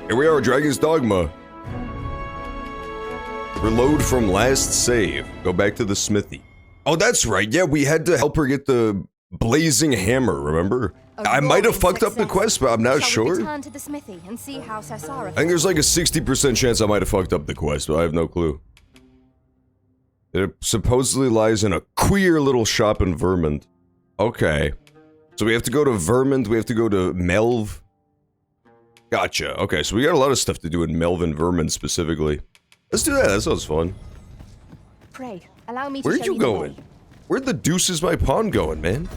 Here we are, Dragon's Dogma. Reload from last save. Go back to the smithy. Oh, that's right. Yeah, we had to help her get the blazing hammer, remember? I might have fucked up the quest, but I'm not sure. Return to the smithy and see how Sarsara. I think there's like a 60% chance I might have fucked up the quest, but I have no clue. It supposedly lies in a queer little shop in Vermont. Okay. So we have to go to Vermont, we have to go to Melv. Gotcha. Okay, so we got a lot of stuff to do in Melv and Vermont specifically. Let's do that, that sounds fun. Pray, allow me to Where'd you going? Where the deuce is my pawn going, man?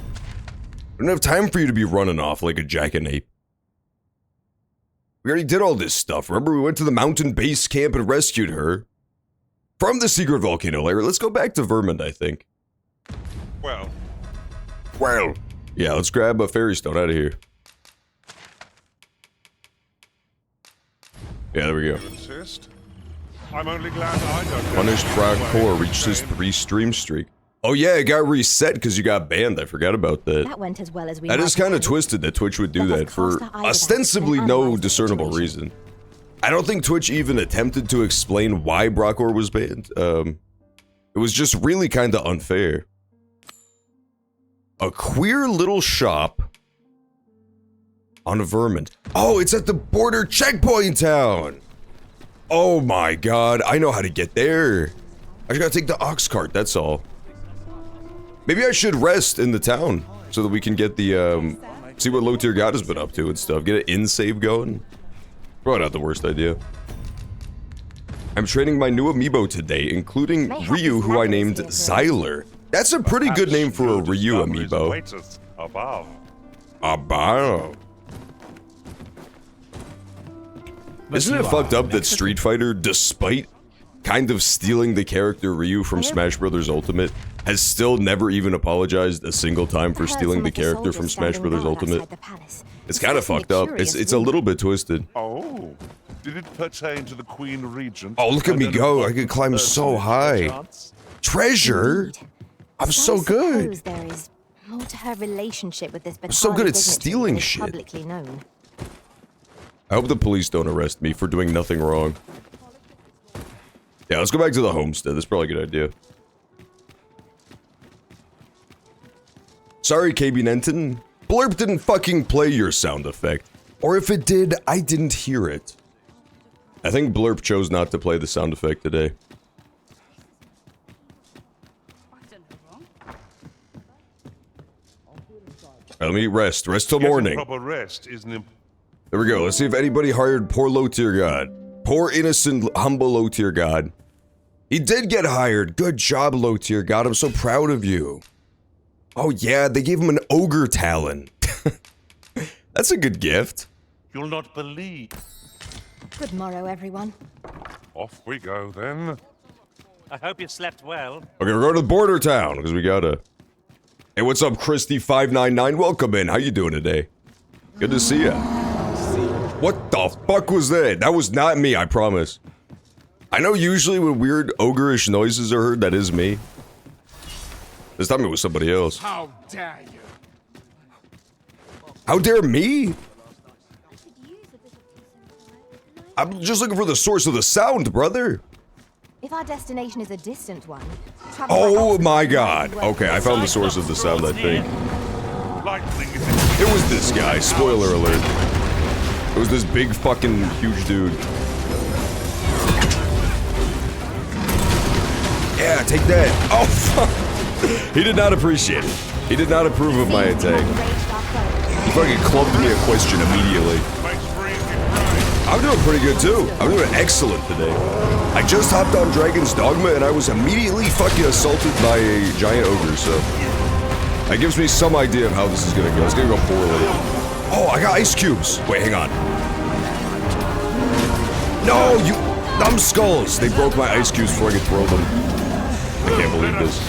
I don't have time for you to be running off like a jackanape. We already did all this stuff. Remember, we went to the mountain base camp and rescued her from the secret volcano lair. Let's go back to Vermont, I think. Well. Yeah, let's grab a fairy stone out of here. Yeah, there we go. Insist. I'm only glad I don't. Punished Brockcore reached his 3-stream streak. Oh yeah, it got reset because you got banned. I forgot about that. That went as well as we. That is kind of twisted that Twitch would do that for ostensibly no discernible reason. I don't think Twitch even attempted to explain why Brockcore was banned. It was just really kind of unfair. A queer little shop on Vermont. Oh, it's at the border checkpoint town. Oh my god, I know how to get there. I just gotta take the ox cart, that's all. Maybe I should rest in the town so that we can get the, see what low tier god has been up to and stuff. Get an in-save going. Probably not the worst idea. I'm training my new amiibo today, including Ryu, who I named Xyler. That's a pretty good name for a Ryu amiibo. Above. Isn't it fucked up that Street Fighter, despite kind of stealing the character Ryu from Smash Bros. Ultimate, has still never even apologized a single time for stealing the character from Smash Bros. Ultimate? It's kind of fucked up. It's a little bit twisted. Oh, did it pertain to the Queen Regent? Oh, look at me go. I can climb so high. Treasure? I'm so good. There is more to her relationship with this. I'm so good at stealing shit. Publicly known. I hope the police don't arrest me for doing nothing wrong. Yeah, let's go back to the homestead. That's probably a good idea. Sorry, KB Nenton. Blurp didn't fucking play your sound effect. Or if it did, I didn't hear it. I think Blurp chose not to play the sound effect today. Let me rest. Rest till morning. Proper rest is an There we go. Let's see if anybody hired poor low tier god. Poor innocent, humble low tier god. He did get hired. Good job, low tier god. I'm so proud of you. Oh yeah, they gave him an ogre talon. That's a good gift. You'll not believe. Good morrow, everyone. Off we go then. I hope you slept well. Okay, we're going to the border town because we gotta. Hey, what's up, Christy599? Welcome in. How you doing today? Good to see ya. What the fuck was that? That was not me, I promise. I know usually when weird ogreish noises are heard, that is me. This time it was somebody else. How dare you? How dare me? I'm just looking for the source of the sound, brother. If our destination is a distant one. Oh my god. Okay, I found the source of the sound, I think. It was this guy, spoiler alert. It was this big fucking huge dude. Yeah, take that. Oh fuck. He did not appreciate it. He did not approve of my attack. He fucking clubbed me a question immediately. I'm doing pretty good too. I'm doing excellent today. I just hopped on Dragon's Dogma and I was immediately fucking assaulted by a giant ogre, so that gives me some idea of how this is gonna go. It's gonna go poorly. Oh, I got ice cubes. Wait, hang on. No, you numbskulls! They broke my ice cubes before I could throw them. I can't believe this.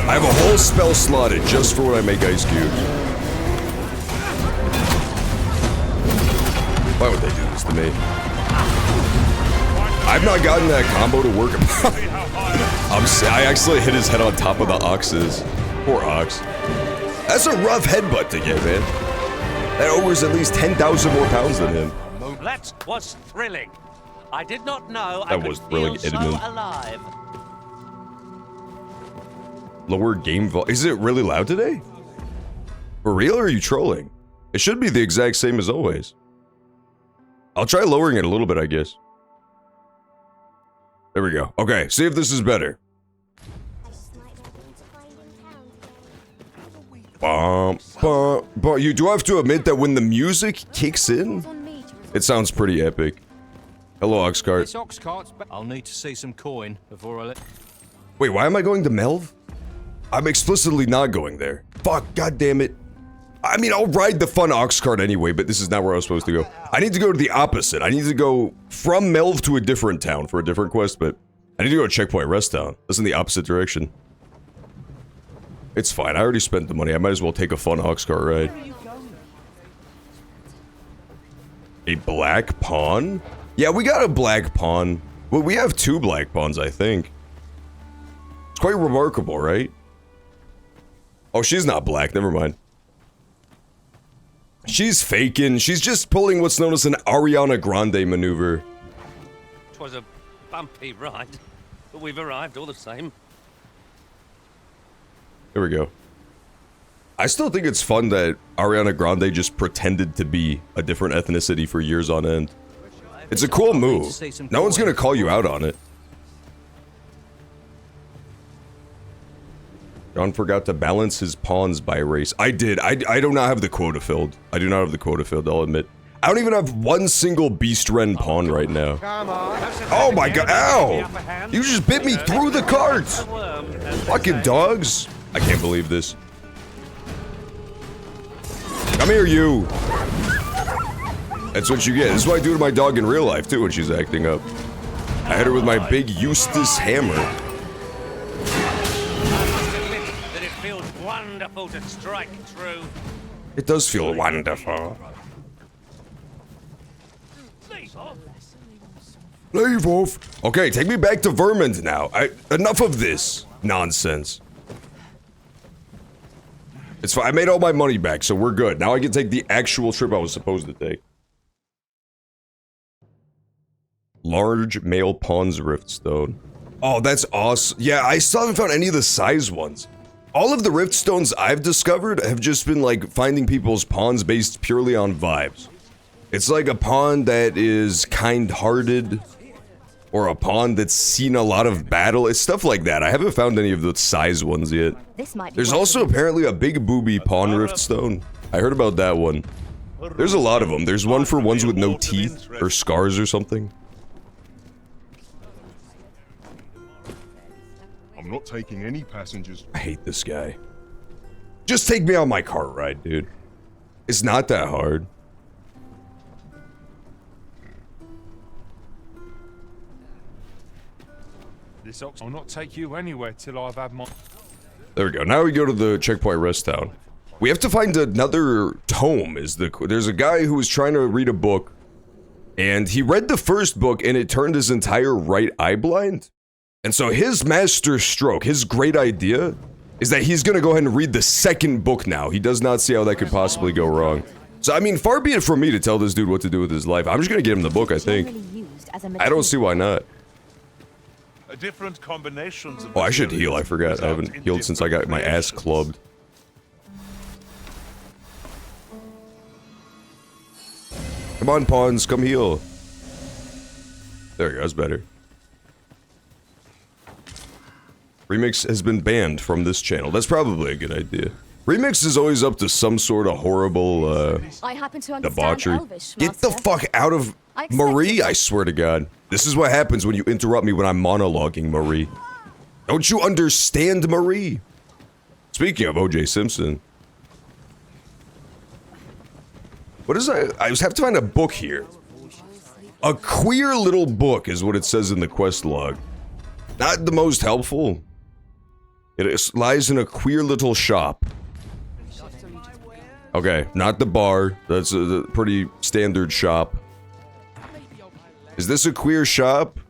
I have a whole spell slotted just for when I make ice cubes. Why would they do this to me? I've not gotten that combo to work. I actually hit his head on top of the oxes. Poor ox. That's a rough headbutt to get, man. That ogre's at least 10,000 more pounds than him. That was thrilling. I did not know I That could was thrilling, feel so Edmund. alive. Lower game volume. Is it really loud today? For real, or are you trolling? It should be the exact same as always. I'll try lowering it a little bit, I guess. There we go. Okay, see if this is better. But you do have to admit that when the music kicks in, it sounds pretty epic. Hello, Oxcart. I'll need to see some coin before I let... Wait, why am I going to Melv? I'm explicitly not going there. Fuck, god damn it. I mean, I'll ride the fun ox cart anyway, but this is not where I was supposed to go. I need to go to the opposite. I need to go from Melv to a different town for a different quest, but I need to go to Checkpoint Rest Town. That's in the opposite direction. It's fine. I already spent the money. I might as well take a fun ox cart ride. A black pawn? Yeah, we got a black pawn. Well, we have 2 black pawns, I think. It's quite remarkable, right? Oh, she's not black. Never mind. She's faking. She's just pulling what's known as an Ariana Grande maneuver. 'Twas a bumpy ride, but we've arrived all the same. There we go. I still think it's fun that Ariana Grande just pretended to be a different ethnicity for years on end. It's a cool move. No one's gonna call you out on it. John forgot to balance his pawns by race. I did. I do not have the quota filled. I do not have the quota filled, I'll admit. I don't even have one single Beast Ren pawn right now. Oh my god, ow! You just bit me through the cards! Fucking dogs! I can't believe this. Come here, you! That's what you get. This is what I do to my dog in real life, too, when she's acting up. I hit her with my big Eustace hammer. That it feels wonderful to strike true. It does feel wonderful. Leave off. Okay, take me back to Vermont now. Enough of this nonsense. It's fine. I made all my money back, so we're good. Now I can take the actual trip I was supposed to take. Large male pawns riftstone. Oh, that's awesome. Yeah, I still haven't found any of the size ones. All of the riftstones I've discovered have just been like finding people's pawns based purely on vibes. It's like a pawn that is kind-hearted, or a pawn that's seen a lot of battle. It's stuff like that. I haven't found any of the size ones yet. There's also apparently a big booby pawn riftstone. I heard about that one. There's a lot of them. There's one for ones with no teeth, or scars or something. I'm not taking any passengers. I hate this guy. Just take me on my cart ride, dude. It's not that hard. I'll not take you anywhere till I've had my... There we go. Now we go to the Checkpoint Rest Town. We have to find another tome. There's a guy who was trying to read a book, and he read the first book, and it turned his entire right eye blind. And so his master stroke, his great idea, is that he's gonna go ahead and read the second book now. He does not see how that could possibly go wrong. So, I mean, far be it from me to tell this dude what to do with his life. I'm just gonna get him the book, I think. I don't see why not. Different combinations of Oh, I should heal. I forgot. I haven't healed since I got my ass clubbed. Come on, pawns. Come heal. There we go. That's better. Remix has been banned from this channel. That's probably a good idea. Remix is always up to some sort of horrible, debauchery. Get the fuck out of Marie, I swear to God. This is what happens when you interrupt me when I'm monologuing, Marie. Don't you understand, Marie? Speaking of O.J. Simpson. What is that? I just have to find a book here. A queer little book is what it says in the quest log. Not the most helpful. It lies in a queer little shop. Okay, not the bar. That's a pretty standard shop. Is this a queer shop?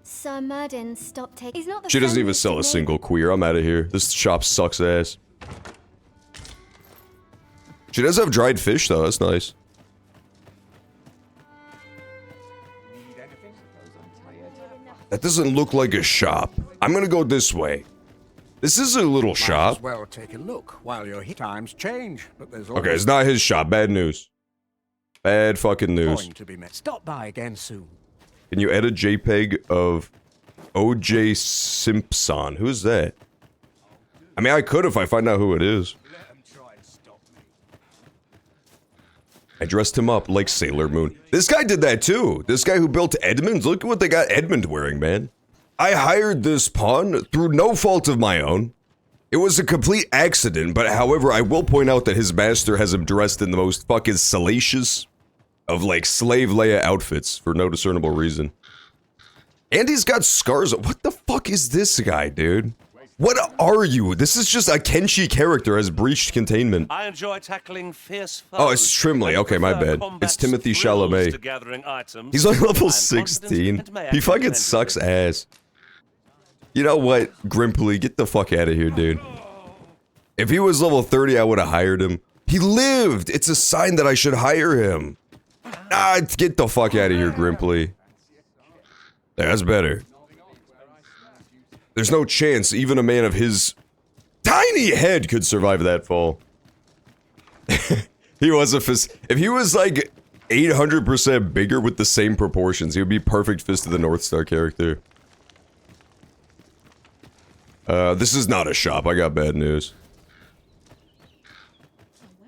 Sir Murden, stop taking. She doesn't even sell a single queer. I'm out of here. This shop sucks ass. She does have dried fish though. That's nice. That doesn't look like a shop. I'm gonna go this way. This is a little Might shop. as well take a look while your hit times change, but there's Okay, it's not his shop. Bad news. Bad fucking news. going to be met. Stop by again soon. Can you add a JPEG of OJ Simpson? Who's that? I mean, I could if I find out who it is. I dressed him up like Sailor Moon. This guy did that too. This guy who built Edmund. Look at what they got Edmund wearing, man. I hired this pawn through no fault of my own. It was a complete accident, but however, I will point out that his master has him dressed in the most fucking salacious of like slave Leia outfits for no discernible reason. And he's got scars. What the fuck is this guy, dude? What are you? This is just a Kenshi character has breached containment. I enjoy tackling fierce foes. Oh, it's Trimley. Okay, my bad. It's Timothy Chalamet. He's on level 16. He fucking sucks ass. You know what, Grimpley, get the fuck out of here, dude. If he was level 30, I would have hired him. He lived! It's a sign that I should hire him. Ah, get the fuck out of here, Grimpley. That's better. There's no chance even a man of his tiny head could survive that fall. He was a fist. If he was like 800% bigger with the same proportions, he would be perfect Fist of the North Star character. This is not a shop. I got bad news.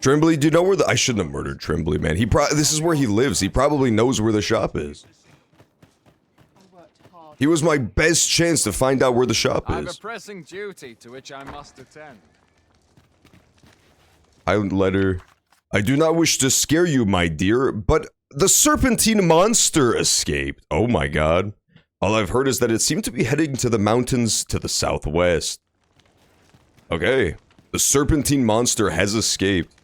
Tremblay, do you know where the— I shouldn't have murdered Tremblay, man. This is where he lives. He probably knows where the shop is. He was my best chance to find out where the shop I have a is. pressing duty to which I must attend. Letter. I do not wish to scare you, my dear, but the serpentine monster escaped. Oh my god. All I've heard is that it seemed to be heading to the mountains to the southwest. Okay. The serpentine monster has escaped.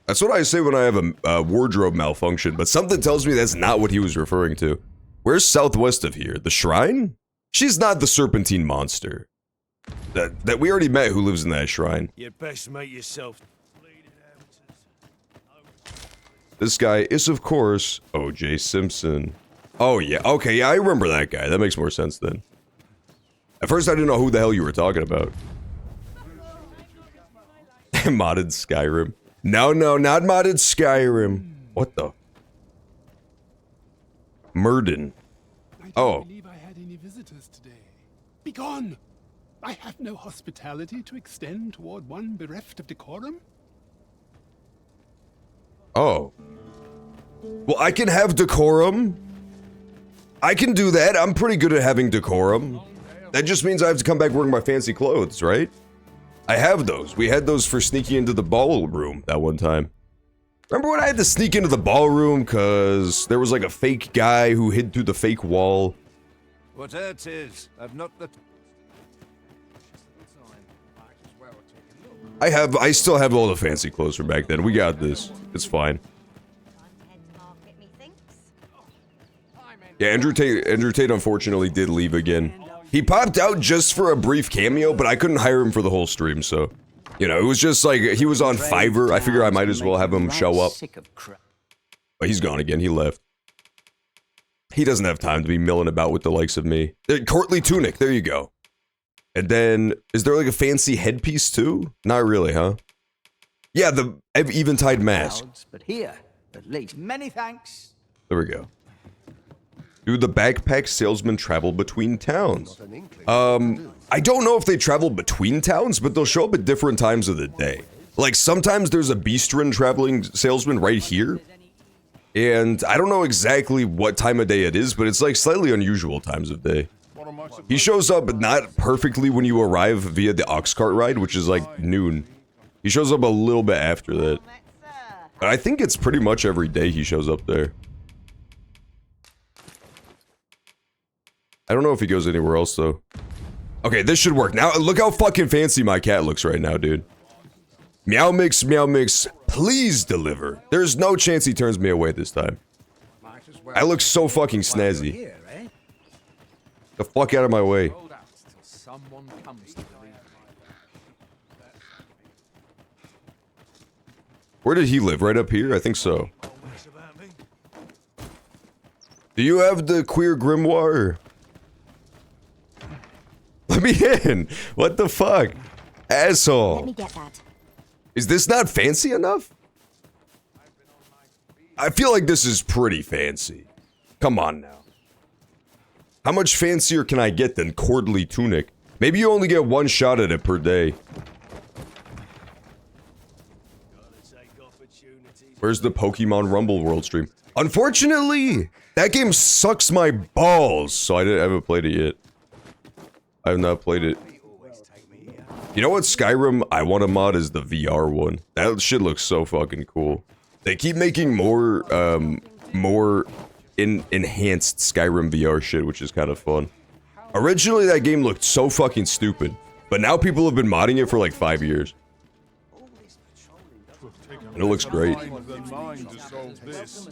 That's what I say when I have a wardrobe malfunction, but something tells me that's not what he was referring to. Where's southwest of here? The shrine? She's not the serpentine monster. That we already met who lives in that shrine. You'd best make yourself. This guy is, of course, OJ Simpson. Oh, yeah. Okay, yeah, I remember that guy. That makes more sense then. At first, I didn't know who the hell you were talking about. Modded Skyrim. No, not modded Skyrim. What the? Murden. I don't Oh. believe I had any visitors today. Begone! I have no hospitality to extend toward one bereft of decorum. Oh. Well, I can have decorum. I can do that. I'm pretty good at having decorum. That just means I have to come back wearing my fancy clothes, right? I have those. We had those for sneaking into the ballroom that one time. Remember when I had to sneak into the ballroom because there was like a fake guy who hid through the fake wall? Whatever it is, I've not the. I still have all the fancy clothes from back then. We got this. It's fine. Yeah, Andrew Tate unfortunately did leave again. He popped out just for a brief cameo, but I couldn't hire him for the whole stream, so... You know, it was just like, he was on Fiverr. I figure I might as well have him show up. But he's gone again, he left. He doesn't have time to be milling about with the likes of me. Courtly tunic, there you go. And then, is there like a fancy headpiece too? Not really, huh? Yeah, the eventide mask. But here, at least. Many thanks. There we go. Do the backpack salesman travel between towns? I don't know if they travel between towns, but they'll show up at different times of the day. Like, sometimes there's a Beastrin traveling salesman right here. And I don't know exactly what time of day it is, but it's like slightly unusual times of day. He shows up not perfectly when you arrive via the ox cart ride, which is like noon. He shows up a little bit after that. But I think it's pretty much every day he shows up there. I don't know if he goes anywhere else, though. Okay, this should work. Now, look how fucking fancy my cat looks right now, dude. Meow Mix, please deliver. There's no chance he turns me away this time. I look so fucking snazzy. The fuck out of my way. Where did he live? Right up here? I think so. Do you have the queer grimoire? Let me in. What the fuck? Asshole. Let me get that. Is this not fancy enough? I feel like this is pretty fancy. Come on now. How much fancier can I get than Cordley Tunic? Maybe you only get one shot at it per day. Where's the Pokemon Rumble World stream? Unfortunately, that game sucks my balls, so I haven't played it yet. I have not played it. You know what Skyrim I want to mod is the VR one. That shit looks so fucking cool. They keep making more enhanced Skyrim VR shit, which is kind of fun. Originally, that game looked so fucking stupid, but now people have been modding it for like 5 years. And it looks great.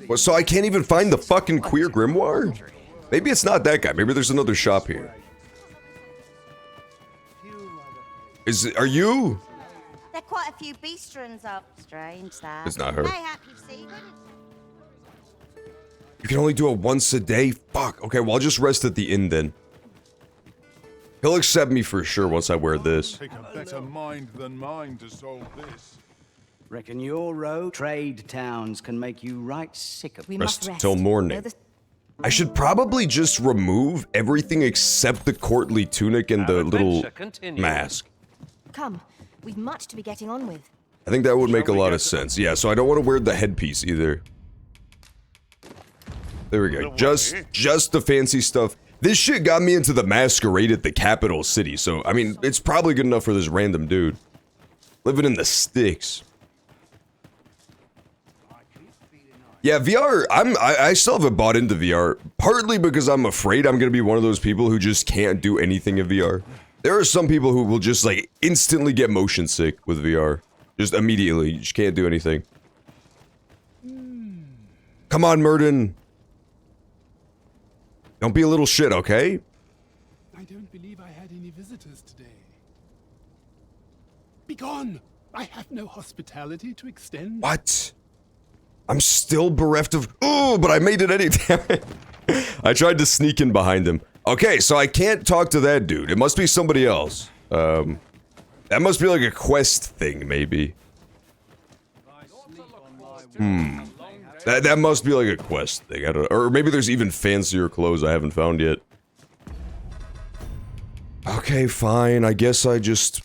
Well, so I can't even find the fucking queer grimoire? Maybe it's not that guy. Maybe there's another shop here. Are you? There are quite a few beastrons up. Strange that. It's not her. Mayhap you see. You can only do it once a day? Fuck. Okay, well, I'll just rest at the inn then. He'll accept me for sure once I wear this. Take a better mind than mine to solve this. Reckon your road trade towns can make you right sick of We Rest must rest. till morning. I should probably just remove everything except the courtly tunic and the little mask. Come, we've much to be getting on with. I think that would make a lot of sense. Yeah, so I don't want to wear the headpiece either. There we go. Just the fancy stuff. This shit got me into the masquerade at the capital city, so, I mean, it's probably good enough for this random dude. Living in the sticks. Yeah, VR, I still haven't bought into VR, partly because I'm afraid I'm gonna be one of those people who just can't do anything in VR. There are some people who will just, like, instantly get motion sick with VR. Just immediately, you just can't do anything. Come on, Murden. Don't be a little shit, okay? I don't believe I had any visitors today. Begone! I have no hospitality to extend. What? I'm still bereft of... Oh, but I made it anytime. I tried to sneak in behind him. Okay, so I can't talk to that dude. It must be somebody else. That must be like a quest thing, maybe. That must be like a quest thing. I don't know. Or maybe there's even fancier clothes I haven't found yet. Okay, fine. I guess I just...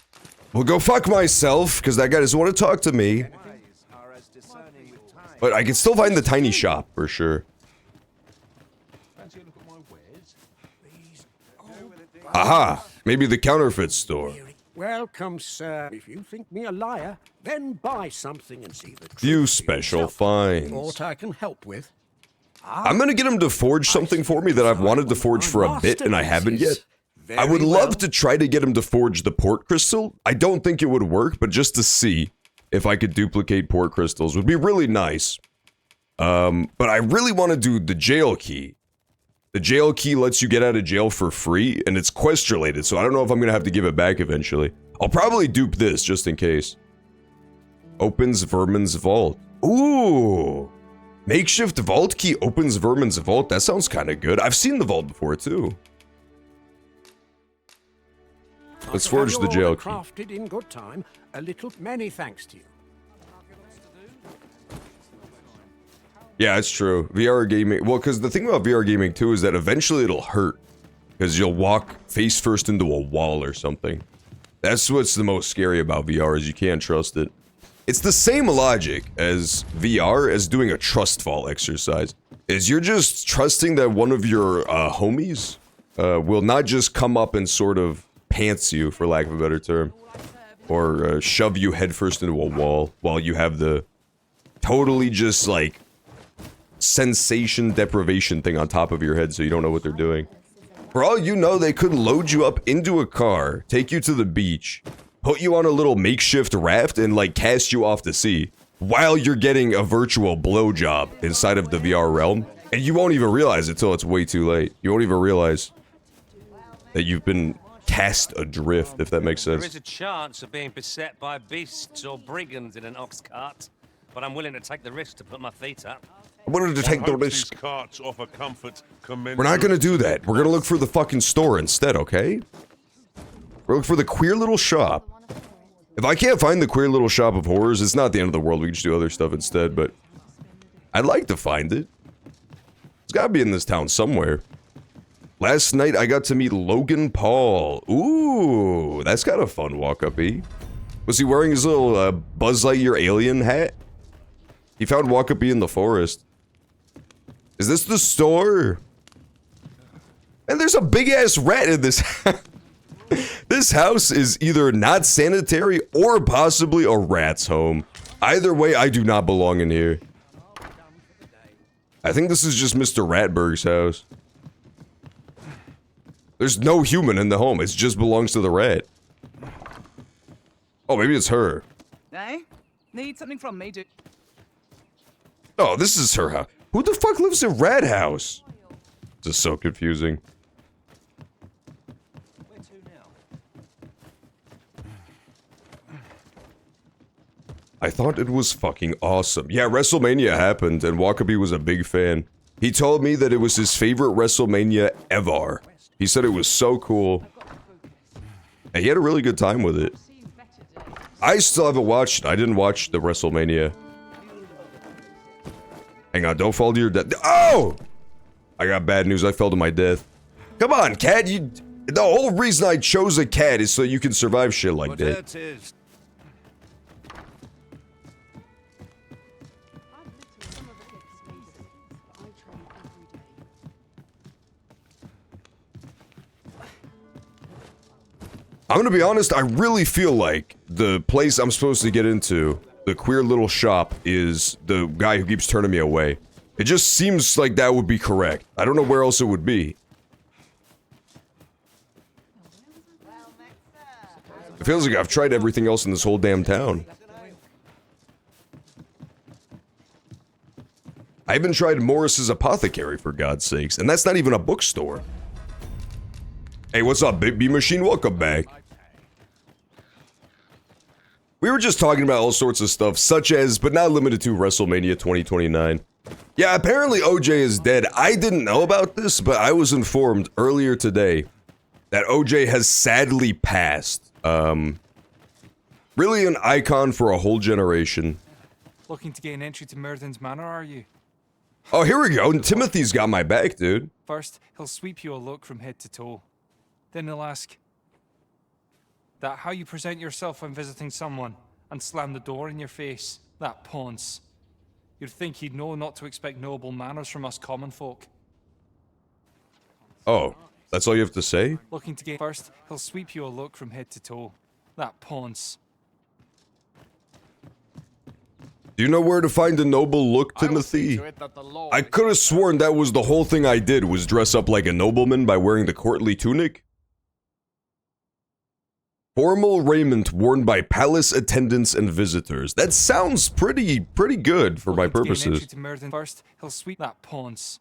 will go fuck myself, because that guy doesn't want to talk to me. But I can still find the tiny shop, for sure. Aha! Maybe the counterfeit store. Welcome, sir. If you think me a liar, then buy something and see the truth. Few special finds. What I can help with. I'm gonna get him to forge something for me that I've wanted to forge for a bit and I haven't yet. I would love to try to get him to forge the port crystal. I don't think it would work, but just to see if I could duplicate port crystals would be really nice. But I really want to do the jail key. The jail key lets you get out of jail for free, and it's quest related, so I don't know if I'm gonna have to give it back eventually. I'll probably dupe this, just in case. Opens Vermin's Vault. Ooh! Makeshift vault key opens Vermin's Vault. That sounds kind of good. I've seen the vault before, too. Let's forge the jail key. Crafted in good time. A little many thanks to you. Yeah, it's true. VR gaming... well, because the thing about VR gaming, too, is that eventually it'll hurt. Because you'll walk face first into a wall or something. That's what's the most scary about VR, is you can't trust it. It's the same logic as VR as doing a trust fall exercise. Is you're just trusting that one of your homies will not just come up and sort of pants you, for lack of a better term. Or shove you headfirst into a wall while you have the totally just, like, sensation deprivation thing on top of your head so you don't know what they're doing. For all you know, they could load you up into a car, take you to the beach, put you on a little makeshift raft, and, like, cast you off to sea while you're getting a virtual blowjob inside of the VR realm. And you won't even realize it till it's way too late. You won't even realize that you've been cast adrift, if that makes sense. There is a chance of being beset by beasts or brigands in an ox cart, but I'm willing to take the risk to put my feet up. I wanted to take the risk. These carts offer comfort. We're not gonna do that. We're gonna look for the fucking store instead, okay? We're looking for the queer little shop. If I can't find the queer little shop of horrors, it's not the end of the world. We can just do other stuff instead, but I'd like to find it. It's gotta be in this town somewhere. Last night, I got to meet Logan Paul. Ooh, that's got a fun walk-up-y. Was he wearing his little Buzz Lightyear alien hat? He found walk-up-y in the forest. Is this the store? And there's a big-ass rat in this house. This house is either not sanitary or possibly a rat's home. Either way, I do not belong in here. I think this is just Mr. Ratberg's house. There's no human in the home. It just belongs to the rat. Oh, maybe it's her. Hey? Need something from me, dude? Oh, this is her house. Who the fuck lives in Rat House? This is so confusing. I thought it was fucking awesome. Yeah, WrestleMania happened, and Wakabi was a big fan. He told me that it was his favorite WrestleMania ever. He said it was so cool. And he had a really good time with it. I still haven't watched it. I didn't watch the WrestleMania. Hang on, don't fall to your death. Oh! I got bad news. I fell to my death. Come on, cat. The whole reason I chose a cat is so you can survive shit like that. I'm gonna be honest, I really feel like the place I'm supposed to get into, the queer little shop, is the guy who keeps turning me away. It just seems like that would be correct. I don't know where else it would be. It feels like I've tried everything else in this whole damn town. I even tried Morris's Apothecary, for God's sakes, and that's not even a bookstore. Hey, what's up, Big Machine? Welcome back. We were just talking about all sorts of stuff, such as, but not limited to, WrestleMania 2029. Yeah, apparently OJ is dead. I didn't know about this, but I was informed earlier today that OJ has sadly passed. Really an icon for a whole generation. Looking to gain entry to Murden's Manor, are you? Oh, here we go. Timothy's got my back, dude. First, he'll sweep you a look from head to toe. Then he'll ask that how you present yourself when visiting someone and slam the door in your face. That paunce. You'd think he'd know not to expect noble manners from us common folk. Oh, that's all you have to say? Looking to gain first, he'll sweep you a look from head to toe. That paunce. Do you know where to find a noble look, Timothy? I could have sworn that was the whole thing I did, was dress up like a nobleman by wearing the courtly tunic. Formal raiment worn by palace attendants and visitors. That sounds pretty good for my purposes. First, he'll sweep that paunce.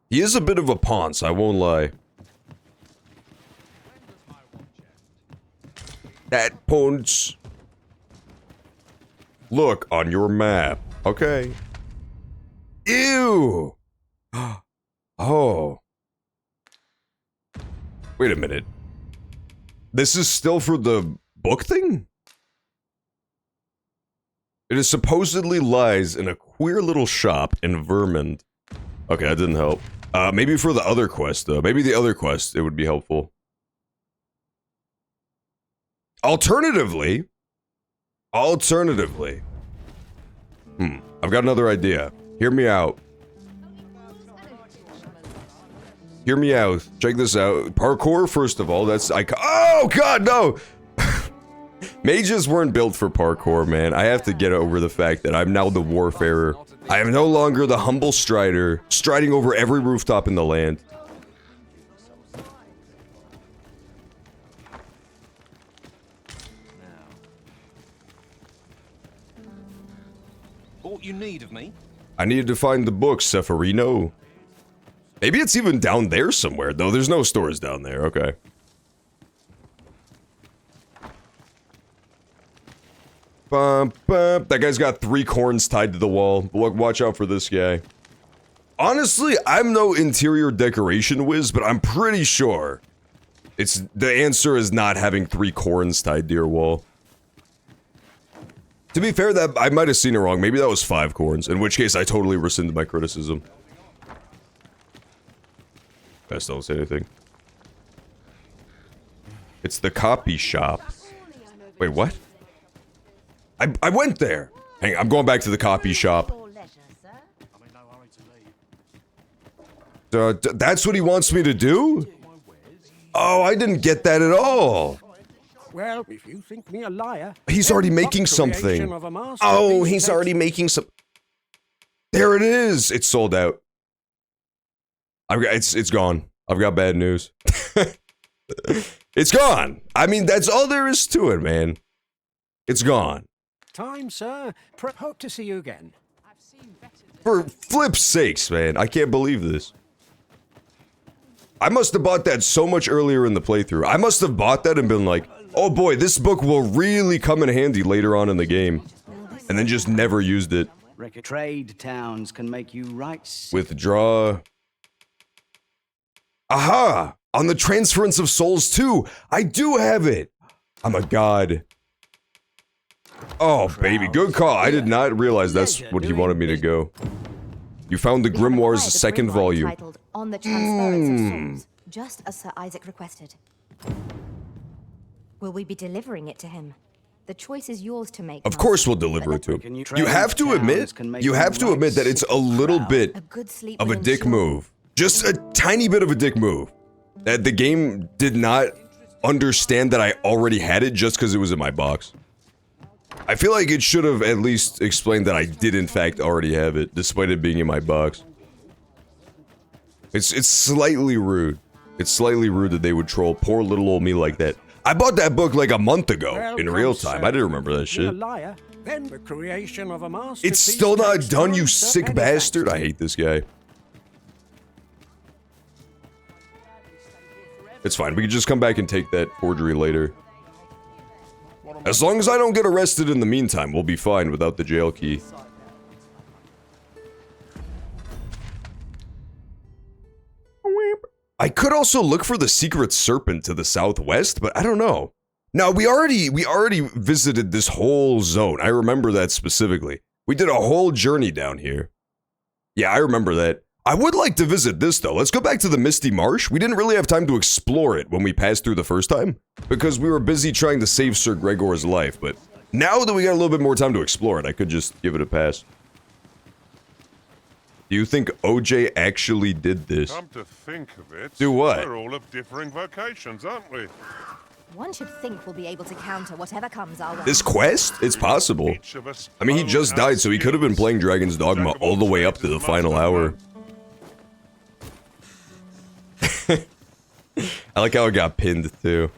He is a bit of a ponce, I won't lie. That ponce. Look on your map. Okay. Ew. Oh. Wait a minute. This is still for the book thing? It is supposedly lies in a queer little shop in Vermont. Okay, that didn't help. Maybe for the other quest, though. Maybe the other quest, it would be helpful. Alternatively, I've got another idea. Hear me out. Hear me out. Check this out. Parkour, first of all, that's oh god, no! Mages weren't built for parkour, man. I have to get over the fact that I'm now the warfarer. I am no longer the humble strider, striding over every rooftop in the land. What you need of me? I needed to find the book, Seferino. Maybe it's even down there somewhere, though. There's no stores down there. Okay. Bum, bum. That guy's got 3 corns tied to the wall. Look, watch out for this guy. Honestly, I'm no interior decoration whiz, but I'm pretty sure the answer is not having 3 corns tied to your wall. To be fair, that I might have seen it wrong. Maybe that was 5 corns, in which case I totally rescinded my criticism. I still don't say anything. It's the copy shop. Wait, what? I went there! Hang on, I'm going back to the copy shop. That's what he wants me to do? Oh, I didn't get that at all. Well, if you think me a liar, he's already making something. Oh, he's already making some. There it is. It's sold out. It's gone. I've got bad news. It's gone. I mean, that's all there is to it, man. It's gone. Time, sir. Hope to see you again. For flip's sakes, man. I can't believe this. I must have bought that so much earlier in the playthrough. I must have bought that and been like, oh boy, this book will really come in handy later on in the game. And then just never used it. Trade towns can make you right. Withdraw. Aha! On the Transference of Souls 2, I do have it! Oh my god. Oh, baby, good call. I did not realize that's what he wanted me to go. You found the Grimoire's second volume. On the Transference of Souls, just as Sir Isaac requested. Will we be delivering it to him? The choice is yours to make. Of course we'll deliver it to him. You have to admit that it's a little bit of a dick move. Just a tiny bit of a dick move. That the game did not understand that I already had it just because it was in my box. I feel like it should have at least explained that I did in fact already have it, despite it being in my box. It's slightly rude. It's slightly rude that they would troll poor little old me like that. I bought that book like a month ago, in real time. I didn't remember that shit. It's still not done, you sick bastard. I hate this guy. It's fine, we can just come back and take that forgery later. As long as I don't get arrested in the meantime, we'll be fine without the jail key. I could also look for the secret serpent to the southwest, but I don't know. Now, we already visited this whole zone. I remember that specifically. We did a whole journey down here. Yeah, I remember that. I would like to visit this, though. Let's go back to the Misty Marsh. We didn't really have time to explore it when we passed through the first time, because we were busy trying to save Sir Gregor's life, but now that we got a little bit more time to explore it, I could just give it a pass. Do you think OJ actually did this? Come to think of it, do what? We're all of differing vocations, aren't we? One should think we'll be able to counter whatever comes our way. This quest? It's possible. I mean, he just died, so he could have been playing Dragon's Dogma all the way up to the final hour. I like how it got pinned, too.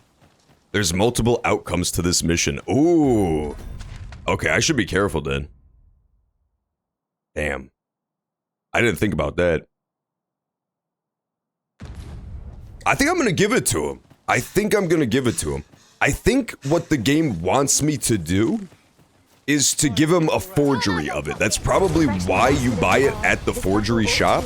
There's multiple outcomes to this mission. Ooh. Okay, I should be careful, then. Damn. I didn't think about that. I think I'm gonna give it to him. I think what the game wants me to do is to give him a forgery of it. That's probably why you buy it at the forgery shop,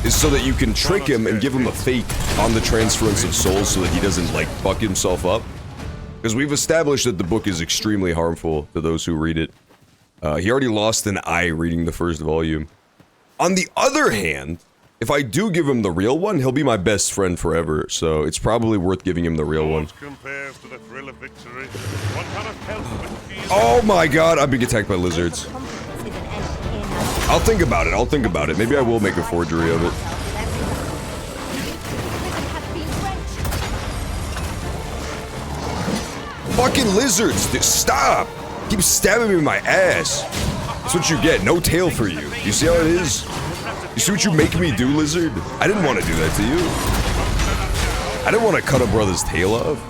is so that you can trick him and give him a fake on the Transference of Souls so that he doesn't, like, fuck himself up. Because we've established that the book is extremely harmful to those who read it. He already lost an eye reading the first volume. On the other hand, if I do give him the real one, he'll be my best friend forever, so it's probably worth giving him the real one. Oh my god, I'm being attacked by lizards. I'll think about it, Maybe I will make a forgery of it. Fucking lizards, dude, stop! Keep stabbing me in my ass. That's what you get, no tail for you. You see how it is? You see what you make me do, lizard? I didn't want to do that to you. I didn't want to cut a brother's tail off.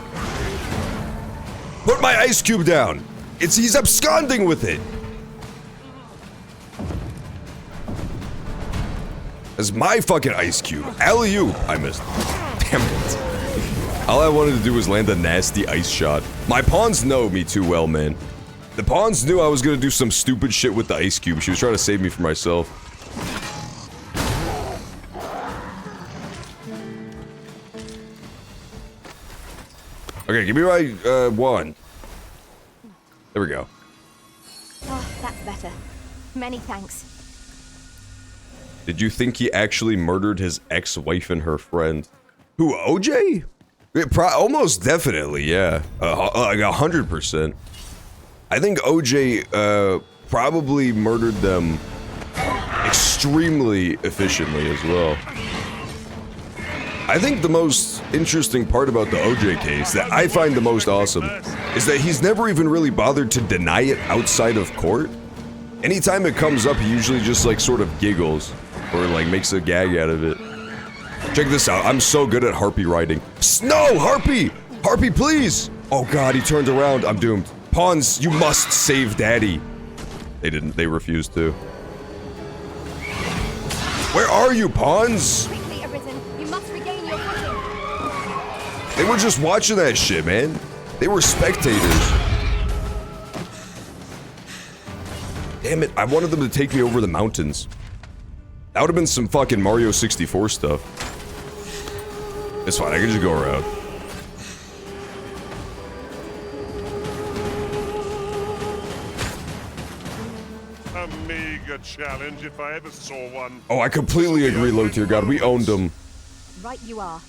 Put my ice cube down! He's absconding with it! That's my fucking ice cube. Alley-oop! I missed. Damn it. All I wanted to do was land a nasty ice shot. My pawns know me too well, man. The pawns knew I was gonna do some stupid shit with the ice cube. She was trying to save me from myself. Okay, give me my wand. There we go. Oh, that's better. Many thanks. Did you think he actually murdered his ex-wife and her friend? Who, OJ? Almost definitely, yeah. Like 100%. I think OJ probably murdered them extremely efficiently as well. I think the most interesting part about the OJ case, that I find the most awesome, is that he's never even really bothered to deny it outside of court. Anytime it comes up, he usually just like sort of giggles, or like makes a gag out of it. Check this out, I'm so good at harpy riding. No, Harpy! Harpy, please! Oh god, he turned around, I'm doomed. Pawns, you must save Daddy. They didn't, they refused to. Where are you, Pawns? Quickly, Arisen. You must regain your footing. They were just watching that shit, man. They were spectators. Damn it, I wanted them to take me over the mountains. That would have been some fucking Mario 64 stuff. It's fine, I can just go around. A meager challenge if I ever saw one. Oh, I completely agree, low tier god. We owned them. Right you are.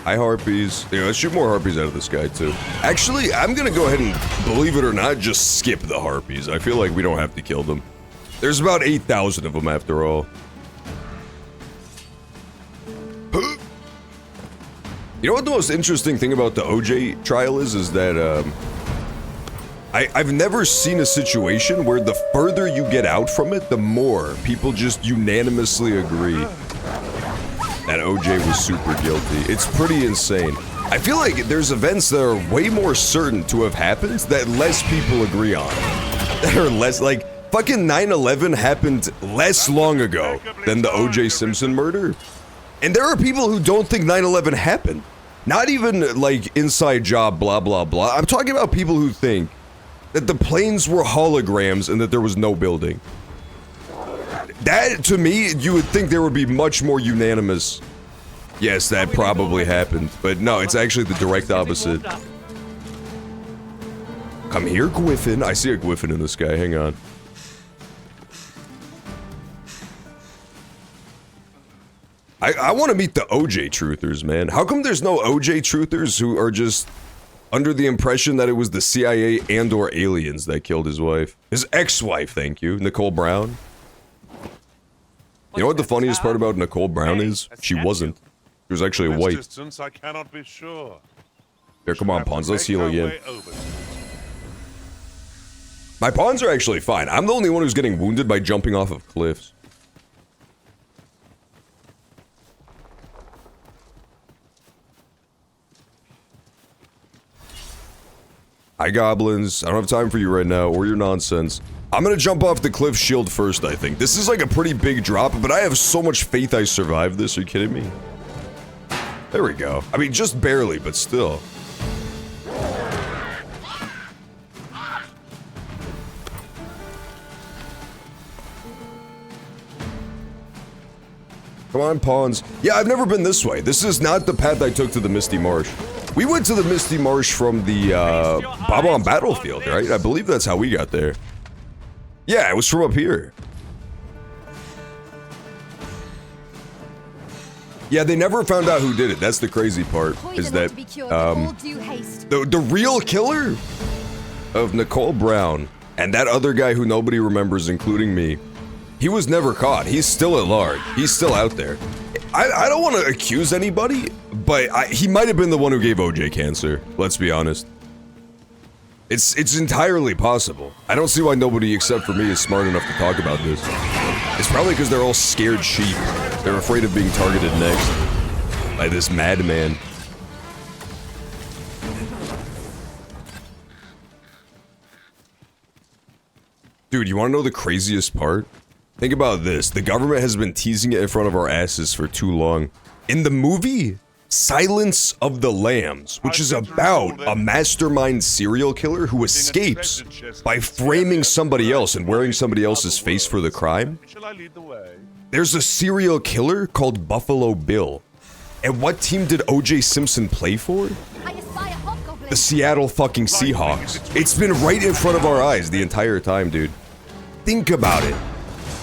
Hi, Harpies. Yeah, let's shoot more Harpies out of this guy, too. Actually, I'm gonna go ahead and, believe it or not, just skip the Harpies. I feel like we don't have to kill them. There's about 8,000 of them, after all. You know what the most interesting thing about the OJ trial is that, I've never seen a situation where the further you get out from it, the more people just unanimously agree that OJ was super guilty. It's pretty insane. I feel like there's events that are way more certain to have happened that less people agree on. That are less, like, fucking 9/11 happened less long ago than the OJ Simpson murder. And there are people who don't think 9/11 happened. Not even, like, inside job, blah, blah, blah. I'm talking about people who think that the planes were holograms and that there was no building. That, to me, you would think there would be much more unanimous. Yes, that probably happened. But no, it's actually the direct opposite. Come here, Gwyffin. I see a Gwyffin in the sky. Hang on. I want to meet the OJ truthers, man. How come there's no OJ truthers who are just under the impression that it was the CIA and or aliens that killed his wife? His ex-wife, thank you. Nicole Brown. You know what the funniest part about Nicole Brown is? She wasn't. She was actually white. Distance, I cannot be sure. Here, come on, pawns. Let's heal again. My pawns are actually fine. I'm the only one who's getting wounded by jumping off of cliffs. Hi, goblins. I don't have time for you right now, or your nonsense. I'm gonna jump off the cliff shield first, I think. This is like a pretty big drop, but I have so much faith I survived this. Are you kidding me? There we go. I mean, just barely, but still. Come on, pawns. Yeah, I've never been this way. This is not the path I took to the Misty Marsh. We went to the Misty Marsh from the, Baba Battlefield, right? I believe that's how we got there. Yeah, it was from up here. Yeah, they never found out who did it. That's the crazy part, is that, the real killer of Nicole Brown and that other guy who nobody remembers, including me, he was never caught. He's still at large. He's still out there. I don't want to accuse anybody, but he might have been the one who gave OJ cancer. Let's be honest. It's entirely possible. I don't see why nobody except for me is smart enough to talk about this. It's probably because they're all scared sheep. They're afraid of being targeted next by this madman. Dude, you want to know the craziest part? Think about this. The government has been teasing it in front of our asses for too long. In the movie Silence of the Lambs, which is about a mastermind serial killer who escapes by framing somebody else and wearing somebody else's face for the crime, There's a serial killer called Buffalo Bill. And what team did O.J. Simpson play for? The Seattle fucking Seahawks. It's been right in front of our eyes the entire time, dude. Think about it.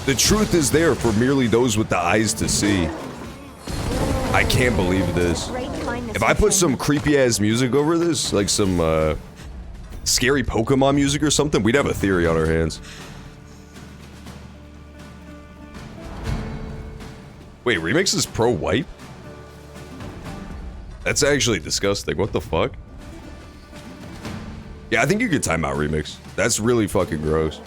The truth is there for merely those with the eyes to see. I can't believe this. If I put some creepy ass music over this, like some scary Pokemon music or something, we'd have a theory on our hands. Wait, Remix is pro-wipe? That's actually disgusting. What the fuck? Yeah, I think you could time out Remix. That's really fucking gross.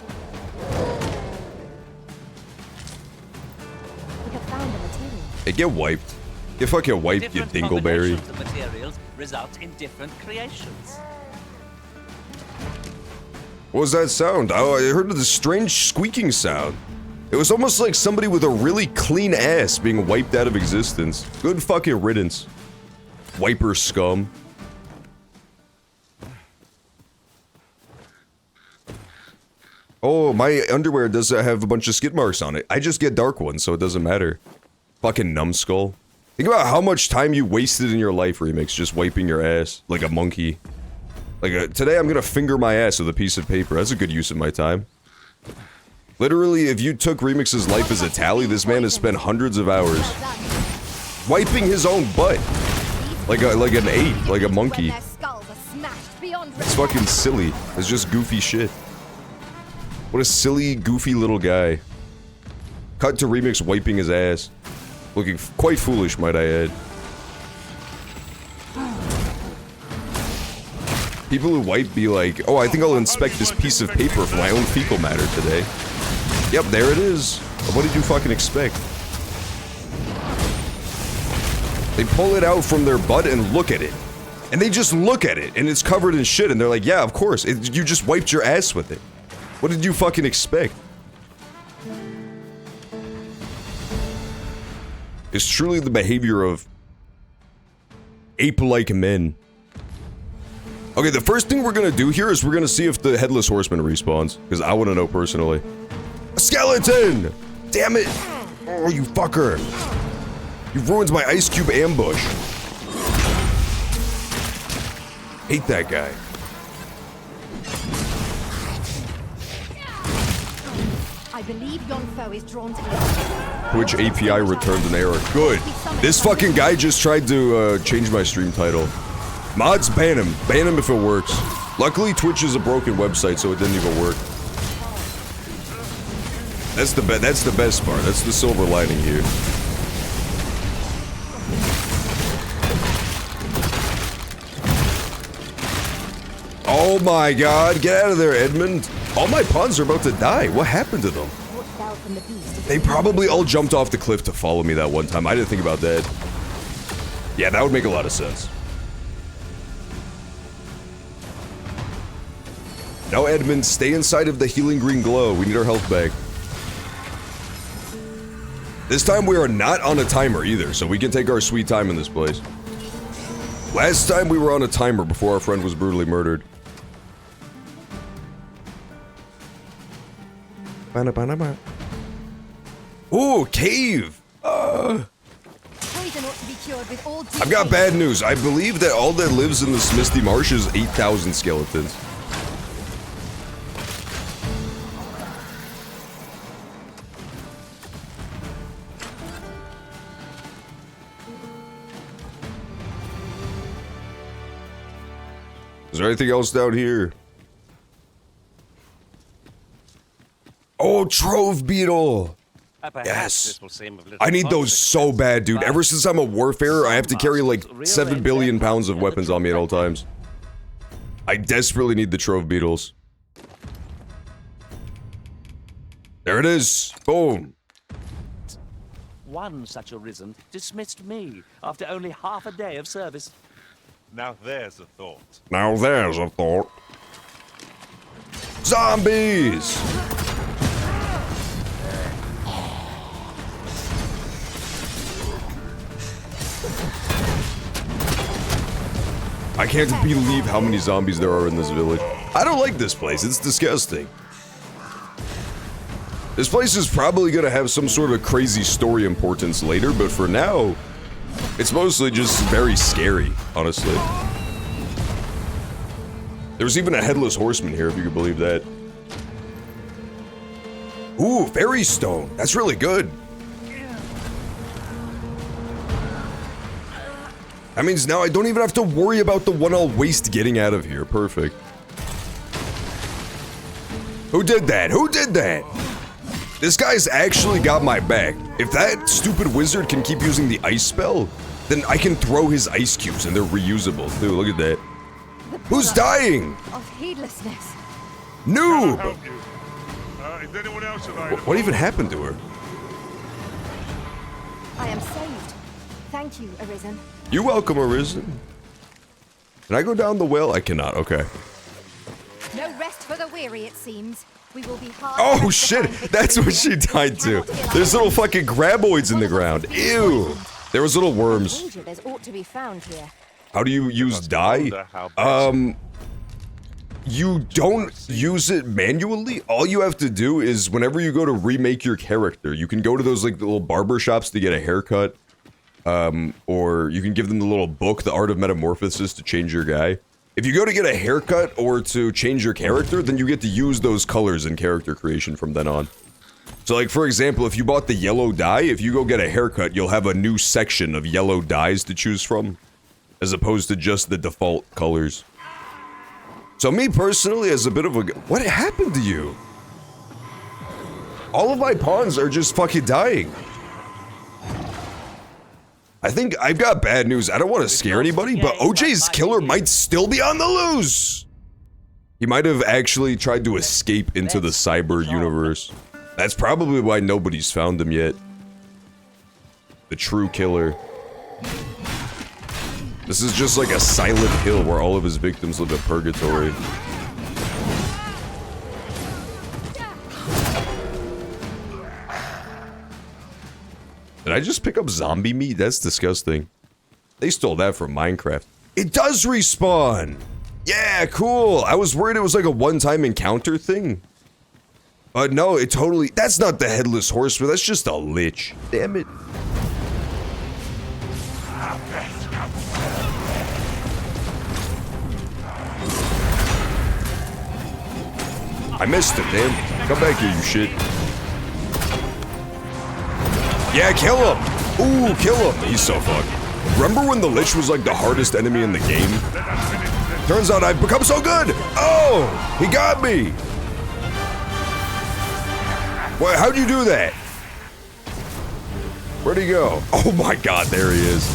Hey, get wiped. Get fucking wiped, you dingleberry. Different materials result in different creations. What was that sound? Oh, I heard this strange squeaking sound. It was almost like somebody with a really clean ass being wiped out of existence. Good fucking riddance. Wiper scum. Oh, my underwear does have a bunch of skid marks on it. I just get dark ones, so it doesn't matter. Fucking numbskull. Think about how much time you wasted in your life, Remix, just wiping your ass like a monkey. Like, today I'm gonna finger my ass with a piece of paper. That's a good use of my time. Literally, if you took Remix's life as a tally, this man has spent hundreds of hours wiping his own butt. Like an ape, like a monkey. It's fucking silly. It's just goofy shit. What a silly, goofy little guy. Cut to Remix wiping his ass. Looking quite foolish, might I add. People who wipe be like, oh, I think I'll inspect this piece of paper for my own fecal matter today. Yep, there it is. What did you fucking expect? They pull it out from their butt and look at it. And they just look at it, and it's covered in shit, and they're like, yeah, of course, you just wiped your ass with it. What did you fucking expect? It's truly the behavior of ape-like men. Okay, the first thing we're gonna do here is we're gonna see if the Headless Horseman respawns, because I want to know personally. A skeleton! Damn it! Oh, you fucker! You've ruined my ice cube ambush. Hate that guy. I believe yon foe is drawn to Twitch API returned an error. Good. This fucking guy just tried to change my stream title. Mods, ban him. Ban him if it works. Luckily, Twitch is a broken website, so it didn't even work. That's the best part. That's the silver lining here. Oh my god, get out of there, Edmund. All my pawns are about to die. What happened to them? They probably all jumped off the cliff to follow me that one time. I didn't think about that. Yeah, that would make a lot of sense. No, Edmund, stay inside of the healing green glow. We need our health back. This time we are not on a timer either, so we can take our sweet time in this place. Last time we were on a timer before our friend was brutally murdered. Ooh, cave! I've got bad news. I believe that all that lives in this misty marsh is 8,000 skeletons. Is there anything else down here? Oh, Trove Beetle! Yes! I need those so bad, dude. Ever since I'm a warfarer, I have to carry like 7 billion pounds of weapons on me at all times. I desperately need the Trove Beetles. There it is! Boom! One such arisen dismissed me after only half a day of service. Now there's a thought. Now there's a thought. Zombies! I can't believe how many zombies there are in this village. I don't like this place, it's disgusting. This place is probably gonna have some sort of crazy story importance later, but for now, it's mostly just very scary, honestly. There's even a headless horseman here, if you could believe that. Ooh, fairy stone. That's really good. That means now I don't even have to worry about the one I'll waste getting out of here. Perfect. Who did that? Who did that? This guy's actually got my back. If that stupid wizard can keep using the ice spell, then I can throw his ice cubes and they're reusable. Dude, look at that. Who's dying? Of heedlessness. Noob! Is anyone else available? What even happened to her? I am saved. Thank you, Arisen. You're welcome, Arisen. Can I go down the well? I cannot, okay. No rest for the weary, it seems. We will be hard. Oh shit, that's what she died to. There's little fucking graboids in the ground. Ew. There was little worms. There's ought to be found here. How do you use dye? You don't use it manually. All you have to do is whenever you go to remake your character, you can go to those like little barber shops to get a haircut. Or you can give them the little book, The Art of Metamorphosis, to change your guy. If you go to get a haircut or to change your character, then you get to use those colors in character creation from then on. So like, for example, if you bought the yellow dye, if you go get a haircut, you'll have a new section of yellow dyes to choose from, as opposed to just the default colors. So me personally, as a bit of a... What happened to you? All of my pawns are just fucking dying. I think I've got bad news. I don't want to scare anybody, but OJ's killer might still be on the loose. He might have actually tried to escape into the cyber universe. That's probably why nobody's found him yet. The true killer. This is just like a Silent Hill where all of his victims live in purgatory. Did I just pick up zombie meat? That's disgusting. They stole that from Minecraft. It does respawn! Yeah, cool! I was worried it was like a one-time encounter thing. But no, it totally... That's not the Headless Horseman, that's just a lich. Damn it. I missed it, damn. Come back here, you shit. Yeah, kill him! Ooh, kill him! He's so fucked. Remember when the Lich was like the hardest enemy in the game? Turns out I've become so good! Oh! He got me! Wait, how'd you do that? Where'd he go? Oh my god, there he is.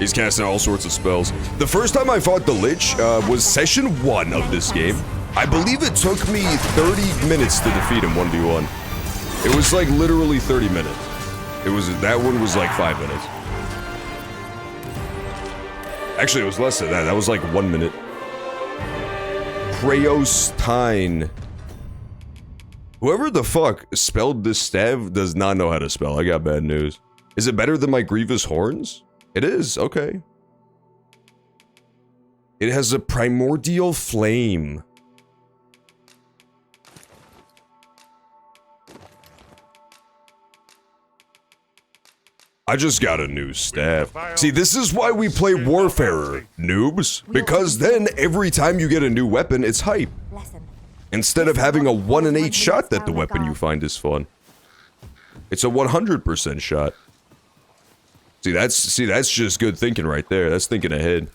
He's casting all sorts of spells. The first time I fought the Lich was session 1 of this game. I believe it took me 30 minutes to defeat him 1v1. It was like literally 30 minutes. That one was like 5 minutes. Actually, it was less than that. That was like 1 minute. Preostine. Whoever the fuck spelled this stav does not know how to spell. I got bad news. Is it better than my Grievous Horns? It is, okay. It has a primordial flame. I just got a new staff. See, this is why we play Warfarer, noobs. Because then, every time you get a new weapon, it's hype. Instead of having a 1 in 8 shot that the weapon you find is fun. It's a 100% shot. See, that's just good thinking right there. That's thinking ahead.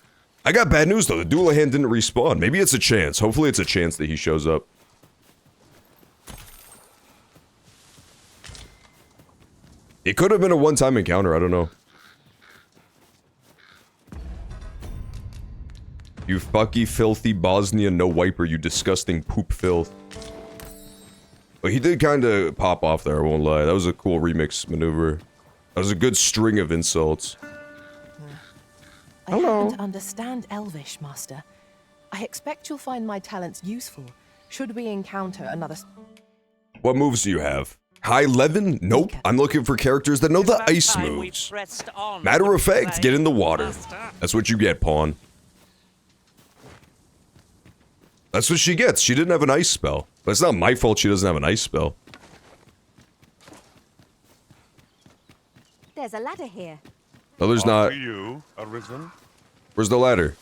I got bad news though, the Doulahan didn't respawn. Maybe it's a chance. Hopefully it's a chance that he shows up. It could have been a one-time encounter, I don't know. You fucky, filthy Bosnian no-wiper, you disgusting poop filth. But he did kind of pop off there, I won't lie. That was a cool remix maneuver. That was a good string of insults. I happen to understand Elvish, Master. I expect you'll find my talents useful, should we encounter another... What moves do you have? High Levin? Nope. I'm looking for characters that know the ice moves. Matter of fact, get in the water. That's what you get, pawn. That's what she gets. She didn't have an ice spell. But it's not my fault she doesn't have an ice spell. There's a ladder here. No, there's not. After you, Arisen. Where's the ladder?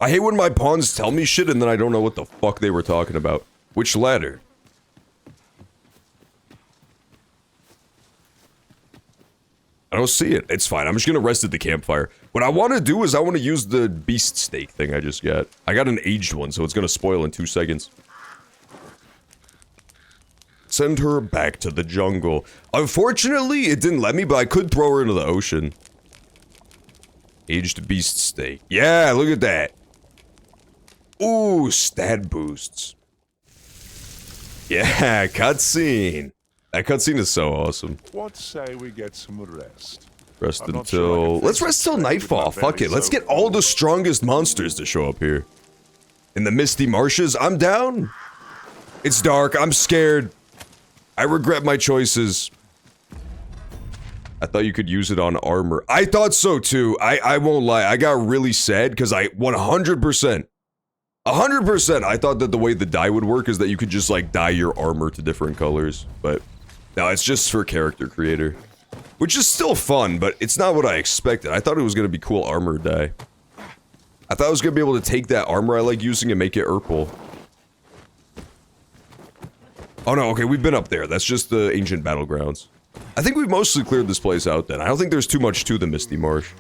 I hate when my pawns tell me shit and then I don't know what the fuck they were talking about. Which ladder? I don't see it. It's fine. I'm just gonna rest at the campfire. What I want to do is I want to use the beast steak thing I just got. I got an aged one, so it's gonna spoil in 2 seconds. Send her back to the jungle. Unfortunately, it didn't let me, but I could throw her into the ocean. Aged beast steak. Yeah, look at that. Ooh, stat boosts. Yeah, cutscene. That cutscene is so awesome. What say we get some rest? Rest until... Let's rest till nightfall. Fuck it. Let's get all the strongest monsters to show up here. In the misty marshes, I'm down. It's dark. I'm scared. I regret my choices. I thought you could use it on armor. I thought so too. I won't lie. I got really sad because I 100%. 100% I thought that the way the dye would work is that you could just like dye your armor to different colors. But no, it's just for character creator. Which is still fun, but it's not what I expected. I thought it was going to be cool armor dye. I thought I was going to be able to take that armor I like using and make it purple. Oh no, okay, we've been up there. That's just the ancient battlegrounds. I think we've mostly cleared this place out then. I don't think there's too much to the Misty Marsh.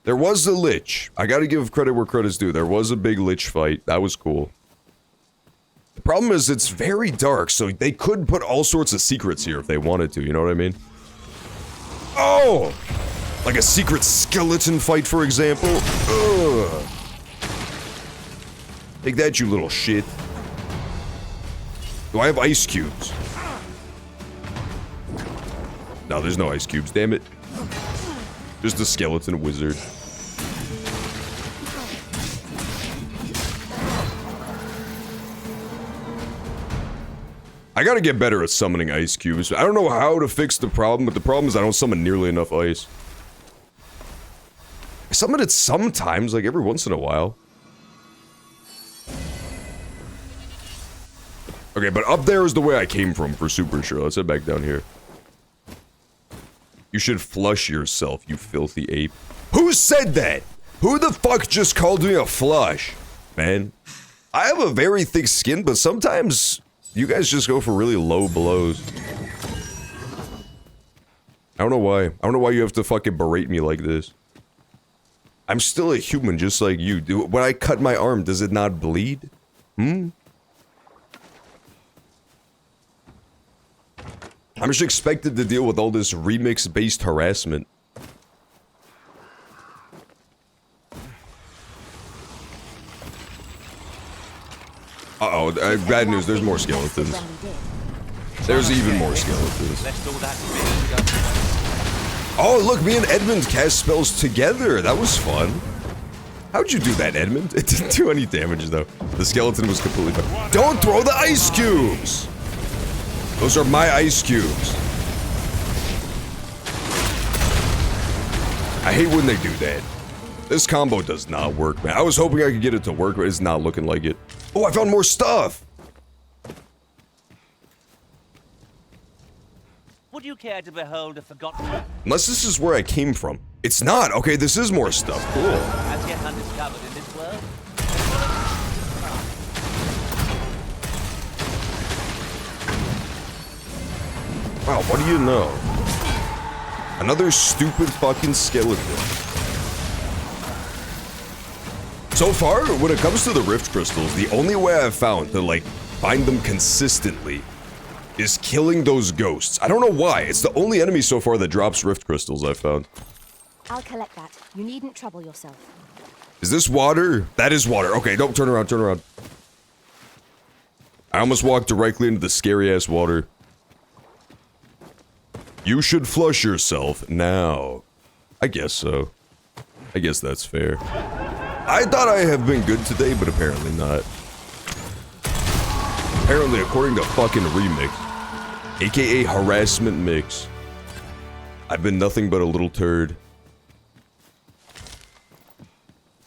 There was a lich. I gotta give credit where credit's due. There was a big lich fight. That was cool. The problem is it's very dark, so they could put all sorts of secrets here if they wanted to, you know what I mean? Oh! Like a secret skeleton fight, for example. Ugh. Take that, you little shit. Do I have ice cubes? No, there's no ice cubes, damn it. Just a skeleton wizard. I gotta get better at summoning ice cubes. I don't know how to fix the problem, but the problem is I don't summon nearly enough ice. I summon it sometimes, like every once in a while. Okay, but up there is the way I came from for super sure. Let's head back down here. You should flush yourself, you filthy ape. Who said that? Who the fuck just called me a flush? Man, I have a very thick skin, but sometimes you guys just go for really low blows. I don't know why. I don't know why you have to fucking berate me like this. I'm still a human just like you. When I cut my arm, does it not bleed? Hmm? I'm just expected to deal with all this remix-based harassment. Uh-oh, bad news, there's more skeletons. There's even more skeletons. Oh, look, me and Edmund cast spells together. That was fun. How'd you do that, Edmund? It didn't do any damage, though. The skeleton was completely fine. Don't throw the ice cubes! Those are my ice cubes. I hate when they do that. This combo does not work, man. I was hoping I could get it to work, but it's not looking like it. Oh, I found more stuff! Would you care to behold a forgotten... Unless this is where I came from. It's not! Okay, this is more stuff. Cool. As yet undiscovered in this world? Wow, what do you know? Another stupid fucking skeleton. So far, when it comes to the rift crystals, the only way I've found to, like, find them consistently is killing those ghosts. I don't know why. It's the only enemy so far that drops rift crystals I've found. I'll collect that. You needn't trouble yourself. Is this water? That is water. Okay, don't turn around, turn around. I almost walked directly into the scary-ass water. You should flush yourself now. I guess so. I guess that's fair. I thought I have been good today, but apparently not. Apparently, according to fucking Remix, aka Harassment Mix, I've been nothing but a little turd.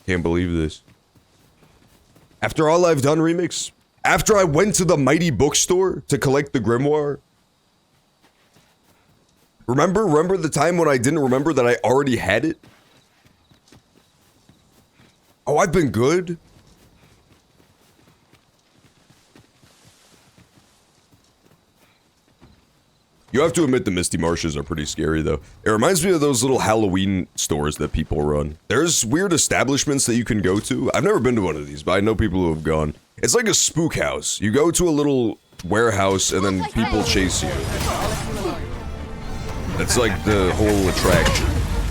Can't believe this. After all I've done, Remix, after I went to the Mighty Bookstore to collect the grimoire, remember the time when I didn't remember that I already had it? Oh, I've been good. You have to admit the Misty Marshes are pretty scary, though. It reminds me of those little Halloween stores that people run. There's weird establishments that you can go to. I've never been to one of these, but I know people who have gone. It's like a spook house. You go to a little warehouse and then people chase you. That's like the whole attraction.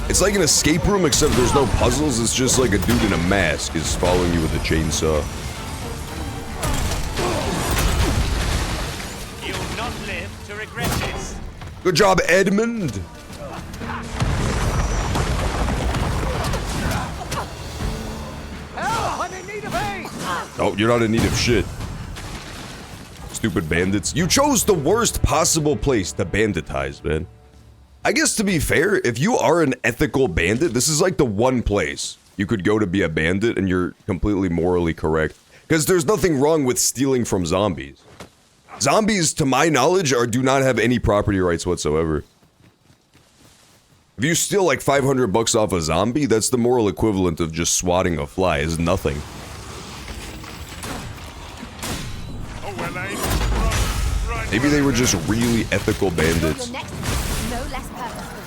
It's like an escape room, except there's no puzzles. It's just like a dude in a mask is following you with a chainsaw. You'll not live to regret this. Good job, Edmund. I'm in need of aid! Oh, you're not in need of shit. Stupid bandits. You chose the worst possible place to banditize, man. I guess to be fair, if you are an ethical bandit, this is like the one place you could go to be a bandit and you're completely morally correct. Because there's nothing wrong with stealing from zombies. Zombies, to my knowledge, do not have any property rights whatsoever. If you steal like 500 bucks off a zombie, that's the moral equivalent of just swatting a fly, is nothing. Maybe they were just really ethical bandits. No less purposeful.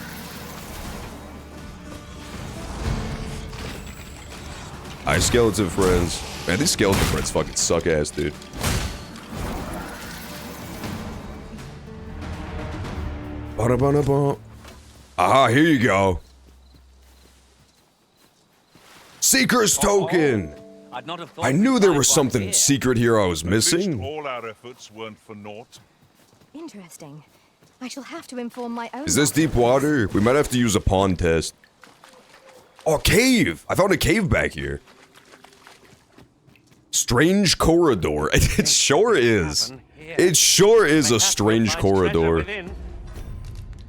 Hi, skeleton friends. Man, these skeleton friends fucking suck ass, dude. Aha, here you go. Seeker's token! I knew there was something secret here I was missing. All our efforts weren't for naught. Interesting. I shall have to inform my own. Is this deep water? We might have to use a pond test. Oh, cave! I found a cave back here. Strange corridor. It sure is. It sure is a strange corridor.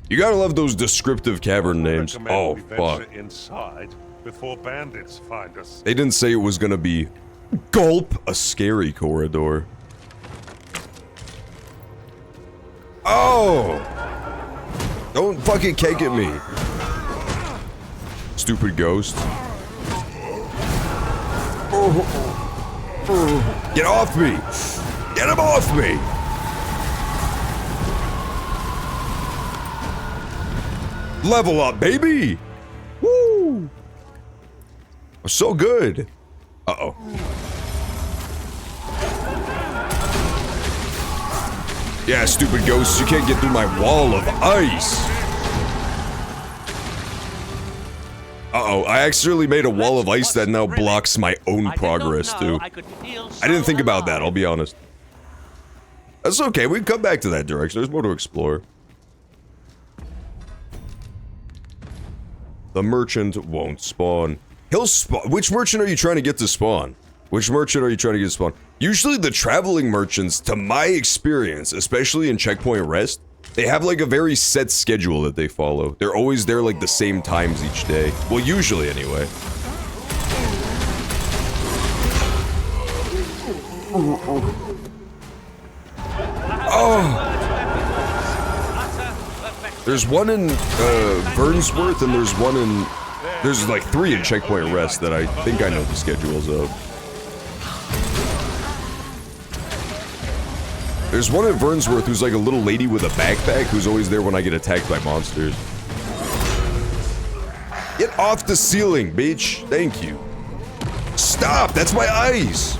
You gotta love those descriptive cavern names. Oh, fuck. Inside before bandits find us. They didn't say it was gonna be gulp a scary corridor. Oh! Don't fucking cake at me. Stupid ghost. Get off me! Get him off me! Level up, baby! Woo! So good. Uh-oh. Yeah, stupid ghosts, you can't get through my wall of ice. Uh-oh, I accidentally made a wall of ice that now blocks my own progress, too. I didn't think about that, I'll be honest. That's okay, we can come back to that direction. There's more to explore. The merchant won't spawn. He'll spawn. Which merchant are you trying to get to spawn? Which merchant are you trying to get to spawn? Usually the traveling merchants, to my experience, especially in Checkpoint Rest, they have like a very set schedule that they follow. They're always there like the same times each day. Well, usually anyway. Oh! There's one in Burnsworth and there's one in... There's like 3 in Checkpoint Rest that I think I know the schedules of. There's one in Burnsworth who's like a little lady with a backpack who's always there when I get attacked by monsters. Get off the ceiling, bitch. Thank you. Stop! That's my eyes!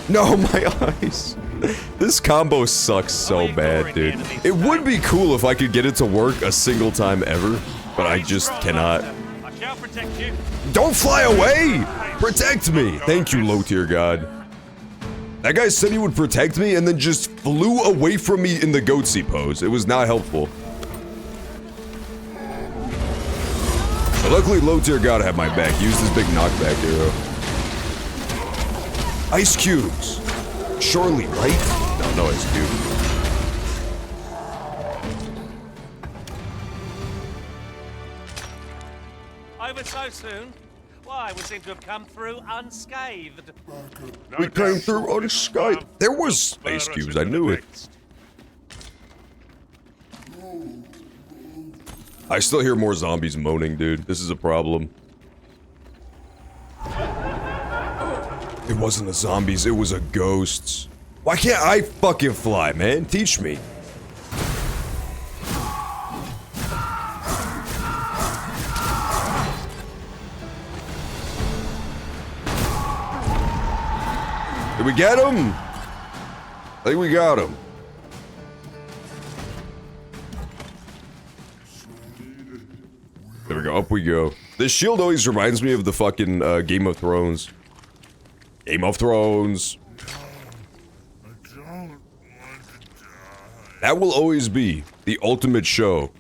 No, my eyes. This combo sucks so bad, dude. It would be cool if I could get it to work a single time ever, but I just cannot. Don't fly away! Protect me! Thank you, low-tier god. That guy said he would protect me and then just flew away from me in the goatsy pose. It was not helpful. But luckily, low tier gotta have my back. Use this big knockback arrow. Ice cubes. Surely, right? No ice cube. Over so soon? Why, we seem to have come through unscathed. We came through unscathed. There was ice cubes, I knew it. I still hear more zombies moaning, dude. This is a problem. It wasn't the zombies, it was a ghosts. Why can't I fucking fly, man? Teach me. Did we get him? I think we got him. There we go, up we go. This shield always reminds me of the fucking Game of Thrones. Game of Thrones. That will always be the ultimate show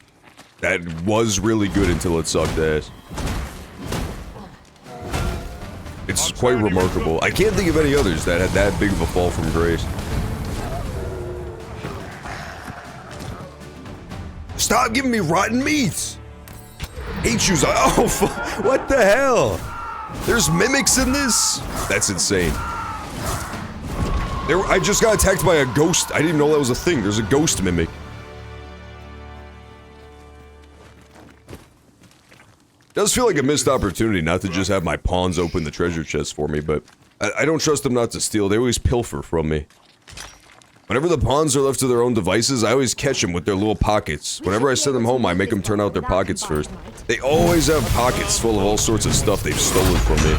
that was really good until it sucked ass. It's quite remarkable. I can't think of any others that had that big of a fall from grace. Stop giving me rotten meat! Hate yous. Oh, what the hell? There's mimics in this? That's insane. I just got attacked by a ghost. I didn't even know that was a thing. There's a ghost mimic. Does feel like a missed opportunity not to just have my pawns open the treasure chest for me, but I don't trust them not to steal. They always pilfer from me. Whenever the pawns are left to their own devices, I always catch them with their little pockets. Whenever I send them home, I make them turn out their pockets first. They always have pockets full of all sorts of stuff they've stolen from me.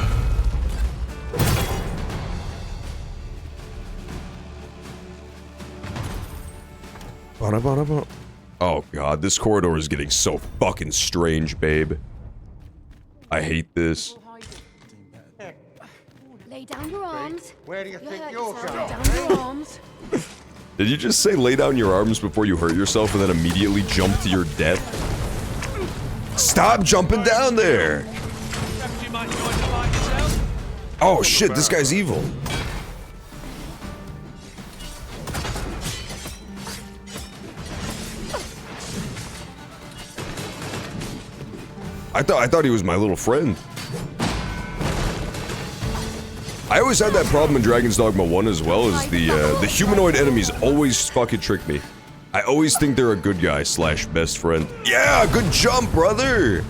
Oh god, this corridor is getting so fucking strange, babe. I hate this. Lay down your arms. Where do you think you're going? Lay down your arms. Did you just say lay down your arms before you hurt yourself and then immediately jump to your death? Stop jumping down there! Oh shit, this guy's evil. I thought he was my little friend. I always had that problem in Dragon's Dogma 1 as well, as the humanoid enemies always fucking trick me. I always think they're a good guy slash best friend. Yeah, good jump, brother!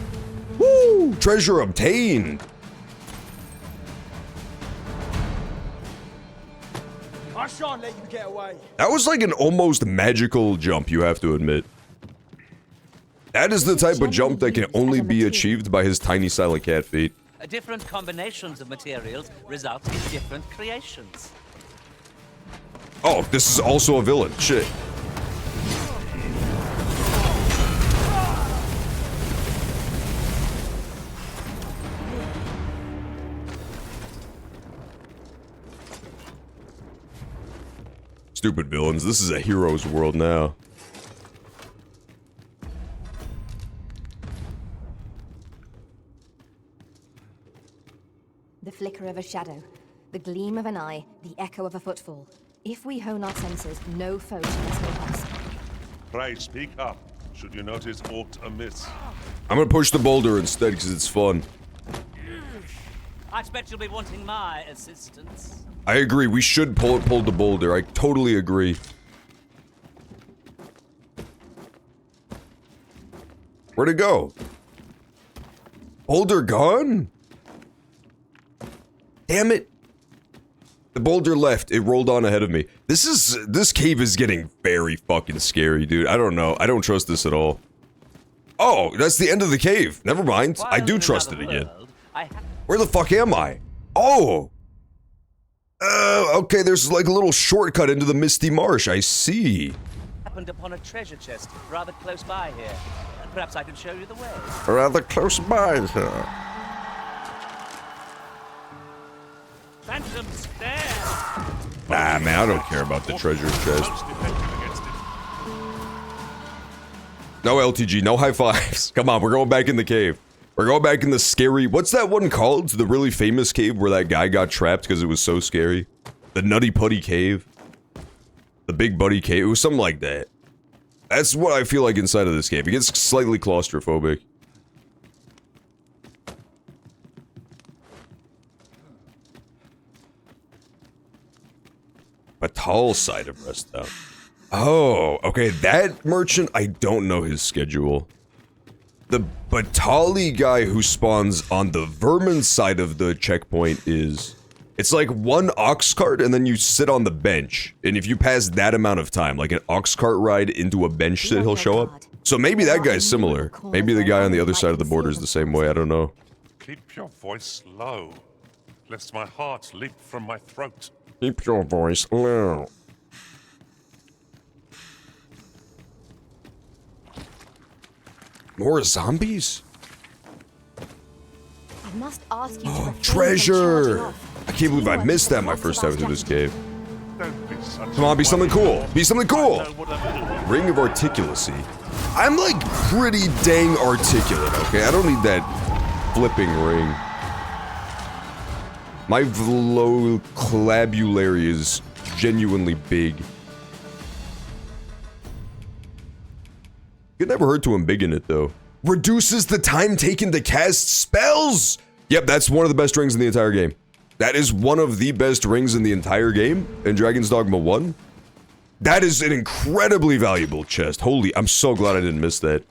Woo! Treasure obtained! I shan't let you get away. That was like an almost magical jump, you have to admit. That is the type of jump that can only be achieved by his tiny silent cat feet. Different combinations of materials result in different creations. Oh, this is also a villain. Shit. Stupid villains. This is a hero's world now. The flicker of a shadow, the gleam of an eye, the echo of a footfall. If we hone our senses, no foe can escape us. Pray, speak up, should you notice aught amiss. I'm gonna push the boulder instead because it's fun. I expect you'll be wanting my assistance. I agree, we should pull the boulder. I totally agree. Where'd it go? Boulder gone? Damn it. The boulder left. It rolled on ahead of me. This cave is getting very fucking scary, dude. I don't know. I don't trust this at all. Oh, that's the end of the cave. Never mind. I do trust it again. Where the fuck am I? Oh. Okay, there's like a little shortcut into the Misty Marsh. I see. Happened upon a treasure chest rather close by here. Perhaps I can show you the way. Rather close by here. Phantom stare. Nah, man, I don't care about the treasure chest. No LTG, no high fives. Come on, we're going back in the cave. We're going back in the scary... What's that one called? The really famous cave where that guy got trapped because it was so scary? The Nutty Putty Cave? The Big Buddy Cave? It was something like that. That's what I feel like inside of this cave. It gets slightly claustrophobic. Batal side of Rest Town. Oh, okay, that merchant, I don't know his schedule. The Batali guy who spawns on the Vermin side of the checkpoint is... It's like one ox cart and then you sit on the bench. And if you pass that amount of time, like an ox cart ride into a bench sit, he'll show up. So maybe that guy's similar. Maybe the guy on the other side of the border is the same way, I don't know. Keep your voice low, lest my heart leap from my throat. Keep your voice low. More zombies? I must ask you to Treasure! I can't believe I missed that my first time through this cave. Come on, be something cool. Be something cool! Ring of Articulacy. I'm like pretty dang articulate, okay? I don't need that flipping ring. My vocabulary is genuinely big. It never hurt to embiggen it, though. Reduces the time taken to cast spells! Yep, that's one of the best rings in the entire game. That is one of the best rings in the entire game in Dragon's Dogma 1. That is an incredibly valuable chest. Holy, I'm so glad I didn't miss that.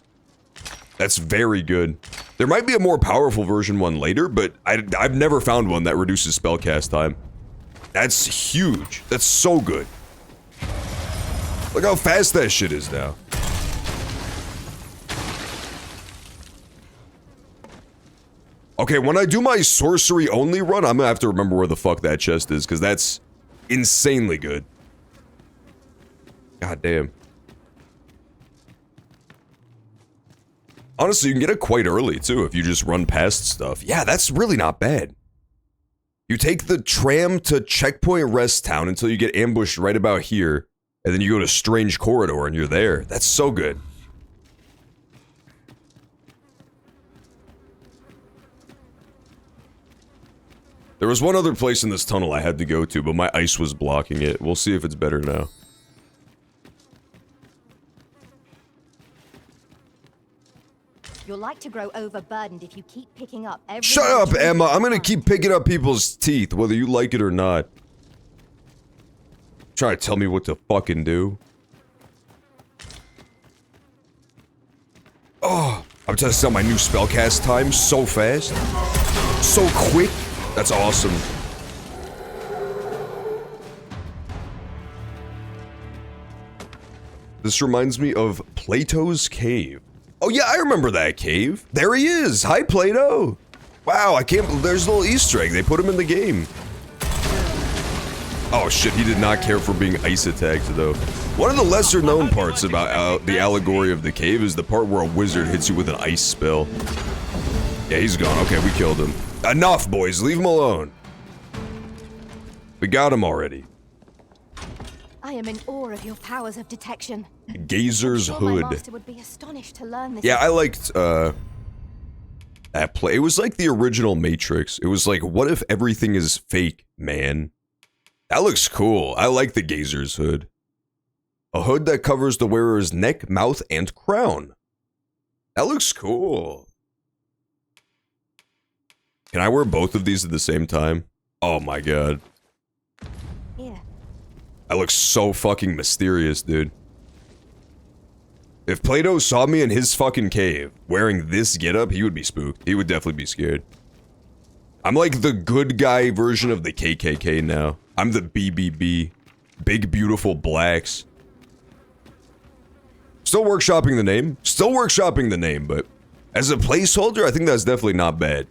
That's very good. There might be a more powerful version one later, but I've never found one that reduces spellcast time. That's huge. That's so good. Look how fast that shit is now. Okay, when I do my sorcery only run, I'm gonna have to remember where the fuck that chest is, because that's insanely good. God damn. Honestly, you can get it quite early, too, if you just run past stuff. Yeah, that's really not bad. You take the tram to Checkpoint Rest Town until you get ambushed right about here, and then you go to Strange Corridor and you're there. That's so good. There was one other place in this tunnel I had to go to, but my ice was blocking it. We'll see if it's better now. You're like to grow overburdened if you keep picking up every... Shut up, Emma! I'm gonna keep picking up people's teeth, whether you like it or not. Try to tell me what to fucking do. Oh, I'm testing out my new spellcast time so fast. So quick. That's awesome. This reminds me of Plato's Cave. Oh yeah, I remember that cave. There he is. Hi, Plato. Wow, I can't believe there's a little Easter egg. They put him in the game. Oh shit, he did not care for being ice attacked though. One of the lesser known parts about the allegory of the cave is the part where a wizard hits you with an ice spell. Yeah, he's gone. Okay, we killed him. Enough, boys. Leave him alone. We got him already. I am in awe of your powers of detection. Gazer's Hood. My master would be astonished to learn this. Yeah, I liked, that play. It was like the original Matrix. It was like, what if everything is fake, man? That looks cool. I like the Gazer's Hood. A hood that covers the wearer's neck, mouth, and crown. That looks cool. Can I wear both of these at the same time? Oh my god. Yeah. That looks so fucking mysterious, dude. If Plato saw me in his fucking cave wearing this getup, he would be spooked. He would definitely be scared. I'm like the good guy version of the KKK now. I'm the BBB. Big Beautiful Blacks. Still workshopping the name. Still workshopping the name, but as a placeholder, I think that's definitely not bad.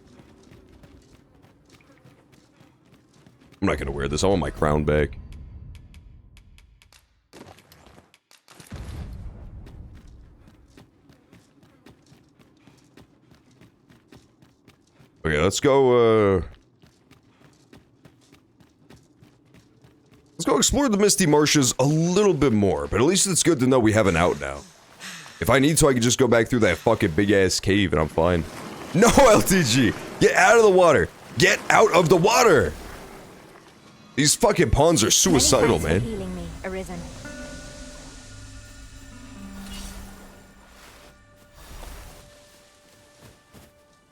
I'm not gonna wear this. I want my crown back. Okay, let's go, let's go explore the Misty Marshes a little bit more, but at least it's good to know we have an out now. If I need to, I can just go back through that fucking big-ass cave and I'm fine. No, LTG! Get out of the water! Get out of the water! These fucking pawns are suicidal, man. Healing me, Arisen.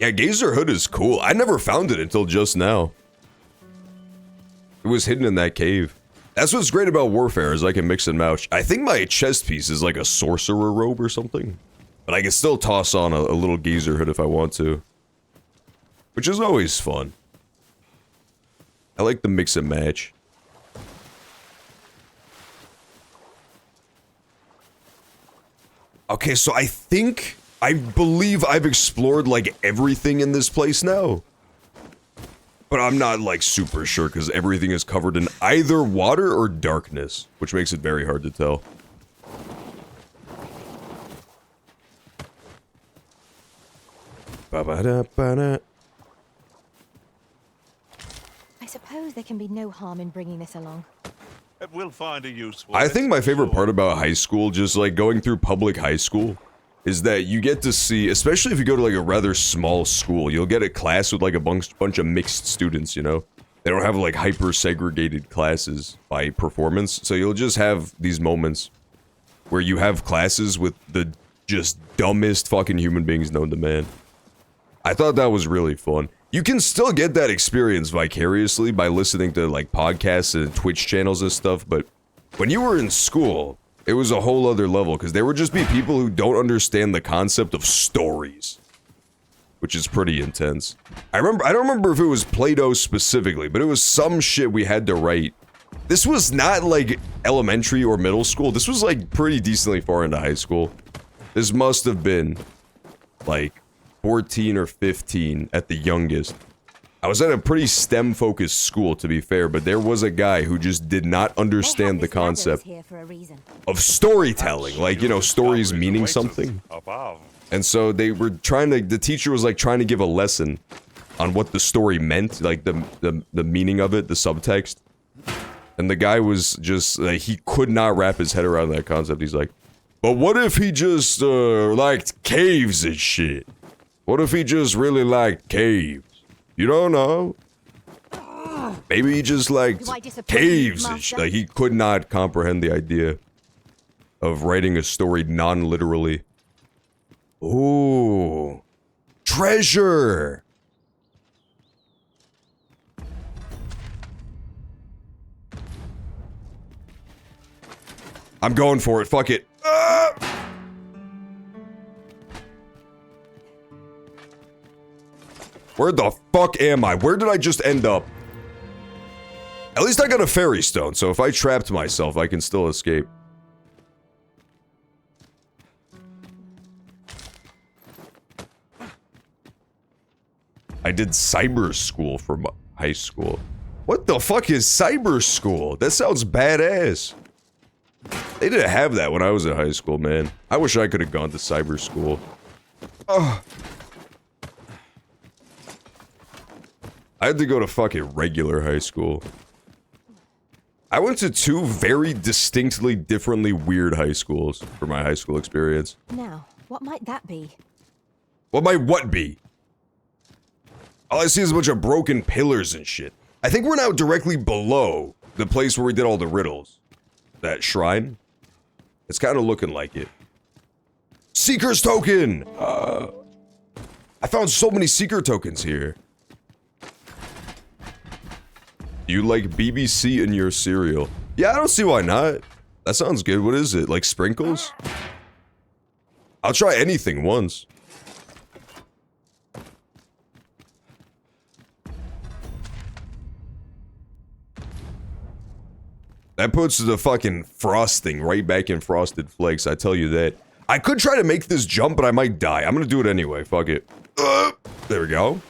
Yeah, Gazer Hood is cool. I never found it until just now. It was hidden in that cave. That's what's great about Warfare, is I can mix and match. I think my chest piece is like a sorcerer robe or something. But I can still toss on a little Gazer Hood if I want to. Which is always fun. I like the mix and match. Okay, so I believe I've explored like everything in this place now. But I'm not like super sure because everything is covered in either water or darkness, which makes it very hard to tell. Ba-ba-da-ba-da. I suppose there can be no harm in bringing this along. We'll find a use for I it. think my favorite part about high school, just like going through public high school, is that you get to see, especially if you go to like a rather small school, you'll get a class with like a bunch of mixed students, you know? They don't have like hyper segregated classes by performance, so you'll just have these moments where you have classes with the just dumbest fucking human beings known to man. I thought that was really fun. You can still get that experience vicariously by listening to like podcasts and Twitch channels and stuff, but when you were in school, it was a whole other level, because there would just be people who don't understand the concept of stories. Which is pretty intense. I don't remember if it was Play-Doh specifically, but it was some shit we had to write. This was not like elementary or middle school, this was like pretty decently far into high school. This must have been like 14 or 15 at the youngest. I was at a pretty STEM-focused school, to be fair, but there was a guy who just did not understand the concept of storytelling. Like, you know, stories meaning something. And so they were trying to, the teacher was like trying to give a lesson on what the story meant, like the meaning of it, the subtext. And the guy was just, like, he could not wrap his head around that concept. He's like, but what if he just, liked caves and shit? What if he just really liked caves? You don't know. Maybe he just liked caves and shit. Like, he could not comprehend the idea of writing a story non-literally. Ooh. Treasure! I'm going for it, fuck it. Where the fuck am I? Where did I just end up? At least I got a fairy stone, so if I trapped myself, I can still escape. I did cyber school for high school. What the fuck is cyber school? That sounds badass. They didn't have that when I was in high school, man. I wish I could have gone to cyber school. Ugh. I had to go to fucking regular high school. I went to two very distinctly, differently weird high schools for my high school experience. Now, what might that be? What might what be? All I see is a bunch of broken pillars and shit. I think we're now directly below the place where we did all the riddles. That shrine. It's kind of looking like it. Seeker's token! I found so many Seeker tokens here. Do you like BBC in your cereal? Yeah, I don't see why not. That sounds good. What is it? Like sprinkles? I'll try anything once. That puts the fucking frosting right back in Frosted Flakes, I tell you that. I could try to make this jump, but I might die. I'm gonna do it anyway, fuck it. There we go.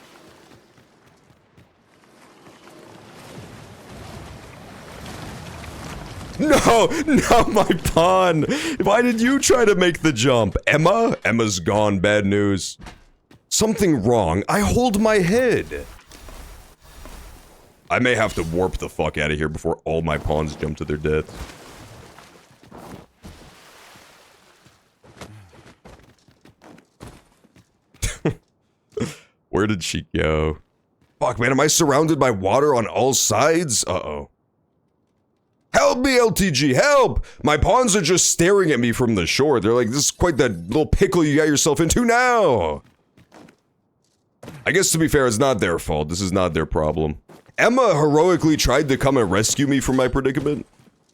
No, not my pawn. Why did you try to make the jump? Emma? Emma's gone, bad news. Something wrong. I hold my head. I may have to warp the fuck out of here before all my pawns jump to their death. Where did she go? Fuck, man, am I surrounded by water on all sides? Uh-oh. Help me, LTG, help! My pawns are just staring at me from the shore. They're like, this is quite that little pickle you got yourself into now! I guess to be fair, it's not their fault. This is not their problem. Emma heroically tried to come and rescue me from my predicament.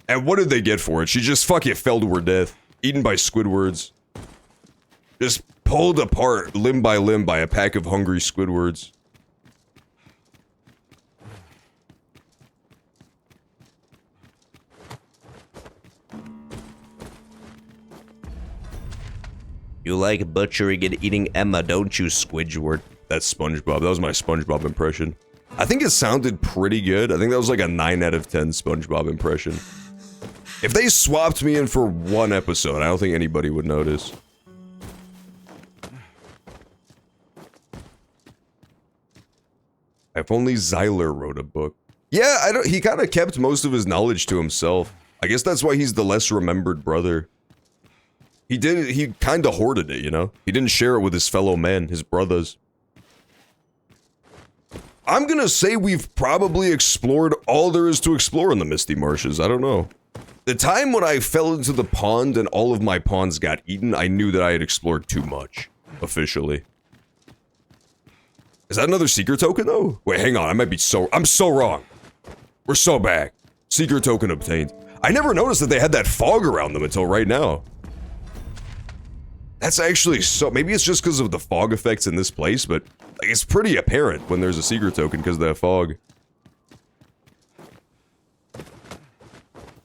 And what did they get for it? She just fucking fell to her death. Eaten by Squidwards. Just pulled apart limb by a pack of hungry Squidwards. You like butchering and eating Emma, don't you, Squidward? That's SpongeBob. That was my SpongeBob impression. I think it sounded pretty good. I think that was like a 9 out of 10 SpongeBob impression. If they swapped me in for one episode, I don't think anybody would notice. If only Zyler wrote a book. Yeah, he kind of kept most of his knowledge to himself. I guess that's why he's the less remembered brother. He kind of hoarded it, you know? He didn't share it with his fellow men, his brothers. I'm gonna say we've probably explored all there is to explore in the Misty Marshes. I don't know. The time when I fell into the pond and all of my pawns got eaten, I knew that I had explored too much. Officially. Is that another secret token, though? Wait, hang on. I'm so wrong. We're so back. Secret token obtained. I never noticed that they had that fog around them until right now. That's actually so... Maybe it's just because of the fog effects in this place, but like, it's pretty apparent when there's a secret token because of that fog.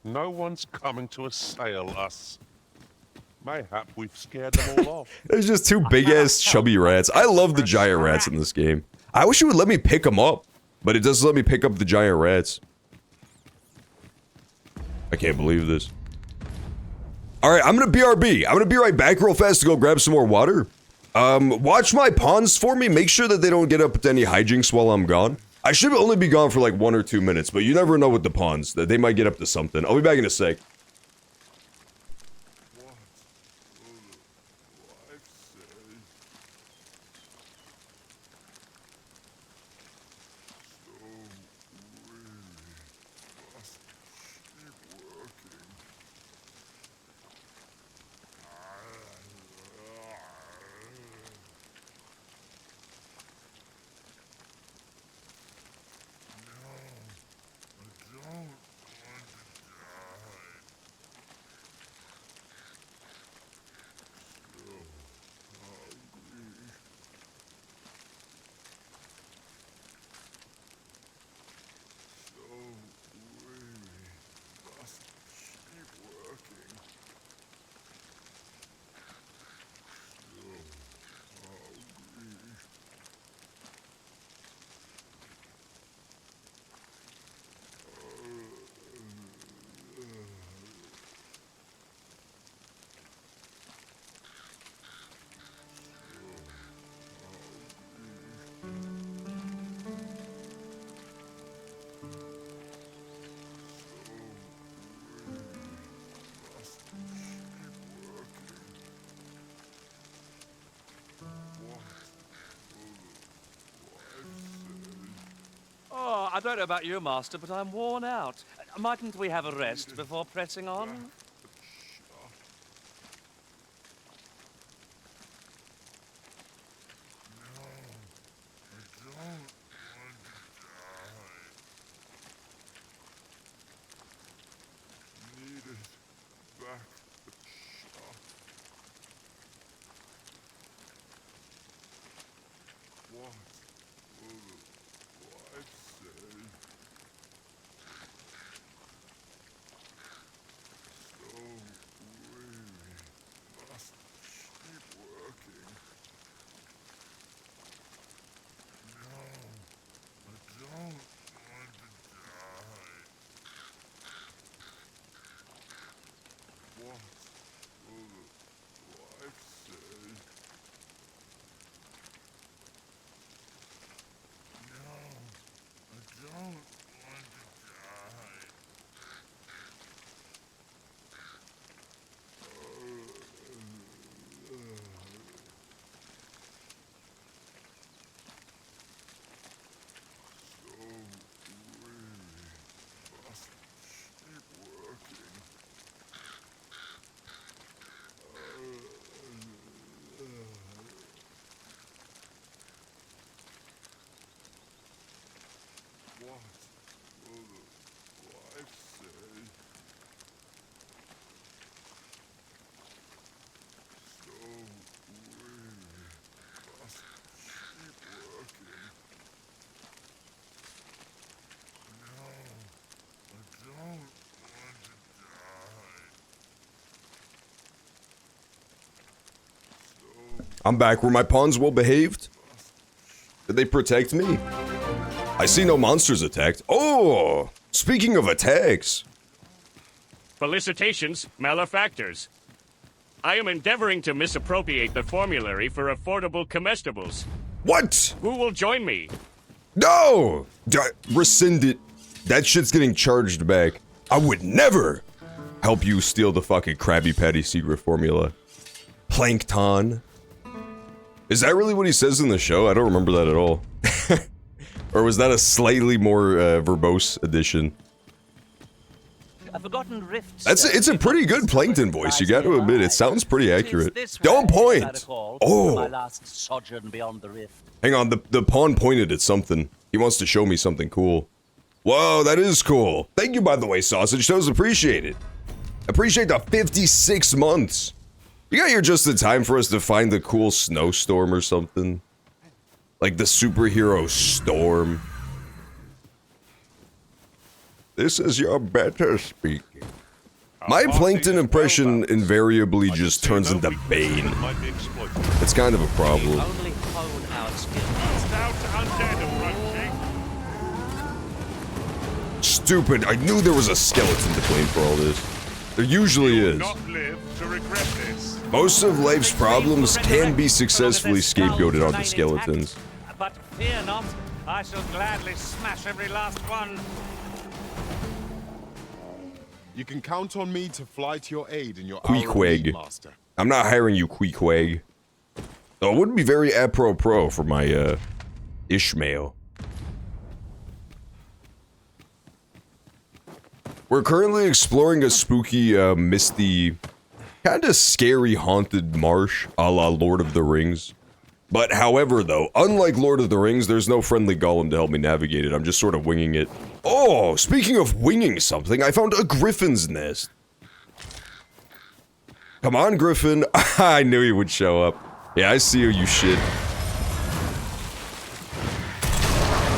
No one's coming to assail us. Mayhap we've scared them all off. There's just two big-ass chubby rats. I love the giant rats in this game. I wish it would let me pick them up, but it doesn't let me pick up the giant rats. I can't believe this. Alright, I'm gonna BRB. I'm gonna be right back real fast to go grab some more water. Watch my pawns for me. Make sure that they don't get up to any hijinks while I'm gone. I should only be gone for like 1 or 2 minutes, but you never know with the pawns. That they might get up to something. I'll be back in a sec. Oh, I don't know about you, Master, but I'm worn out. Mightn't we have a rest before pressing on? Don't I'm back. Were my pawns well behaved? Did they protect me? I see no monsters attacked. Oh! Speaking of attacks. Felicitations, malefactors. I am endeavoring to misappropriate the formulary for affordable comestibles. What? Who will join me? No! Rescind it. That shit's getting charged back. I would never help you steal the fucking Krabby Patty secret formula. Plankton. Is that really what he says in the show? I don't remember that at all. Or was that a slightly more verbose edition? A forgotten rift. It's a pretty good Plankton voice, you gotta admit. It sounds pretty accurate. Don't point! Oh! My last sojourn beyond the rift. Hang on, the pawn pointed at something. He wants to show me something cool. Whoa, that is cool. Thank you, by the way, Sausage Toes. Appreciate it. Appreciate the 56 months. You got here just in time for us to find the cool snowstorm or something. Like the superhero storm. This is your better speaking. My Plankton impression invariably just turns into Bane. It's kind of a problem. Stupid, I knew there was a skeleton to blame for all this. There usually is. Most of life's problems can be successfully scapegoated onto skeletons. But fear not, I shall gladly smash every last one. You can count on me to fly to your aid in your Queequeg. master. I'm not hiring you, Queequeg. Though it wouldn't be very apropos for my, Ishmael. We're currently exploring a spooky, misty, kinda scary haunted marsh, a la Lord of the Rings. But however, though, unlike Lord of the Rings, there's no friendly golem to help me navigate it. I'm just sort of winging it. Oh, speaking of winging something, I found a griffin's nest. Come on, Griffin. I knew he would show up. Yeah, I see you shit.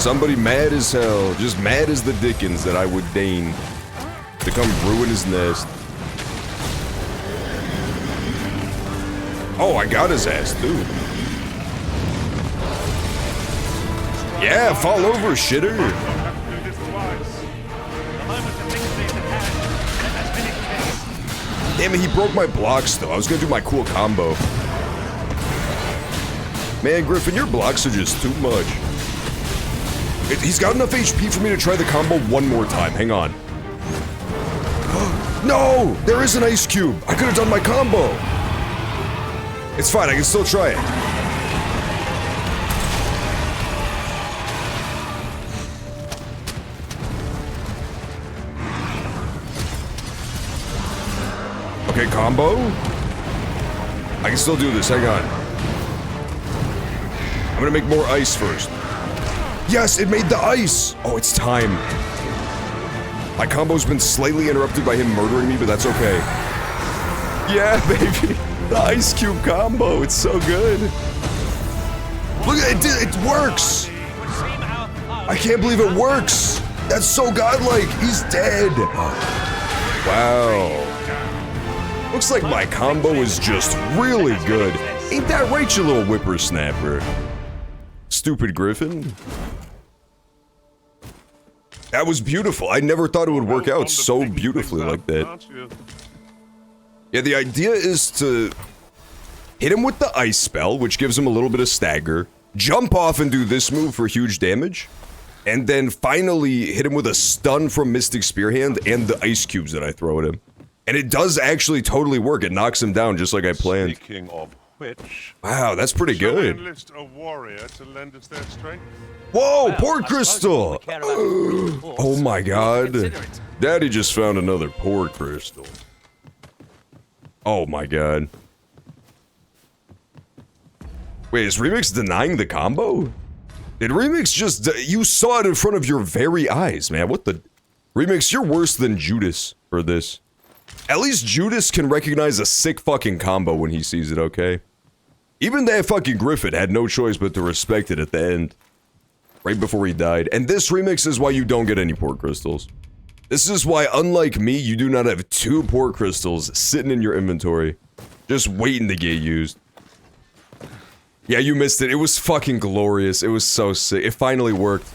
Somebody mad as hell, just mad as the dickens that I would deign to come ruin his nest. Oh, I got his ass, too. Yeah, fall over, shitter. Damn it, he broke my blocks, though. I was gonna do my cool combo. Man, Griffin, your blocks are just too much. He's got enough HP for me to try the combo one more time. Hang on. No! There is an ice cube! I could have done my combo! It's fine, I can still try it. Okay, combo? I can still do this, hang on. I'm gonna make more ice first. Yes, it made the ice! Oh, it's time. My combo's been slightly interrupted by him murdering me, but that's okay. Yeah, baby! The ice cube combo, it's so good. Look at it, it works! I can't believe it works! That's so godlike, he's dead! Wow. Looks like my combo is just really good. Ain't that right, you little whippersnapper? Stupid Griffin. That was beautiful. I never thought it would work out so beautifully like that. Yeah, the idea is to hit him with the ice spell, which gives him a little bit of stagger, jump off and do this move for huge damage, and then finally hit him with a stun from Mystic Spearhand and the ice cubes that I throw at him. And it does actually totally work. It knocks him down just like I planned. Speaking of which, wow, that's pretty shall good. we enlist a warrior to lend us their strength? Whoa, port crystal! Oh my god. Daddy just found another port crystal. Oh my god. Wait, is Remix denying the combo? Did Remix just... you saw it in front of your very eyes, man. What the... Remix, you're worse than Judas for this. At least Judas can recognize a sick fucking combo when he sees it, okay? Even that fucking Griffin had no choice but to respect it at the end. Right before he died. And this Remix is why you don't get any port crystals. This is why, unlike me, you do not have 2 port crystals sitting in your inventory. Just waiting to get used. Yeah, you missed it. It was fucking glorious. It was so sick. It finally worked.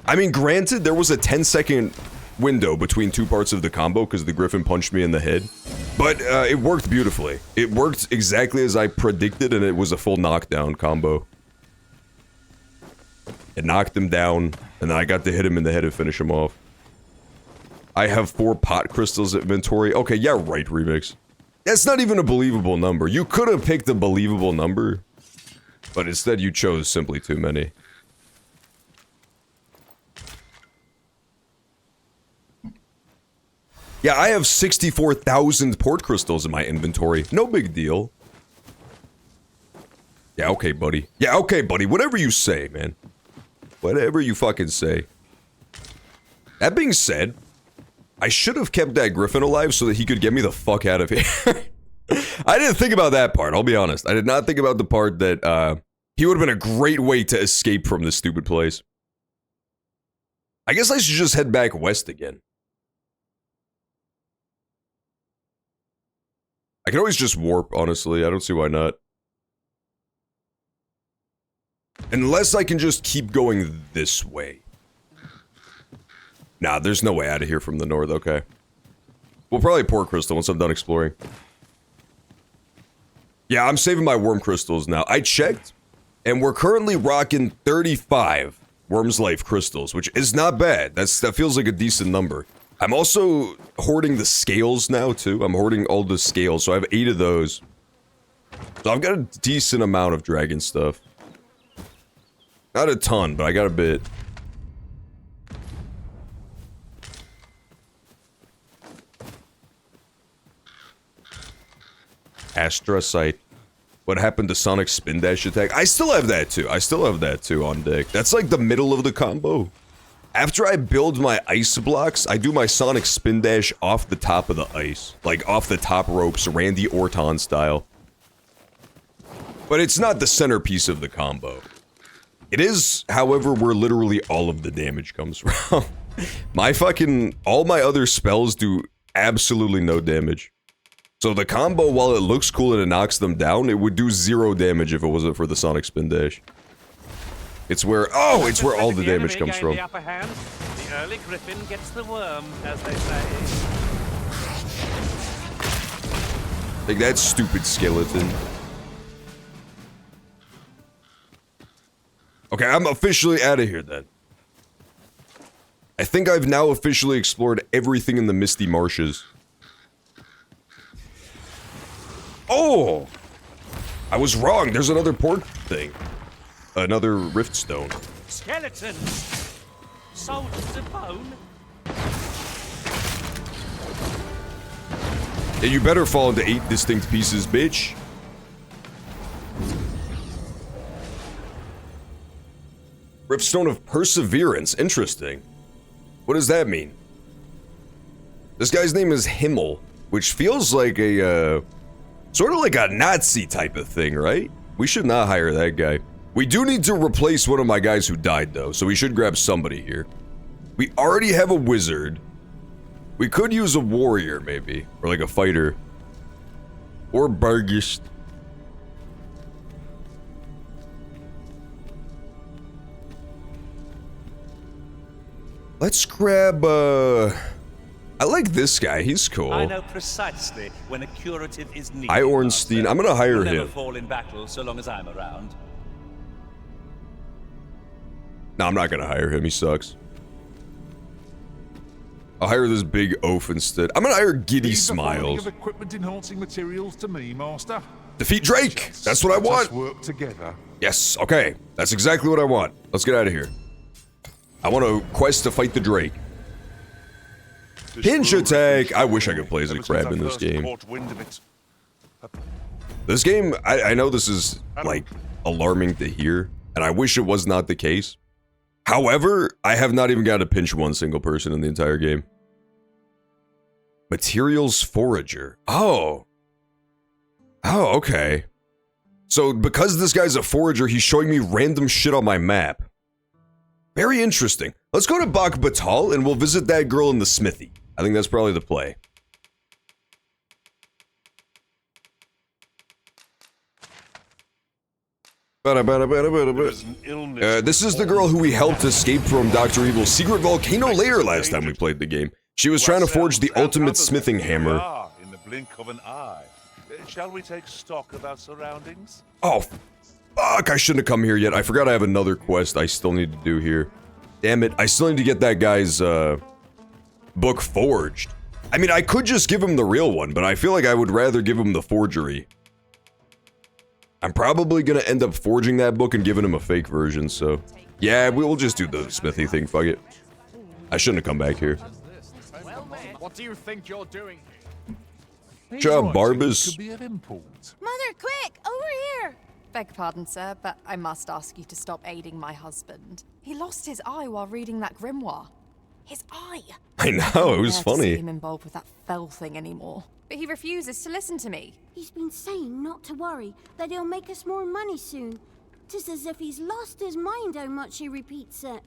I mean, granted, there was a 10-second window between two parts of the combo because the Griffin punched me in the head. But it worked beautifully. It worked exactly as I predicted, and it was a full knockdown combo. It knocked him down, and then I got to hit him in the head and finish him off. I have 4 pot crystals inventory. Okay, yeah, right, Remix. That's not even a believable number. You could have picked a believable number, but instead you chose simply too many. Yeah, I have 64,000 port crystals in my inventory. No big deal. Yeah, okay, buddy. Yeah, okay, buddy. Whatever you say, man. Whatever you fucking say. That being said, I should have kept that Griffin alive so that he could get me the fuck out of here. I didn't think about that part, I'll be honest. I did not think about the part that, he would have been a great way to escape from this stupid place. I guess I should just head back west again. I can always just warp, honestly. I don't see why not. Unless I can just keep going this way. Nah, there's no way out of here from the north, okay. We'll probably pour crystal once I'm done exploring. Yeah, I'm saving my worm crystals now. I checked, and we're currently rocking 35 Worm's Life crystals, which is not bad. That feels like a decent number. I'm also hoarding the scales now, too. I'm hoarding all the scales, so I have 8 of those. So I've got a decent amount of dragon stuff. Not a ton, but I got a bit. Astra Sight. What happened to Sonic Spin Dash attack? I still have that too. I still have that too on deck. That's like the middle of the combo. After I build my ice blocks, I do my Sonic Spin Dash off the top of the ice. Like off the top ropes, Randy Orton style. But it's not the centerpiece of the combo. It is, however, where literally all of the damage comes from. All my other spells do absolutely no damage. So the combo, while it looks cool and it knocks them down, it would do 0 damage if it wasn't for the Sonic Spin Dash. It's where, it's where all the damage comes from. The upper hand. The early Griffin gets the worm, as they say. Like that stupid skeleton. Okay, I'm officially out of here then. I think I've now officially explored everything in the Misty Marshes. Oh! I was wrong, there's another port thing. Another rift stone. Skeletons! Soldiers of bone? Yeah, you better fall into 8 distinct pieces, bitch. Riftstone of Perseverance, interesting. What does that mean? This guy's name is Himmel, which feels like a, sort of like a Nazi type of thing, right? We should not hire that guy. We do need to replace one of my guys who died, though, so we should grab somebody here. We already have a wizard. We could use a warrior, maybe, or like a fighter. Or Bargist. Let's grab, I like this guy, he's cool. I know precisely when a curative is needed. I Ornstein, I'm gonna hire him. Never fall in battle so long as I'm around. No, I'm not gonna hire him, he sucks. I'll hire this big oaf instead. I'm gonna hire Giddy Smiles. Of equipment enhancing materials to me, Master. Defeat Drake! That's what I want! Let's work together. Yes, okay. That's exactly what I want. Let's get out of here. I want to quest to fight the Drake. Pinch attack! I wish I could play as a crab in this game. This game, I know this is, like, alarming to hear, and I wish it was not the case. However, I have not even got to pinch one single person in the entire game. Materials Forager. Oh. Oh, okay. So, because this guy's a forager, he's showing me random shit on my map. Very interesting. Let's go to Bak Batal and we'll visit that girl in the smithy. I think that's probably the play. This is the girl who we helped escape from Dr. Evil's secret volcano lair last time we played the game. She was trying to forge the ultimate smithing hammer. In the blink of an eye. Shall we take stock of our surroundings? Oh, fuck, I shouldn't have come here yet. I forgot I have another quest I still need to do here. Damn it, I still need to get that guy's, book forged. I mean, I could just give him the real one, but I feel like I would rather give him the forgery. I'm probably gonna end up forging that book and giving him a fake version, so... Yeah, we'll just do the smithy thing, fuck it. I shouldn't have come back here. What do you think you're doing? Job, Barbus. Mother, quick! Over here! Beg pardon, sir, but I must ask you to stop aiding my husband. He lost his eye while reading that grimoire. His eye! I know, it was I funny. see him involved with that fell thing anymore. But he refuses to listen to me. He's been saying not to worry, that he'll make us more money soon. 'Tis as if he's lost his mind how much he repeats it.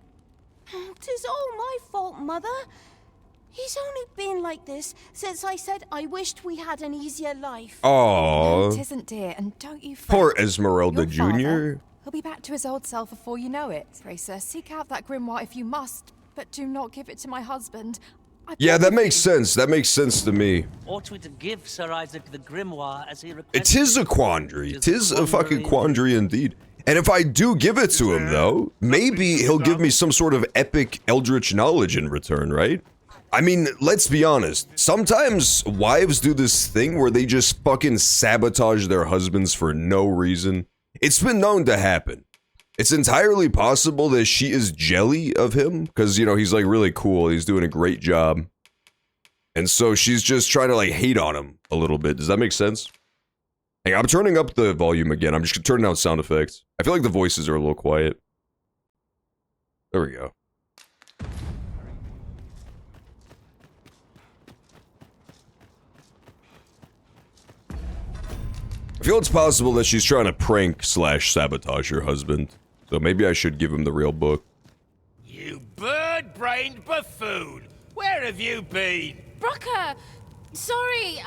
'Tis all my fault, Mother. He's only been like this since I said I wished we had an easier life. Aww. No, it isn't, dear, and don't you fret. Poor Esmeralda Your father, Jr. He'll be back to his old self before you know it. Pray, sir, seek out that grimoire if you must, but do not give it to my husband. Yeah, that makes sense. That makes sense to me. Ought we to give Sir Isaac the grimoire as he requested? It is a quandary. It is a fucking quandary indeed. And if I do give it to him, though, maybe he'll give me some sort of epic eldritch knowledge in return, right? I mean, let's be honest. Sometimes wives do this thing where they just fucking sabotage their husbands for no reason. It's been known to happen. It's entirely possible that she is jelly of him, because, you know, he's, like, really cool. He's doing a great job. And so she's just trying to, like, hate on him a little bit. Does that make sense? Hey, I'm turning up the volume again. I'm just gonna turn down sound effects. I feel like the voices are a little quiet. There we go. I feel it's possible that she's trying to prank / sabotage her husband. So maybe I should give him the real book. You bird-brained buffoon! Where have you been? Brucker! Sorry,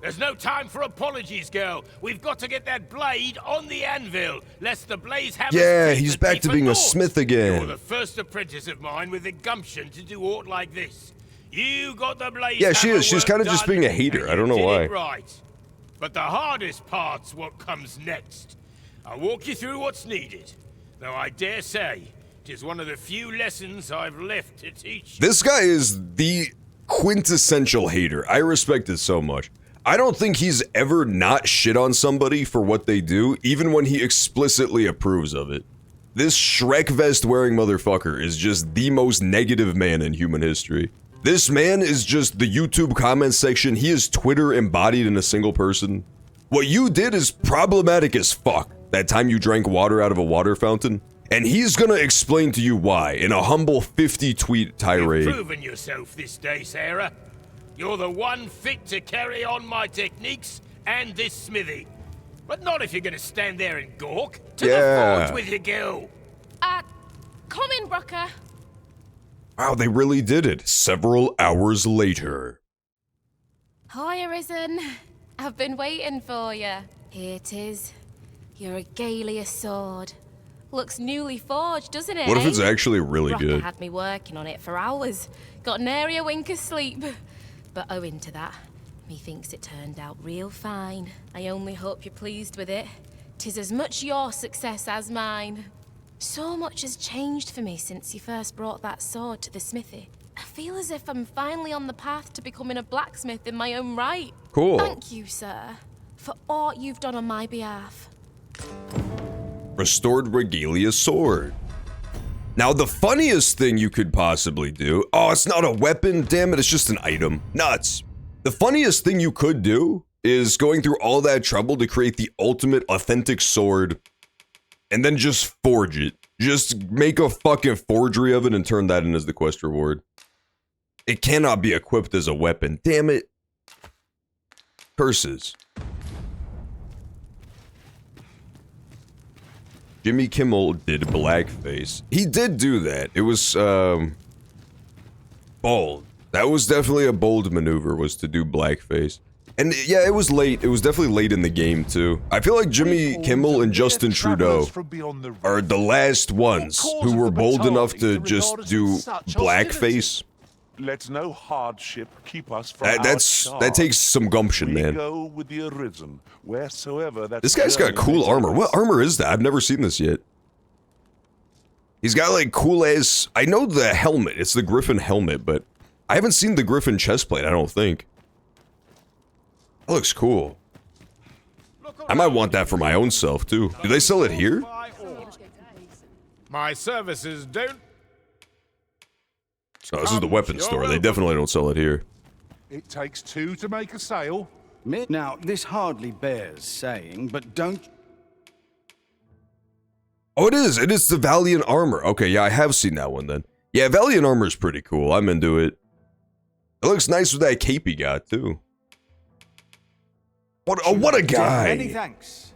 There's no time for apologies, girl. We've got to get that blade on the anvil, lest the blaze have Yeah, he's back to being a smith You're again. the first apprentice of mine with the gumption to do aught like this. You got the blaze Yeah, she hammer is. She's work kind of just done, being a hater. and I don't you know did why. it right. But the hardest part's what comes next. I'll walk you through what's needed. Though I dare say, it is one of the few lessons I've left to teach. This guy is the quintessential hater. I respect it so much. I don't think he's ever not shit on somebody for what they do, even when he explicitly approves of it. This Shrek vest wearing motherfucker is just the most negative man in human history. This man is just the YouTube comment section. He is Twitter embodied in a single person. What you did is problematic as fuck. That time you drank water out of a water fountain. And he's gonna explain to you why in a humble 50-tweet tirade. You've proven yourself this day, Sarah. You're the one fit to carry on my techniques and this smithy. But not if you're gonna stand there and gawk. To the forge with your girl. come in, Brucker. Wow, they really did it. Several hours later. Hi, Arisen. I've been waiting for you. Here it is. Your Regalia sword. Looks newly forged, doesn't it? What if it's eh? actually really Brucker good? had me working on it for hours. Got nary a wink of sleep. But owing to that, methinks it turned out real fine. I only hope you're pleased with it. 'Tis as much your success as mine. So much has changed for me since you first brought that sword to the smithy. I feel as if I'm finally on the path to becoming a blacksmith in my own right. Cool. Thank you, sir, for all you've done on my behalf. Restored Regalia sword. Now, the funniest thing you could possibly do... Oh, it's not a weapon. Damn it, it's just an item. Nuts. The funniest thing you could do is going through all that trouble to create the ultimate authentic sword and then just forge it. Just make a fucking forgery of it and turn that in as the quest reward. It cannot be equipped as a weapon. Damn it. Curses. Jimmy Kimmel did blackface. He did do that. It was, bold. That was definitely a bold maneuver, was to do blackface. And yeah, it was late. It was definitely late in the game, too. I feel like Jimmy Kimmel and Justin Trudeau are the last ones who were bold enough to just do blackface. Let no hardship keep us from That takes some gumption, man. Go with the arisen, wheresoever that This guy's got cool armor. What armor is that? I've never seen this yet. He's got like cool ass. I know the helmet. It's the Griffin helmet, but I haven't seen the Griffin chestplate, I don't think. That looks cool. I might want that for my own self, too. Do they sell it here? My services don't. No, this is the weapons store. They definitely don't sell it here. It takes two to make a sale. Now, this hardly bears saying, but don't... Oh, it is. It is the Valiant armor. Okay, yeah, I have seen that one then. Yeah, Valiant armor is pretty cool. I'm into it. It looks nice with that cape he got, too. What a guy! Many thanks.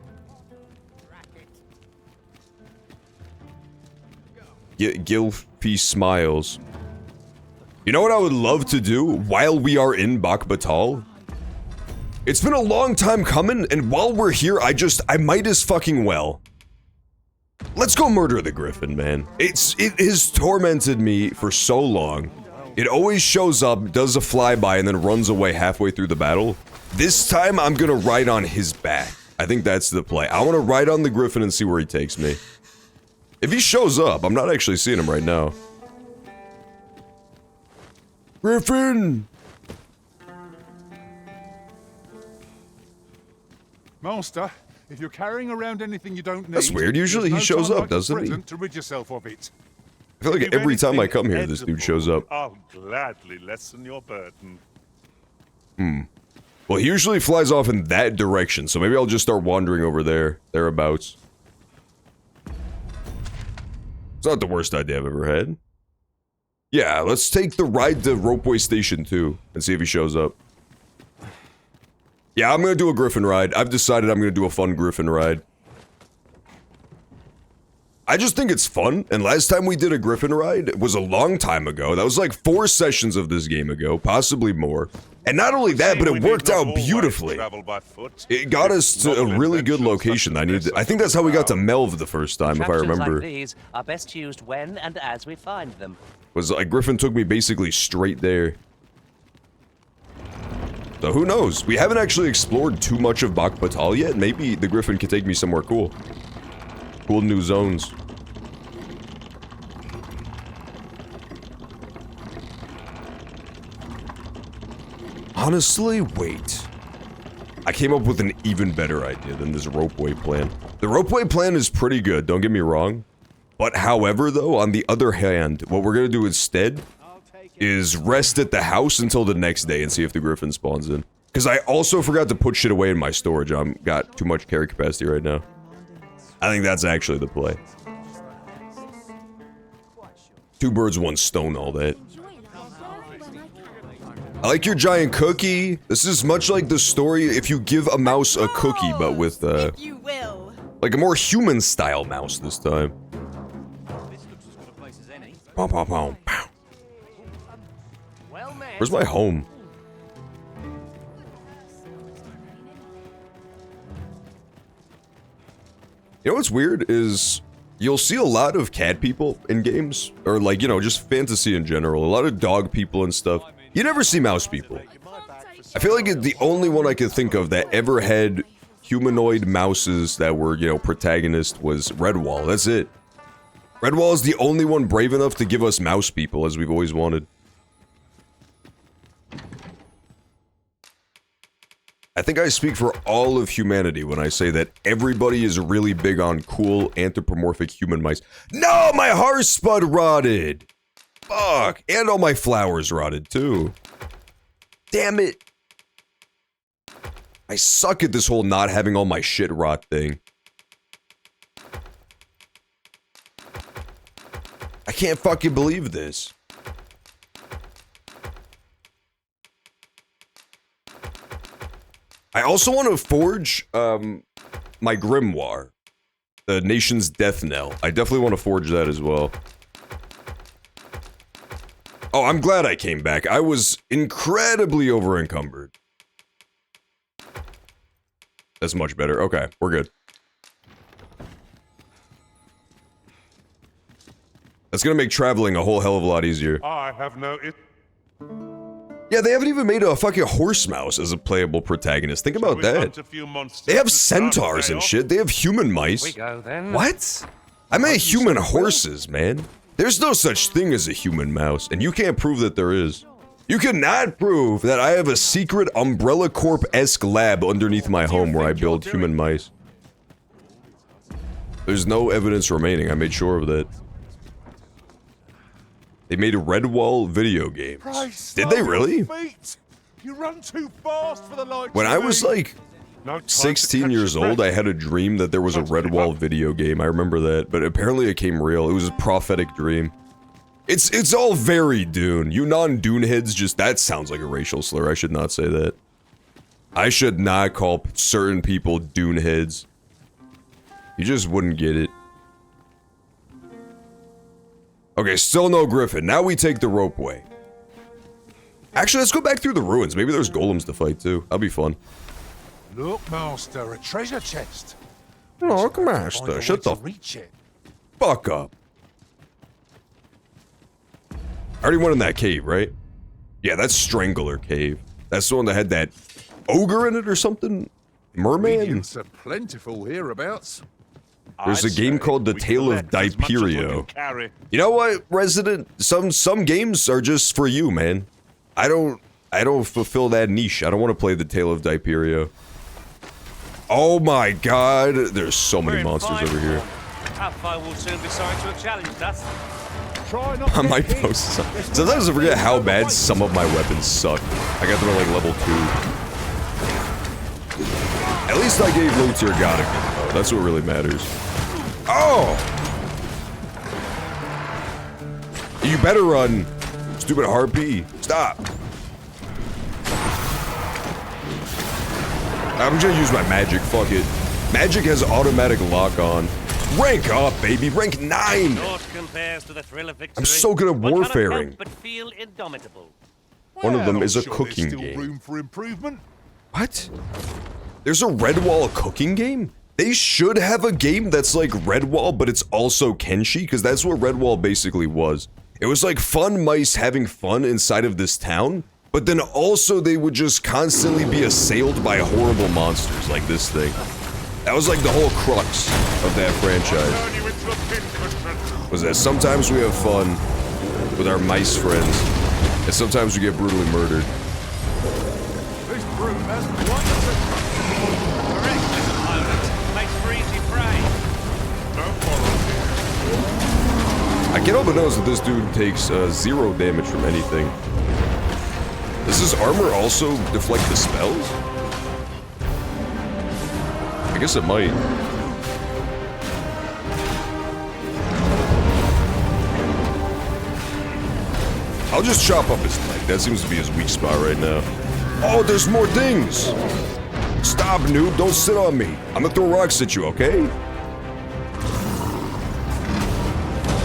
Gilfy smiles. You know what I would love to do while we are in Bak Batal? It's been a long time coming, and while we're here, I might as fucking well. Let's go murder the Griffin, man. It has tormented me for so long. It always shows up, does a flyby, and then runs away halfway through the battle. This time, I'm gonna ride on his back. I think that's the play. I want to ride on the Griffin and see where he takes me. If he shows up, I'm not actually seeing him right now. Griffin! Master, if you're carrying around anything you don't need... That's weird. Usually he shows up, doesn't he? To rid yourself of it. I feel like every time I come here, this dude shows up. I'll gladly lessen your burden. Well, he usually flies off in that direction, so maybe I'll just start wandering over there, thereabouts. It's not the worst idea I've ever had. Yeah, let's take the ride to Ropeway Station 2 and see if he shows up. Yeah, I'm gonna do a Griffin ride. I've decided I'm gonna do a fun Griffin ride. I just think it's fun, and last time we did a Griffin ride was a long time ago. That was like 4 sessions of this game ago, possibly more. And not only that, but it worked out beautifully. It got us to a really good location. I think that's how we got to Melv the first time, if I remember. Like these are best used when and as we find them. Was like Griffin took me basically straight there. So who knows? We haven't actually explored too much of Bak Batal yet. Maybe the Griffin could take me somewhere cool. Cool new zones. Honestly, wait. I came up with an even better idea than this ropeway plan. The ropeway plan is pretty good, don't get me wrong. But however, though, on the other hand, what we're gonna do instead is rest at the house until the next day and see if the Griffin spawns in. Because I also forgot to put shit away in my storage. I've got too much carry capacity right now. I think that's actually the play. 2 birds, 1 stone, all that. I like your giant cookie. This is much like the story if you give a mouse a cookie, but with, like a more human-style mouse this time. Pow, pow, pow, pow. Where's my home? You know what's weird is you'll see a lot of cat people in games, or like, you know, just fantasy in general. A lot of dog people and stuff. You never see mouse people. I feel like the only one I could think of that ever had humanoid mouses that were, you know, protagonist was Redwall. That's it. Redwall is the only one brave enough to give us mouse people, as we've always wanted. I think I speak for all of humanity when I say that everybody is really big on cool anthropomorphic human mice. No, my horse spud rotted! Fuck! And all my flowers rotted too. Damn it! I suck at this whole not having all my shit rot thing. I can't fucking believe this. I also want to forge, my grimoire. The nation's death knell. I definitely want to forge that as well. Oh, I'm glad I came back. I was incredibly over-encumbered. That's much better. Okay, we're good. That's gonna make traveling a whole hell of a lot easier. I have noticed. Yeah, they haven't even made a fucking horse mouse as a playable protagonist. Think about that. They have centaurs and shit. They have human mice. We go then. What? I meant human horses, man. There's no such thing as a human mouse, and you can't prove that there is. You cannot prove that I have a secret Umbrella Corp-esque lab underneath my home where I build human mice. There's no evidence remaining. I made sure of that. They made Redwall video games. Christ, Did they really? Feet. You run too fast for the likes When of I was me. like 16 years old, I had a dream that there was a Redwall video game. I remember that, but apparently it came real. It was a prophetic dream. It's all very Dune. You non-Dune heads just, that sounds like a racial slur. I should not say that. I should not call certain people Dune heads. You just wouldn't get it. Okay, still no Griffin. Now we take the ropeway. Actually, let's go back through the ruins. Maybe there's golems to fight too. That'll be fun. Look, Master, a treasure chest. Look, Master, shut the Reach it. fuck up. I already went in that cave, right? Yeah, that's Strangler Cave. That's the one that had that ogre in it or something? Merman? Ingredients are plentiful hereabouts. There's a game called The Tale of Diperio. You know what, Resident? Some games are just for you, man. I don't fulfill that niche. I don't want to play The Tale of Diperio. Oh my god, there's so many monsters over here. Alpha will soon be sorry to have challenged us. I might post some. Sometimes I forget how bad some of my weapons suck. I got them at like level 2. At least I gave low tier God a good though. That's what really matters. Oh! You better run, stupid harpy. Stop. I'm gonna use my magic, fuck it. Magic has automatic lock on. Rank up, baby, rank 9! I'm so good at warfaring. But feel indomitable. One of them is a Sure, cooking there's still game. room for improvement. What? There's a Redwall cooking game? They should have a game that's like Redwall, but it's also Kenshi, because that's what Redwall basically was. It was like fun mice having fun inside of this town, but then also they would just constantly be assailed by horrible monsters like this thing. That was like the whole crux of that franchise. Was that sometimes we have fun with our mice friends, and sometimes we get brutally murdered. This broom has wonderful. I can't help but notice that this dude takes 0 damage from anything. Does his armor also deflect the spells? I guess it might. I'll just chop up his leg. That seems to be his weak spot right now. Oh, there's more things! Stop, noob. Don't sit on me. I'm gonna throw rocks at you, okay?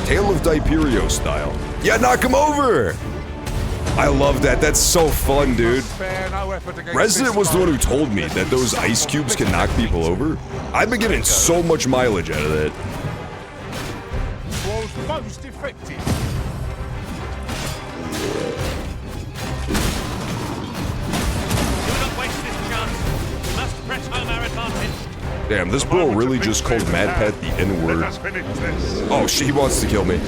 Tale of Diperio style. Yeah, knock him over! I love that. That's so fun, dude. Resident was the one who told me that those ice cubes can knock people over. I've been getting so much mileage out of that. Was most effective. Damn, this bro really just called Mad Pat the N-word. Oh shit, he wants to kill me.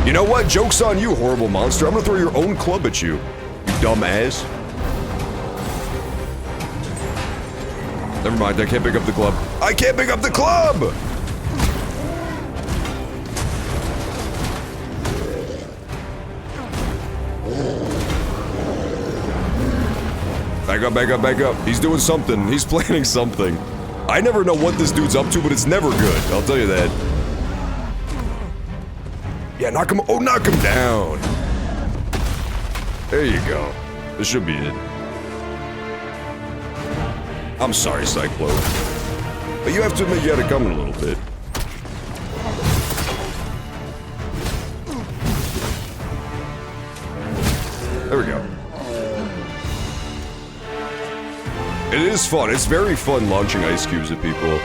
You know what? Joke's on you, horrible monster. I'm gonna throw your own club at you, you dumb ass. Never mind, I can't pick up the club. I can't pick up the club! Back up, back up, back up. He's doing something. He's planning something. I never know what this dude's up to, but it's never good. I'll tell you that. Yeah, knock him. Oh, knock him down. There you go. This should be it. I'm sorry, Cyclone. But you have to admit you had it coming a little bit. There we go. It is fun. It's very fun launching ice cubes at people.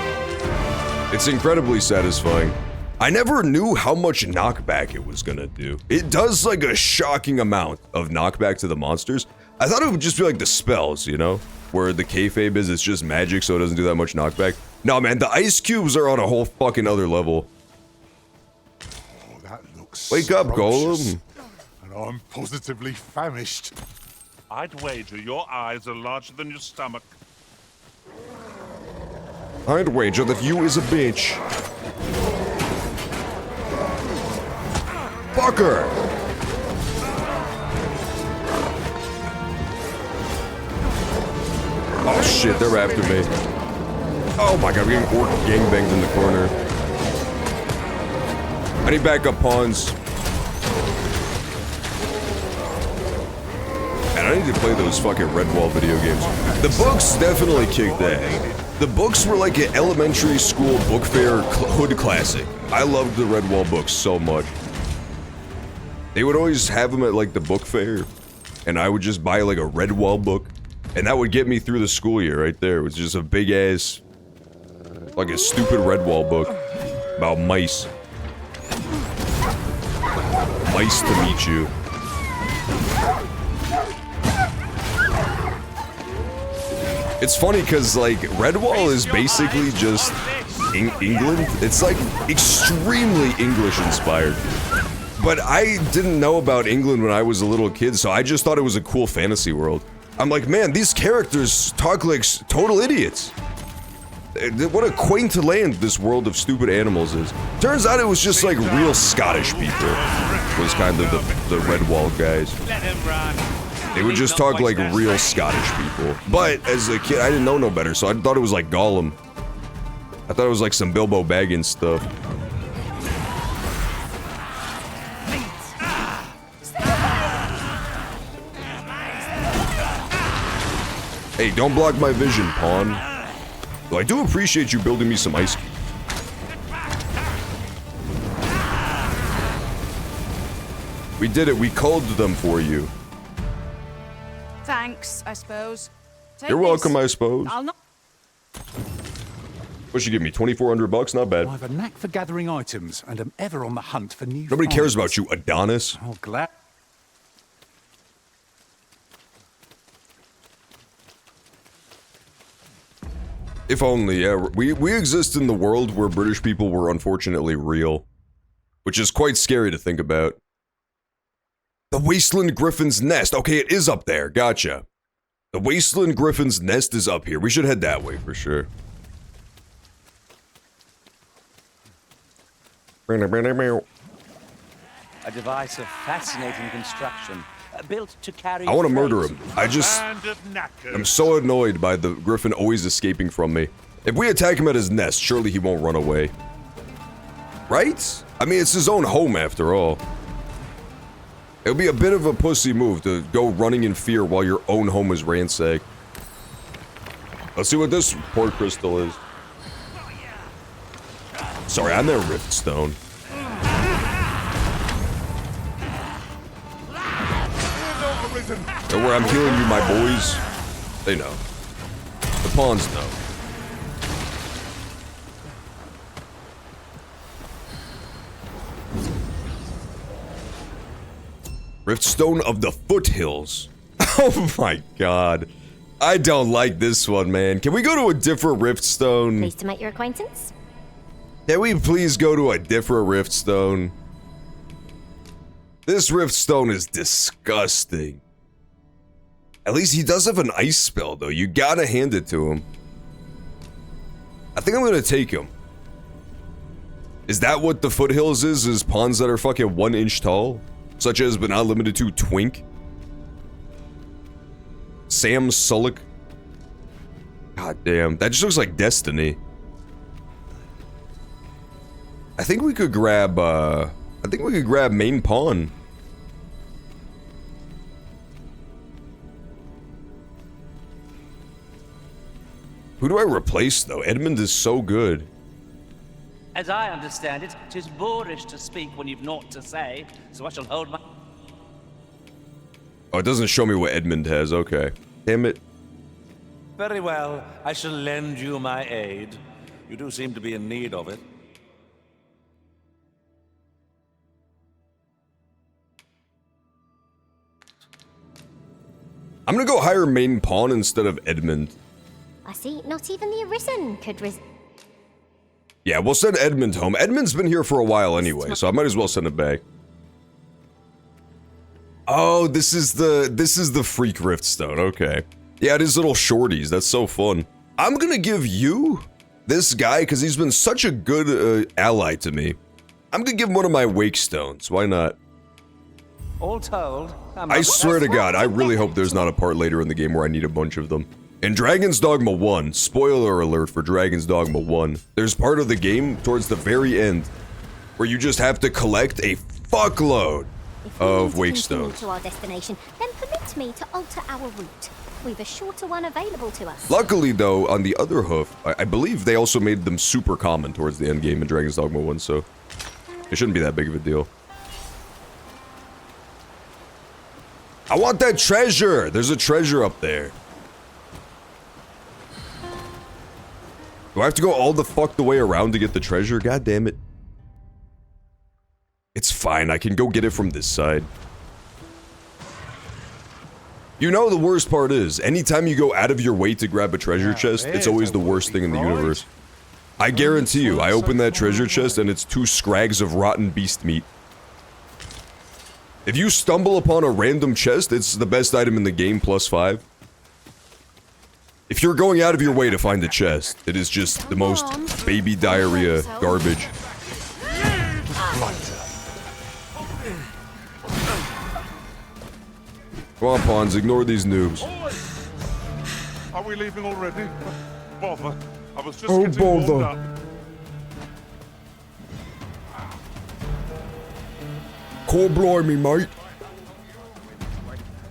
It's incredibly satisfying. I never knew how much knockback it was gonna do. It does like a shocking amount of knockback to the monsters. I thought it would just be like the spells, you know? Where the kayfabe is, it's just magic, so it doesn't do that much knockback. No, man, the ice cubes are on a whole fucking other level. Oh, that looks Wake up, scrumptious. Golem. And I'm positively famished. I'd wager your eyes are larger than your stomach. I'd wager that you is a bitch. Fucker! Oh shit, they're after me. Oh my god, we're getting orc gangbanged in the corner. I need backup pawns. And I need to play those fucking Redwall video games. The books definitely kicked that. The books were like an elementary school book fair hood classic. I loved the Redwall books so much. They would always have them at like the book fair, and I would just buy like a Redwall book, and that would get me through the school year right there. It was just a big ass, like a stupid Redwall book about mice. Mice to meet you. It's funny because like Redwall is basically just England. It's like extremely English inspired. But I didn't know about England when I was a little kid, so I just thought it was a cool fantasy world. I'm like, man, these characters talk like total idiots. What a quaint land this world of stupid animals is. Turns out it was just like real Scottish people. Was kind of the Redwall guys. They would just talk like real Scottish people. But as a kid, I didn't know no better, so I thought it was like Gollum. I thought it was like some Bilbo Baggins stuff. Hey, don't block my vision, pawn. Though I do appreciate you building me some ice cubes. We did it, we called them for you. Thanks, I suppose. Take You're welcome, this. I suppose. I'll not. What should you give me, 2,400 bucks? Not bad. I have a knack for gathering items and am ever on the hunt for new Nobody cares finds. about you, Adonis. Oh, glad. If only, yeah. We exist in the world where British people were unfortunately real. Which is quite scary to think about. The Wasteland Griffin's Nest. Okay, it is up there. Gotcha. The Wasteland Griffin's Nest is up here. We should head that way for sure. A device of fascinating construction, built to carry. I want to murder freight. him. I'm so annoyed by the griffin always escaping from me. If we attack him at his nest, surely he won't run away. Right? I mean, it's his own home after all. It would be a bit of a pussy move to go running in fear while your own home is ransacked. Let's see what this port crystal is. Sorry, I'm their Riftstone. Don't worry, I'm healing you, my boys. They know. The pawns know. Riftstone of the Foothills. Oh my god. I don't like this one, man. Can we go to a different Riftstone? Pleased to make your acquaintance. Can we please go to a different Riftstone? This Riftstone is disgusting. At least he does have an ice spell, though. You gotta hand it to him. I think I'm gonna take him. Is that what the Foothills is pawns that are fucking 1 inch tall? Such as, but not limited to, Twink? Sam Sullick? God damn, that just looks like Destiny. I think we could grab, main pawn. Who do I replace, though? Edmund is so good. As I understand it, 'tis boorish to speak when you've naught to say, so I shall hold my... Oh, it doesn't show me what Edmund has, okay. Damn it. Very well. I shall lend you my aid. You do seem to be in need of it. I'm gonna go hire main pawn instead of Edmund. I see. Not even the Arisen could Yeah, we'll send Edmund home. Edmund's been here for a while anyway, so I might as well send it back. Oh, this is the Freak Rift Stone, okay. Yeah, it is little shorties, that's so fun. I'm gonna give you this guy, because he's been such a good ally to me. I'm gonna give him one of my Wake Stones, why not? All told, I swear to God, I really hope there's not a part later in the game where I need a bunch of them. In Dragon's Dogma 1, spoiler alert for Dragon's Dogma 1, there's part of the game towards the very end where you just have to collect a fuckload of Wake Stones. to our destination, then permit me to alter our route. We've a shorter one available to us. Luckily though, on the other hoof, I believe they also made them super common towards the end game in Dragon's Dogma 1, so it shouldn't be that big of a deal. I want that treasure! There's a treasure up there. Do I have to go all the fuck the way around to get the treasure? God damn it. It's fine, I can go get it from this side. You know the worst part is, anytime you go out of your way to grab a treasure chest, it's always the worst thing in the universe. I guarantee you, I open that treasure chest and it's 2 scrags of rotten beast meat. If you stumble upon a random chest, it's the best item in the game, +5. If you're going out of your way to find a chest, it is just the most baby diarrhea garbage. Come on, pawns, ignore these noobs. Are we leaving already? Bother. I was just Oh, getting warmed bother. up. Call blimey, mate.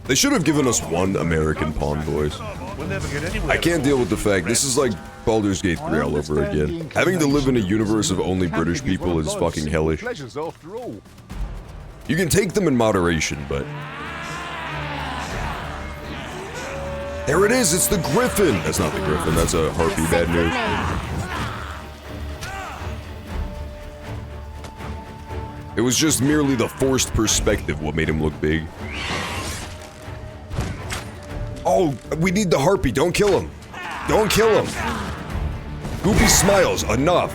They should have given us one American pawn voice. We'll never get anywhere. I can't deal with the fact this is like Baldur's Gate 3 all over again. Having to live in a universe of only British people is fucking hellish. Pleasures after all. You can take them in moderation, but... There it is, it's the Griffin! That's not the Griffin, that's a Harpy, bad news. It was just merely the forced perspective what made him look big. Oh, we need the Harpy, don't kill him! Don't kill him! Goopy smiles, enough!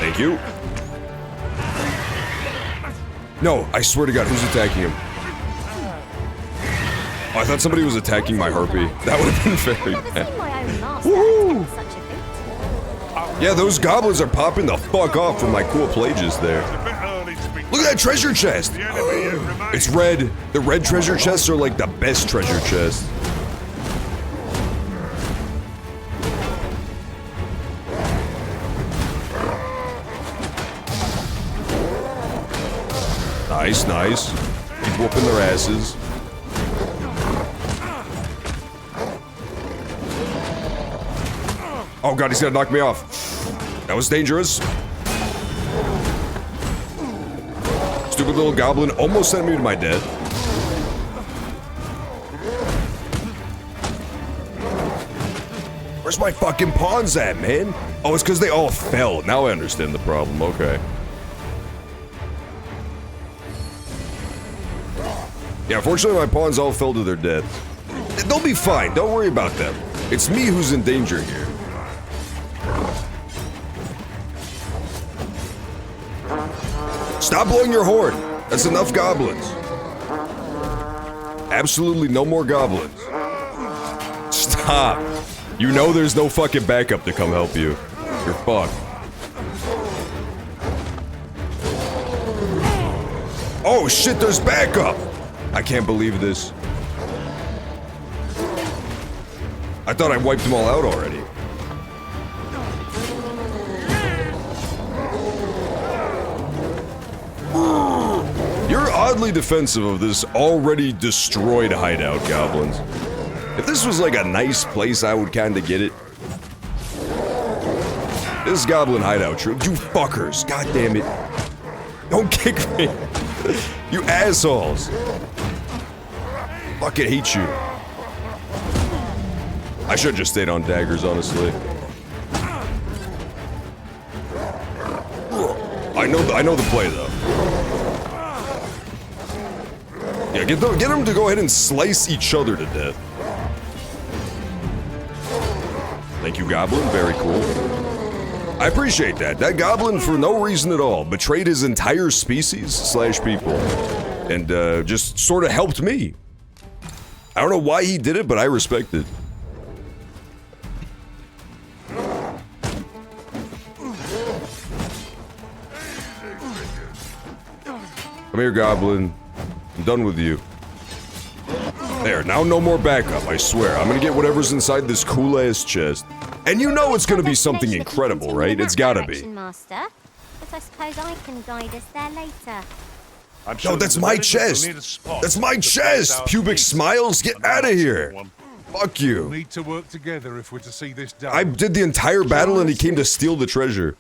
Thank you. No, I swear to God, who's attacking him? Oh, I thought somebody was attacking my Harpy. That would have been very bad. Woohoo! Yeah, those goblins are popping the fuck off from my cool plages there. Look at that treasure chest! It's red. The red treasure chests are like the best treasure chests. Nice, nice. Keep whooping their asses. Oh god, he's gonna knock me off. That was dangerous. Stupid little goblin almost sent me to my death. Where's my fucking pawns at, man? Oh, it's because they all fell. Now I understand the problem, okay. Yeah, fortunately my pawns all fell to their death. They'll be fine, don't worry about them. It's me who's in danger here. Stop blowing your horn! That's enough goblins. Absolutely no more goblins. Stop. You know there's no fucking backup to come help you. You're fucked. Oh shit, there's backup! I can't believe this. I thought I wiped them all out already. You're oddly defensive of this already destroyed hideout, goblins. If this was like a nice place, I would kinda get it. This goblin hideout troop, you fuckers, god damn it. Don't kick me. You assholes. Fucking hate you. I should have just stayed on daggers, honestly. I know the play though. Yeah, get them to go ahead and slice each other to death. Thank you, Goblin. Very cool. I appreciate that. That Goblin, for no reason at all, betrayed his entire species / people, and just sort of helped me. I don't know why he did it, but I respect it. Come here, Goblin. I'm done with you. There, now no more backup, I swear. I'm gonna get whatever's inside this cool-ass chest. And you know it's gonna be something incredible, right? It's gotta be. Master, but I suppose I can guide us there later. Yo, that's my chest! That's my chest! Pubic Smiles, get out of here! Fuck you. We need to work together if we're to see this done. I did the entire battle and he came to steal the treasure.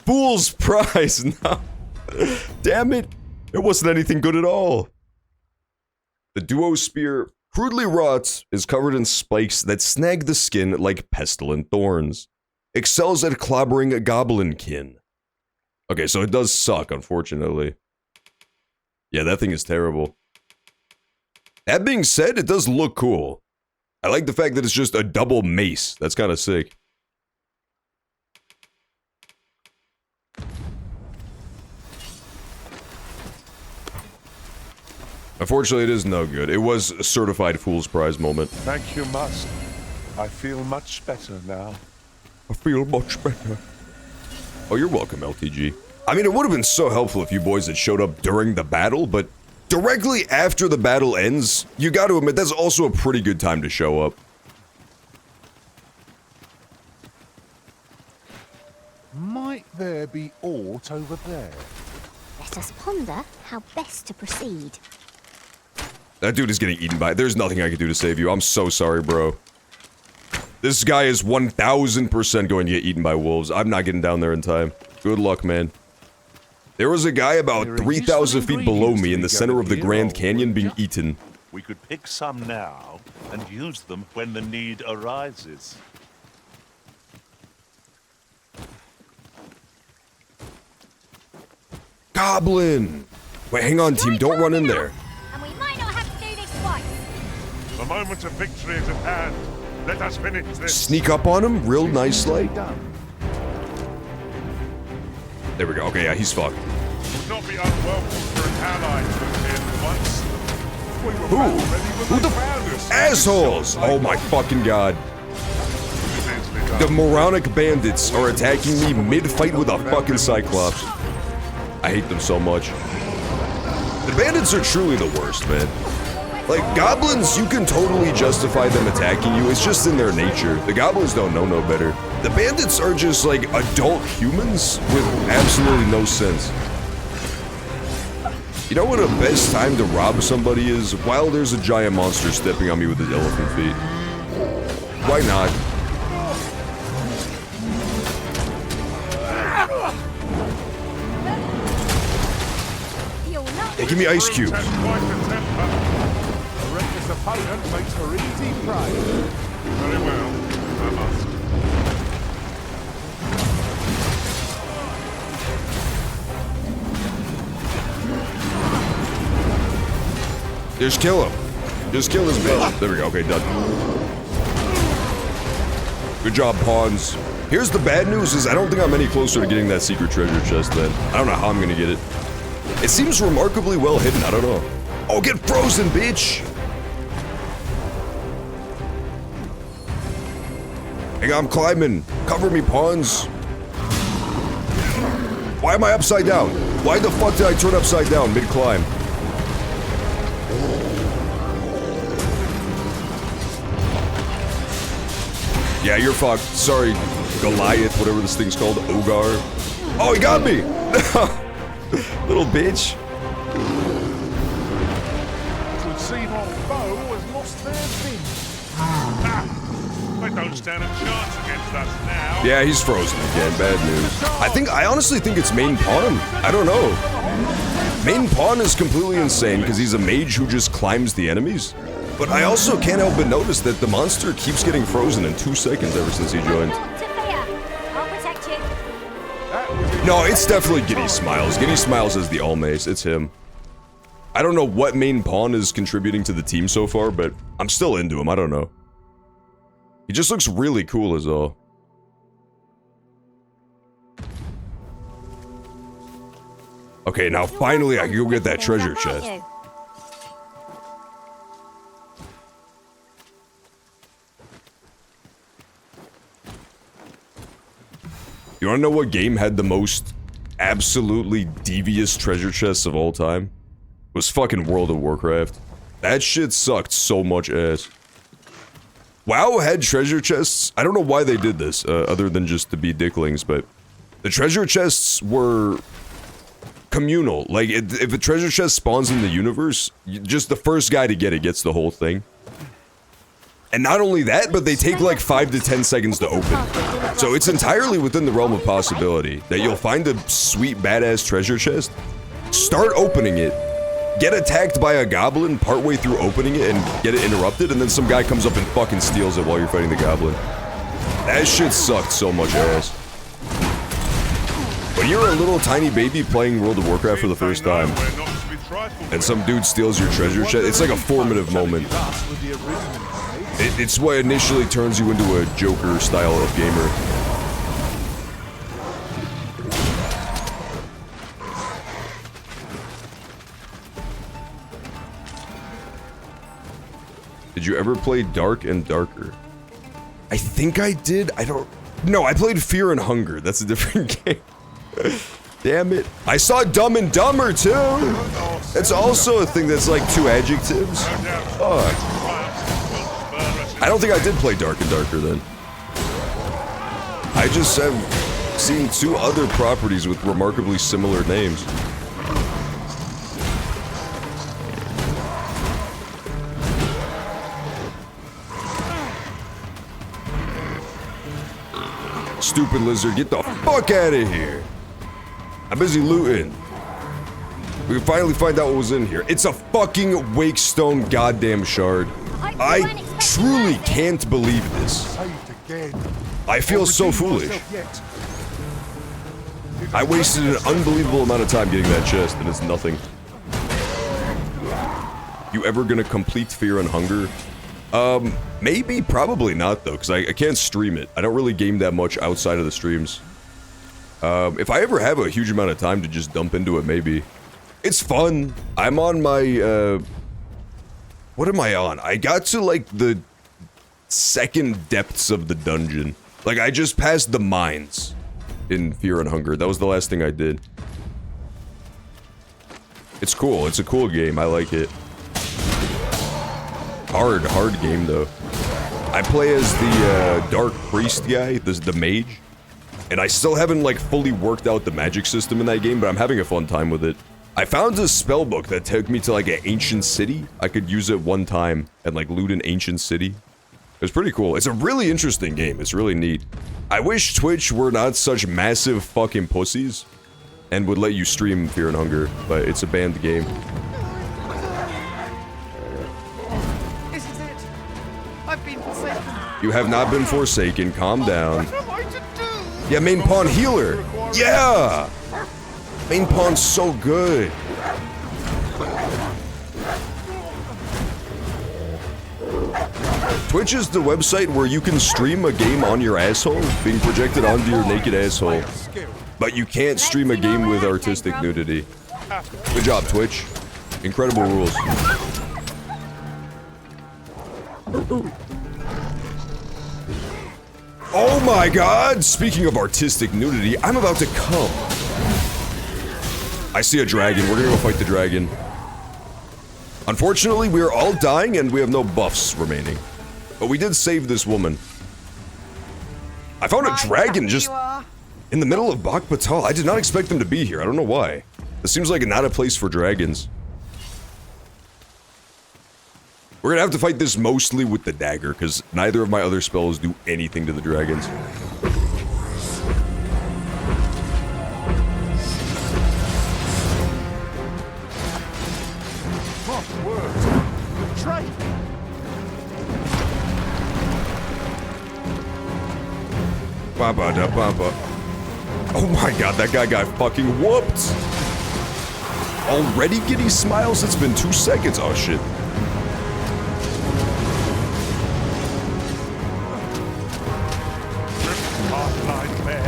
Fool's prize, no. Damn it. It wasn't anything good at all. The duo spear, crudely wrought, is covered in spikes that snag the skin like pestilent thorns. Excels at clobbering a goblinkin. Okay, so it does suck, unfortunately. Yeah, that thing is terrible. That being said, it does look cool. I like the fact that it's just a double mace. That's kind of sick. Unfortunately, it is no good. It was a certified fool's prize moment. Thank you, Master. I feel much better now. I feel much better. Oh, you're welcome, LTG. I mean, it would have been so helpful if you boys had showed up during the battle, but directly after the battle ends, you gotta admit, that's also a pretty good time to show up. Might there be aught over there? Let us ponder how best to proceed. That dude is getting eaten by. There's nothing I can do to save you. I'm so sorry, bro. This guy is 1000% going to get eaten by wolves. I'm not getting down there in time. Good luck, man. There was a guy about 3,000 feet below me in the center of the Grand Canyon being eaten. We could pick some now and use them when the need arises. Goblin! Wait, hang on, team. Don't run in there. And we might not have to do this twice. The moment of victory is at hand. Let us finish this. Sneak up on him real nicely. There we go. Okay, yeah, he's fucked. Would not be unwelcome for an ally to appear once. Who the assholes? Oh my fucking god. The moronic bandits are attacking me mid-fight with a fucking Cyclops. I hate them so much. The bandits are truly the worst, man. Like, goblins, you can totally justify them attacking you. It's just in their nature. The goblins don't know no better. The bandits are just, like, adult humans with absolutely no sense. You know what the best time to rob somebody is? While there's a giant monster stepping on me with his elephant feet. Why not? Hey, give me ice cubes. Opponent makes for easy prey. Very well, I must. Just kill him. Just kill this bitch. There we go. Okay, done. Good job, pawns. Here's the bad news is I don't think I'm any closer to getting that secret treasure chest then. I don't know how I'm gonna get it. It seems remarkably well hidden. I don't know. Oh, get frozen, bitch! Hang on, I'm climbing. Cover me, pawns. Why am I upside down? Why the fuck did I turn upside down mid-climb? Yeah, you're fucked. Sorry, Goliath, whatever this thing's called. Ogar. Oh, he got me! Little bitch. Would seem our foe has lost their fin. They don't stand a chance against us now. Yeah, he's frozen again. Bad news. I honestly think it's main pawn. I don't know. Main pawn is completely insane because he's a mage who just climbs the enemies. But I also can't help but notice that the monster keeps getting frozen in 2 seconds ever since he joined. I'll protect you. No, it's definitely Giddy Smiles. Giddy Smiles is the Almace. It's him. I don't know what main pawn is contributing to the team so far, but I'm still into him. I don't know. He just looks really cool as all. Okay, now finally I can go get that treasure chest. You wanna know what game had the most absolutely devious treasure chests of all time? It was fucking World of Warcraft. That shit sucked so much ass. WoW had treasure chests. I don't know why they did this, other than just to be dicklings, but the treasure chests were communal. Like, if a treasure chest spawns in the universe, just the first guy to get it gets the whole thing. And not only that, but they take like 5 to 10 seconds to open. So it's entirely within the realm of possibility that you'll find a sweet badass treasure chest, start opening it, get attacked by a goblin partway through opening it and get it interrupted, and then some guy comes up and fucking steals it while you're fighting the goblin. That shit sucked so much ass. But you're a little tiny baby playing World of Warcraft for the first time, and some dude steals your treasure chest. It's like a formative moment. It's what initially turns you into a Joker style of gamer. Did you ever play Dark and Darker? I think I did. I don't... No, I played Fear and Hunger. That's a different game. Damn it. I saw Dumb and Dumber, too! It's also a thing that's like 2 adjectives. Fuck. I don't think I did play Dark and Darker, then. I just have seen 2 other properties with remarkably similar names. Stupid lizard, get the fuck out of here! I'm busy looting. We can finally find out what was in here. It's a fucking Wakestone goddamn shard. I truly can't believe this. I feel so foolish. I wasted an unbelievable amount of time getting that chest, and it's nothing. You ever gonna complete Fear and Hunger? Maybe, probably not, though, because I can't stream it. I don't really game that much outside of the streams. If I ever have a huge amount of time to just dump into it, maybe. It's fun. I'm on my, what am I on? I got to, like, the second depths of the dungeon. Like, I just passed the mines in Fear and Hunger. That was the last thing I did. It's cool. It's a cool game. I like it. Hard game, though. I play as the, Dark Priest guy, the mage. And I still haven't, like, fully worked out the magic system in that game, but I'm having a fun time with it. I found a spell book that took me to, like, an ancient city. I could use it one time and, like, loot an ancient city. It was pretty cool. It's a really interesting game. It's really neat. I wish Twitch were not such massive fucking pussies and would let you stream Fear and Hunger, but it's a banned game. This is it. I've been forsaken. You have not been forsaken. Calm down. Yeah, main pawn healer. Yeah! Main pawn's so good. Twitch is the website where you can stream a game on your asshole, being projected onto your naked asshole. But you can't stream a game with artistic nudity. Good job, Twitch. Incredible rules. Oh my god! Speaking of artistic nudity, I'm about to come. I see a dragon. We're gonna go fight the dragon. Unfortunately, we are all dying and we have no buffs remaining. But we did save this woman. I found a dragon just in the middle of Bak Batal. I did not expect them to be here. I don't know why. This seems like not a place for dragons. We're gonna have to fight this mostly with the dagger, because neither of my other spells do anything to the dragons. Ba-ba-da-ba-ba. Oh my god, that guy got fucking whooped! Already getting smiles? It's been 2 seconds. Oh shit.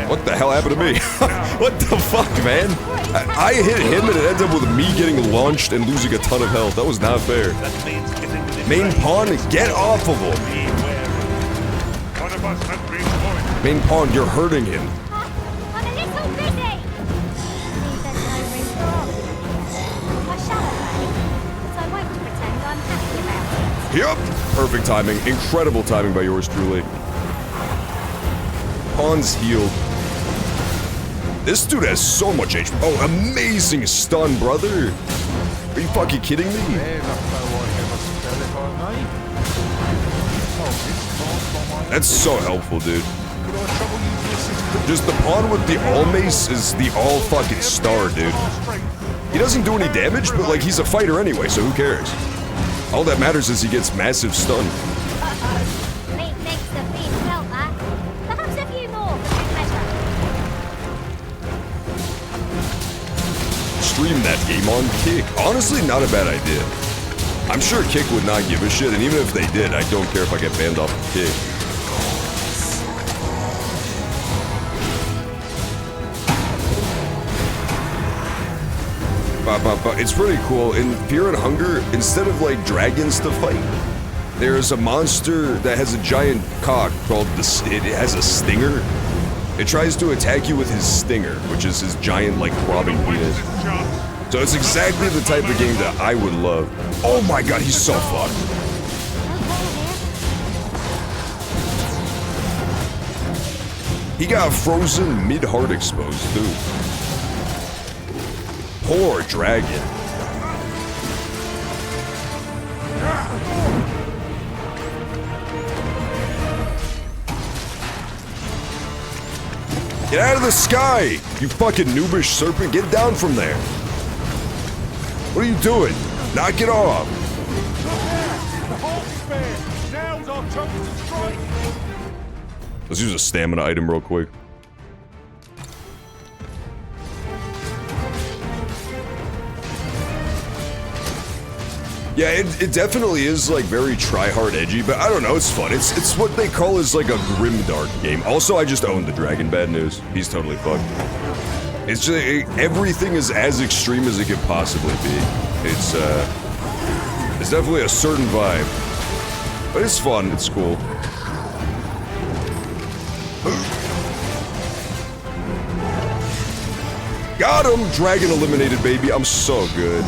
What the hell happened to me? What the fuck, man? I hit him and it ends up with me getting launched and losing a ton of health. That was not fair. Main pawn, get off of him. Main pawn, you're hurting him. I'm a little busy. There's no room for argument. I shall obey, but I won't pretend I'm happy about it. Yep. Perfect timing. Incredible timing by yours truly. Pawn's healed. This dude has so much HP. Oh, amazing stun, brother. Are you fucking kidding me? That's so helpful, dude. Just the pawn with the all mace is the all fucking star, dude. He doesn't do any damage, but like he's a fighter anyway, so who cares? All that matters is he gets massive stun. Meat makes the beef felt that. Perhaps a few more for good measure. Stream that game on Kick. Honestly, not a bad idea. I'm sure Kick would not give a shit, and even if they did, I don't care if I get banned off of Kick. It's pretty cool. In Fear and Hunger, instead of like dragons to fight, there's a monster that has a giant cock called it has a stinger. It tries to attack you with his stinger, which is his giant like throbbing penis. So it's exactly the type of game that I would love. Oh my god, he's so fucked. He got frozen mid-heart exposed too. Poor dragon. Get out of the sky, you fucking noobish serpent. Get down from there. What are you doing? Knock it off. Let's use a stamina item real quick. Yeah, it definitely is like very try-hard edgy, but I don't know, it's fun. It's what they call is like a grimdark game. Also, I just own the dragon. Bad news. He's totally fucked. It's just everything is as extreme as it could possibly be. It's definitely a certain vibe, but it's fun. It's cool. Got him! Dragon eliminated, baby. I'm so good.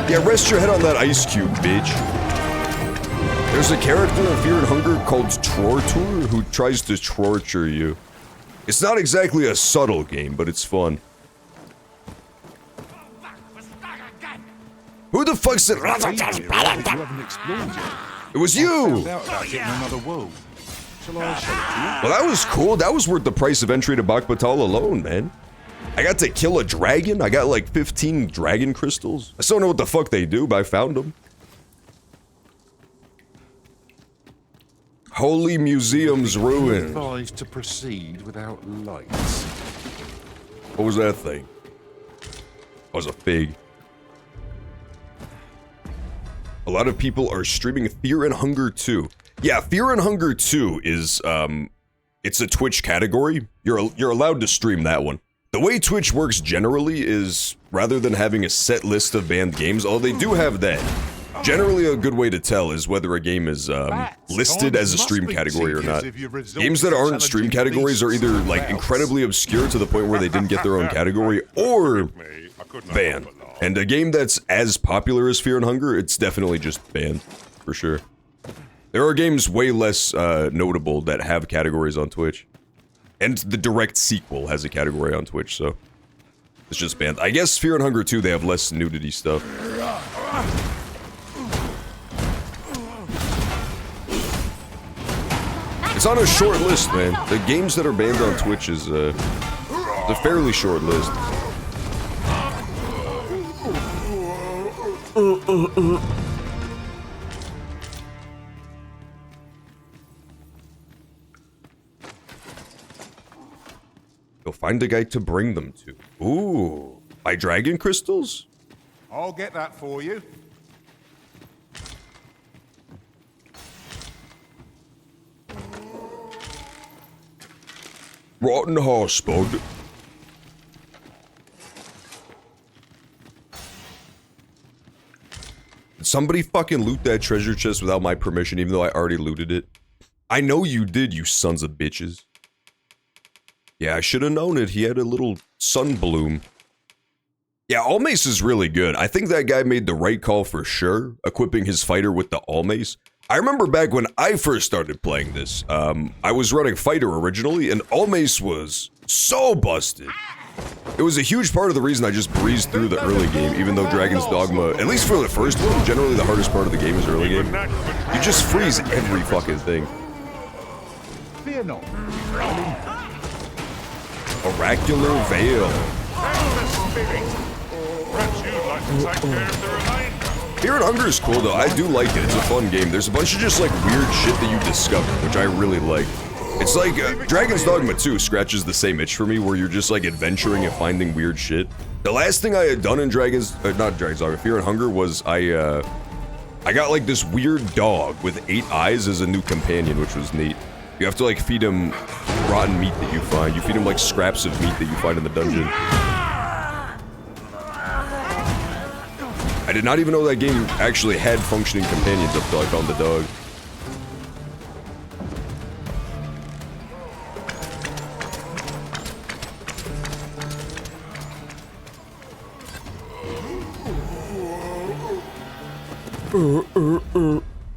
Yeah, rest your head on that ice cube, bitch. There's a character in Fear and Hunger called Tortur who tries to torture you. It's not exactly a subtle game, but it's fun. Who the fuck said? It was you! Well, that was cool. That was worth the price of entry to Bakbatal alone, man. I got to kill a dragon. I got like 15 dragon crystals. I still don't know what the fuck they do, but I found them. Holy Museum's ruined. Advised to proceed without lights. What was that thing? That was a fig. A lot of people are streaming Fear and Hunger 2. Yeah, Fear and Hunger 2 is it's a Twitch category. You're allowed to stream that one. The way Twitch works generally is, rather than having a set list of banned games, although they do have that, generally a good way to tell is whether a game is listed as a stream category or not. Games that aren't stream categories are either like incredibly obscure to the point where they didn't get their own category, or banned. And a game that's as popular as Fear and Hunger, it's definitely just banned, for sure. There are games way less notable that have categories on Twitch. And the direct sequel has a category on Twitch, so it's just banned. I guess Fear and Hunger 2, they have less nudity stuff. It's on a short list, man. The games that are banned on Twitch is a fairly short list. Find a guy to bring them to. Ooh. By dragon crystals? I'll get that for you. Rotten horse bug. Did somebody fucking loot that treasure chest without my permission, even though I already looted it? I know you did, you sons of bitches. Yeah, I should have known it. He had a little sun bloom. Yeah, All Mace is really good. I think that guy made the right call for sure, equipping his fighter with the All Mace. I remember back when I first started playing this, I was running fighter originally, and All Mace was so busted. It was a huge part of the reason I just breezed through the early game, even though Dragon's Dogma, at least for the first one, generally the hardest part of the game is early game. You just freeze every fucking thing. Fear not. Oracular Veil. Fear and Hunger is cool though, I do like it, it's a fun game. There's a bunch of just like weird shit that you discover, which I really like. It's like, Dragon's Dogma 2 scratches the same itch for me, where you're just like adventuring and finding weird shit. The last thing I had done in not Dragon's Dogma, Fear and Hunger was I got like this weird dog with 8 eyes as a new companion, which was neat. You have to like feed him rotten meat that you find. You feed him like scraps of meat that you find in the dungeon. I did not even know that game actually had functioning companions up till I found the dog.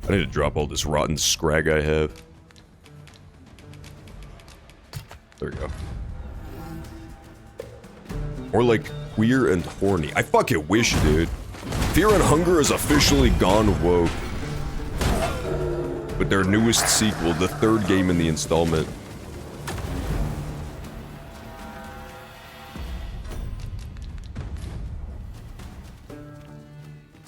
I need to drop all this rotten scrag I have. There we go. Or like queer and horny. I fucking wish, dude. Fear and Hunger is officially gone woke. But their newest sequel, the 3rd game in the installment.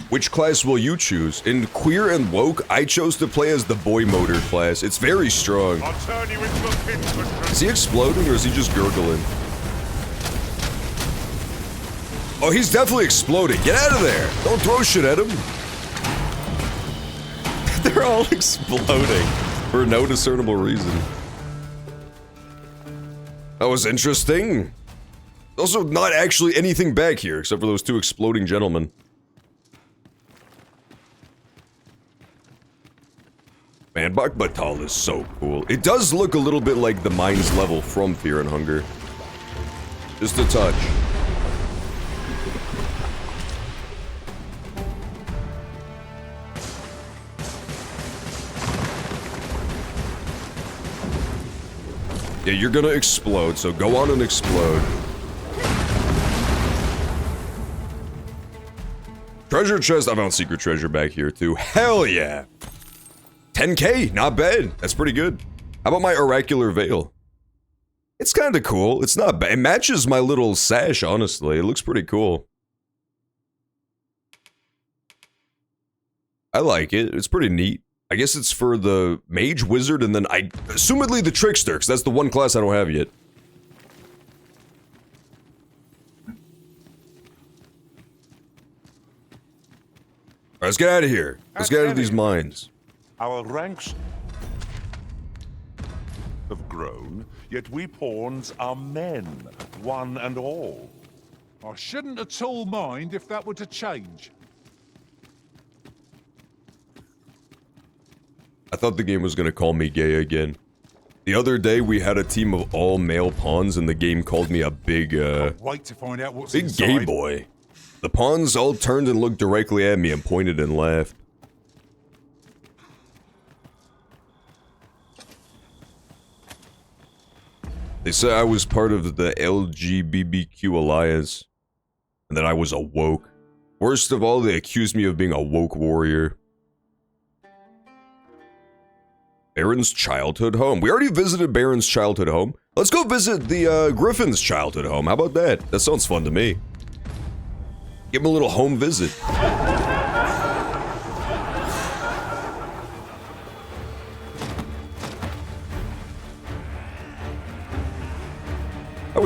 Which class will you choose? In Queer and Woke, I chose to play as the Boy Motor class. It's very strong. I'll turn you into a pinprick. Is he exploding or is he just gurgling? Oh, he's definitely exploding. Get out of there! Don't throw shit at him. They're all exploding for no discernible reason. That was interesting. Also, not actually anything back here except for those 2 exploding gentlemen. Man, Bakbatal is so cool. It does look a little bit like the Mines level from Fear and Hunger. Just a touch. Yeah, you're gonna explode, so go on and explode. Treasure chest, I found secret treasure back here too. Hell yeah! 10k, not bad. That's pretty good. How about my oracular veil? It's kinda cool. It's not bad. It matches my little sash, honestly. It looks pretty cool. I like it. It's pretty neat. I guess it's for the mage, wizard, and then assumedly the trickster, because that's the one class I don't have yet. Alright, let's get out of here. Let's get out of these mines. Our ranks have grown, yet we pawns are men, one and all. I shouldn't at all mind if that were to change. I thought the game was gonna call me gay again. The other day we had a team of all male pawns and the game called me a big, Wait to find out what's big inside. gay boy. The pawns all turned and looked directly at me and pointed and laughed. They said I was part of the LGBTQ alliance, and that I was a woke. Worst of all, they accused me of being a woke warrior. Baron's childhood home. We already visited Baron's childhood home. Let's go visit the Griffin's childhood home. How about that? That sounds fun to me. Give him a little home visit.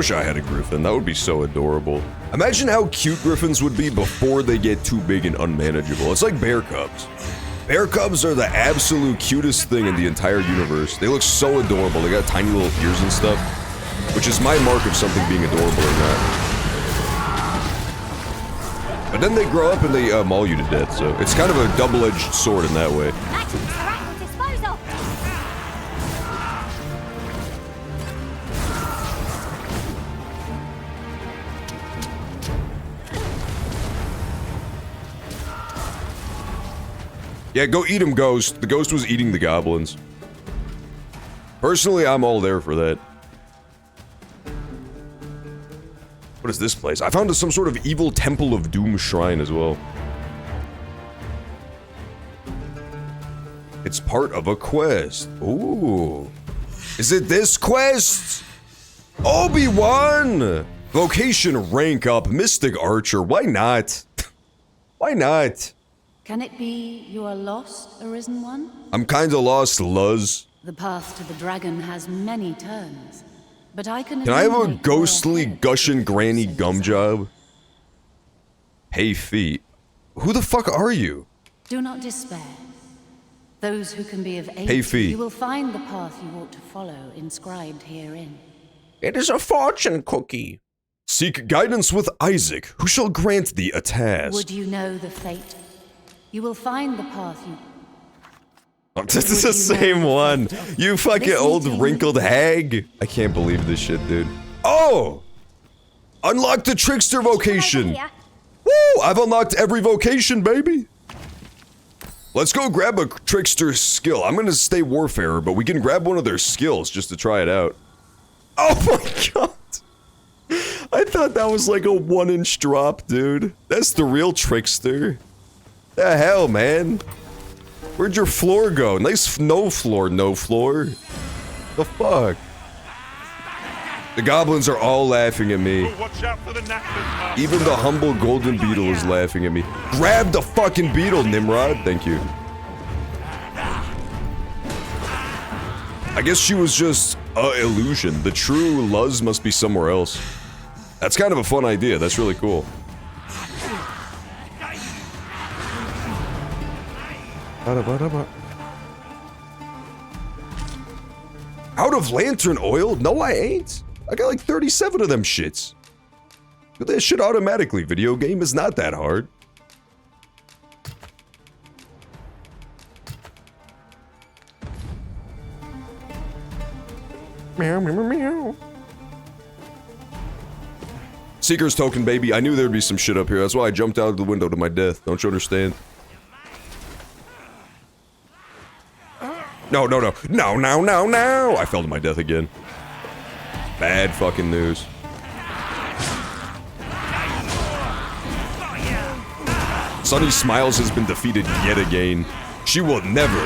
wish I had a griffin. That would be so adorable. Imagine how cute griffins would be before they get too big and unmanageable. It's like bear cubs. Bear cubs are the absolute cutest thing in the entire universe. They look so adorable. They got tiny little ears and stuff, which is my mark of something being adorable or not. But then they grow up and they maul you to death, so it's kind of a double-edged sword in that way. Yeah, go eat him, Ghost. The Ghost was eating the goblins. Personally, I'm all there for that. What is this place? I found some sort of evil Temple of Doom shrine as well. It's part of a quest. Ooh. Is it this quest? Obi-Wan! Vocation rank up, Mystic Archer. Why not? Why not? Can it be you are lost, Arisen One? I'm kinda lost, Luz. The path to the dragon has many turns, but I can I have a ghostly Gushin Granny gum job? Hey, feet. Who the fuck are you? Do not despair. Those who can be of aid, Hey, Fee. you will find the path you ought to follow inscribed herein. It is a fortune cookie. Seek guidance with Isaac, who shall grant thee a task. Would you know the fate? You will find the path you... Oh, this is the same one. You fucking old wrinkled hag. I can't believe this shit, dude. Oh! Unlock the trickster vocation. Woo! I've unlocked every vocation, baby. Let's go grab a trickster skill. I'm gonna stay warfarer, but we can grab one of their skills just to try it out. Oh my god. I thought that was like a 1-inch drop, dude. That's the real trickster. The hell, man? Where'd your floor go? Nice no floor. The fuck? The goblins are all laughing at me. Watch out for the knackers. Even the humble golden beetle is laughing at me. Grab the fucking beetle, Nimrod. Thank you. I guess she was just a illusion. The true Luz must be somewhere else. That's kind of a fun idea. That's really cool. Out of lantern oil? No, I ain't. I got like 37 of them shits. Do that shit automatically. Video game is not that hard. Meow, meow, meow, meow. Seeker's token, baby. I knew there'd be some shit up here. That's why I jumped out of the window to my death. Don't you understand? No. I fell to my death again. Bad fucking news. Sunny Smiles has been defeated yet again. She will never,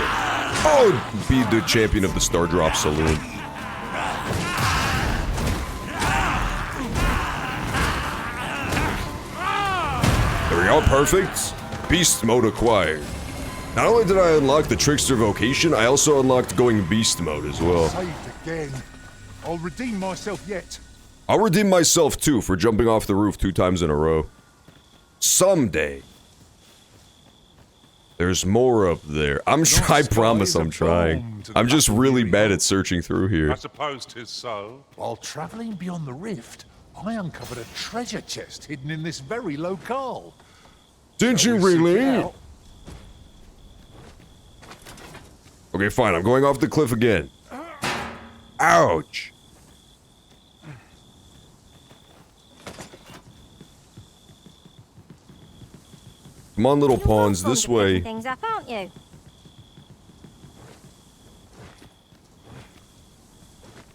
be the champion of the Star Drop Saloon. There we go, perfect. Beast mode acquired. Not only did I unlock the Trickster vocation, I also unlocked going Beast mode as well. Saved again. I'll redeem myself yet. I'll redeem myself too for jumping off the roof 2 times in a row. Someday. There's more up there. I promise I'm trying. I'm just really bad at searching through here. I suppose 'tis so. While travelling beyond the rift, I uncovered a treasure chest hidden in this very locale. Did you really? Okay, fine. I'm going off the cliff again. Ouch. Come on, little pawns, this way. Things up, aren't you?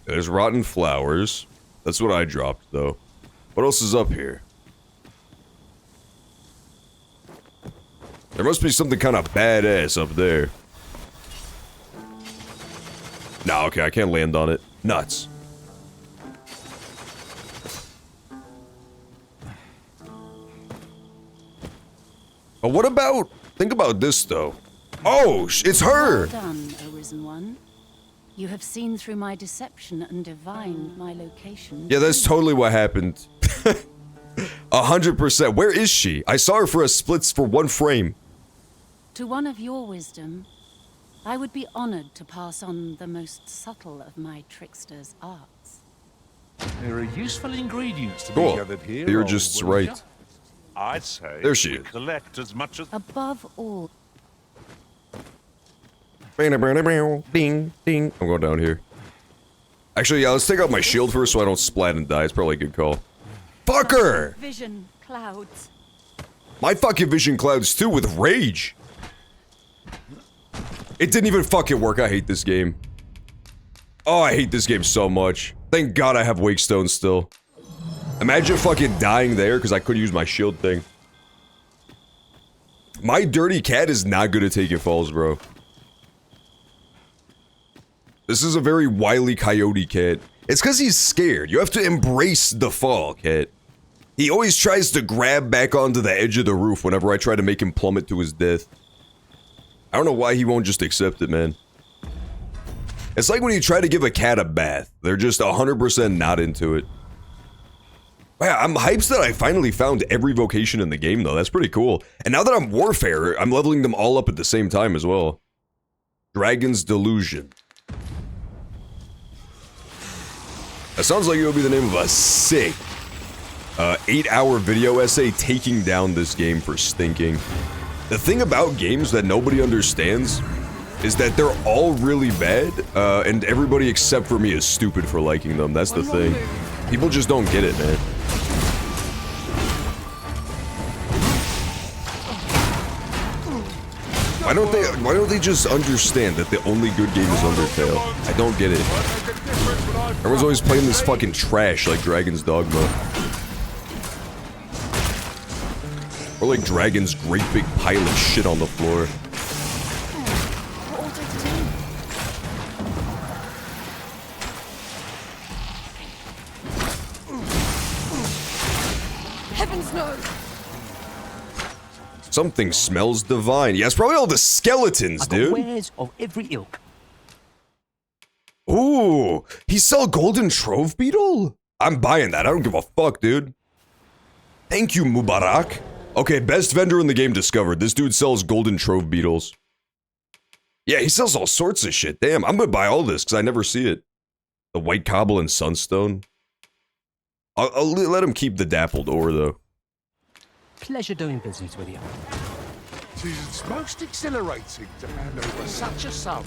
There's rotten flowers. That's what I dropped, though. What else is up here? There must be something kind of badass up there. Nah, okay, I can't land on it. Nuts. But what about... Think about this, though. Oh, it's her! Well done, Arisen One. You have seen through my deception and divined my location. Yeah, that's totally what happened. 100%. Where is she? I saw her for a split for one frame. To one of your wisdom, I would be honored to pass on the most subtle of my trickster's arts. There are useful ingredients to Cool. be gathered here. You're old just William. right. I'd say There she we is. collect as much as... Above all, Ding, ding. I'm going down here. Actually, yeah, let's take out my shield first so I don't splat and die. It's probably a good call. Fucker! vision clouds. My fucking vision clouds too with rage. It didn't even fucking work. I hate this game. Oh, I hate this game so much. Thank God I have Wakestone still. Imagine fucking dying there because I could use my shield thing. My dirty cat is not good at taking falls, bro. This is a very wily coyote cat. It's because he's scared. You have to embrace the fall, cat. He always tries to grab back onto the edge of the roof whenever I try to make him plummet to his death. I don't know why he won't just accept it, man. It's like when you try to give a cat a bath. They're just 100% not into it. Wow, I'm hyped that I finally found every vocation in the game, though. That's pretty cool. And now that I'm Warfare, I'm leveling them all up at the same time as well. Dragon's Delusion. That sounds like it would be the name of a sick 8-hour video essay taking down this game for stinking. The thing about games that nobody understands is that they're all really bad, and everybody except for me is stupid for liking them. That's the thing. People just don't get it, man. Why don't they just understand that the only good game is Undertale? I don't get it. Everyone's always playing this fucking trash like Dragon's Dogma. Or like Dragon's great big pile of shit on the floor. Heavens no! Something smells divine. Yeah, it's probably all the skeletons, dude. Wares of every ilk. Ooh, he sell golden trove beetle? I'm buying that. I don't give a fuck, dude. Thank you, Mubarak. Okay, best vendor in the game discovered. This dude sells golden trove beetles. Yeah, he sells all sorts of shit. Damn, I'm gonna buy all this because I never see it. The white cobble and sunstone. I'll let him keep the dappled ore, though. Pleasure doing business with you. It's most exhilarating to hand over such a sum.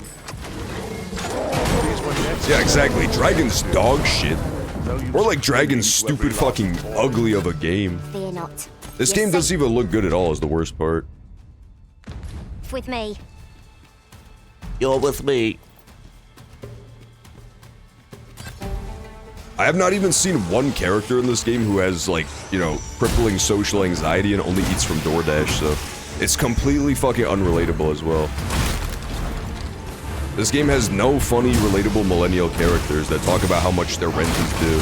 Yeah, exactly. Dragon's dog shit. Or like Dragon's stupid fucking ugly of a game. Fear not. This game doesn't even look good at all is the worst part. With me. You're with me. I have not even seen one character in this game who has, like, you know, crippling social anxiety and only eats from DoorDash, so it's completely fucking unrelatable as well. This game has no funny, relatable millennial characters that talk about how much their rent is due.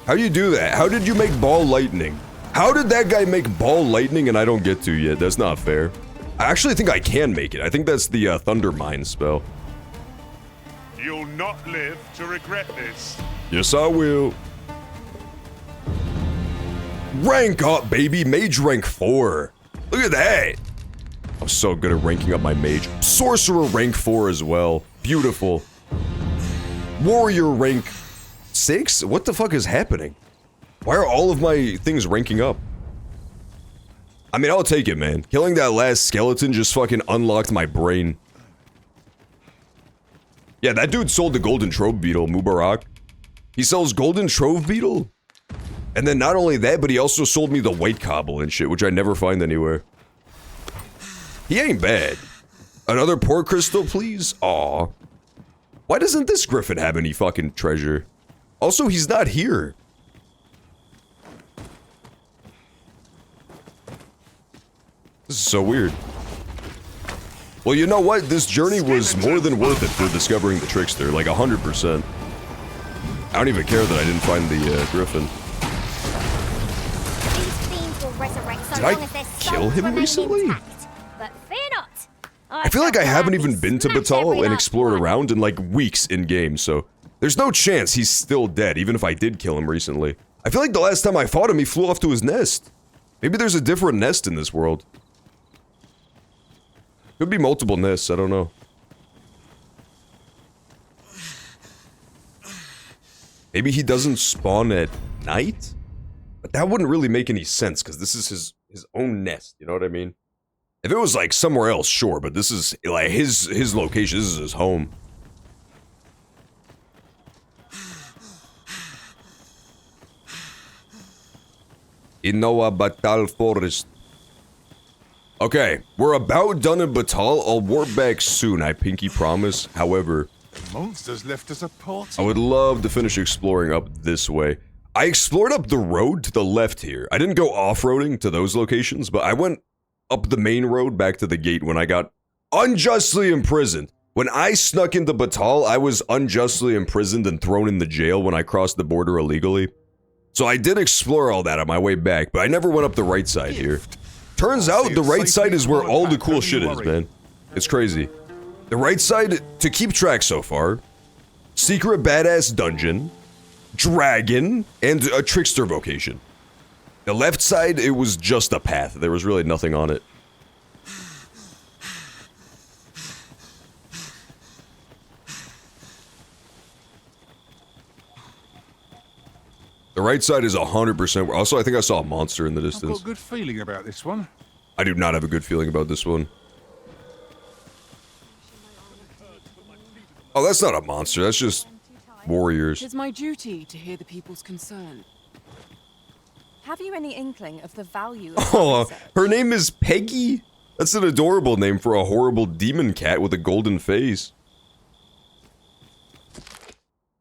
How do you do that? How did you make ball lightning? How did that guy make ball lightning and I don't get to yet? That's not fair. I actually think I can make it. I think that's the Thunder Mine spell. You'll not live to regret this. Yes, I will. Rank up, baby. Mage rank 4. Look at that. I'm so good at ranking up my mage. Sorcerer rank 4 as well. Beautiful. Warrior rank 6? What the fuck is happening? Why are all of my things ranking up? I mean, I'll take it, man. Killing that last skeleton just fucking unlocked my brain. Yeah, that dude sold the golden trove beetle, Mubarak. He sells golden trove beetle? And then not only that, but he also sold me the white cobble and shit, which I never find anywhere. He ain't bad. Another port crystal, please? Aw. Why doesn't this griffin have any fucking treasure? Also, he's not here. This is so weird. Well, you know what? This journey was more than worth it for discovering the trickster, like 100%. I don't even care that I didn't find the Griffin. These fiends will resurrect so Did long I as their kill souls him remain recently? intact. But fear not. I feel like I haven't even been to Batal and explored around in like weeks in game, so there's no chance he's still dead, even if I did kill him recently. I feel like the last time I fought him, he flew off to his nest. Maybe there's a different nest in this world. Could be multiple nests, I don't know. Maybe he doesn't spawn at night? But that wouldn't really make any sense, because this is his own nest, you know what I mean? If it was like somewhere else, sure, but this is like his location, this is his home. Inoa Batal Forest. Okay, we're about done in Batal. I'll warp back soon, I pinky promise. However, Monsters left us a party. I would love to finish exploring up this way. I explored up the road to the left here. I didn't go off-roading to those locations, but I went up the main road back to the gate when I got unjustly imprisoned. When I snuck into Batal, I was unjustly imprisoned and thrown in the jail when I crossed the border illegally. So I did explore all that on my way back, but I never went up the right side here. Turns out the right side is where all the cool shit is, man. It's crazy. The right side, to keep track so far, secret badass dungeon, dragon, and a trickster vocation. The left side, it was just a path. There was really nothing on it. The right side is 100%. Also, I think I saw a monster in the I've distance. got a good feeling about this one. I do not have a good feeling about this one. Oh, that's not a monster. That's just warriors. It's my duty to hear the people's concern. Have you any inkling of the value of Oh, her name is Peggy? That's an adorable name for a horrible demon cat with a golden face.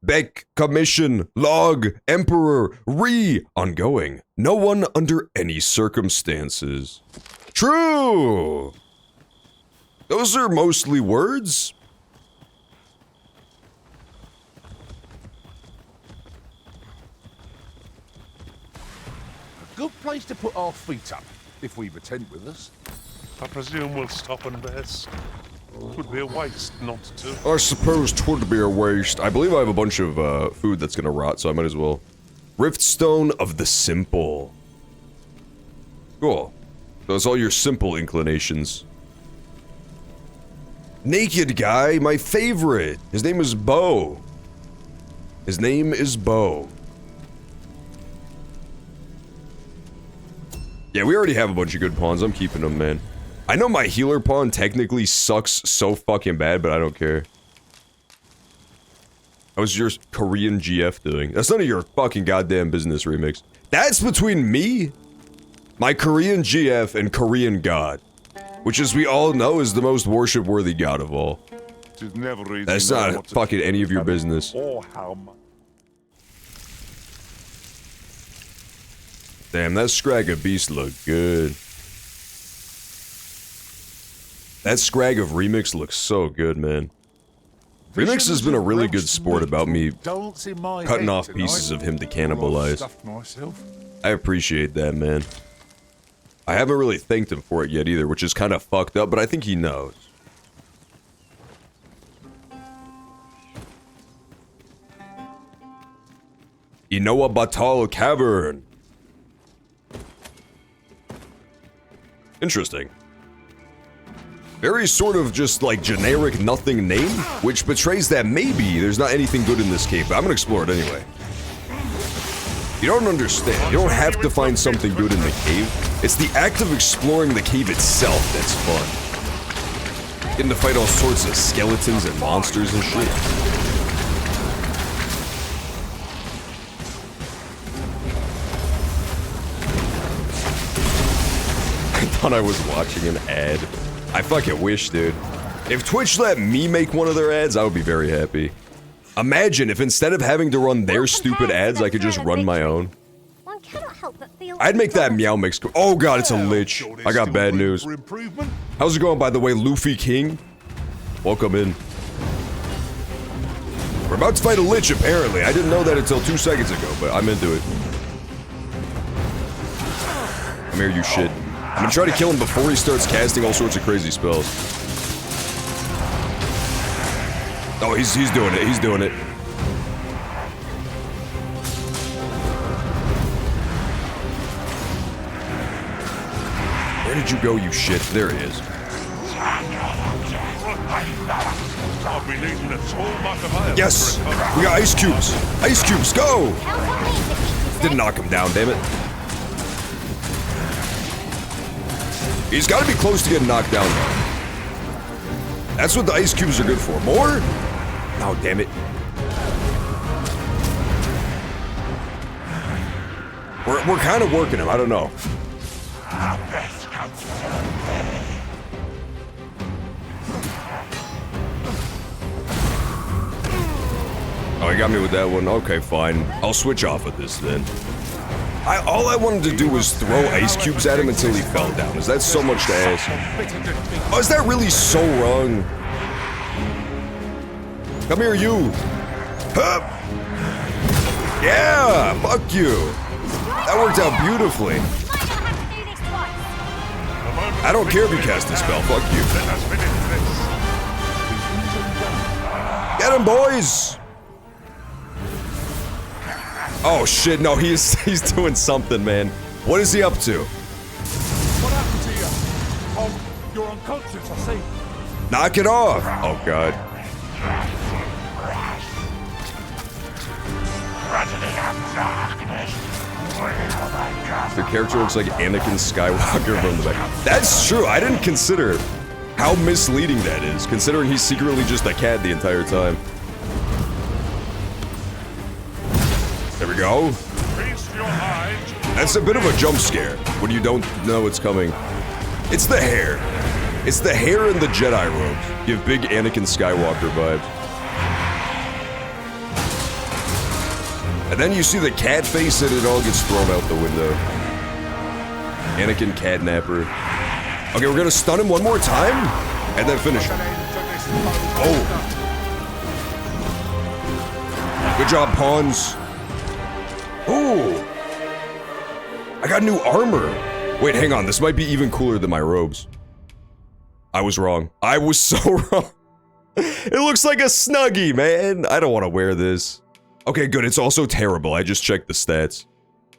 Beck, commission, log, emperor, ongoing. No one under any circumstances. True! Those are mostly words. A good place to put our feet up, if we've a tent with us. I presume we'll stop and rest. Would be a waste not to. I suppose 'twould be a waste. I believe I have a bunch of food that's gonna rot, so I might as well. Riftstone of the Simple. Cool. Those all your simple inclinations. Naked guy, my favorite. His name is Bo. His name is Bo. Yeah, we already have a bunch of good pawns. I'm keeping them, man. I know my healer pawn technically sucks so fucking bad, but I don't care. How's your Korean GF doing? That's none of your fucking goddamn business, Remix. That's between me, my Korean GF, and Korean God. Which, as we all know, is the most worship-worthy god of all. That's not fucking any of your business. Or how much. Damn, that Scrag of Beast looked good. That Scrag of Remix looks so good, man. Remix has been a really good sport about me cutting off pieces of him to cannibalize. I appreciate that, man. I haven't really thanked him for it yet either, which is kind of fucked up, but I think he knows. Inoa Batal Cavern. Interesting. Very sort of just like generic nothing name, which betrays that maybe there's not anything good in this cave, but I'm gonna explore it anyway. You don't understand. You don't have to find something good in the cave. It's the act of exploring the cave itself that's fun. Getting to fight all sorts of skeletons and monsters and shit. I thought I was watching an ad. I fucking wish, dude. If Twitch let me make one of their ads, I would be very happy. Imagine if instead of having to run their stupid ads, I could just run my own. One cannot help but feel I'd make that Meow Mix. Oh god, it's a lich. I got bad news. How's it going, by the way, Luffy King? Welcome in. We're about to fight a lich, apparently. I didn't know that until 2 seconds ago, but I'm into it. Come here, you shit. I'm gonna try to kill him before he starts casting all sorts of crazy spells. Oh, he's doing it. He's doing it. Where did you go, you shit? There he is. I'll be needing a tall bucket of ale. Yes! We got ice cubes! Ice cubes, go! Didn't knock him down, damn it. He's gotta be close to getting knocked down, though. That's what the ice cubes are good for. More? Oh, damn it. We're kind of working him, I don't know. Oh, he got me with that one. Okay, fine. I'll switch off of this then. All I wanted to do was throw ice cubes at him until he fell down. Is that so much to ask? Oh, is that really so wrong? Come here, you. Hup. Yeah, fuck you. That worked out beautifully. I don't care if you cast a spell. Fuck you. Get him, boys. Oh shit, no, he's doing something, man. What is he up to? What happened to you? Oh, you're unconscious, I see. Knock it off! Oh god. The character looks like Anakin Skywalker from the back. That's true, I didn't consider how misleading that is, considering he's secretly just a cat the entire time. There we go. That's a bit of a jump scare when you don't know it's coming. It's the hair. It's the hair and the Jedi robes. Give big Anakin Skywalker vibes. And then you see the cat face and it all gets thrown out the window. Anakin Catnapper. Okay, we're gonna stun him one more time and then finish him. Oh. Good job, pawns. Ooh! I got new armor! Wait, hang on, this might be even cooler than my robes. I was wrong. I was so wrong. It looks like a Snuggie, man! I don't want to wear this. Okay, good, it's also terrible. I just checked the stats.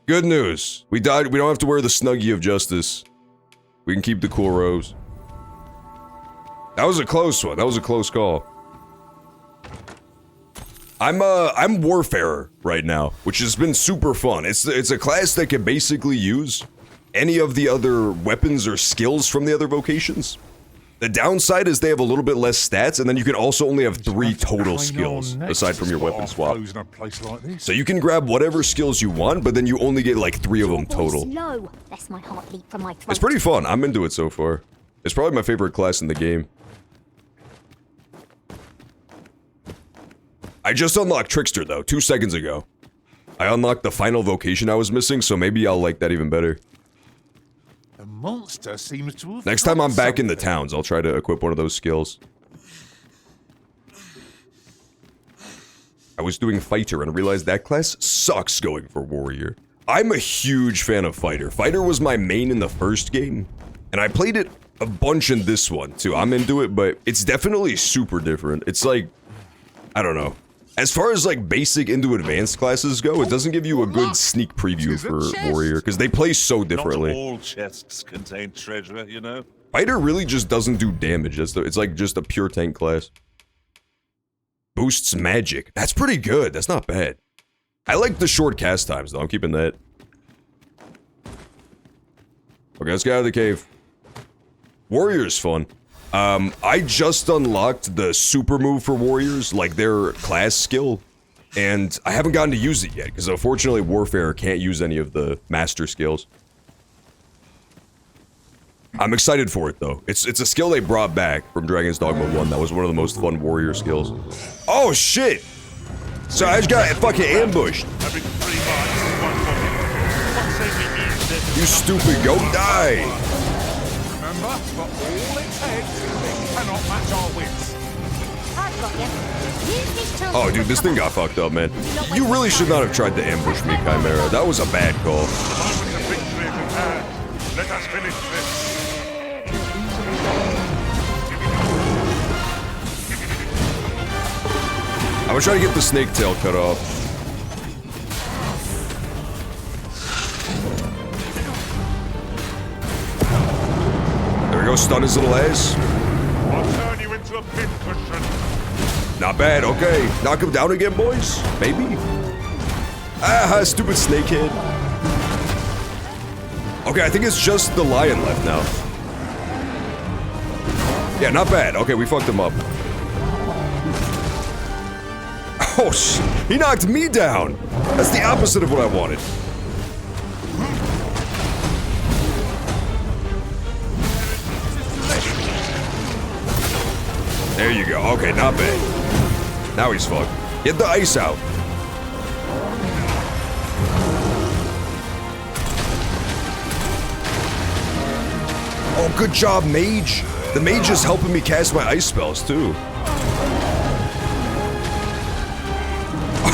Good news. We died. We don't have to wear the Snuggie of Justice. We can keep the cool robes. That was a close one. That was a close call. I'm Warfarer right now, which has been super fun. It's a class that can basically use any of the other weapons or skills from the other vocations. The downside is they have a little bit less stats, and then you can also only have 3 total skills, aside from your weapon swap. So you can grab whatever skills you want, but then you only get like 3 of them total. That's my heartbeat from my throat. It's pretty fun. I'm into it so far. It's probably my favorite class in the game. I just unlocked Trickster, though, 2 seconds ago. I unlocked the final vocation I was missing, so maybe I'll like that even better. The monster seems to have Next time I'm back in the towns, I'll try to equip one of those skills. I was doing Fighter and realized that class sucks going for Warrior. I'm a huge fan of Fighter. Fighter was my main in the first game, and I played it a bunch in this one, too. I'm into it, but it's definitely super different. It's like, I don't know. As far as like basic into advanced classes go, it doesn't give you a good sneak preview for Warrior, because they play so differently. Not all chests contain treasure, you know? Fighter really just doesn't do damage. It's like just a pure tank class. Boosts magic. That's pretty good. That's not bad. I like the short cast times, though. I'm keeping that. Okay, let's get out of the cave. Warrior's fun. I just unlocked the super move for warriors, like their class skill, and I haven't gotten to use it yet, because unfortunately Warfare can't use any of the master skills. I'm excited for it, though. It's a skill they brought back from Dragon's Dogma 1 that was one of the most fun warrior skills. Oh, shit! So I just got fucking ambushed. You stupid goat, die! Remember, for all it takes, they cannot match our wits. I've got you. Use this tool Oh, to dude, this thing got fucked up, man. You really should not have tried to ambush me, Chimera. That was a bad call. Let us finish this. I'm gonna try to get the snake tail cut off. There we go, stun his little ass. I'll turn you into a pincushion. Not bad, okay. Knock him down again, boys? Maybe? Ah, stupid snakehead. Okay, I think it's just the lion left now. Yeah, not bad. Okay, we fucked him up. Oh, shit. He knocked me down. That's the opposite of what I wanted. There you go. Okay, not bad. Now he's fucked. Get the ice out. Oh, good job, mage. The mage is helping me cast my ice spells, too.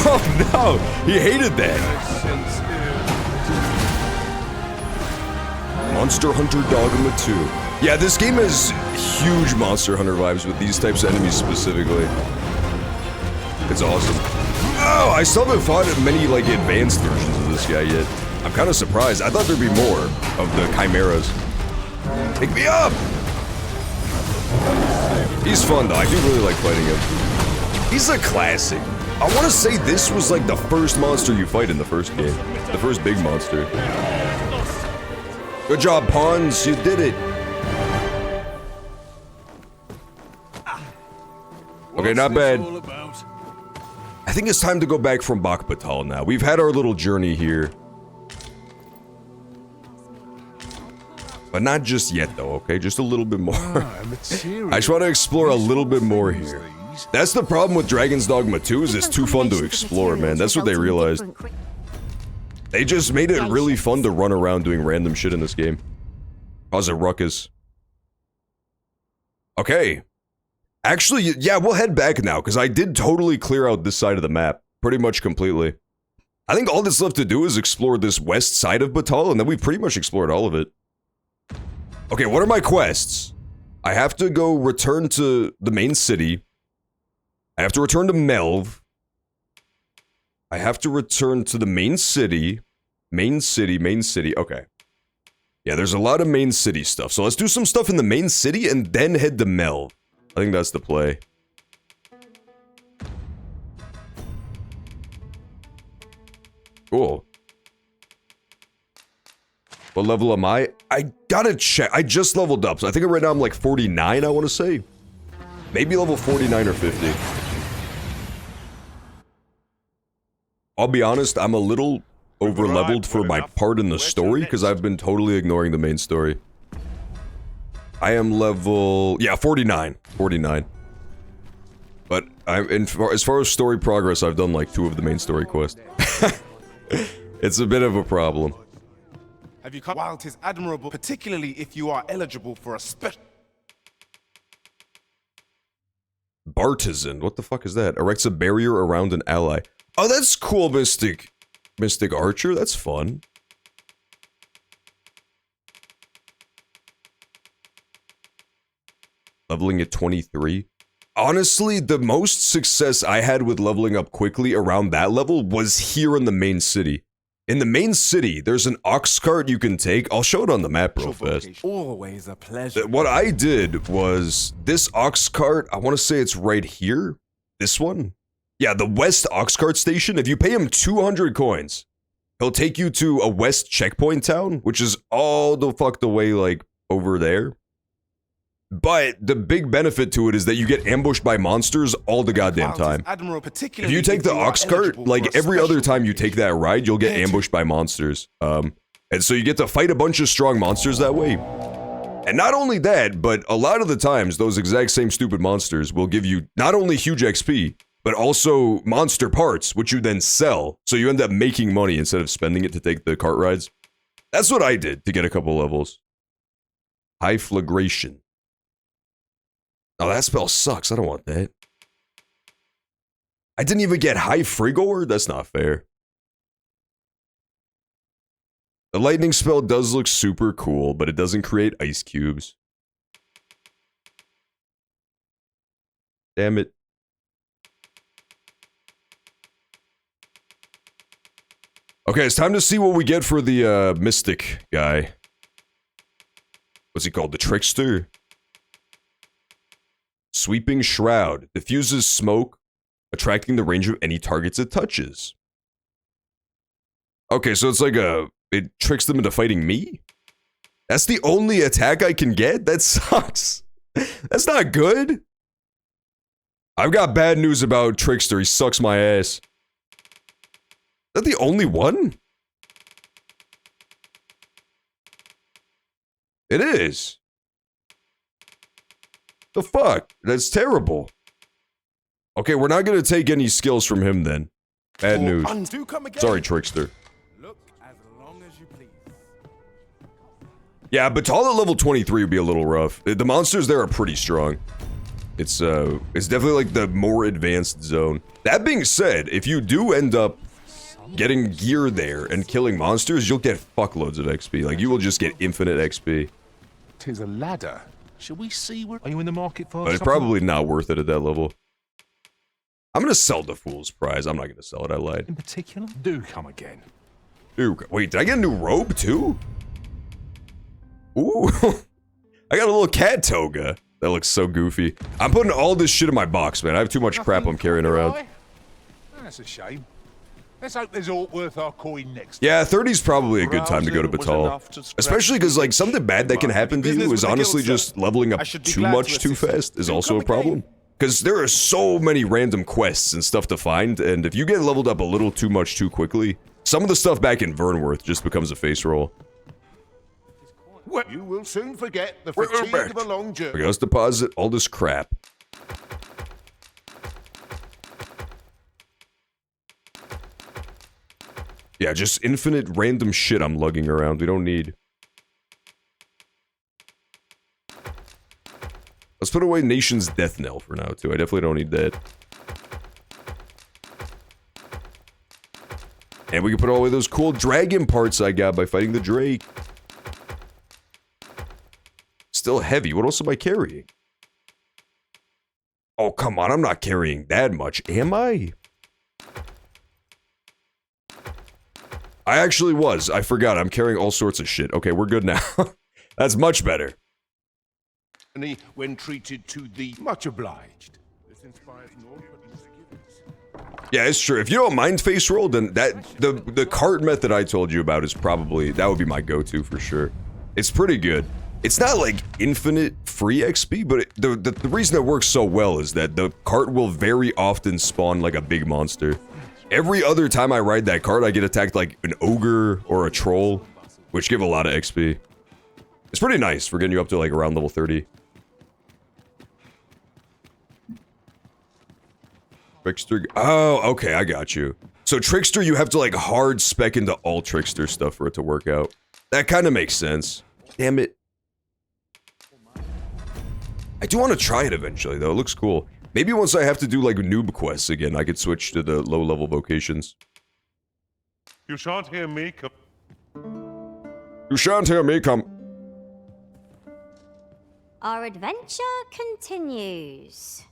Oh, no. He hated that. Monster Hunter Dogma 2. Yeah, this game has huge Monster Hunter vibes with these types of enemies specifically. It's awesome. Oh, I still haven't fought many, like, advanced versions of this guy yet. I'm kind of surprised. I thought there'd be more of the chimeras. Pick me up! He's fun, though. I do really like fighting him. He's a classic. I want to say this was, like, the first monster you fight in the first game. The first big monster. Good job, Pawns. You did it. Okay, not bad. I think it's time to go back from Bakhbatal now. We've had our little journey here. But not just yet, though, okay? Just a little bit more. I just want to explore a little bit more here. That's the problem with Dragon's Dogma 2, is it's too fun to explore, man. That's what they realized. They just made it really fun to run around doing random shit in this game. Cause a ruckus. Okay. Actually, yeah, we'll head back now, because I did totally clear out this side of the map. Pretty much completely. I think all that's left to do is explore this west side of Batal, and then we've pretty much explored all of it. Okay, what are my quests? I have to go return to the main city. I have to return to Melv. I have to return to the main city. Main city, okay. Yeah, there's a lot of main city stuff. So let's do some stuff in the main city and then head to Melv. I think that's the play. Cool. What level am I? I gotta check. I just leveled up, so I think right now I'm like 49, I want to say. Maybe level 49 or 50. I'll be honest, I'm a little over-leveled for my part in the story, because I've been totally ignoring the main story. I am level... yeah, 49. 49. But as far as story progress, I've done like 2 of the main story quests. It's a bit of a problem. Have you come? While it is admirable, particularly if you are eligible for a special... Bartizan, what the fuck is that? Erects a barrier around an ally. Oh, that's cool, Mystic Archer, that's fun. Leveling at 23. Honestly, the most success I had with leveling up quickly around that level was here in the main city. In the main city, there's an ox cart you can take. I'll show it on the map real fast. Always a pleasure. What I did was, this ox cart, I want to say it's right here. This one? Yeah, the West Ox Cart Station. If you pay him 200 coins, he'll take you to a West checkpoint town, which is all the fuck the way, like, over there. But the big benefit to it is that you get ambushed by monsters all the goddamn time. If you take the ox cart, like every other time you take that ride, you'll get ambushed by monsters. And so you get to fight a bunch of strong monsters that way. And not only that, but a lot of the times, those exact same stupid monsters will give you not only huge XP, but also monster parts, which you then sell. So you end up making money instead of spending it to take the cart rides. That's what I did to get a couple levels. High Flagration. Oh, that spell sucks. I don't want that. I didn't even get high Frigor? That's not fair. The lightning spell does look super cool, but it doesn't create ice cubes. Damn it. Okay, it's time to see what we get for the mystic guy. What's he called? The trickster? Sweeping Shroud. Diffuses smoke, attracting the range of any targets it touches. Okay, so it's like it tricks them into fighting me? That's the only attack I can get? That sucks. That's not good. I've got bad news about Trickster. He sucks my ass. Is that the only one? It is. The fuck? That's terrible. Okay, we're not gonna take any skills from him then. Bad news. Sorry, Trickster. Look as long as you please. Yeah, Batal at level 23 would be a little rough. The monsters there are pretty strong. It's definitely like the more advanced zone. That being said, if you do end up getting gear there and killing monsters, you'll get fuckloads of XP. Like, you will just get infinite XP. 'Tis a ladder. Shall we see where... Are you in the market for But it's probably not worth it at that level. I'm gonna sell the Fool's Prize. I'm not gonna sell it, I lied. In particular? Do come again. Dude, wait, did I get a new robe too? Ooh. I got a little cat toga. That looks so goofy. I'm putting all this shit in my box, man. I have too much crap I'm carrying around. That's a shame. Let's hope there's aught worth our coin next. Yeah, 30's probably a good time to go to Batal. Especially because, like, something bad that can happen to you is honestly just leveling up too much too fast is also a problem. Because there are so many random quests and stuff to find, and if you get leveled up a little too much too quickly, some of the stuff back in Vernworth just becomes a face roll. You will soon forget the fatigue of a long journey. Okay, let's deposit all this crap. Yeah, just infinite random shit I'm lugging around. We don't need. Let's put away Nation's Death Knell for now, too. I definitely don't need that. And we can put away those cool dragon parts I got by fighting the Drake. Still heavy. What else am I carrying? Oh, come on. I'm not carrying that much, am I? I actually was. I forgot. I'm carrying all sorts of shit. Okay, we're good now. That's much better. When treated to the much obliged. This inspires no forgiveness. Yeah, it's true. If you don't mind face roll, then the cart method I told you about is probably, that would be my go-to for sure. It's pretty good. It's not like infinite free XP, but the reason it works so well is that the cart will very often spawn like a big monster. Every other time I ride that cart, I get attacked like an ogre or a troll, which give a lot of XP. It's pretty nice for getting you up to like around level 30. Trickster. Oh, okay, I got you. So Trickster, you have to like hard spec into all Trickster stuff for it to work out. That kind of makes sense. Damn it. I do want to try it eventually, though. It looks cool. Maybe once I have to do, like, noob quests again, I could switch to the low-level vocations. You shan't hear me come. You shan't hear me come. Our adventure continues.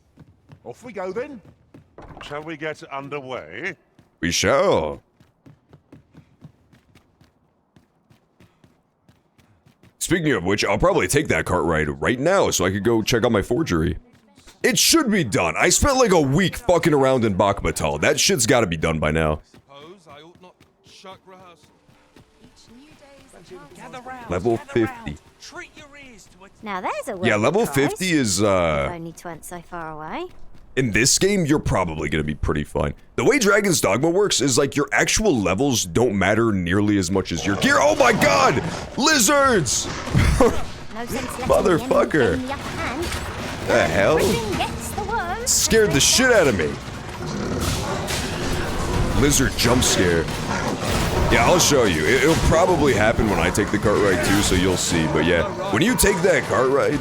Off we go, then. Shall we get underway? We shall. Speaking of which, I'll probably take that cart ride right now so I could go check out my forgery. It should be done. I spent like a week fucking around in Bakhbatal. That shit's gotta be done by now. Level 50. Now there's a Yeah, level prize. 50 is, Only 'twent went so far away. in this game, you're probably gonna be pretty fine. The way Dragon's Dogma works is like your actual levels don't matter nearly as much as your gear. Oh my god! Lizards! Motherfucker! The hell? Scared the shit out of me. Lizard jump scare. Yeah, I'll show you. It'll probably happen when I take the cart ride too, so you'll see. But yeah, when you take that cart ride,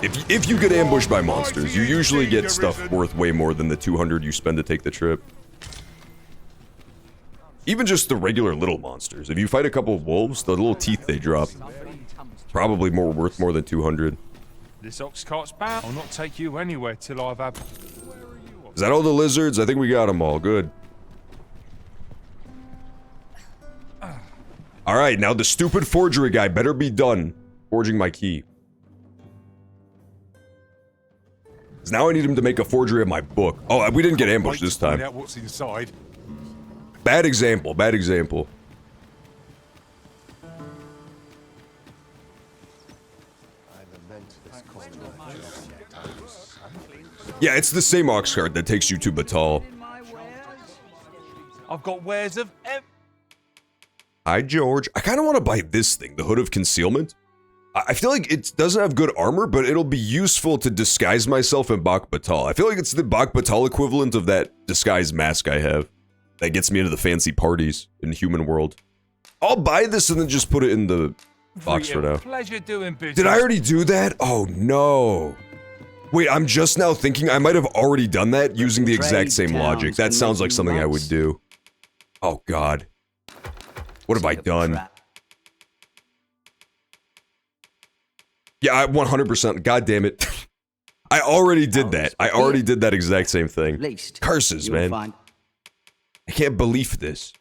If you get ambushed by monsters, you usually get stuff worth way more than the 200 you spend to take the trip. Even just the regular little monsters. If you fight a couple of wolves, the little teeth they drop, probably worth more than 200. This ox cart's bound. I'll not take you anywhere till I've had... Is that all the lizards? I think we got them all. Good. Alright, now the stupid forgery guy better be done forging my key. Because now I need him to make a forgery of my book. Oh, we didn't get ambushed this time. Find out what's inside. Bad example, bad example. Yeah, it's the same ox cart that takes you to Batal. I've got wares of... Hi, George. I kind of want to buy this thing, the Hood of Concealment. I feel like it doesn't have good armor, but it'll be useful to disguise myself in Bak Batal. I feel like it's the Bak Batal equivalent of that disguise mask I have. That gets me into the fancy parties in the human world. I'll buy this and then just put it in the box for now. Pleasure doing business. Did I already do that? Oh, no. Wait, I'm just now thinking I might have already done that using the exact same logic. That sounds like something I would do. Oh, God. What have I done? Yeah, I 100%. God damn it. I already did that. I already did that exact same thing. Curses, man. I can't believe this.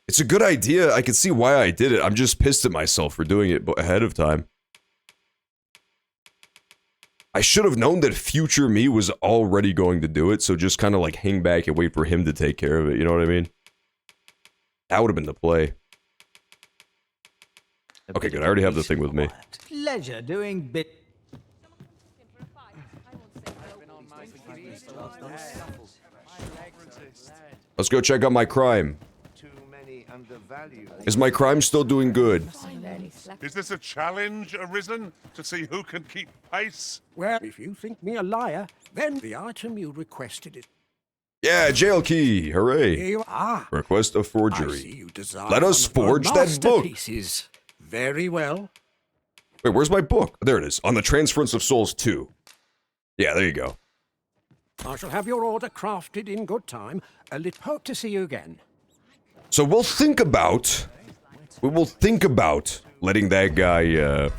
It's a good idea. I can see why I did it. I'm just pissed at myself for doing it ahead of time. I should have known that future me was already going to do it, so just kind of like hang back and wait for him to take care of it, you know what I mean? That would have been the play. Okay, good. I already have the thing with me. Pleasure doing bit. Let's go check out my crime. Is my crime still doing good? Is this a challenge arisen to see who can keep pace? Well, if you think me a liar, then the item you requested it. Yeah, jail key. Hooray. Here you are. Request a I forgery. see you desire Let us forge that book. masterpieces. Very well. Wait, where's my book? There it is. On the Transference of Souls 2. Yeah, there you go. I shall have your order crafted in good time. Hope to see you again. So we'll think about letting that guy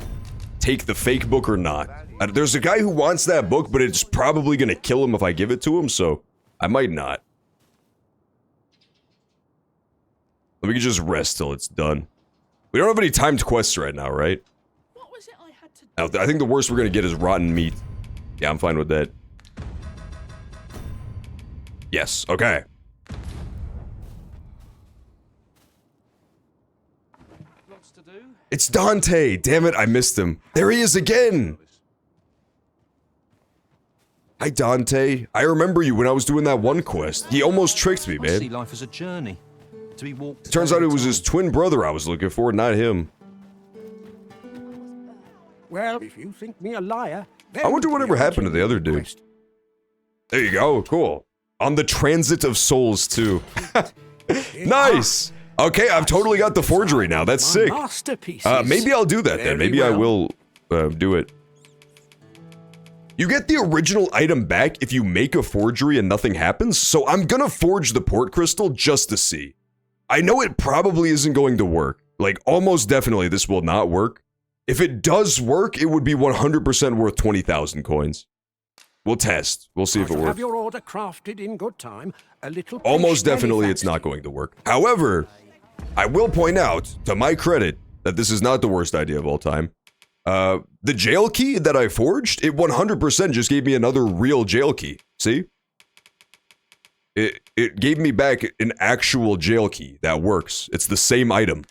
take the fake book or not. There's a guy who wants that book, but it's probably gonna kill him if I give it to him, so I might not. We can just rest till it's done. We don't have any timed quests right now, right? What was it I had to Now, I think the worst we're gonna get is rotten meat. Yeah, I'm fine with that. Yes, okay. It's Dante! Damn it, I missed him. There he is again! Hi, Dante. I remember you when I was doing that one quest. He almost tricked me, I see man. life as a journey. To be walked. Turns out it was his twin brother I was looking for, not him. Well, if you think me a liar, then I wonder whatever happened to the other dude. There you go, cool. On the Transit of Souls, too. Nice! Okay, I've totally got the forgery now. That's sick. Maybe I'll do that then. Maybe I will do it. You get the original item back if you make a forgery and nothing happens, so I'm gonna forge the port crystal just to see. I know it probably isn't going to work. Like, almost definitely this will not work. If it does work, it would be 100% worth 20,000 coins. We'll test. We'll see if it works. Have your order crafted in good time. Almost definitely it's not going to work. However, I will point out, to my credit, that this is not the worst idea of all time. The jail key that I forged, it 100% just gave me another real jail key. See? It gave me back an actual jail key that works. It's the same item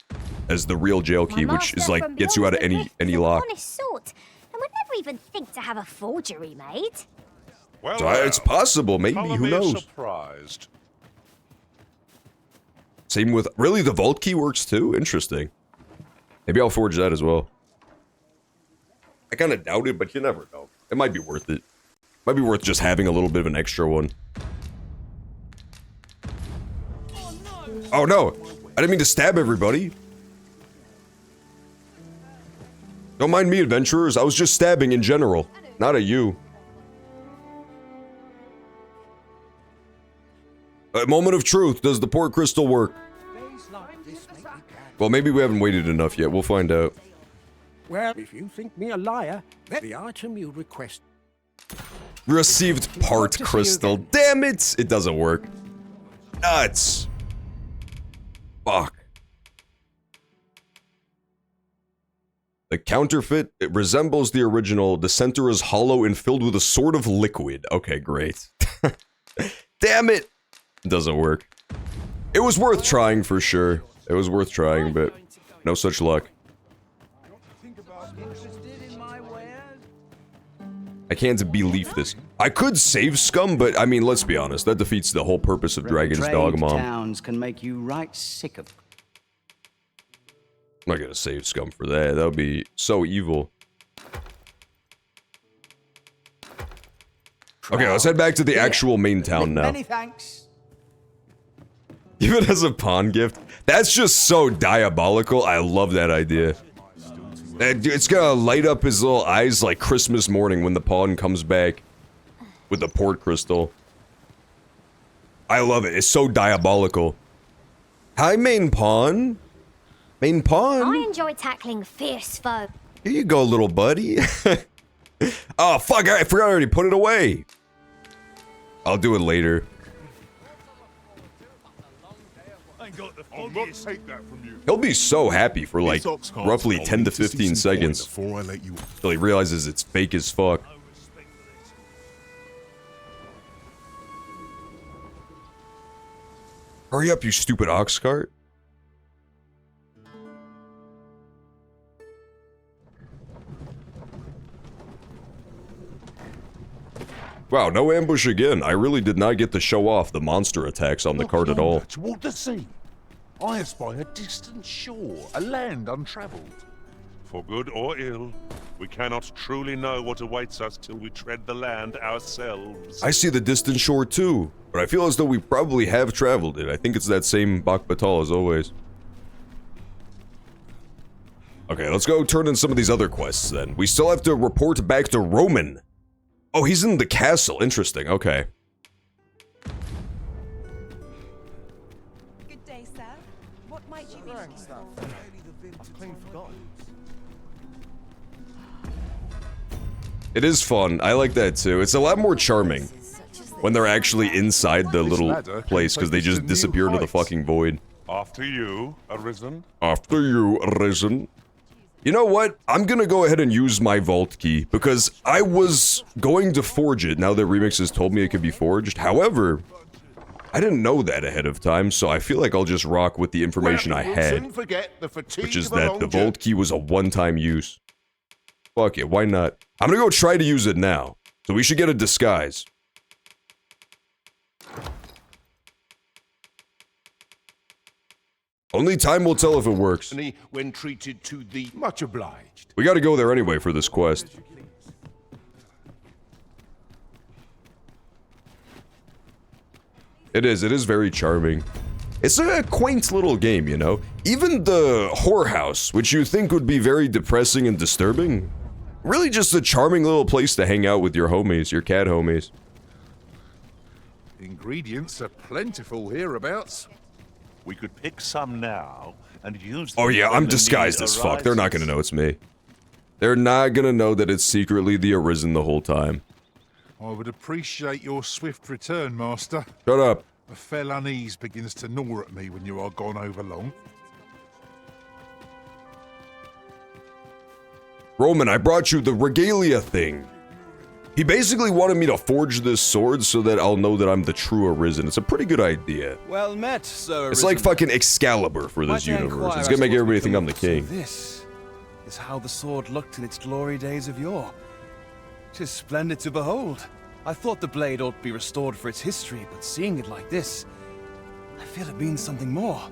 as the real jail key, which is like, gets you out of any lock. Honest sort, and would never even think to have a forgery made. Well, So it's possible, maybe, colour who me knows? surprised. Same with, really, the vault key works too? Interesting. Maybe I'll forge that as well. I kind of doubt it, but you never know. It might be worth it. Might be worth just having a little bit of an extra one. Oh no! I didn't mean to stab everybody. Don't mind me, adventurers. I was just stabbing in general, not at you. A moment of truth. Does the port crystal work? Well, maybe we haven't waited enough yet. We'll find out. Well, if you think me a liar, then the item you request. Received part crystal. Damn it! It doesn't work. Nuts. Fuck. The counterfeit, it resembles the original. The center is hollow and filled with a sort of liquid. Okay, great. Damn it! It doesn't work. It was worth trying for sure. It was worth trying, but no such luck. I can't believe this. I could save scum, but I mean, let's be honest. That defeats the whole purpose of Dragon's Dogma. Towns can make you right sick of. I'm not gonna save scum for that. That would be so evil. Okay, let's head back to the actual main town now. Many thanks. Even as a pawn gift? That's just so diabolical. I love that idea. It's gonna light up his little eyes like Christmas morning when the pawn comes back with the port crystal. I love it. It's so diabolical. Hi, main pawn. Main pawn. I enjoy tackling fierce foe. Here you go, little buddy. Oh, fuck. I forgot I already put it away. I'll do it later. I'll not take that from you. He'll be so happy for like roughly 10 to 15 seconds till he realizes it's fake as fuck. Hurry up, you stupid ox cart. Wow, no ambush again. I really did not get to show off the monster attacks on the cart at all. Toward the sea, I espy a distant shore, a land untravelled. For good or ill, we cannot truly know what awaits us till we tread the land ourselves. I see the distant shore too, but I feel as though we probably have traveled it. I think it's that same Bak Batal as always. Okay, let's go turn in some of these other quests then. We still have to report back to Roman. Oh, he's in the castle. Interesting. Okay. Good day, sir. What might you be looking for? I've clean forgotten. It is fun. I like that too. It's a lot more charming when they're actually inside the little place because they just disappear into the fucking void. After you, Arisen. After you, Arisen. You know what? I'm gonna go ahead and use my vault key because I was going to forge it now that Remix has told me it could be forged. However, I didn't know that ahead of time, so I feel like I'll just rock with the information I had, which is that the vault key was a one-time use. Fuck it, why not? I'm gonna go try to use it now, so we should get a disguise. Only time will tell if it works. When treated to the much obliged. We gotta go there anyway for this quest. It is very charming. It's a quaint little game, you know? Even the whorehouse, which you think would be very depressing and disturbing, really just a charming little place to hang out with your homies, your cat homies. Ingredients are plentiful hereabouts. We could pick some now and use them. Oh yeah, when I'm the disguised need as fuck. They're not arises. gonna know it's me. They're not gonna know that it's secretly the Arisen the whole time. I would appreciate your swift return, Master. Shut up. A fell unease begins to gnaw at me when you are gone over long. Roman, I brought you the regalia thing. He basically wanted me to forge this sword so that I'll know that I'm the true Arisen. It's a pretty good idea. Well met, Sir It's like fucking Excalibur for this universe. It's gonna make everybody think I'm the king. This is how the sword looked in its glory days of yore. 'Tis splendid to behold. I thought the blade ought to be restored for its history, but seeing it like this, I feel it means something more.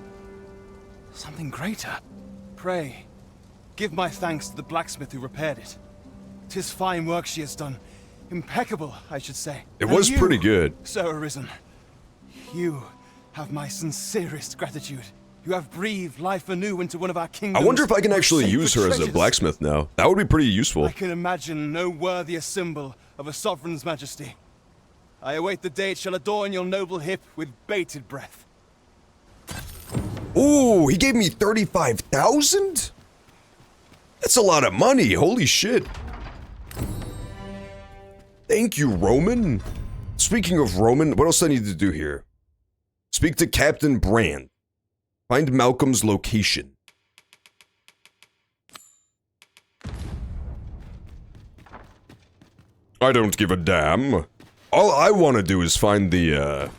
Something greater. Pray, give my thanks to the blacksmith who repaired it. 'Tis fine work she has done. Impeccable, I should say. It was pretty good. Sir Arisen, you have my sincerest gratitude. You have breathed life anew into one of our kingdoms. I wonder if I can actually with use her sacred as a treasures. blacksmith now. That would be pretty useful. I can imagine no worthier symbol of a sovereign's majesty. I await the day it shall adorn your noble hip with bated breath. Ooh, he gave me 35,000? That's a lot of money, holy shit. Thank you, Roman. Speaking of Roman, what else do I need to do here? Speak to Captain Brand. Find Malcolm's location. I don't give a damn. All I want to do is find the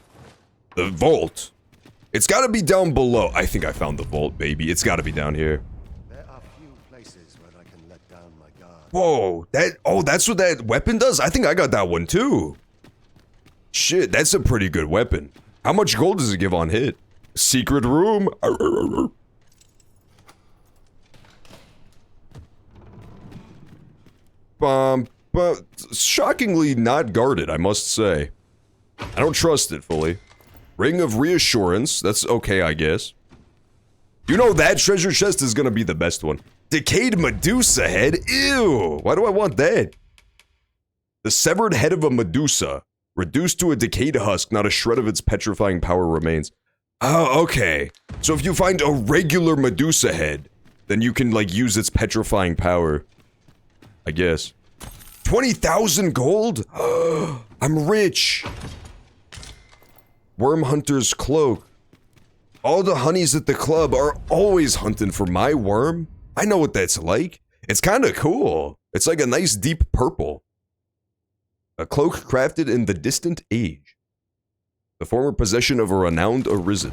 vault. It's gotta be down below. I think I found the vault, baby. It's gotta be down here. There are few places where I can let down my guard. Whoa, that's what that weapon does? I think I got that one too. Shit, that's a pretty good weapon. How much gold does it give on hit? Secret room. But shockingly not guarded, I must say. I don't trust it fully. Ring of Reassurance, that's okay, I guess. You know that treasure chest is gonna be the best one. Decayed Medusa head? Ew! Why do I want that? The severed head of a Medusa. Reduced to a decayed husk, not a shred of its petrifying power remains. Oh, okay. So if you find a regular Medusa head, then you can, like, use its petrifying power. I guess. 20,000 gold? I'm rich! Worm Hunter's Cloak. All the honeys at the club are always hunting for my worm. I know what that's like. It's kinda cool. It's like a nice deep purple. A cloak crafted in the distant age. The former possession of a renowned arisen.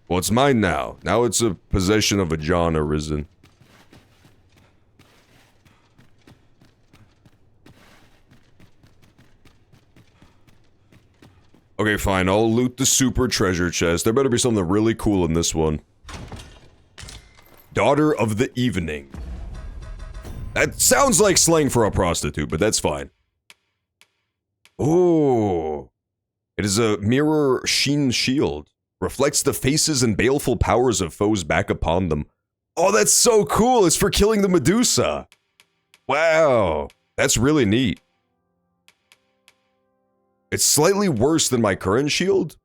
Well, it's mine now. Now it's a possession of a John arisen. Okay, fine. I'll loot the super treasure chest. There better be something really cool in this one. Daughter of the Evening. That sounds like slang for a prostitute, but that's fine. Ooh. It is a mirror sheen shield. Reflects the faces and baleful powers of foes back upon them. Oh, that's so cool. It's for killing the Medusa. Wow. That's really neat. It's slightly worse than my current shield,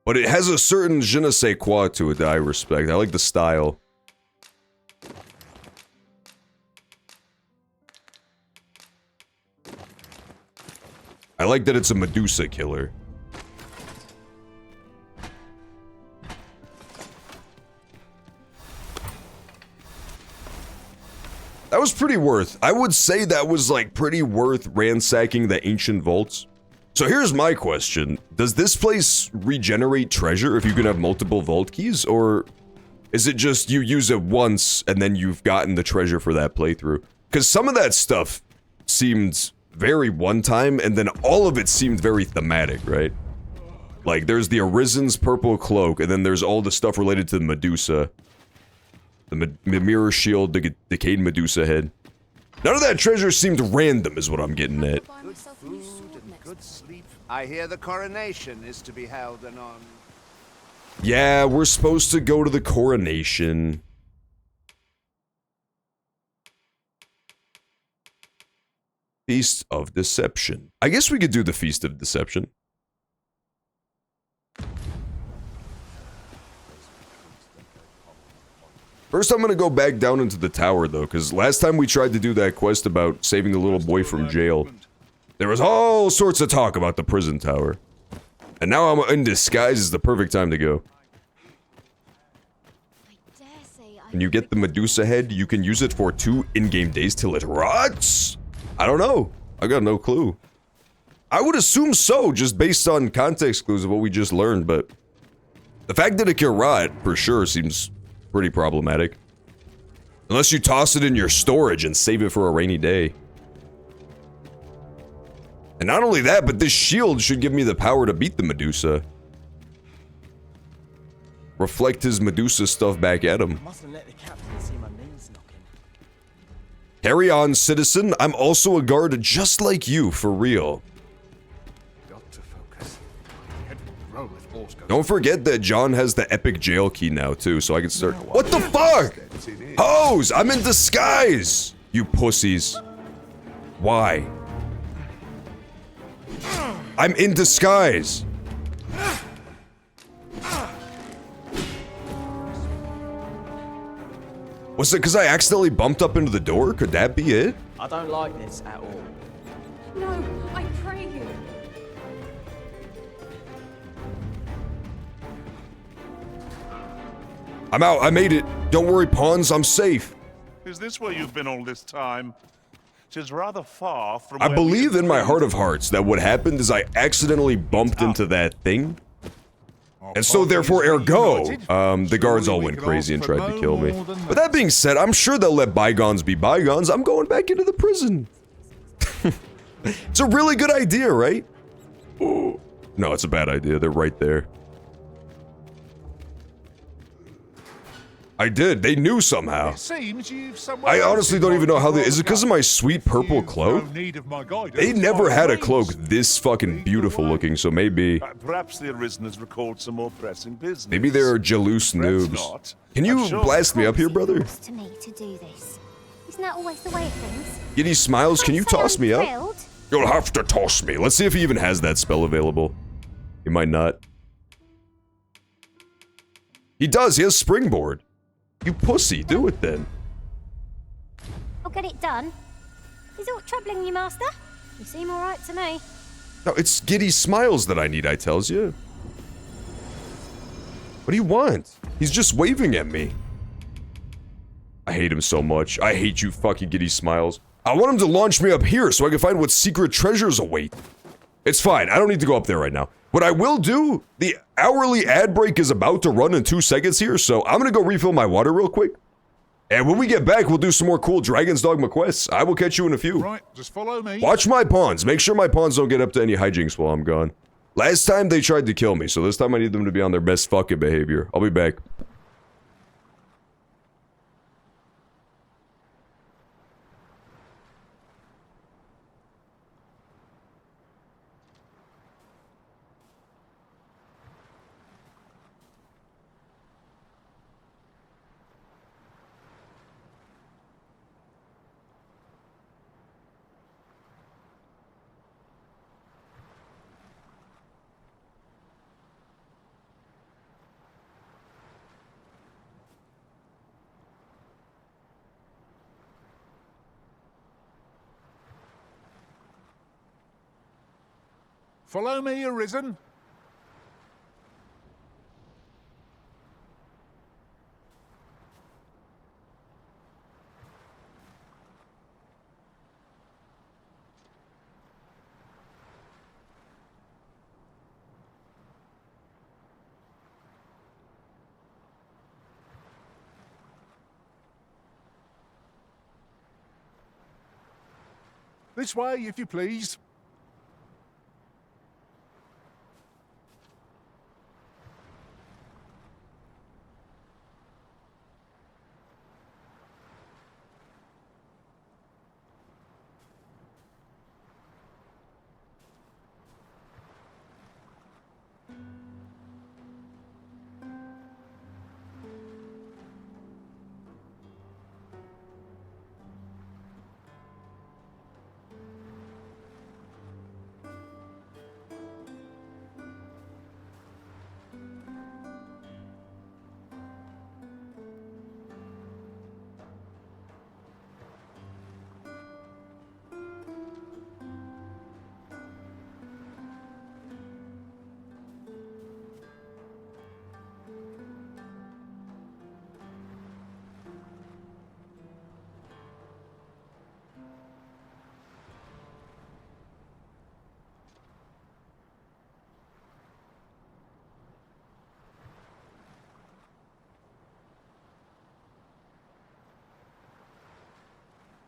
but it has a certain je ne sais quoi to it that I respect. I like the style. I like that it's a Medusa killer. That was pretty worth. I would say that was like pretty worth ransacking the ancient vaults. So here's my question. Does this place regenerate treasure if you can have multiple vault keys? Or is it just you use it once and then you've gotten the treasure for that playthrough? Because some of that stuff seemed very one-time, and then all of it seemed very thematic, right? Like, there's the Arisen's purple cloak, and then there's all the stuff related to the Medusa. The mirror shield, the decayed Medusa head. None of that treasure seemed random, is what I'm getting at. Good food and good sleep. I hear the coronation is to be held anon. Yeah, we're supposed to go to the coronation. Feast of Deception. I guess we could do the Feast of Deception. First, I'm gonna go back down into the tower, though, because last time we tried to do that quest about saving the little boy from jail, there was all sorts of talk about the prison tower. And now I'm in disguise is the perfect time to go. When you get the Medusa head, you can use it for 2 in-game days till it rots? I don't know. I got no clue. I would assume so, just based on context clues of what we just learned, but the fact that it can rot, for sure, seems pretty problematic. Unless you toss it in your storage and save it for a rainy day. And not only that, but this shield should give me the power to beat the Medusa. Reflect his Medusa stuff back at him. Carry on, citizen. I'm also a guard just like you, for real. Got to focus. Head Don't forget that John has the epic jail key now, too, so I can start- What the fuck?! Hose! I'm in disguise! You pussies. Why? I'm in disguise! Was it because I accidentally bumped up into the door? Could that be it? I don't like this at all. No, I pray you. I'm out. I made it. Don't worry, pawns. I'm safe. Is this where you've been all this time? 'Tis rather far from I where believe we in my heart of hearts that what happened is I accidentally bumped into that thing. And so therefore, ergo, the guards all went crazy and tried to kill me. But that being said, I'm sure they'll let bygones be bygones. I'm going back into the prison. It's a really good idea, right? Ooh. No, it's a bad idea. They're right there. I did. They knew somehow. It seems you've I honestly don't even know how they... Is it because of my sweet purple cloak? They never had a cloak this fucking beautiful looking, so maybe... Perhaps the Arisen has recalled some more pressing business. Maybe they're Jalouse noobs. Can you blast me up here, brother? To me to do this. Isn't that always the way of things? Giddy Smiles, can you toss me up? Thrilled. You'll have to toss me. Let's see if he even has that spell available. He might not. He does. He has Springboard. You pussy. Do it then. I'll get it done. Is aught troubling you, Master? You seem alright to me. No, it's Giddy Smiles that I need, I tells you. What do you want? He's just waving at me. I hate him so much. I hate you fucking Giddy Smiles. I want him to launch me up here so I can find what secret treasures await. It's fine. I don't need to go up there right now. What I will do, the hourly ad break is about to run in 2 seconds here, so I'm gonna go refill my water real quick. And when we get back, we'll do some more cool Dragon's Dogma quests. I will catch you in a few. Right, just follow me. Watch my pawns. Make sure my pawns don't get up to any hijinks while I'm gone. Last time they tried to kill me, so this time I need them to be on their best fucking behavior. I'll be back. Follow me, Arisen. This way, if you please.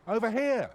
Over here.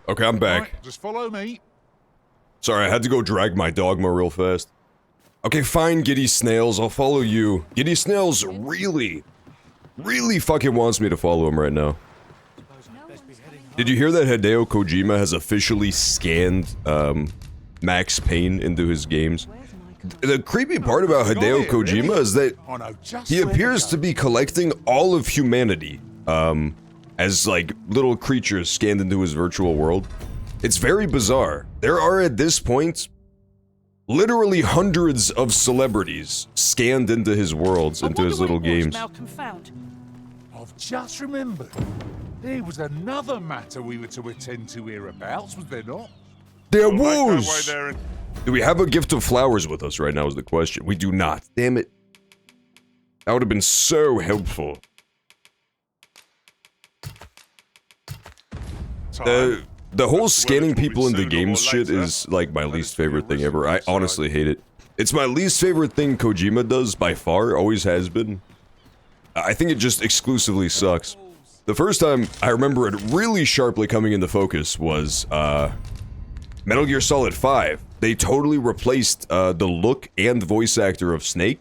Okay, I'm back. Right, just follow me. Sorry, I had to go drag my Dogma real fast. Okay, fine, Giddy Snails, I'll follow you. Giddy Snails really fucking wants me to follow him right now. Did you hear that Hideo Kojima has officially scanned, Max Payne into his games? The creepy part about Hideo Kojima is that he appears to be collecting all of humanity, as, like, little creatures scanned into his virtual world. It's very bizarre. There are, at this point, literally hundreds of celebrities scanned into his worlds, into his little games. I've just remembered. There was another matter we were to attend to hereabouts, was there not? There was! Do we have a gift of flowers with us right now is the question. We do not. Damn it. That would have been so helpful. The whole scanning people into games shit is, like, my least favorite thing ever. I honestly hate it. It's my least favorite thing Kojima does, by far, always has been. I think it just exclusively sucks. The first time I remember it really sharply coming into focus was, Metal Gear Solid 5. They totally replaced, the look and voice actor of Snake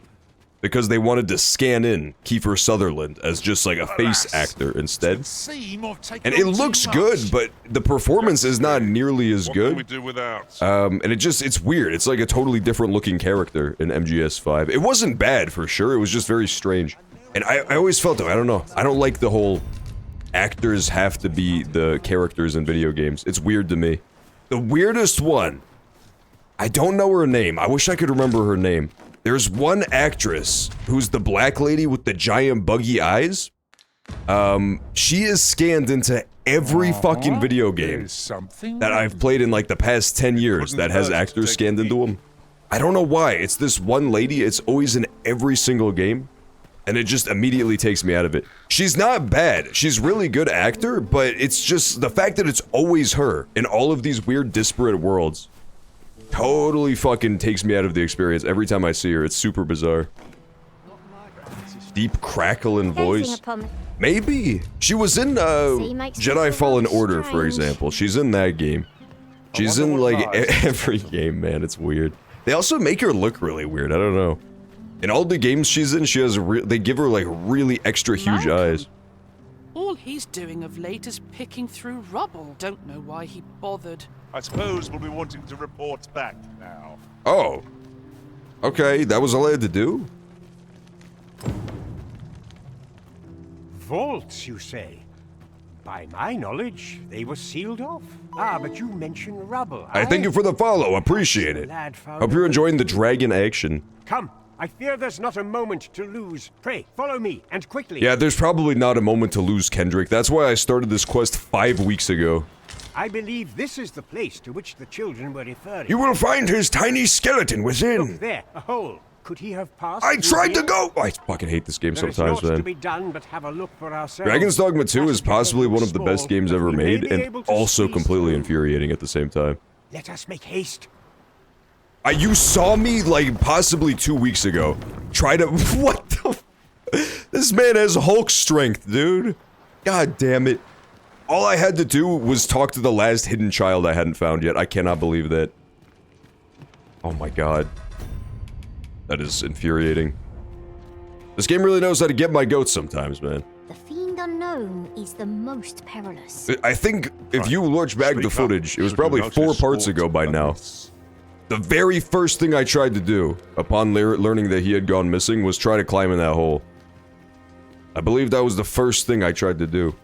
because they wanted to scan in Kiefer Sutherland as just like a face actor instead. And it looks good, but the performance is not nearly as good. And it's weird. It's like a totally different looking character in MGS5. It wasn't bad for sure, it was just very strange. And I always felt though, I don't know, I don't like the whole actors have to be the characters in video games. It's weird to me. The weirdest one, I don't know her name, I wish I could remember her name. There's one actress who's the black lady with the giant buggy eyes. She is scanned into every fucking video game that I've played in like the past 10 years that has actors scanned into them. I don't know why, it's this one lady, it's always in every single game. And it just immediately takes me out of it. She's not bad, she's really good actor, but it's just the fact that it's always her in all of these weird disparate worlds. Totally fucking takes me out of the experience every time I see her. It's super bizarre. Deep crackle in voice. Maybe. She was in, Jedi Fallen Order, for example. She's in that game. She's in, like, every game, man. It's weird. They also make her look really weird. I don't know. In all the games she's in, she has they give her, like, really extra huge eyes. All he's doing of late is picking through rubble. Don't know why he bothered. I suppose we'll be wanting to report back now. Oh. Okay, that was all I had to do? Vaults, you say? By my knowledge, they were sealed off. Ah, but you mentioned rubble. I thank you for the follow, appreciate it. Hope you're enjoying the dragon action. Come, I fear there's not a moment to lose. Pray, follow me, and quickly. Yeah, there's probably not a moment to lose, Kendrick. That's why I started this quest 5 weeks ago. I believe this is the place to which the children were referring. You will find his tiny skeleton within. Look there, a hole. Could he have passed? I tried to go! I fucking hate this game sometimes, man. To be done, but have a look for ourselves. Dragon's Dogma 2 is possibly one of the best games ever made, and also completely infuriating at the same time. Let us make haste. You saw me, like, possibly 2 weeks ago. Try to- What the- This man has Hulk strength, dude. God damn it. All I had to do was talk to the last hidden child I hadn't found yet. I cannot believe that. Oh my god. That is infuriating. This game really knows how to get my goats sometimes, man. The Fiend Unknown is the most perilous. I think if you watch back the footage, it was probably 4 parts ago by now. The very first thing I tried to do, upon learning that he had gone missing, was try to climb in that hole. I believe that was the first thing I tried to do.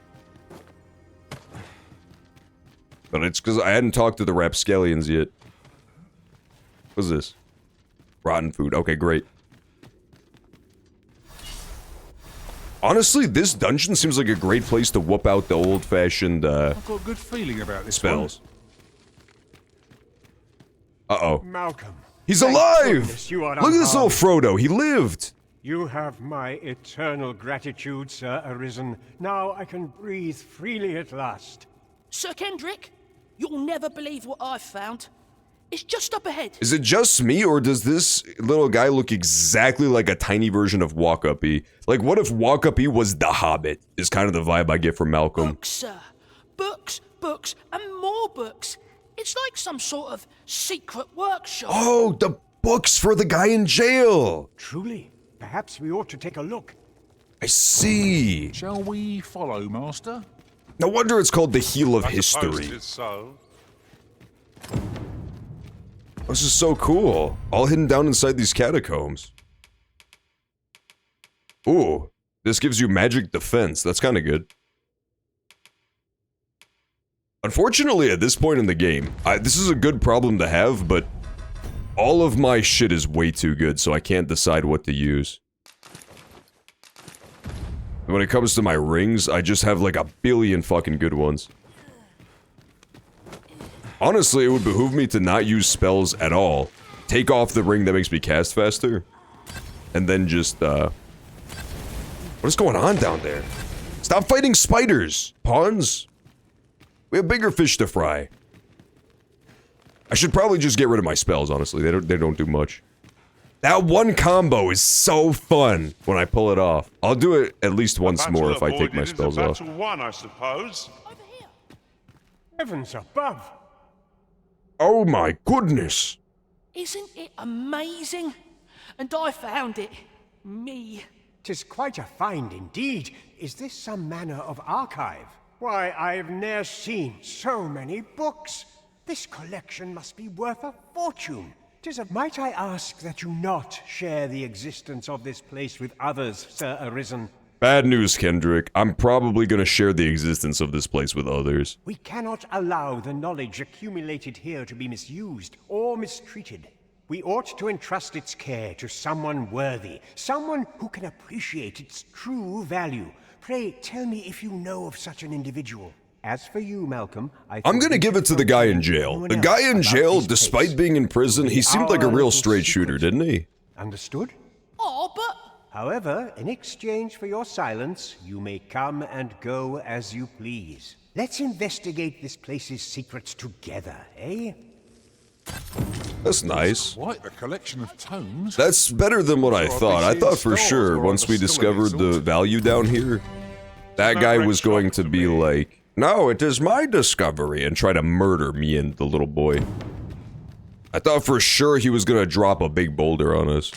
But it's because I hadn't talked to the rapscallions yet. What's this? Rotten food. Okay, great. Honestly, this dungeon seems like a great place to whoop out the old-fashioned, I've got a good feeling about this spells. Uh-oh. Malcolm. He's alive! Look at this little Frodo. He lived! You have my eternal gratitude, Sir Arisen. Now I can breathe freely at last. Sir Kendrick, you'll never believe what I've found. It's just up ahead. Is it just me, or does this little guy look exactly like a tiny version of Walk-Up-E? Like, what if Walk-Up-E was the Hobbit? Is kind of the vibe I get from Malcolm. Books, sir. Books, books and more books. It's like some sort of secret workshop. Oh, the books for the guy in jail. Truly. Perhaps we ought to take a look. I see. Shall we follow, Master? No wonder it's called the Heel of I suppose History. it is so. This is so cool. All hidden down inside these catacombs. Ooh, this gives you magic defense. That's kind of good. Unfortunately, at this point in the game, this is a good problem to have, but all of my shit is way too good, so I can't decide what to use. When it comes to my rings, I just have like a billion fucking good ones. Honestly, it would behoove me to not use spells at all. Take off the ring that makes me cast faster. And then just, what is going on down there? Stop fighting spiders, pawns. We have bigger fish to fry. I should probably just get rid of my spells, honestly. They don't do much. That one combo is so fun when I pull it off. I'll do it at least once more if I take my spells off. Battle won, I suppose. Heavens above! Oh my goodness! Isn't it amazing? And I found it. Me. 'Tis quite a find indeed. Is this some manner of archive? Why, I've ne'er seen so many books. This collection must be worth a fortune. Might I ask that you not share the existence of this place with others, Sir Arisen? Bad news, Kendrick. I'm probably gonna share the existence of this place with others. We cannot allow the knowledge accumulated here to be misused or mistreated. We ought to entrust its care to someone worthy, someone who can appreciate its true value. Pray tell me if you know of such an individual. As for you, Malcolm, I'm gonna give it to the guy in jail. The guy in jail, despite being in prison, he seemed like a real straight shooter, didn't he? Understood? Oh, but... However, in exchange for your silence, you may come and go as you please. Let's investigate this place's secrets together, eh? That's nice. Quite a collection of tomes. That's better than what I thought. I thought for sure, once we discovered the value down here, that guy was going to be like, no, it is my discovery, and try to murder me and the little boy. I thought for sure he was gonna drop a big boulder on us.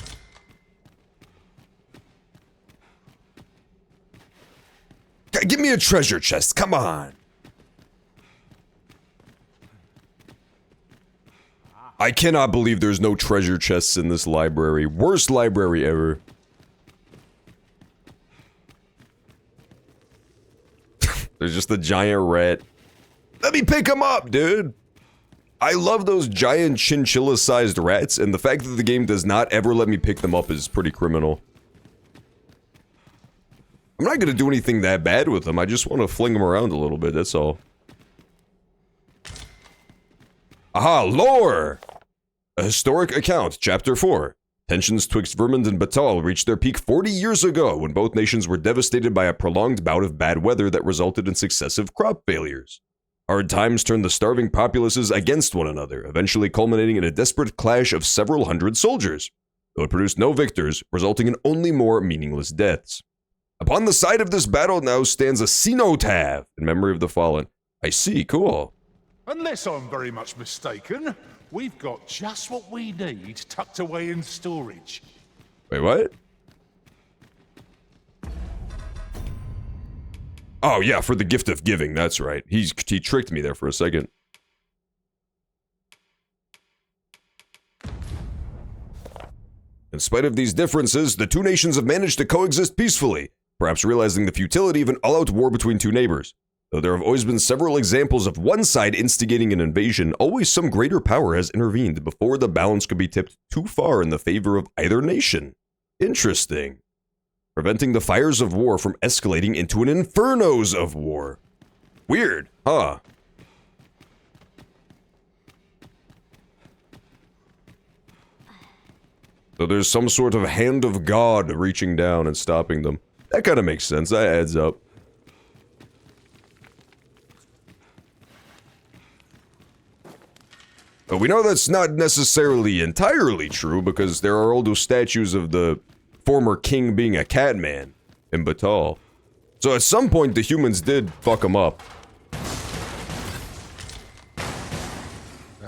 Give me a treasure chest, come on! I cannot believe there's no treasure chests in this library. Worst library ever. There's just a giant rat. Let me pick him up, dude! I love those giant chinchilla-sized rats, and the fact that the game does not ever let me pick them up is pretty criminal. I'm not gonna do anything that bad with them, I just want to fling them around a little bit, that's all. Aha, lore! A historic account, chapter 4. Tensions twixt Vermund and Batal reached their peak 40 years ago when both nations were devastated by a prolonged bout of bad weather that resulted in successive crop failures. Hard times turned the starving populaces against one another, eventually culminating in a desperate clash of several hundred soldiers, though it produced no victors, resulting in only more meaningless deaths. Upon the site of this battle now stands a cenotaph in memory of the fallen. I see, cool. Unless I'm very much mistaken, we've got just what we need tucked away in storage. Wait, what? Oh yeah, for the gift of giving, that's right. He tricked me there for a second. In spite of these differences, the two nations have managed to coexist peacefully, perhaps realizing the futility of an all-out war between two neighbors. Though there have always been several examples of one side instigating an invasion, always some greater power has intervened before the balance could be tipped too far in the favor of either nation. Interesting. Preventing the fires of war from escalating into an infernos of war. Weird, huh? So there's some sort of hand of God reaching down and stopping them. That kind of makes sense, that adds up. But we know that's not necessarily entirely true because there are all those statues of the former king being a catman in Batal. So at some point the humans did fuck him up.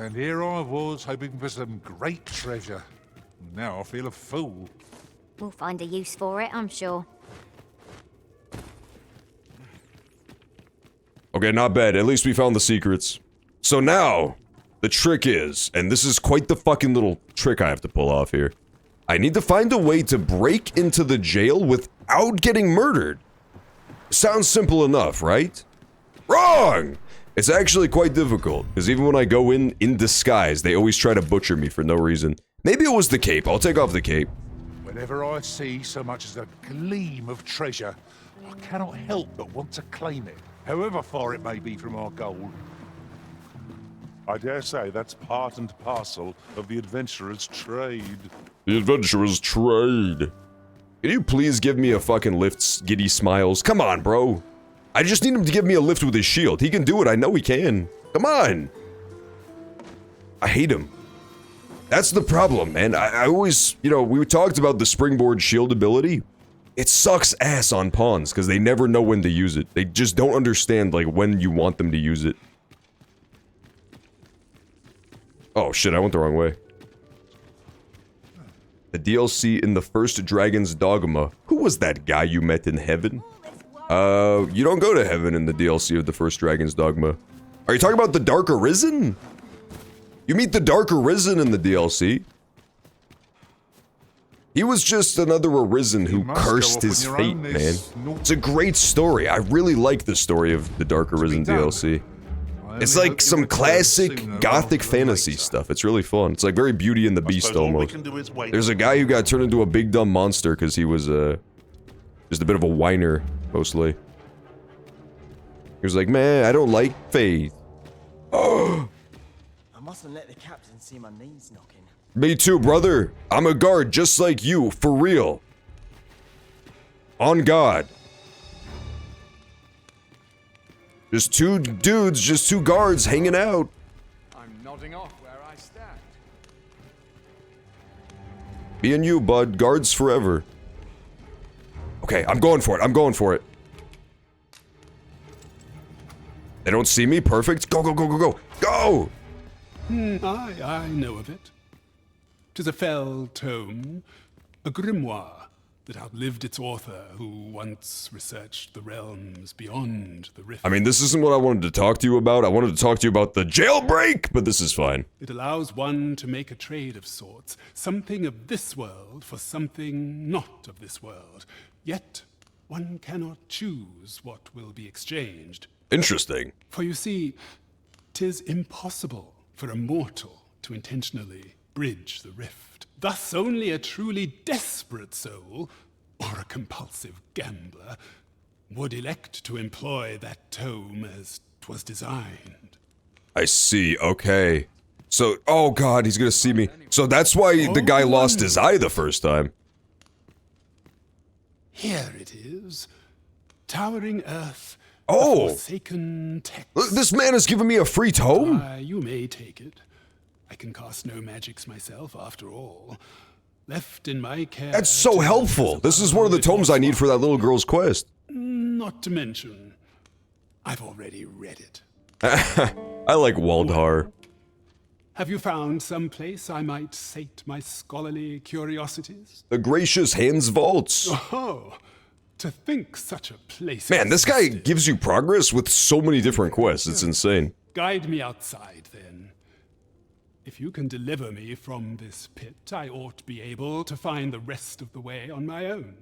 And here I was, hoping for some great treasure. Now I feel a fool. We'll find a use for it, I'm sure. Okay, not bad. At least we found the secrets. So now, the trick is, and this is quite the fucking little trick I have to pull off here. I need to find a way to break into the jail without getting murdered. Sounds simple enough, right? Wrong! It's actually quite difficult, because even when I go in disguise, they always try to butcher me for no reason. Maybe it was the cape. I'll take off the cape. Whenever I see so much as a gleam of treasure, I cannot help but want to claim it, however far it may be from our goal. I dare say that's part and parcel of the adventurer's trade. The adventurer's trade. Can you please give me a fucking lift, Giddy Smiles? Come on, bro. I just need him to give me a lift with his shield. He can do it. I know he can. Come on. I hate him. That's the problem, man. I always, you know, we talked about the springboard shield ability. It sucks ass on pawns because they never know when to use it. They just don't understand, like, when you want them to use it. Oh shit, I went the wrong way. The DLC in the first Dragon's Dogma. Who was that guy you met in heaven? You don't go to heaven in the DLC of the first Dragon's Dogma. Are you talking about the Dark Arisen? You meet the Dark Arisen in the DLC. He was just another Arisen who cursed his fate, man. It's a great story. I really like the story of the Dark Arisen DLC. It's like some classic gothic fantasy stuff. It's really fun. It's like very Beauty and the Beast almost. There's a guy who got turned into a big dumb monster because he was just a bit of a whiner, mostly. He was like, man, I don't like faith. Oh! I mustn't let the captain see my knees knocking. Me too, brother. I'm a guard just like you, for real. On God. Just two dudes, just two guards hanging out. I'm nodding off where I stand. Me and you, bud. Guards forever. Okay, I'm going for it. I'm going for it. They don't see me? Perfect. Go, go, go, go, go. Go! I know of it. 'Tis a fell tome, a grimoire that outlived its author, who once researched the realms beyond the rift. I mean, this isn't what I wanted to talk to you about. I wanted to talk to you about the jailbreak, but this is fine. It allows one to make a trade of sorts, something of this world for something not of this world. Yet, one cannot choose what will be exchanged. Interesting. For you see, 'tis impossible for a mortal to intentionally bridge the rift. Thus only a truly desperate soul, or a compulsive gambler, would elect to employ that tome as 'twas designed. I see, okay. So, oh god, he's gonna see me. So that's why the guy lost his eye the first time. Here it is. Towering earth. Oh! Forsaken text. Look, this man has given me a free tome? You may take it. I can cast no magics myself, after all. Left in my care. That's so helpful. This is one of the tomes I need for that little girl's quest. Not to mention, I've already read it. I like Waldhar. Have you found some place I might sate my scholarly curiosities? The Gracious Hands Vaults. Oh, to think such a place. Man, this guy gives you progress with so many different quests. It's insane. Guide me outside, then. If you can deliver me from this pit, I ought to be able to find the rest of the way on my own.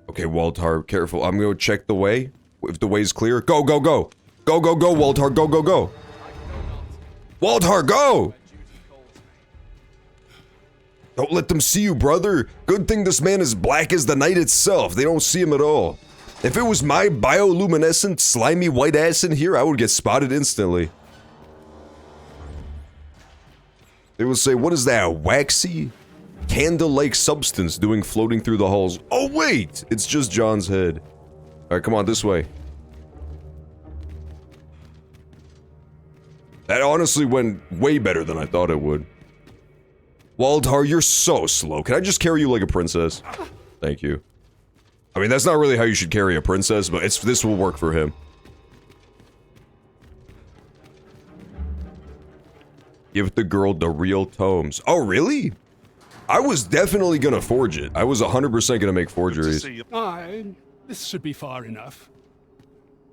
Okay, Waldhar, careful. I'm gonna check the way. If the way's clear. Go, go, go! Go, go, go, Waldhar, go, go, go! Waldhar, go! Don't let them see you, brother. Good thing this man is black as the night itself. They don't see him at all. If it was my bioluminescent, slimy white ass in here, I would get spotted instantly. They would say, what is that, waxy, candle-like substance doing floating through the halls? Oh wait, it's just John's head. Alright, come on, this way. That honestly went way better than I thought it would. Waldhar, you're so slow. Can I just carry you like a princess? Thank you. I mean, that's not really how you should carry a princess, but this will work for him. Give the girl the real tomes. Oh, really? I was definitely gonna forge it. I was 100% gonna make forgeries. This should be far enough.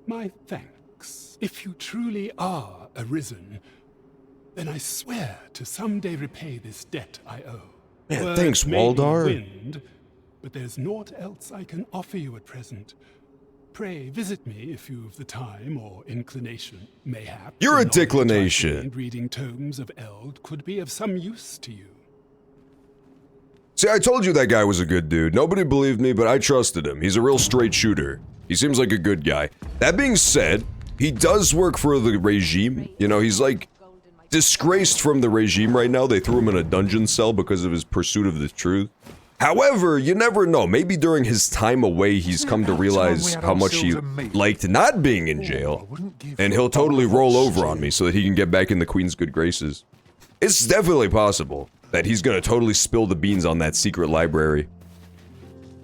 My thanks. If you truly are arisen, then I swear to someday repay this debt I owe. Man, Words thanks, may be Waldar. wind, but there's naught else I can offer you at present. Pray visit me if you've the time or inclination. Mayhap You're a the knowledge I've declination. gained reading tomes of Eld could be of some use to you. See, I told you that guy was a good dude. Nobody believed me, but I trusted him. He's a real straight shooter. He seems like a good guy. That being said, he does work for the regime. You know, he's like disgraced from the regime right now. They threw him in a dungeon cell because of his pursuit of the truth. However, you never know. Maybe during his time away, he's come to realize how much he liked not being in jail. And he'll totally roll over on me so that he can get back in the Queen's good graces. It's definitely possible that he's gonna totally spill the beans on that secret library.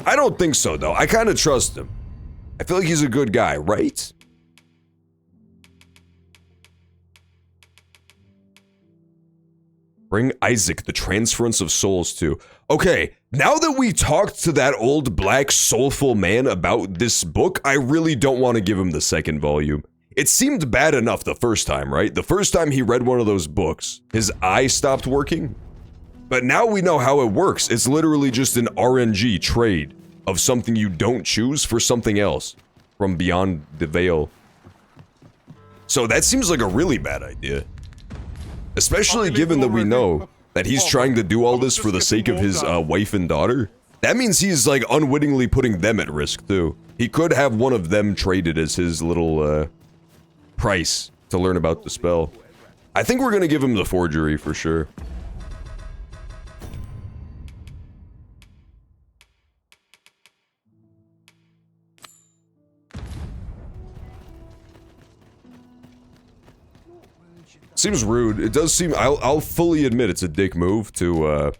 I don't think so, though. I kind of trust him. I feel like he's a good guy, right? Bring Isaac the transference of souls to. Okay, now that we talked to that old black soulful man about this book, I really don't want to give him the second volume. It seemed bad enough the first time, right? The first time he read one of those books, his eye stopped working. But now we know how it works. It's literally just an RNG trade of something you don't choose for something else from beyond the veil. So that seems like a really bad idea. Especially given that we know that he's trying to do all this for the sake of his wife and daughter. That means he's like unwittingly putting them at risk too. He could have one of them traded as his little price to learn about the spell. I think we're gonna give him the forgery for sure. Seems rude. It does seem, I'll fully admit it's a dick move to,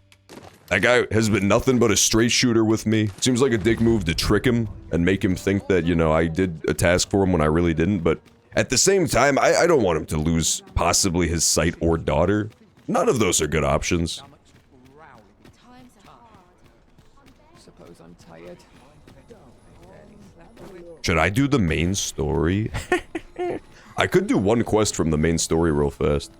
that guy has been nothing but a straight shooter with me. Seems like a dick move to trick him and make him think that, you know, I did a task for him when I really didn't, but at the same time, I don't want him to lose possibly his sight or daughter. None of those are good options. Suppose I'm tired. Should I do the main story? I could do one quest from the main story real fast.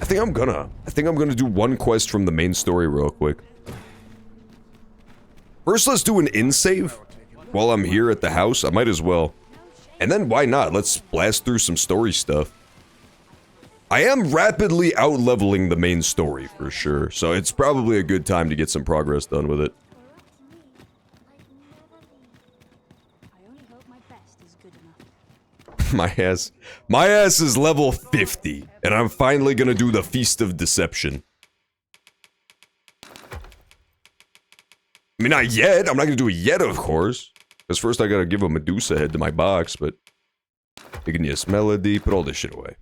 I think I'm gonna do one quest from the main story real quick. First, let's do an in-save while I'm here at the house. I might as well. And then why not? Let's blast through some story stuff. I am rapidly out-leveling the main story for sure, so it's probably a good time to get some progress done with it. My ass is level 50, and I'm finally gonna do the Feast of Deception. I mean, not yet. I'm not gonna do it yet, of course. Because first I gotta give a Medusa head to my box, but... Igneous Melody, put all this shit away.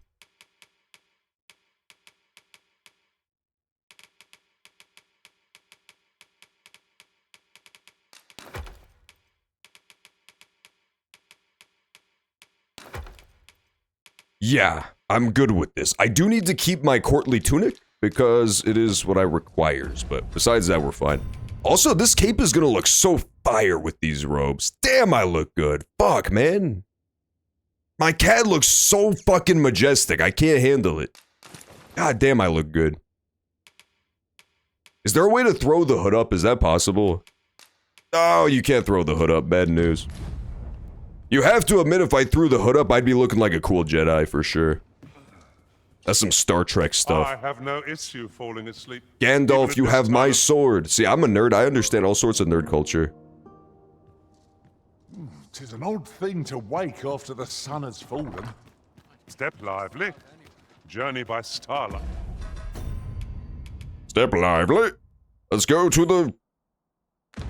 Yeah, I'm good with this. I do need to keep my courtly tunic, because it is what I requires, but besides that, we're fine. Also, this cape is gonna look so fire with these robes. Damn, I look good. Fuck, man. My cat looks so fucking majestic, I can't handle it. God damn, I look good. Is there a way to throw the hood up? Is that possible? Oh, you can't throw the hood up. Bad news. You have to admit, if I threw the hood up, I'd be looking like a cool Jedi for sure. That's some Star Trek stuff. I have no issue falling asleep. Gandalf, you have my sword. See, I'm a nerd. I understand all sorts of nerd culture. 'Tis an odd thing to wake after the sun has fallen. Step lively. Journey by starlight. Step lively. Let's go to the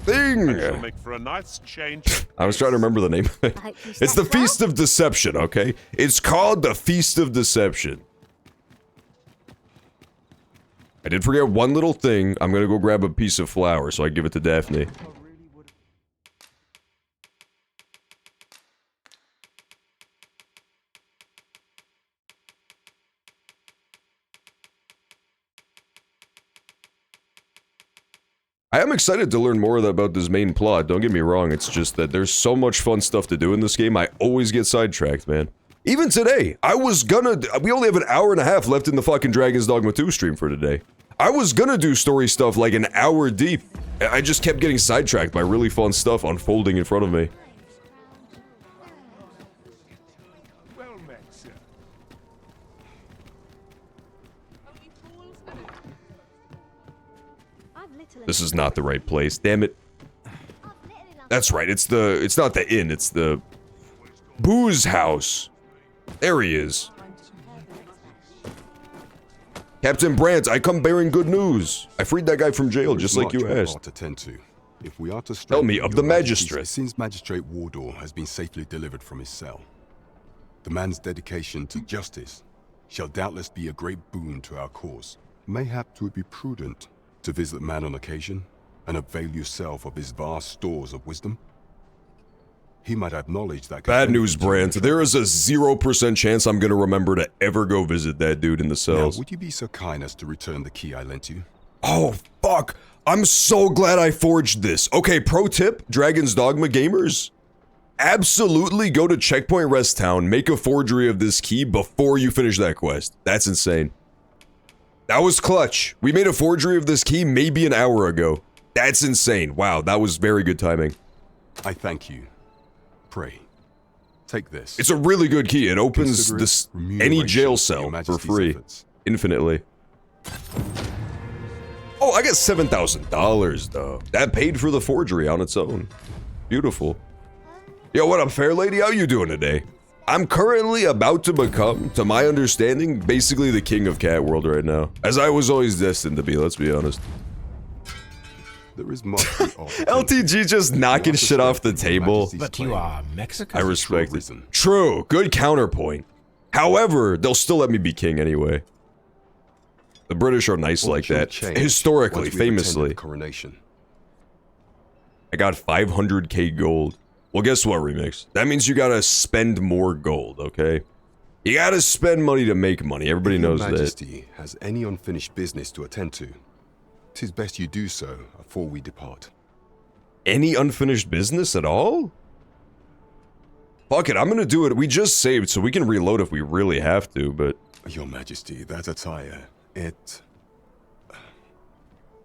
thing. Shall make for a nice change. I was trying to remember the name of it. It's the Feast of Deception, okay? It's called the Feast of Deception. I did forget one little thing. I'm gonna go grab a piece of flour so I give it to Daphne. I am excited to learn more about this main plot, don't get me wrong, it's just that there's so much fun stuff to do in this game, I always get sidetracked, man. Even today, we only have an hour and a half left in the fucking Dragon's Dogma 2 stream for today. I was gonna do story stuff like an hour deep. I just kept getting sidetracked by really fun stuff unfolding in front of me. Well met, sir. This is not the right place, damn it. That's right, it's not the inn, it's the booze house. There he is. Captain Brandt, I come bearing good news. I freed that guy from jail just like you asked. If we are to Tell me of the magistrate. Since Magistrate Wardor has been safely delivered from his cell, the man's dedication to justice shall doubtless be a great boon to our cause. Mayhap 'twould be prudent to visit the man on occasion and avail yourself of his vast stores of wisdom. He might have knowledge that... Bad news, Brandt. There is a 0% chance I'm gonna remember to ever go visit that dude in the cells. Now, would you be so kind as to return the key I lent you? Oh, fuck. I'm so glad I forged this. Okay, pro tip, Dragon's Dogma gamers. Absolutely go to Checkpoint Rest Town, make a forgery of this key before you finish that quest. That's insane. That was clutch. We made a forgery of this key maybe an hour ago. That's insane. Wow, that was very good timing. I thank you. Pray, take this. It's a really good key. It opens any jail cell for free, infinitely. Oh, I got $7,000 though. That paid for the forgery on its own. Beautiful. Yo, what up, fair lady? How you doing today? I'm currently about to become, to my understanding, basically the king of Cat World right now, as I was always destined to be. Let's be honest. There is much LTG just knocking shit off the table. But you are Mexican. I respect it. True, good counterpoint. However, they'll still let me be king anyway. The British are nice like that. Historically, famously. I got 500k gold. Well, guess what, Remix? That means you gotta spend more gold, okay? You gotta spend money to make money. Everybody knows that. If Your Majesty has any unfinished business to attend to, 'tis best you do so before we depart. Any unfinished business at all? Fuck it, I'm gonna do it. We just saved, so we can reload if we really have to, but... Your Majesty, that attire, it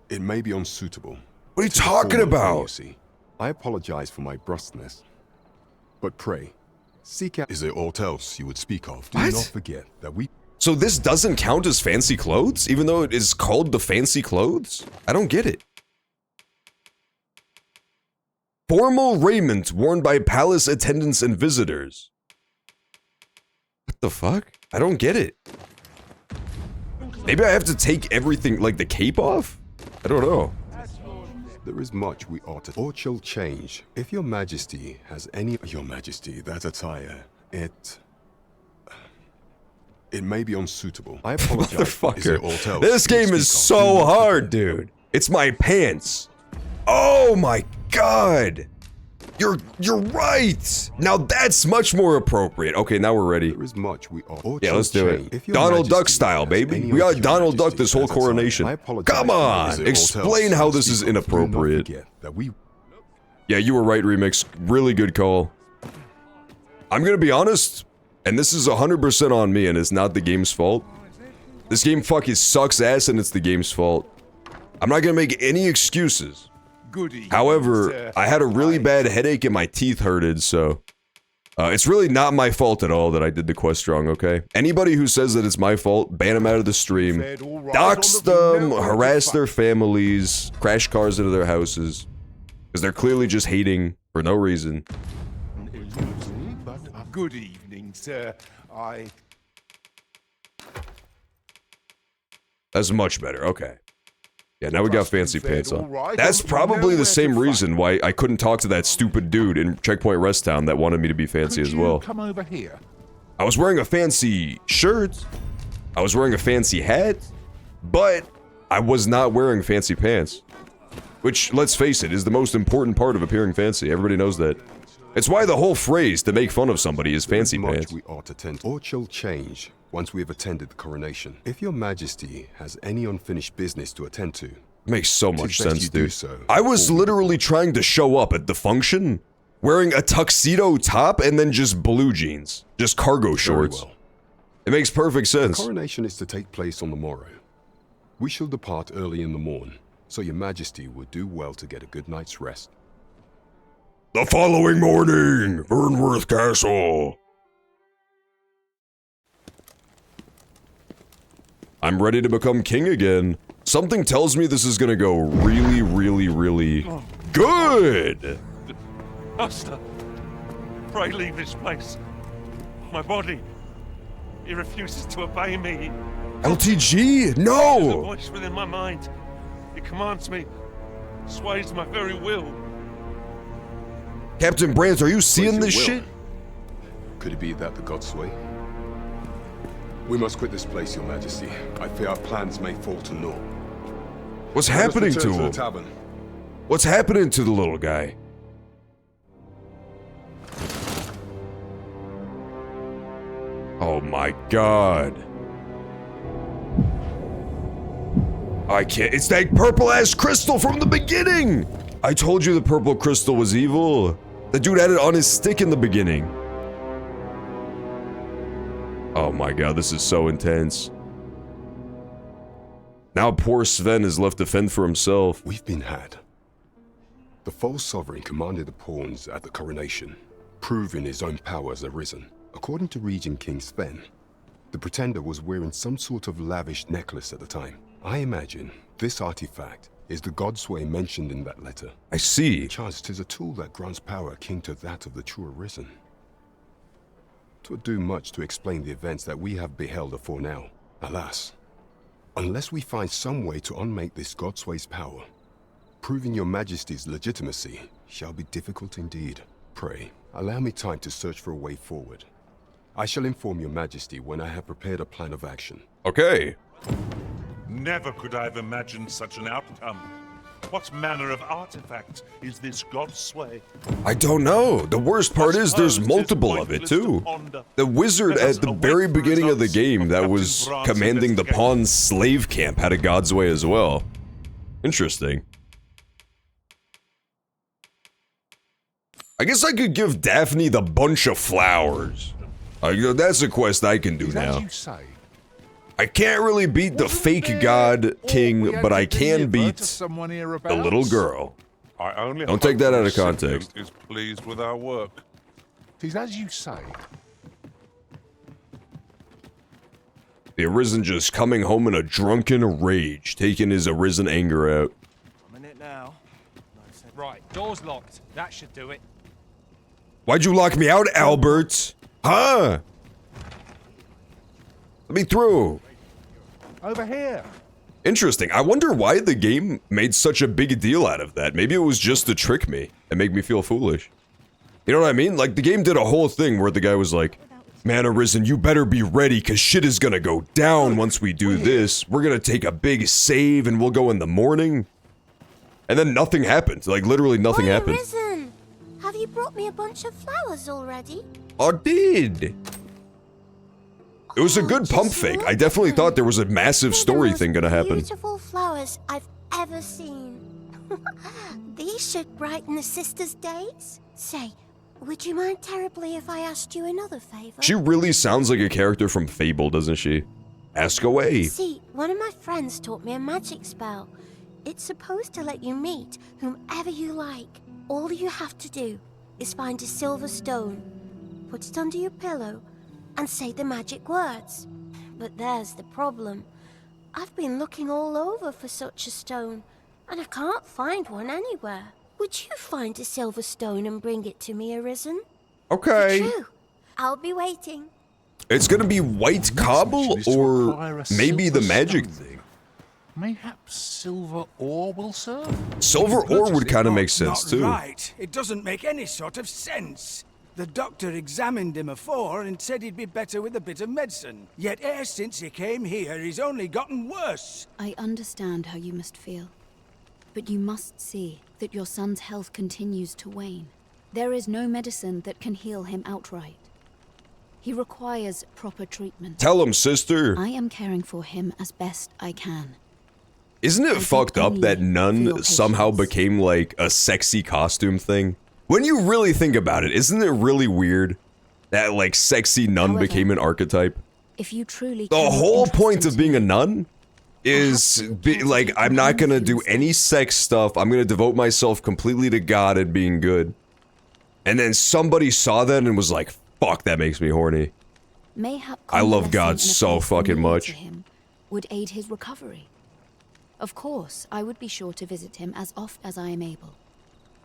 may be unsuitable. What are you talking about? I apologize for my brusqueness, but pray, seek out... Is there aught else you would speak of? Do not forget that we... So this doesn't count as fancy clothes, even though it is called the fancy clothes? I don't get it. Formal raiment worn by palace attendants and visitors. What the fuck? I don't get it. Maybe I have to take everything, like the cape off? I don't know. There is much we ought to... Or shall change. If Your Majesty has any... Your Majesty, that attire, it may be unsuitable. I apologize. Motherfucker. This game is so hard, dude. It's my pants. Oh my god. You're right. Now that's much more appropriate. Okay, now we're ready. There is much we ought. Yeah, let's do it. Donald Duck style, baby. We got Donald Duck this whole coronation. Come on, explain how this is inappropriate. Yeah, you were right, Remix. Really good call. I'm gonna be honest, and this is 100% on me, and it's not the game's fault. This game fucking sucks ass, and it's the game's fault. I'm not gonna make any excuses. However, I had a really bad headache and my teeth hurted, so... it's really not my fault at all that I did the quest wrong, okay? Anybody who says that it's my fault, ban them out of the stream. Dox them, harass their families, crash cars into their houses. Because they're clearly just hating for no reason. Good evening, sir. That's much better, okay. Yeah, now we got fancy pants on. That's probably the same reason why I couldn't talk to that stupid dude in Checkpoint Rest Town that wanted me to be fancy as well. Come over here. I was wearing a fancy shirt, I was wearing a fancy hat, but I was not wearing fancy pants. Which, let's face it, is the most important part of appearing fancy. Everybody knows that. It's why the whole phrase to make fun of somebody is fancy pants. We ought to attend, or shall change once we have attended the coronation. If Your Majesty has any unfinished business to attend to, Makes so much best sense, you do dude. so. I was literally trying to show up at the function wearing a tuxedo top and then just blue jeans. Just cargo shorts. Very well. It makes perfect sense. The coronation is to take place on the morrow. We shall depart early in the morn, so your majesty would do well to get a good night's rest. The following morning, Vernworth Castle. I'm ready to become king again. Something tells me this is gonna go really, really, really good. Master, pray leave this place. My body, he refuses to obey me. LTG? There's a No! voice within my mind. It commands me, sways my very will. Captain Brandt, are you seeing Where's this your will? shit? Could it be that the gods sway? We must quit this place, your majesty. I fear our plans may fall to naught. What's Let us happening return to the him? tavern. What's happening to the little guy? Oh my god. I can't. It's that purple ass crystal from the beginning! I told you the purple crystal was evil. The dude had it on his stick in the beginning. Oh my god, this is so intense. Now poor Sven is left to fend for himself. We've been had. The false sovereign commanded the pawns at the coronation, proving his own power has arisen. According to Regent King Sven, the pretender was wearing some sort of lavish necklace at the time. I imagine this artifact is the Godsway mentioned in that letter. I see. Chance 'tis a tool that grants power akin to that of the true arisen. 'Twould do much to explain the events that we have beheld afore now. Alas, unless we find some way to unmake this Godsway's power, proving your majesty's legitimacy shall be difficult indeed. Pray, allow me time to search for a way forward. I shall inform your majesty when I have prepared a plan of action. Okay. Never could I have imagined such an outcome. What manner of artifact is this Godsway? I don't know. The worst part is there's multiple of it too. The wizard at the very beginning of the game that was commanding the pawn slave camp had a Godsway as well. Interesting. I guess I could give Daphne the bunch of flowers. That's a quest I can do now. As you say, I can't really beat the fake god king, but I can beat the little girl. I only Don't take that out of context. Is pleased with our work. tis as you say. The Arisen just coming home in a drunken rage, taking his Arisen anger out. I'm in it now. Right, door's locked. That should do it. Why'd you lock me out, Albert? Huh? Let me through. Over here. Interesting. I wonder why the game made such a big deal out of that. Maybe it was just to trick me and make me feel foolish. You know what I mean? Like, the game did a whole thing where the guy was like, man, Arisen, you better be ready because shit is gonna go down once we do this. We're gonna take a big save and we'll go in the morning. And then nothing happened. Like, literally nothing happened. Arisen, have you brought me a bunch of flowers already? I did. It was a good pump fake. I definitely thought there was a massive story thing gonna happen. Beautiful flowers I've ever seen. These should brighten the sisters' days. Say, would you mind terribly if I asked you another favor? She really sounds like a character from Fable, doesn't she? Ask away. See, one of my friends taught me a magic spell. It's supposed to let you meet whomever you like. All you have to do is find a silver stone, put it under your pillow, and say the magic words. But there's the problem. I've been looking all over for such a stone, and I can't find one anywhere. Would you find a silver stone and bring it to me, Arisen? Okay. True. I'll be waiting. It's gonna be white cobble or maybe the magic thing. Mayhaps silver ore will serve? Silver ore would kind of make sense too. Right. It doesn't make any sort of sense. The doctor examined him afore and said he'd be better with a bit of medicine. Yet ever since he came here, he's only gotten worse. I understand how you must feel. But you must see that your son's health continues to wane. There is no medicine that can heal him outright. He requires proper treatment. Tell him, sister. I am caring for him as best I can. Isn't it fucked up that nun somehow became like a sexy costume thing? When you really think about it, isn't it really weird that like sexy nun became an archetype? If you truly The whole point of being a nun is like, I'm not gonna do any sex stuff. I'm gonna devote myself completely to God and being good. And then somebody saw that and was like, fuck, that makes me horny. Mayhap I love God convalescing in a so place fucking familiar much. to him would aid his recovery. Of course, I would be sure to visit him as oft as I am able.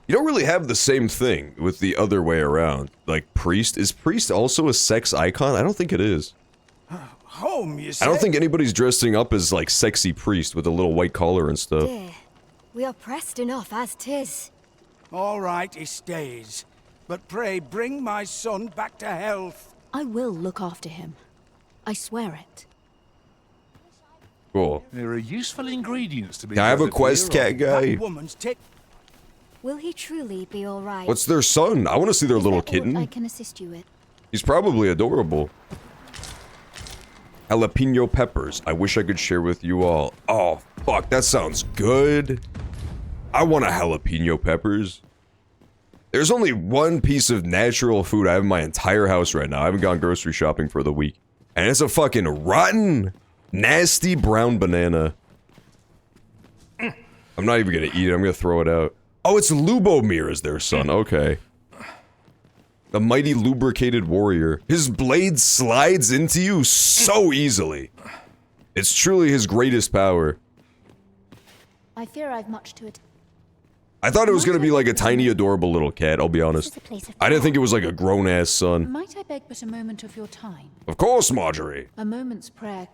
You don't really have the same thing with the other way around. Like, priest? Is priest also a sex icon? I don't think it is. Home, you say? I don't think anybody's dressing up as, like, sexy priest with a little white collar and stuff. Dear, we are pressed enough as 'tis. All right, he stays. But pray, bring my son back to health. I will look after him. I swear it. Cool. There are useful ingredients to be. Can I have a gathered quest here, cat or- guy? Woman's tick. Will he truly be all right? What's their son? I want to see their little I kitten. can assist you with. He's probably adorable. Jalapeno peppers. I wish I could share with you all. Oh, fuck, that sounds good. I want a jalapeno peppers. There's only one piece of natural food I have in my entire house right now. I haven't gone grocery shopping for the week. And it's a fucking rotten, nasty brown banana. I'm not even gonna eat it. I'm gonna throw it out. Oh, it's Lubomir is their son. Okay. The mighty lubricated warrior. His blade slides into you so easily. It's truly his greatest power. I fear I've much to it. I thought it was gonna be like a tiny, adorable little cat, I'll be honest. I didn't think it was like a grown-ass son. Might I beg but a moment of your time? Of course, Marjorie. A moment's prayer.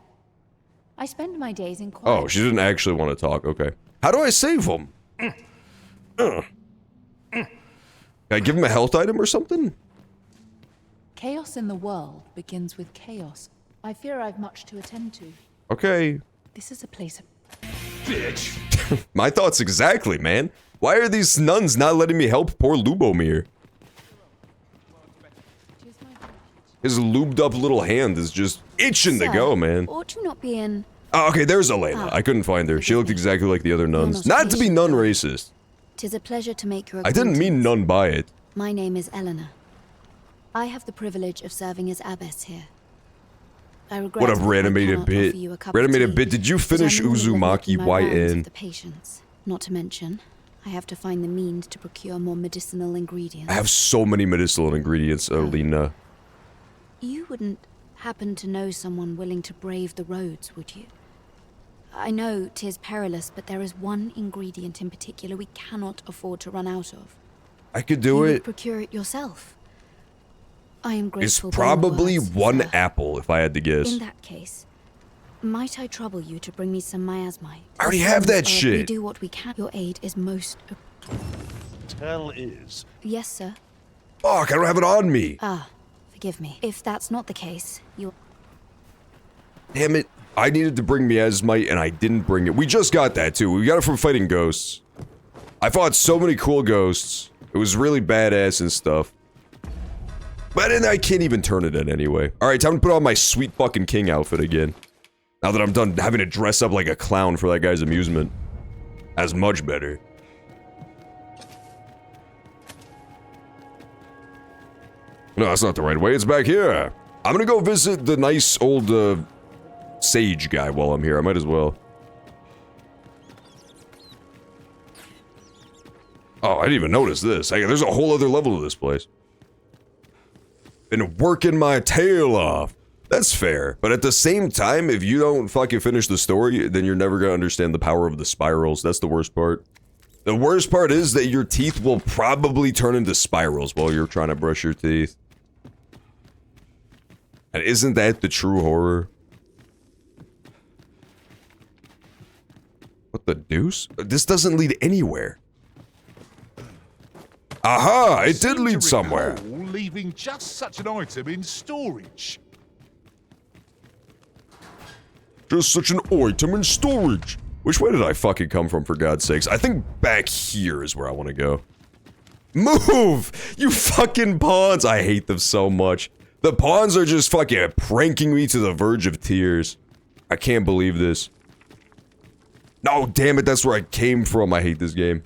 I spend my days in quiet. Oh, she didn't actually want to talk, okay. How do I save him? Can I give him a health item or something? Chaos in the world begins with chaos. I fear I've much to attend to. Okay. This is a place of... Bitch. My thoughts exactly, man. Why are these nuns not letting me help poor Lubomir? His lubed up little hand is just itching to go, man. Ought you not be in... Oh, okay, there's Elena. I couldn't find her. She looked exactly like the other nuns. Not to be nun racist. 'Tis a pleasure to make your I didn't mean nun by it. My name is Eleanor. I have the privilege of serving as abbess here. I regret What a that I reanimated cannot bit. offer you a cup of Reanimated tea, bit. Did you but finish I'm willing to Uzumaki my rounds YN? of the patients. Not to mention, I have to find the means to procure more medicinal ingredients. I have so many medicinal ingredients, Elena. You wouldn't happen to know someone willing to brave the roads, would you? I know 'tis perilous, but there is one ingredient in particular we cannot afford to run out of. I could do You would it. procure it yourself. I am It's grateful. for your probably words, one sir. apple, if I had to guess. In that case, might I trouble you to bring me some miasmite? I already have that We shit. do what we can. Your aid is most... Tell is. Yes, sir. Fuck, I don't have it on me. Ah, forgive me. If that's not the case, you... Damn it. I needed to bring miasmite and I didn't bring it. We just got that too. We got it from fighting ghosts. I fought so many cool ghosts. It was really badass and stuff. But then I can't even turn it in anyway. Alright, time to put on my sweet fucking king outfit again. Now that I'm done having to dress up like a clown for that guy's amusement. That's much better. No, that's not the right way. It's back here. I'm gonna go visit the nice old, sage guy while I'm here. I might as well. Oh, I didn't even notice this. Hey, there's a whole other level to this place. Been working my tail off. That's fair. But at the same time, if you don't fucking finish the story, then you're never gonna understand the power of the spirals. That's the worst part. The worst part is that your teeth will probably turn into spirals while you're trying to brush your teeth. And isn't that the true horror? What the deuce? This doesn't lead anywhere. Aha! It did lead somewhere. Leaving just such an item in storage. Just such an item in storage. Which way did I fucking come from, for God's sakes? I think back here is where I want to go. Move! You fucking pawns! I hate them so much. The pawns are just fucking pranking me to the verge of tears. I can't believe this. No, damn it, that's where I came from. I hate this game.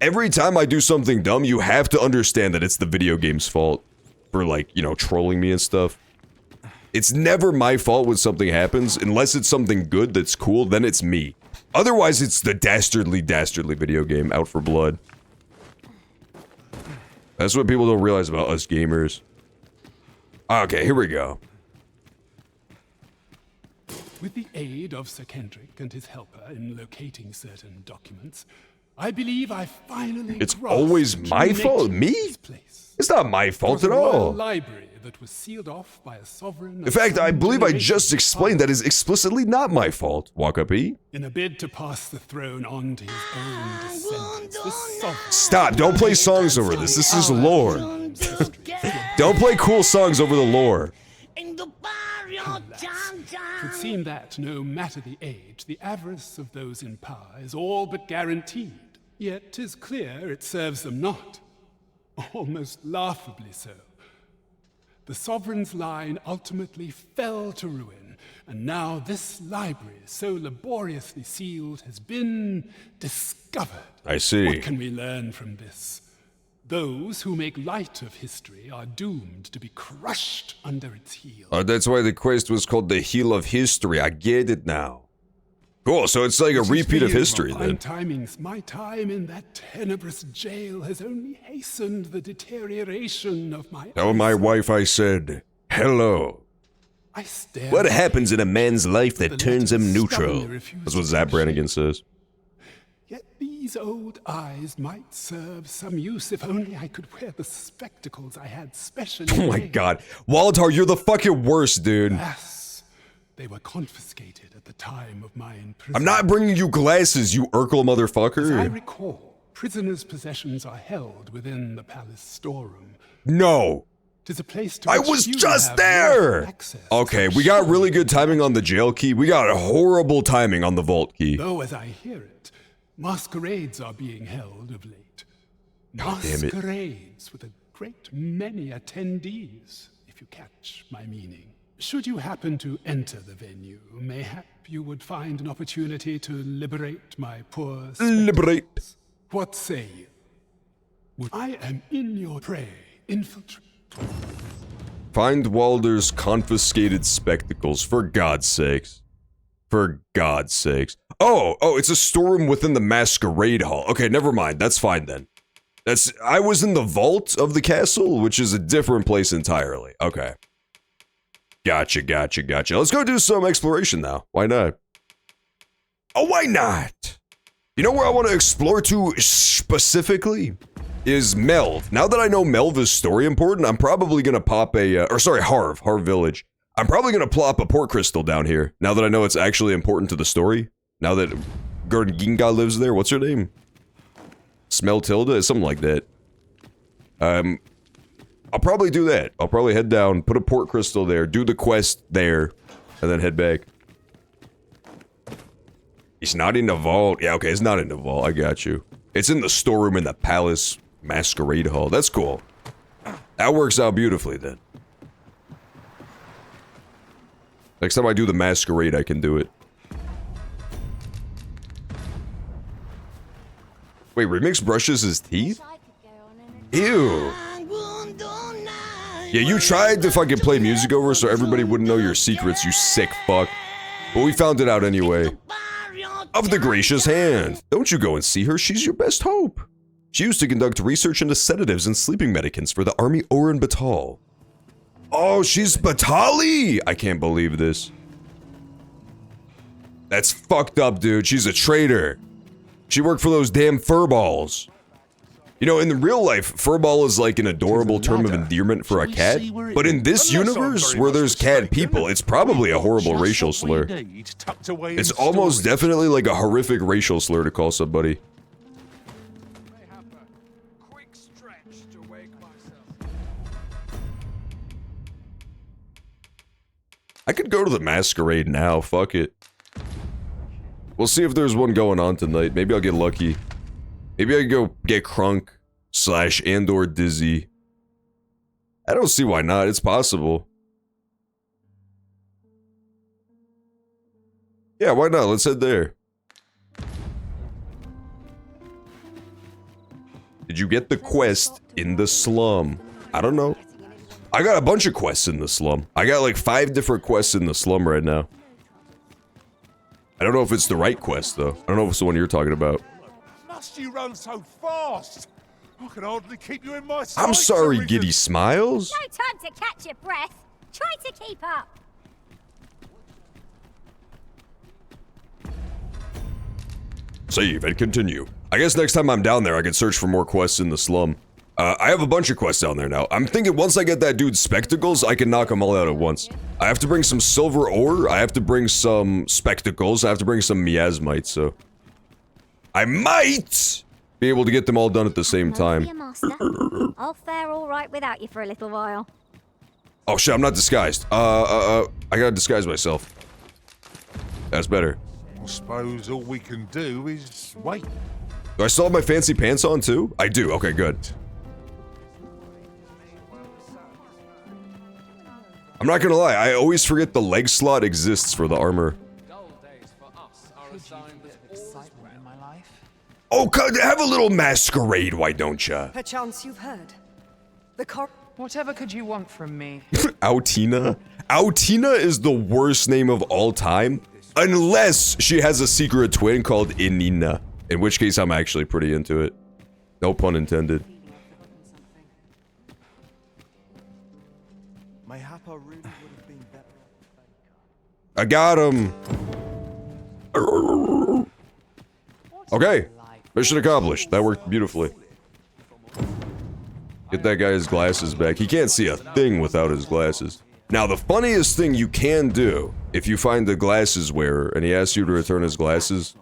Every time I do something dumb, you have to understand that it's the video game's fault. For, like, you know, trolling me and stuff. It's never my fault when something happens, unless it's something good that's cool, then it's me. Otherwise, it's the dastardly video game out for blood. That's what people don't realize about us gamers. Okay, here we go. With the aid of Sir Kendrick and his helper in locating certain documents, I believe I finally It's always my fault? Me? It's not my fault at all. Library that was sealed off by a sovereign. In fact, I believe I just explained that is explicitly not my fault. Walk up, E. In a bid to pass the throne on to his own descendants, the sovereign... Stop, don't play songs over this. This is lore. Don't play cool songs over the lore. It would seem that, no matter the age, the avarice of those in power is all but guaranteed. Yet 'tis clear it serves them not. Almost laughably so. The sovereign's line ultimately fell to ruin, and now this library, so laboriously sealed, has been discovered. I see. What can we learn from this? Those who make light of history are doomed to be crushed under its heel. That's why the quest was called the Heel of History. I get it now. Cool, so it's like a repeat of history then. Timings. My time in that tenebrous jail has only hastened the deterioration of my... Tell my wife I said, hello. What happens in a man's life that turns him neutral? That's what Zap Brannigan says. Yet these old eyes might serve some use if only I could wear the spectacles I had specially Oh my god. Waldhar, you're the fucking worst, dude. Alas, they were confiscated at the time of my imprisonment. I'm not bringing you glasses, you Urkel As I motherfucker. recall, prisoners' possessions are held within the palace storeroom. No. 'Tis a place to I which was you just have there! no access. Okay, we got really good timing on the jail key. We got horrible timing on the vault key. Though, as I hear it, masquerades are being held of late. God damn it. Masquerades with a great many attendees, if you catch my meaning. Should you happen to enter the venue, mayhap you would find an opportunity to liberate my poor Liberate. What say you? I am in your prey, infiltrate. Find Walder's confiscated spectacles, for God's sakes. For God's sakes. Oh, it's a storeroom within the masquerade hall. Okay, never mind. That's fine then. I was in the vault of the castle, which is a different place entirely. Okay. Gotcha. Let's go do some exploration now. Why not? Oh, why not? You know where I want to explore to specifically? Is Melv. Now that I know Melv is story important, I'm probably gonna pop Harv Village. I'm probably gonna plop a port crystal down here, now that I know it's actually important to the story. Now that Gurginga lives there, what's her name? Smeltilda? Something like that. I'll probably do that. I'll probably head down, put a port crystal there, do the quest there, and then head back. It's not in the vault. Yeah, okay, it's not in the vault. I got you. It's in the storeroom in the palace masquerade hall. That's cool. That works out beautifully then. Next time I do the masquerade, I can do it. Wait, Remix brushes his teeth? Ew. Yeah, you tried to fucking play music over so everybody wouldn't know your secrets, you sick fuck. But we found it out anyway. Of the gracious hand. Don't you go and see her, she's your best hope. She used to conduct research into sedatives and sleeping medicaments for the army Oren Batal. Oh, she's Batali! I can't believe this. That's fucked up, dude. She's a traitor. She worked for those damn furballs. You know, in the real life, furball is like an adorable term of endearment for a cat. But in this universe, where there's cat people, it's probably a horrible racial slur. It's almost definitely like a horrific racial slur to call somebody. I could go to the masquerade now, fuck it. We'll see if there's one going on tonight. Maybe I'll get lucky. Maybe I can go get Crunk / and/or Dizzy. I don't see why not. It's possible. Yeah, why not? Let's head there. Did you get the quest in the slum? I don't know. I got a bunch of quests in the slum. I got like 5 different quests in the slum right now. I don't know if it's the right quest, though. I don't know if it's the one you're talking about. Must you run so fast? I can hardly keep you in my sight. I'm sorry, Giddy Smiles. No time to catch your breath. Try to keep up. Save and continue. I guess next time I'm down there, I can search for more quests in the slum. I have a bunch of quests down there now. I'm thinking once I get that dude's spectacles, I can knock them all out at once. I have to bring some silver ore, I have to bring some spectacles, I have to bring some miasmite, so... I might be able to get them all done at the same time. I'll fare all right without you for a little while. Oh shit, I'm not disguised. I gotta disguise myself. That's better. I suppose all we can do is wait. Do I still have my fancy pants on too? I do, okay, good. I'm not gonna lie, I always forget the leg slot exists for the armor. Oh, have a little masquerade, why don't ya? Perchance you've heard. Whatever could you want from me? Autina? Autina is the worst name of all time, unless she has a secret twin called Inina, in which case I'm actually pretty into it. No pun intended. I got him! Okay, mission accomplished. That worked beautifully. Get that guy his glasses back. He can't see a thing without his glasses. Now, the funniest thing you can do, if you find the glasses wearer and he asks you to return his glasses,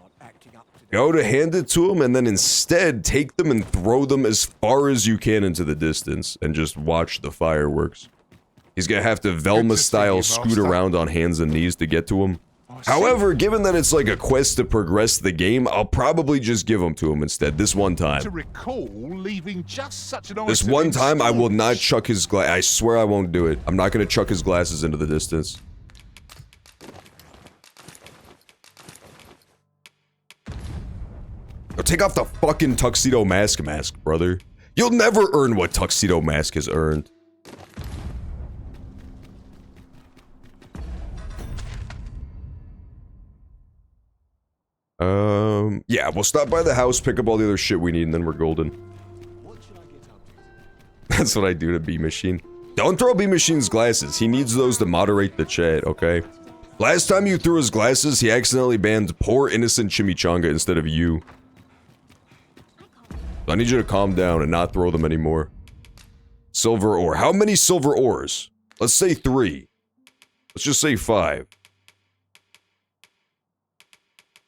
go to hand it to him and then instead take them and throw them as far as you can into the distance and just watch the fireworks. He's gonna have to Velma-style scoot around on hands and knees to get to him. However, given that it's like a quest to progress the game, I'll probably just give them to him instead, this one time. To recall leaving just such an This one time, I will not chuck his I swear I won't do it. I'm not gonna chuck his glasses into the distance. Now take off the fucking tuxedo mask, brother. You'll never earn what tuxedo mask has earned. Yeah, we'll stop by the house, pick up all the other shit we need, and then we're golden. That's what I do to B-Machine. Don't throw B-Machine's glasses. He needs those to moderate the chat, okay? Last time you threw his glasses, he accidentally banned poor innocent Chimichanga instead of you. So I need you to calm down and not throw them anymore. Silver ore. How many silver ores? Let's say 3. Let's just say 5.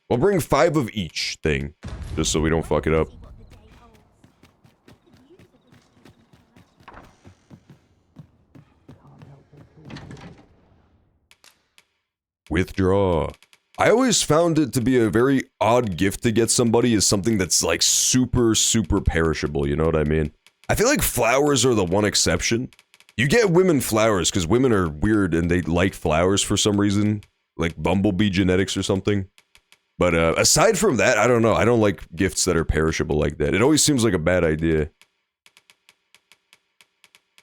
We'll bring 5 of each thing, just so we don't fuck it up. Withdraw. I always found it to be a very odd gift to get somebody is something that's like super, super perishable, you know what I mean? I feel like flowers are the one exception. You get women flowers because women are weird and they like flowers for some reason, like bumblebee genetics or something. But aside from that, I don't know. I don't like gifts that are perishable like that. It always seems like a bad idea.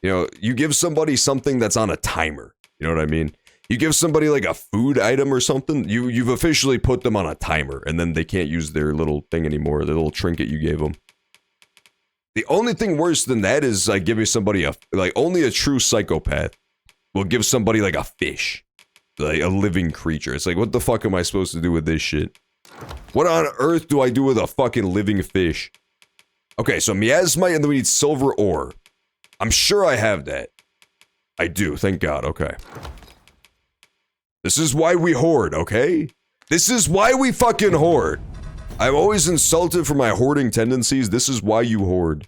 You know, you give somebody something that's on a timer. You know what I mean? You give somebody like a food item or something, you've officially put them on a timer, and then they can't use their little thing anymore, their little trinket you gave them. The only thing worse than that is like giving somebody only a true psychopath will give somebody like a fish. Like a living creature. It's like, what the fuck am I supposed to do with this shit? What on earth do I do with a fucking living fish? Okay, so miasmite and then we need silver ore. I'm sure I have that. I do, thank God, okay. This is why we hoard, okay? This is why we fucking hoard. I'm always insulted for my hoarding tendencies. This is why you hoard.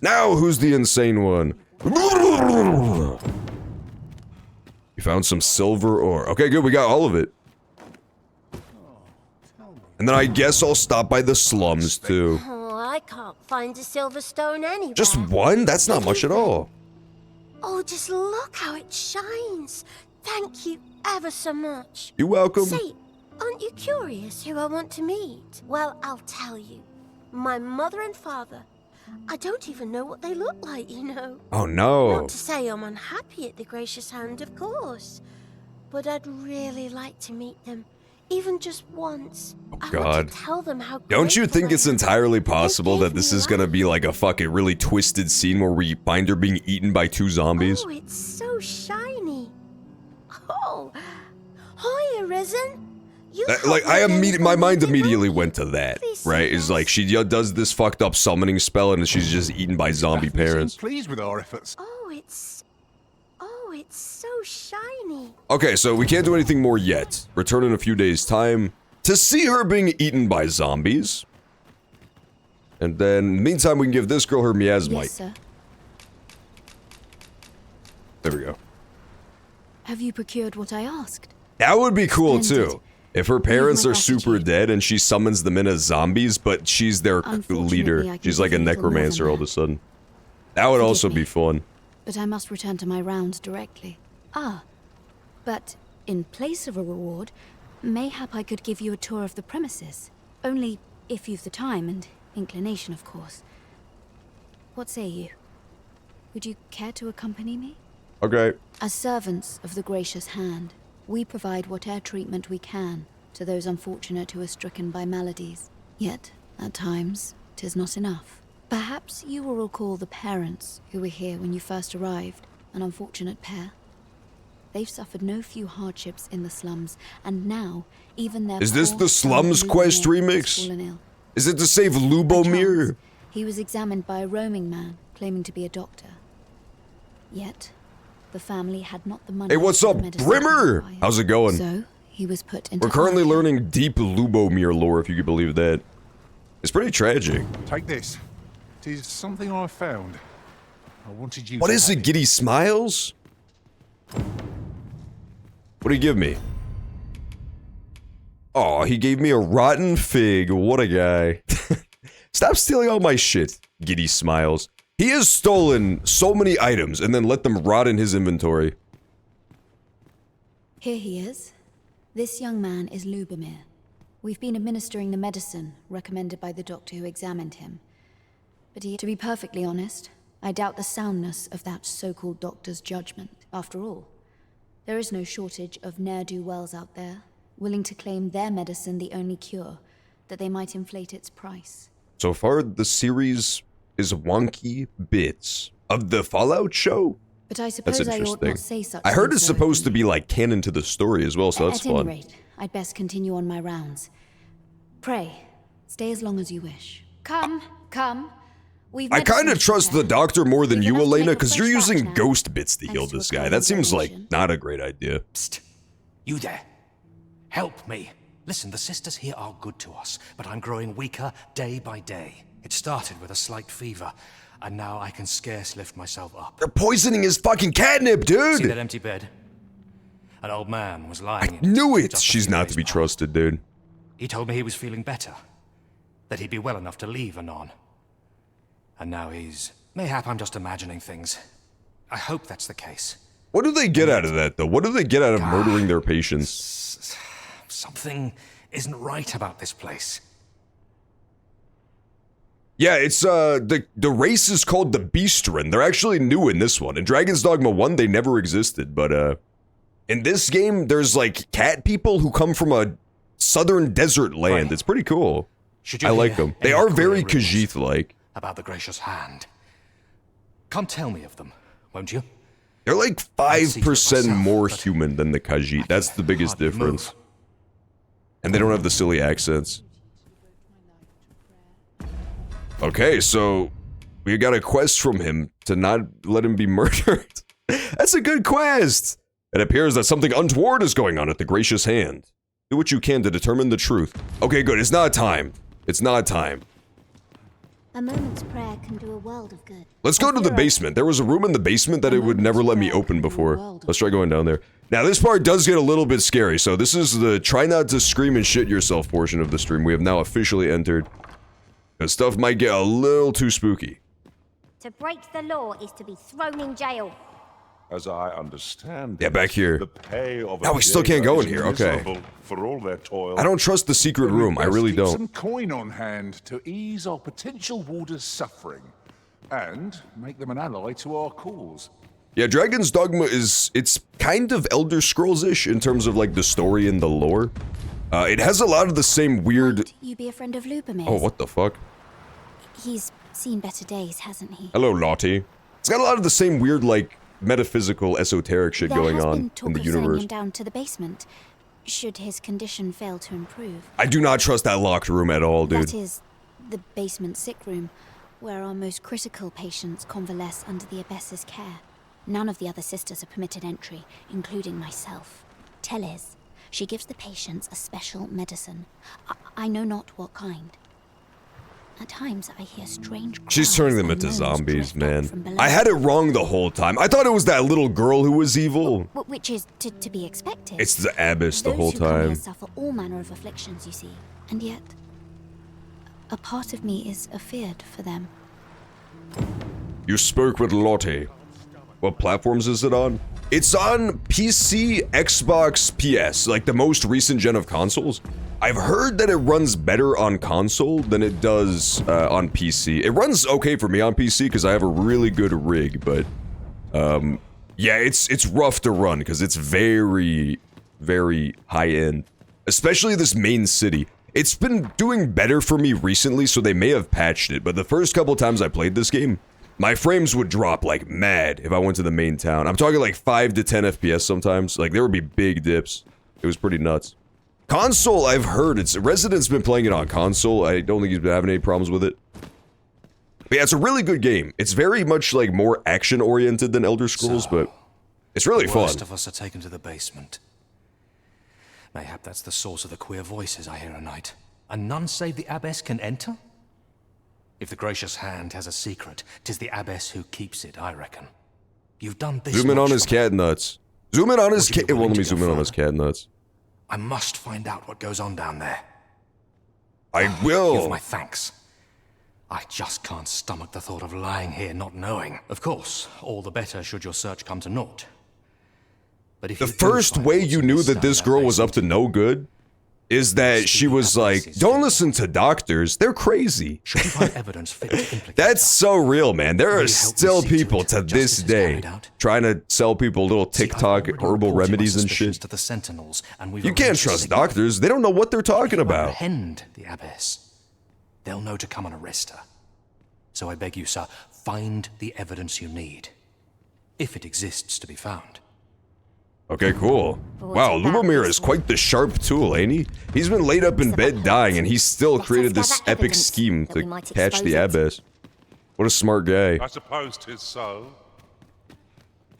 Now, who's the insane one? You found some silver ore. Okay, good, we got all of it. And then I guess I'll stop by the slums, too. Oh, I can't find a silver stone anywhere. Just one? That's not much at all. Oh, just look how it shines. Thank you ever so much. You're welcome. Say, aren't you curious who I want to meet? Well, I'll tell you. My mother and father. I don't even know what they look like, you know. Oh, no. Not to say I'm unhappy at the Gracious Hand, of course. But I'd really like to meet them. Even just once. Oh, I God. want to tell them how Don't you grateful think I it's am. entirely possible that this is gonna be like a fucking really twisted scene where we find her being eaten by 2 zombies? Oh, it's so shiny. Oh, hi, Arisen. You Like, my mind immediately went to that, right? Is like, she does this fucked up summoning spell and she's just eaten by zombie parents. Pleased with our efforts. Oh, it's so shiny. Okay, so we can't do anything more yet. Return in a few days' time to see her being eaten by zombies. And then, meantime, we can give this girl her miasmite. Yes, sir. There we go. Have you procured what I asked? That would be cool, Splendid. too. If her parents my are super dead and she summons them in as zombies, but she's their leader. I can She's like a give you little more necromancer than all of a sudden. That would Forgive also me. be fun. But I must return to my rounds directly. Ah, but in place of a reward, mayhap I could give you a tour of the premises. Only if you've the time and inclination, of course. What say you? Would you care to accompany me? Okay. As servants of the Gracious Hand, we provide whatever treatment we can to those unfortunate who are stricken by maladies. Yet, at times, 'tis not enough. Perhaps you will recall the parents who were here when you first arrived, an unfortunate pair. They've suffered no few hardships in the slums, and now, even their Is this poor the Slums son, Quest Lubomir, has remix? fallen ill. Is it to save Lubomir? He was examined by a roaming man, claiming to be a doctor. Yet, the family had not the money. Hey, what's for up, the medicine Brimmer? required. How's it going? So, he was put into We're currently care. learning deep Lubomir lore, if you could believe that. It's pretty tragic. Take this. It is something I found. I wanted you What to is have it, Giddy Smiles? What did he give me? Oh, he gave me a rotten fig. What a guy. Stop stealing all my shit, Giddy Smiles. He has stolen so many items and then let them rot in his inventory. Here he is. This young man is Lubomir. We've been administering the medicine recommended by the doctor who examined him. But to be perfectly honest, I doubt the soundness of that so-called doctor's judgment. After all, there is no shortage of ne'er-do-wells out there, willing to claim their medicine the only cure, that they might inflate its price. So far, the series is wonky bits of the Fallout show. But I suppose That's I ought interesting. not say such I heard things it's so supposed to be like canon to the story as well, so that's At any fun. rate, I'd best continue on my rounds. Pray, stay as long as you wish. Come. We've I kind of medicine to trust the prepare. doctor more than We've you, enough to Elena, make a because you're fresh batch using now. ghost bits to heal Thanks to this a guy. clever That seems like donation. not a great idea. You there. Help me. Listen, the sisters here are good to us, but I'm growing weaker day by day. It started with a slight fever, and now I can scarce lift myself up. They're poisoning his fucking catnip, See dude! that empty bed? An old man was lying in it. Knew it! just a She's few not days to be back. trusted, dude. He told me he was feeling better, that he'd be well enough to leave anon. And now he's... Mayhap I'm just imagining things. I hope that's the case. What do they get out of that, though? What do they get out of murdering their patients? Something isn't right about this place. Yeah, it's, the race is called the Beastren. They're actually new in this one. In Dragon's Dogma 1, they never existed, but, in this game, there's, like, cat people who come from a southern desert land. It's pretty cool. I like them. They are very Khajiit-like. About the Gracious Hand. Come tell me of them, won't you? They're like 5% more human than the Khajiit. That's the biggest difference. And they don't have the silly accents. Okay, so we got a quest from him to not let him be murdered. That's a good quest! It appears that something untoward is going on at the Gracious Hand. Do what you can to determine the truth. Okay, good. It's not time. It's not time. A moment's prayer can do a world of good. Let's go to the basement. There was a room in the basement that it would never let me open before. Let's try going down there. Now, this part does get a little bit scary, so this is the try not to scream and shit yourself portion of the stream we have now officially entered. Because stuff might get a little too spooky. To break the law is to be thrown in jail. As I understand Yeah, back here. the pay of Now we still can't go in here, okay. For all their toil. I don't trust the secret room, I really Keep don't. some coin on hand to ease our potential warders' suffering, and make them an ally to our cause. Yeah, Dragon's Dogma it's kind of Elder Scrolls-ish in terms of like the story and the lore. It has a lot of the same weird... Might you be a friend of Lubomir's? Oh, what the fuck? He's seen better days, hasn't he? Hello, Lottie. It's got a lot of the same weird, like, metaphysical, esoteric shit There going has on been talk in the of sending universe. him down to the basement, should his condition fail to improve. I do not trust that locked room at all, dude. That is the basement sick room, where our most critical patients convalesce under the Abbess's care. None of the other sisters are permitted entry, including myself. Teles, she gives the patients a special medicine. I know not what kind. At times, I hear strange cries. She's turning them and into moans zombies, drift up man. from below. I had it wrong the whole time. I thought it was that little girl who was evil. Which is to be expected. It's the abbess the whole Those who come here time. suffer all manner of afflictions, you see. And yet, a part of me is afeared for them. You spoke with Lottie. What platforms is it on? It's on PC, Xbox, PS, like the most recent gen of consoles. I've heard that it runs better on console than it does on PC. It runs okay for me on PC because I have a really good rig, but yeah, it's rough to run because it's very, very high end. Especially this main city. It's been doing better for me recently, so they may have patched it, but the first couple times I played this game, my frames would drop like mad if I went to the main town. I'm talking like 5 to 10 FPS sometimes. Like there would be big dips. It was pretty nuts. Console, I've heard Resident's been playing it on console. I don't think he's been having any problems with it. But yeah, it's a really good game. It's very much like more action oriented than Elder Scrolls, but it's really The fun. worst of us are taken to the basement. Mayhap that's the source of the queer voices I hear at night. And none save the abbess can enter? If the gracious hand has a secret, 'tis the abbess who keeps it, I reckon. You've done this Zoom in on much his for me. cat nuts. Zoom in on his Would you cat. be Well, willing let me to zoom go in on further? his cat nuts. I must find out what goes on down there. I will. Give my thanks. I just can't stomach the thought of lying here not knowing. Of course, all the better should your search come to naught. But if The you do first find way what's you in knew this that this down girl that was up to no good is that she was like, don't listen to doctors, they're crazy. Should you find evidence fit to implicate That's so real, man. There Will are you help me still see to people it to that this justice is day carried out? trying to sell people little TikTok herbal reported my remedies and suspicions shit. to the Sentinels, and we've You can't arranged a trust signal. doctors. They don't know what they're talking about. Apprehend the abbess. They'll know to come and arrest her. So I beg you, sir, find the evidence you need. If it exists to be found. Okay, cool. Wow, Lubomir is quite the sharp tool, ain't he? He's been laid up in bed dying, and he's still created this epic scheme to catch the abbess. What a smart guy. I suppose 'tis so.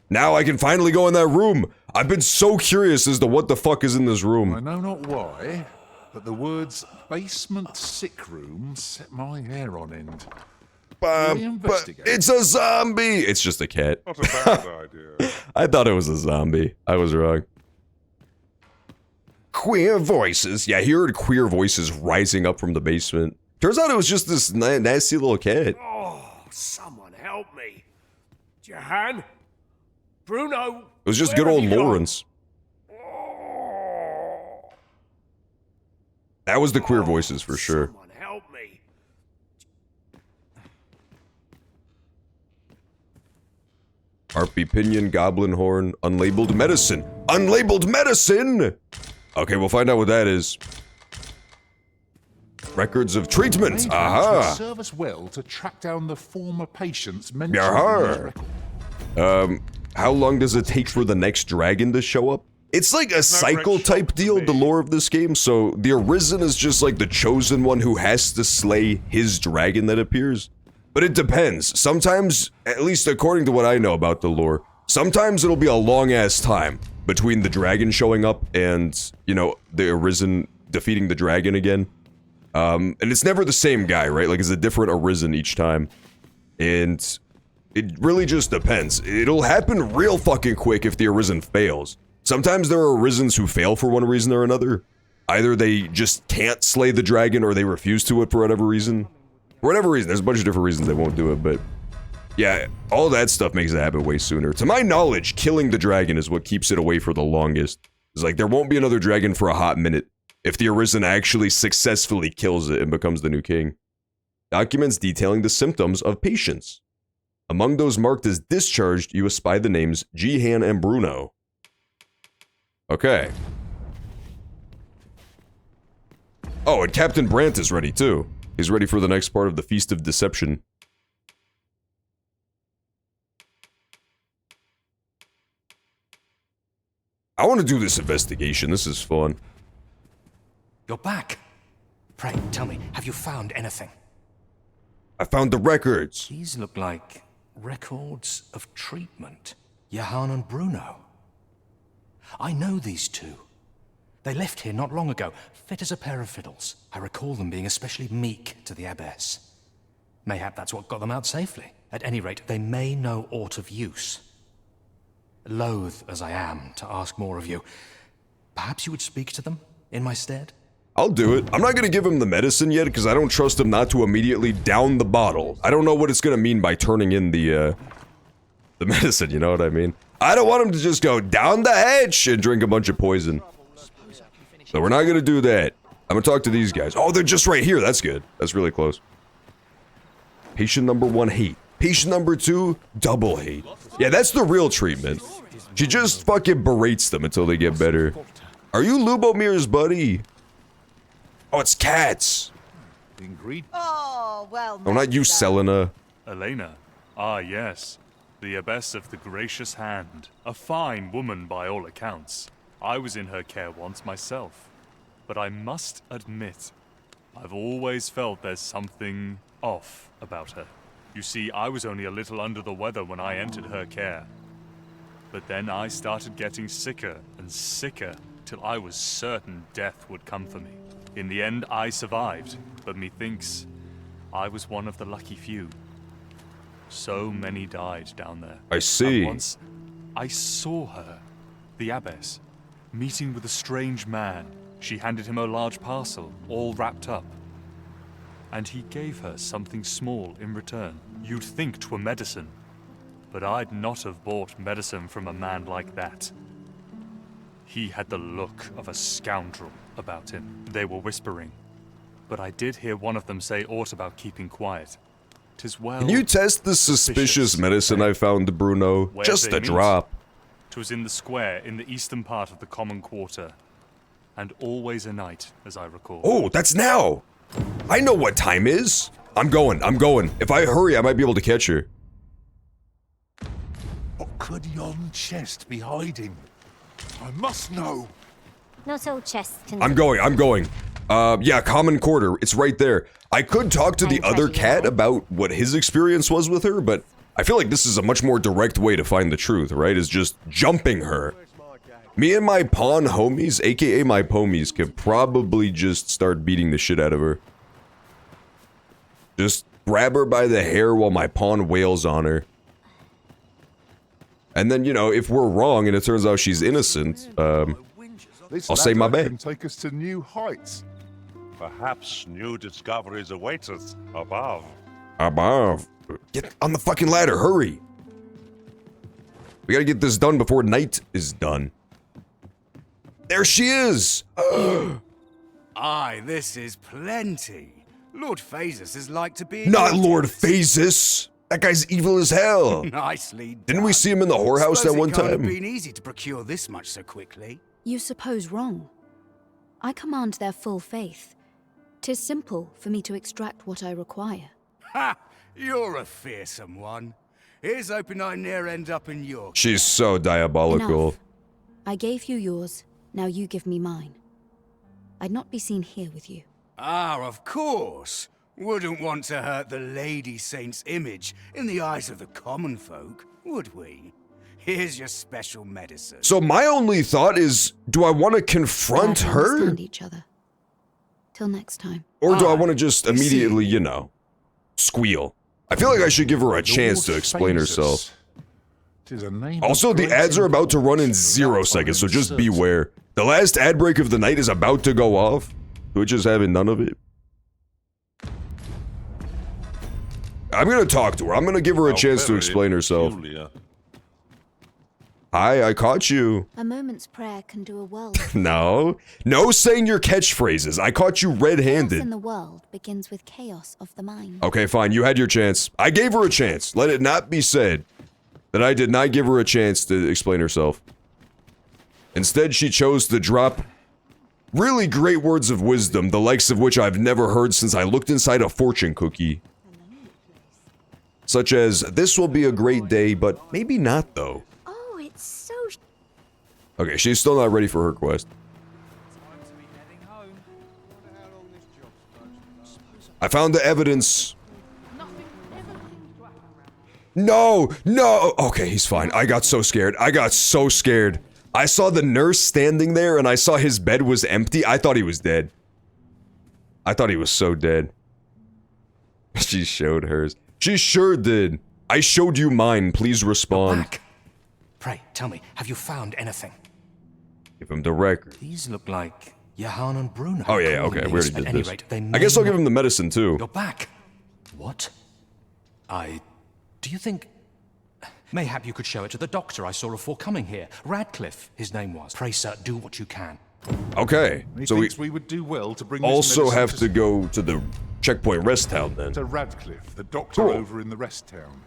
Now I can finally go in that room. I've been so curious as to what the fuck is in this I room. know not why, but the words basement sick room set my hair on end. But it's a zombie! It's just a cat. Not a bad idea. I thought it was a zombie. I was wrong. Queer voices. Yeah, he heard queer voices rising up from the basement. Turns out it was just this nasty little cat. Oh, someone help me. Jahan? Bruno? It was just where good old have you gone? Lawrence. That was the queer voices for sure. Someone help me. Harpy Pinion, Goblin Horn, Unlabeled Medicine. Unlabeled Medicine! Okay, we'll find out what that is. Records of treatment. Maybe it would Aha! serve us well to track down the former patients mentioned in Yahar. this record. How long does it take for the next dragon to show up? It's like a cycle type deal, the lore of this game, so the Arisen is just like the chosen one who has to slay his dragon that appears. But it depends. Sometimes, at least according to what I know about the lore, sometimes it'll be a long-ass time between the dragon showing up and, you know, the Arisen defeating the dragon again. And it's never the same guy, right? Like, it's a different Arisen each time. And it really just depends. It'll happen real fucking quick if the Arisen fails. Sometimes there are Arisens who fail for one reason or another. Either they just can't slay the dragon or they refuse to it for whatever reason. For whatever reason, there's a bunch of different reasons they won't do it, but Yeah, all that stuff makes it happen way sooner. To my knowledge, killing the dragon is what keeps it away for the longest. It's like, there won't be another dragon for a hot minute if the Arisen actually successfully kills it and becomes the new king. Documents detailing the symptoms of patients. Among those marked as discharged, you espy the names Jihan and Bruno. Okay. Oh, and Captain Brandt is ready too. He's ready for the next part of the Feast of Deception. I want to do this investigation. This is fun. You're back. Pray, tell me, have you found anything? I found the records. These look like records of treatment. Johann and Bruno. I know these two. They left here not long ago, fit as a pair of fiddles. I recall them being especially meek to the abbess. Mayhap that's what got them out safely. At any rate, they may know aught of use. Loath as I am to ask more of you, perhaps you would speak to them in my stead? I'll do it. I'm not gonna give him the medicine yet because I don't trust him not to immediately down the bottle. I don't know what it's gonna mean by turning in the medicine, you know what I mean? I don't want him to just go down the hatch and drink a bunch of poison. So we're not gonna do that. I'm gonna talk to these guys. Oh, they're just right here. That's good. That's really close. Patient number 1, hate. Patient number 2, double hate. Yeah, that's the real treatment. She just fucking berates them until they get better. Are you Lubomir's buddy? Oh, it's cats. Oh, well. Oh, not you, Selena. Elena. Ah, yes. The abbess of the Gracious Hand. A fine woman by all accounts. I was in her care once myself. But I must admit, I've always felt there's something off about her. You see, I was only a little under the weather when I entered her care. But then I started getting sicker and sicker till I was certain death would come for me. In the end, I survived, but methinks I was one of the lucky few. So many died down there. I see. And once, I saw her, the abbess, meeting with a strange man. She handed him a large parcel, all wrapped up. And he gave her something small in return. You'd think 'twere medicine, but I'd not have bought medicine from a man like that. He had the look of a scoundrel about him. They were whispering, but I did hear one of them say aught about keeping quiet. 'Tis well. Can you test the suspicious medicine I found, Bruno? Where'd Just they a meet? drop. 'Twas in the square in the eastern part of the common quarter, and always a night, as I recall. Oh, that's now! I know what time is! I'm going. If I hurry, I might be able to catch her. What could yon chest be hiding? I must know. Not all chests can... I'm going. Yeah, common quarter. It's right there. I could talk to the other cat about what his experience was with her, but I feel like this is a much more direct way to find the truth, right? Is just jumping her. Me and my pawn homies, aka my pomies, could probably just start beating the shit out of her. Just grab her by the hair while my pawn wails on her. And then, you know, if we're wrong and it turns out she's innocent, I'll say my bad. Can take us to new heights. Perhaps new discoveries await us above. Above. Get on the fucking ladder, hurry. We gotta get this done before night is done. There she is! Aye, this is plenty. Lord Phasus is like to be... Not Lord Phasus! That guy's evil as hell! Nicely done. Didn't we see him in the whorehouse that one Suppose it can't have time? been easy to procure this much so quickly. You suppose wrong. I command their full faith. 'Tis simple for me to extract what I require. Ha! You're a fearsome one. Here's hoping I ne'er end up in your... She's so diabolical. Enough. I gave you yours, now you give me mine. I'd not be seen here with you. Ah, of course. Wouldn't want to hurt the Lady Saint's image in the eyes of the common folk, would we? Here's your special medicine. So my only thought is, do I want to confront Glad we her? understand each other. Till next time. Or do I want to just immediately, you know, squeal? I feel like I should give her a chance to explain herself. Also, the ads are about to run in 0 seconds, so just beware. The last ad break of the night is about to go off. Twitch is having none of it. I'm gonna talk to her. I'm gonna give her a chance to explain herself. Julia. Hi, I caught you. A moment's prayer can do a world. No. No saying your catchphrases. I caught you Chaos red-handed. in the world begins with chaos of the mind. Okay, fine. You had your chance. I gave her a chance. Let it not be said that I did not give her a chance to explain herself. Instead, she chose to drop really great words of wisdom, the likes of which I've never heard since I looked inside a fortune cookie. Such as, this will be a great day, but maybe not though. Oh, it's so... Okay, she's still not ready for her quest. I found the evidence. No, no. Okay, he's fine. I got so scared. I got so scared. I saw the nurse standing there and I saw his bed was empty. I thought he was dead. I thought he was so dead. She showed hers. She sure did. I showed you mine. Please respond. Back. Pray, tell me, have you found anything? Give him the record. These look like Johan and Bruno. Oh yeah, okay, we already did At any this. rate, they I guess may I'll give him the medicine too. You're back. What? Do you think... Mayhap you could show it to the doctor I saw before coming here. Radcliffe, his name was. Pray, sir, do what you can. Okay, He so thinks we would do well to bring this also medicine have to go to the checkpoint rest town then. to Radcliffe, the doctor Cool. over in the rest town.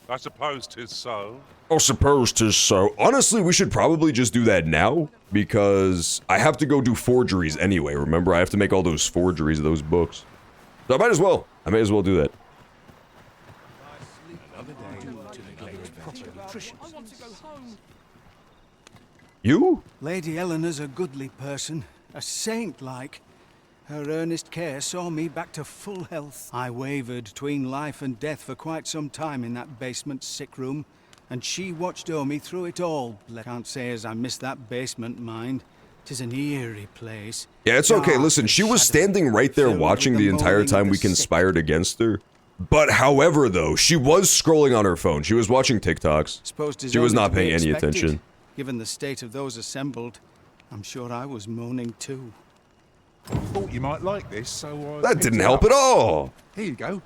I suppose 'tis so. I suppose 'tis so. Honestly, we should probably just do that now, because I have to go do forgeries anyway, remember? I have to make all those forgeries of those books. So I might as well. I may as well do that. You? Lady Eleanor's a goodly person, a saint-like. Her earnest care saw me back to full health. I wavered between life and death for quite some time in that basement sick room, and she watched o'er me through it all. Can't say as I missed that basement, mind. 'Tis an eerie place. Yeah, it's okay. Dark Listen, and she was shadowy, standing right there filled watching with the entire moaning time of we the sick. conspired against her. But however, though, she was scrolling on her phone. She was watching TikToks. Suppose 'tis She was only not to be paying any expected. attention. Given the state of those assembled, I'm sure I was moaning too. Thought you might like this, so I That picked didn't it help up. at all. Here you go.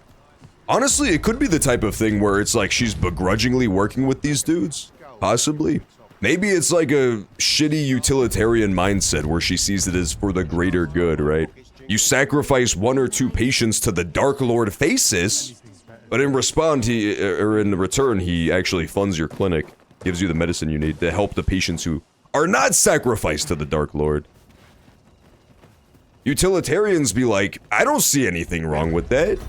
Honestly, it could be the type of thing where it's like she's begrudgingly working with these dudes. Possibly. Maybe it's like a shitty utilitarian mindset where she sees it as for the greater good, right? You sacrifice 1 or 2 patients to the Dark Lord Phasis, but in return, he actually funds your clinic, gives you the medicine you need to help the patients who are not sacrificed to the Dark Lord. Utilitarians be like, I don't see anything wrong with that.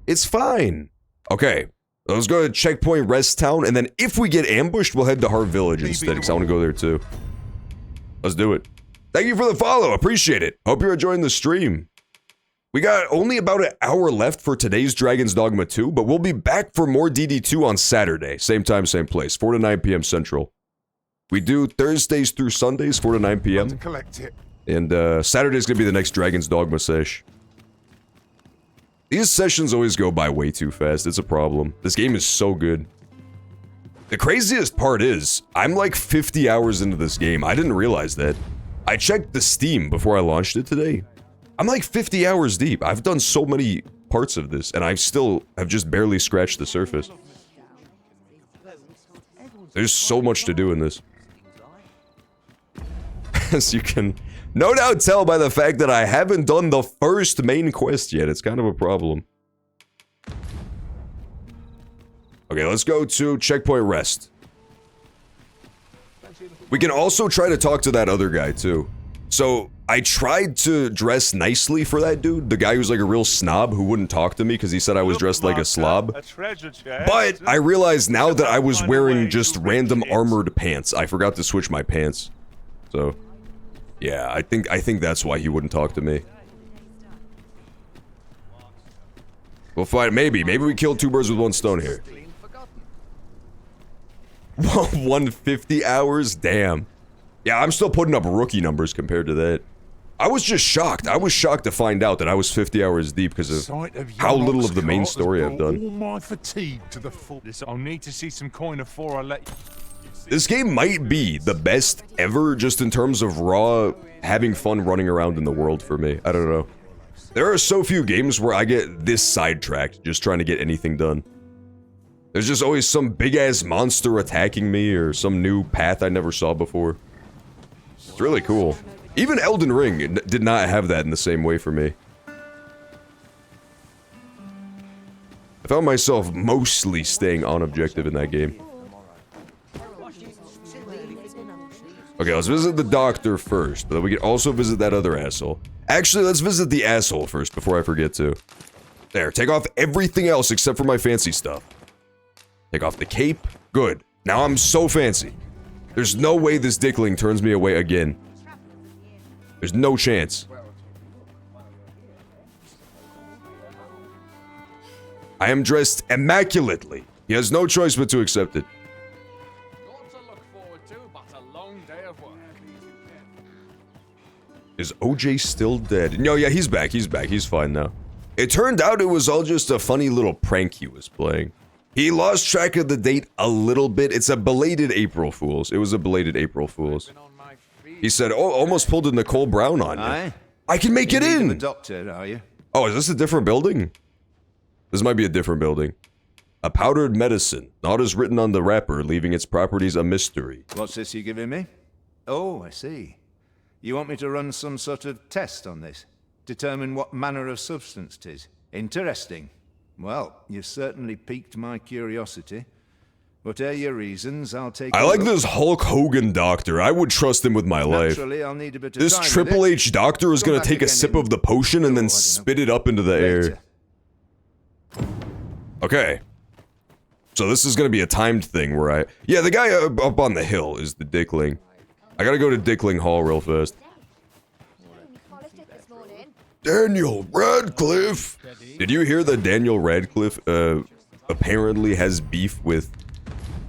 It's fine. Okay, let's go to Checkpoint Rest Town, and then if we get ambushed, we'll head to Hart Village instead, because I want to go there too. Let's do it. Thank you for the follow, appreciate it. Hope you're enjoying the stream. We got only about an hour left for today's Dragon's Dogma 2, but we'll be back for more DD2 on Saturday. Same time, same place, 4 to 9 p.m. Central. We do Thursdays through Sundays, 4 to 9 p.m. To collect it. And Saturday's gonna be the next Dragon's Dogma sesh. These sessions always go by way too fast, it's a problem. This game is so good. The craziest part is, I'm like 50 hours into this game. I didn't realize that. I checked the Steam before I launched it today. I'm like 50 hours deep. I've done so many parts of this, and I still have just barely scratched the surface. There's so much to do in this. As you can no doubt tell by the fact that I haven't done the first main quest yet. It's kind of a problem. Okay, let's go to Checkpoint Rest. We can also try to talk to that other guy, too. So, I tried to dress nicely for that dude, the guy who's like a real snob who wouldn't talk to me because he said I was dressed like a slob. But I realized now that I was wearing just random armored pants. I forgot to switch my pants. So, yeah, I think that's why he wouldn't talk to me. We'll find maybe we killed 2 birds with 1 stone here. 150 hours? Damn. Yeah, I'm still putting up rookie numbers compared to that. I was just shocked. I was shocked to find out that I was 50 hours deep because of how little of the main story I've done. All my fatigue to the full. I'll need to see some coin before I let you. This game might be the best ever just in terms of raw having fun running around in the world for me. I don't know. There are so few games where I get this sidetracked just trying to get anything done. There's just always some big-ass monster attacking me or some new path I never saw before. It's really cool. Even Elden Ring did not have that in the same way for me. I found myself mostly staying on objective in that game. Okay, let's visit the doctor first, but then we can also visit that other asshole. Actually, let's visit the asshole first before I forget to. There, take off everything else except for my fancy stuff. Take off the cape. Good. Now I'm so fancy. There's no way this dickling turns me away again. There's no chance. I am dressed immaculately. He has no choice but to accept it. Is OJ still dead? No, yeah, he's back. He's back. He's fine now. It turned out it was all just a funny little prank he was playing. He lost track of the date a little bit. It's a belated April Fool's. It was a belated April Fool's. He said, oh, almost pulled a Nicole Brown on you. Aye. I can make it in! The doctor, are you? Oh, is this a different building? This might be a different building. A powdered medicine, not as written on the wrapper, leaving its properties a mystery. What's this you giving me? Oh, I see. You want me to run some sort of test on this? Determine what manner of substance 'tis? Interesting. Well, you've certainly piqued my curiosity. Whatever your reasons, I'll take I a like look. this Hulk Hogan doctor. I would trust him with my life. Naturally, I'll need a bit of This time with Triple it. H doctor is Come gonna back take a again sip in- of the potion and then spit it up into the air. Okay. So this is gonna be a timed thing where I... Yeah, the guy up on the hill is the Dickling. I gotta go to Dickling Hall real fast. Daniel Radcliffe! Did you hear that Daniel Radcliffe, apparently has beef with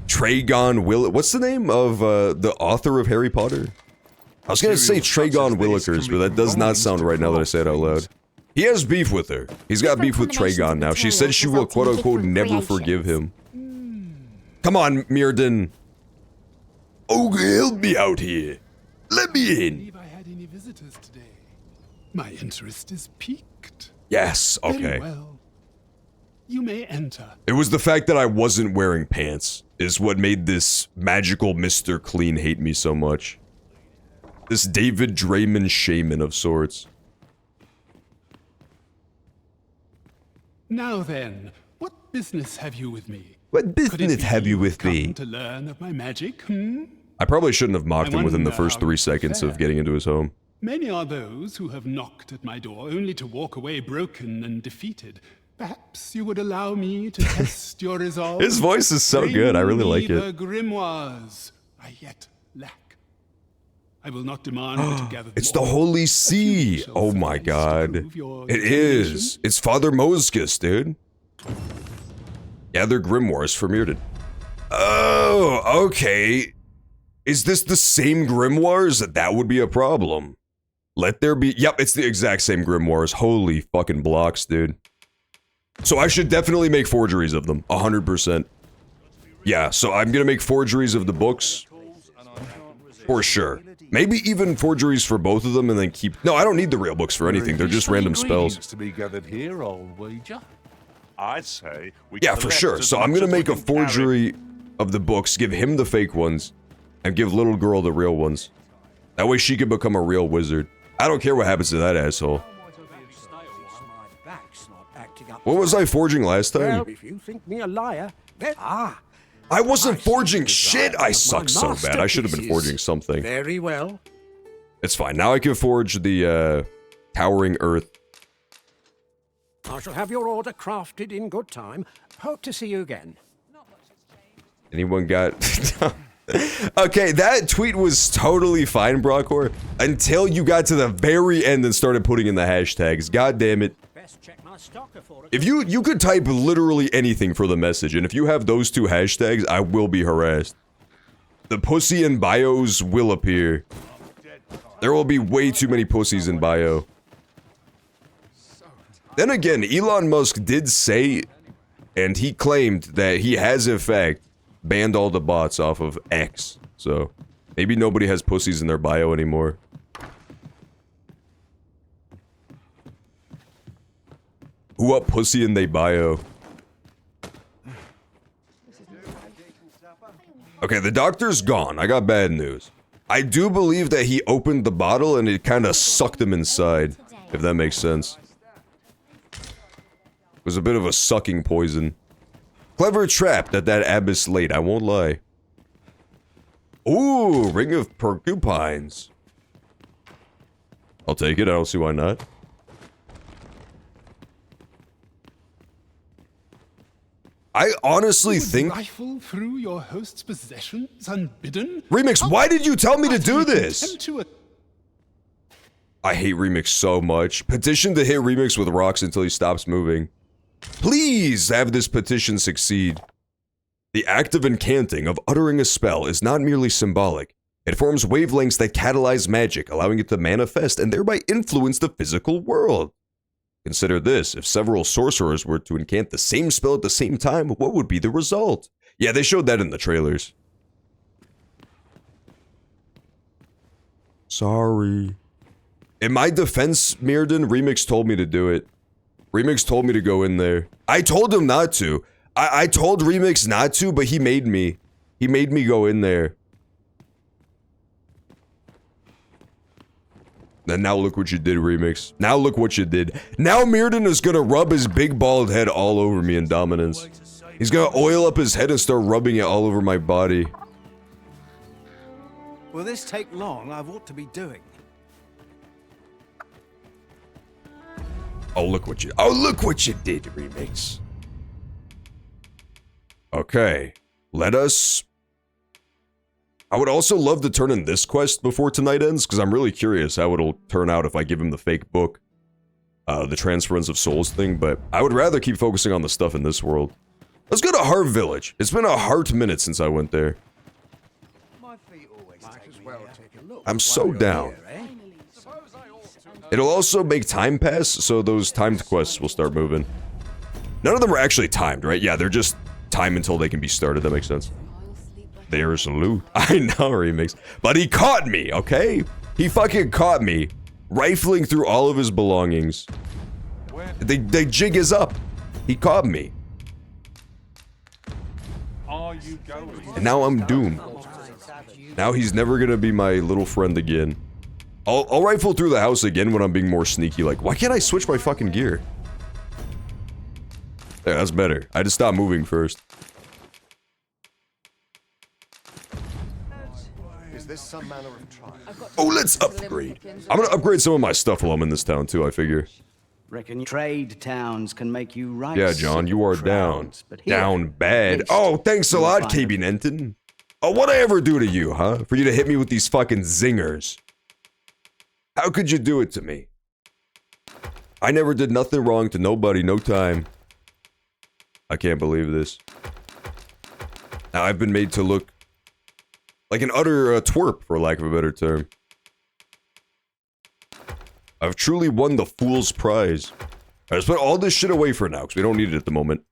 Tragon What's the name of, the author of Harry Potter? I was gonna say Tragon Willikers, but that does not sound right now that I say it out loud. He has beef with her. He's got beef with Tragon now. She said she will quote-unquote never forgive him. Come on, Mirden. Okay, help me out here. Let me in. I had any visitors today. My interest is piqued. Yes, okay. Very well. You may enter. It was the fact that I wasn't wearing pants is what made this magical Mr. Clean hate me so much. This David Draymond shaman of sorts. Now then, what business have you with me? What business have you with me? Come to learn of my magic, hmm? I probably shouldn't have mocked him within the wonder first how 3 you seconds of fare. getting into his home. Many are those who have knocked at my door only to walk away broken and defeated. Perhaps you would allow me to test your resolve. His voice is so good, I really like Bring me it. the grimoires I yet lack. I will not demand you to gather them It's the all. Holy See! Oh my god. It is! It's Father Moscus, dude. Gather grimoires for Mirden. Oh, okay. Is this the same grimoires? That would be a problem. Let there be- Yep, it's the exact same grimoires. Holy fucking blocks, dude. So I should definitely make forgeries of them. 100%. Yeah, so I'm gonna make forgeries of the books. For sure. Maybe even forgeries for both of them and then keep- No, I don't need the real books for anything. They're just random spells. To be gathered here, old wager. I'd say we Yeah, for sure. So I'm gonna make a forgery of the books, give him the fake ones, and give little girl the real ones. That way she can become a real wizard. I don't care what happens to that asshole. What was I forging last time? Well, if you think me a liar, then I wasn't forging shit! I suck so bad. I should have been forging something. Very well. It's fine. Now I can forge the, Towering Earth. I shall have your order crafted in good time. Hope to see you again. Anyone got... Okay, that tweet was totally fine, Brockhor, until you got to the very end and started putting in the hashtags. God damn it. If you could type literally anything for the message, and if you have those 2 hashtags, I will be harassed. The pussy in bios will appear. There will be way too many pussies in bio. Then again, Elon Musk did say, and he claimed that he has in fact banned all the bots off of X. So, maybe nobody has pussies in their bio anymore. Who up pussy in they bio? Okay, the doctor's gone. I got bad news. I do believe that he opened the bottle and it kind of sucked him inside, if that makes sense. It was a bit of a sucking poison. Clever trap that abyss laid, I won't lie. Ooh, ring of porcupines. I'll take it, I don't see why not. I honestly think... Rifle through your host's possessions unbidden? Remix, why did you tell me to do this? I hate Remix so much. Petition to hit Remix with rocks until he stops moving. Please have this petition succeed. The act of incanting, of uttering a spell, is not merely symbolic. It forms wavelengths that catalyze magic, allowing it to manifest and thereby influence the physical world. Consider this, if several sorcerers were to incant the same spell at the same time, what would be the result? Yeah, they showed that in the trailers. Sorry. In my defense, Mirrodin, Remix told me to do it. Remix told me to go in there. I told him not to. I told Remix not to, but he made me. He made me go in there. And now look what you did, Remix. Now look what you did. Now Mirrodin is gonna rub his big bald head all over me in Dominance. He's gonna oil up his head and start rubbing it all over my body. Will this take long? I've ought to be doing. Oh, look what you did, Remix. Okay. Let us... I would also love to turn in this quest before tonight ends, because I'm really curious how it'll turn out if I give him the fake book. The Transference of Souls thing, but I would rather keep focusing on the stuff in this world. Let's go to Heart Village. It's been a heart minute since I went there. I'm so down. It'll also make time pass, so those timed quests will start moving. None of them are actually timed, right? Yeah, they're just timed until they can be started. That makes sense. There's loot. I know, Remix. But he caught me, okay? He fucking caught me, rifling through all of his belongings. The jig is up. He caught me. And now I'm doomed. Now he's never gonna be my little friend again. I'll rifle through the house again when I'm being more sneaky, like, why can't I switch my fucking gear? There, that's better. I just stopped moving first. Is this some manner of trial? Oh, let's upgrade. I'm gonna upgrade some of my stuff while I'm in this town too, I figure. Reckon trade towns can make you right. Yeah, John, you are down. Down bad. Oh, thanks a lot, KB Nenton. Oh, what'd I ever do to you, huh? For you to hit me with these fucking zingers. How could you do it to me? I never did nothing wrong to nobody, no time. I can't believe this. Now I've been made to look like an utter twerp, for lack of a better term. I've truly won the fool's prize. I just put all this shit away for now, because we don't need it at the moment.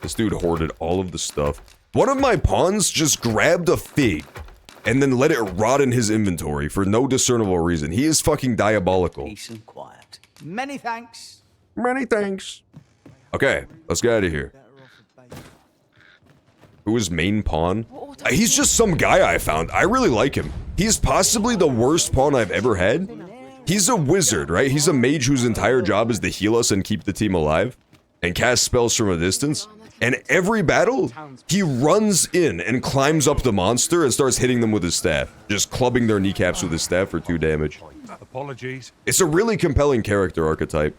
This dude hoarded all of the stuff. One of my pawns just grabbed a fig and then let it rot in his inventory for no discernible reason. He is fucking diabolical. Peace and quiet. Many thanks. Many thanks. Okay, let's get out of here. Who is main pawn? He's just some guy I found. I really like him. He's possibly the worst pawn I've ever had. He's a wizard, right? He's a mage whose entire job is to heal us and keep the team alive and cast spells from a distance. And every battle, he runs in and climbs up the monster and starts hitting them with his staff. Just clubbing their kneecaps with his staff for 2 damage. Apologies. It's a really compelling character archetype.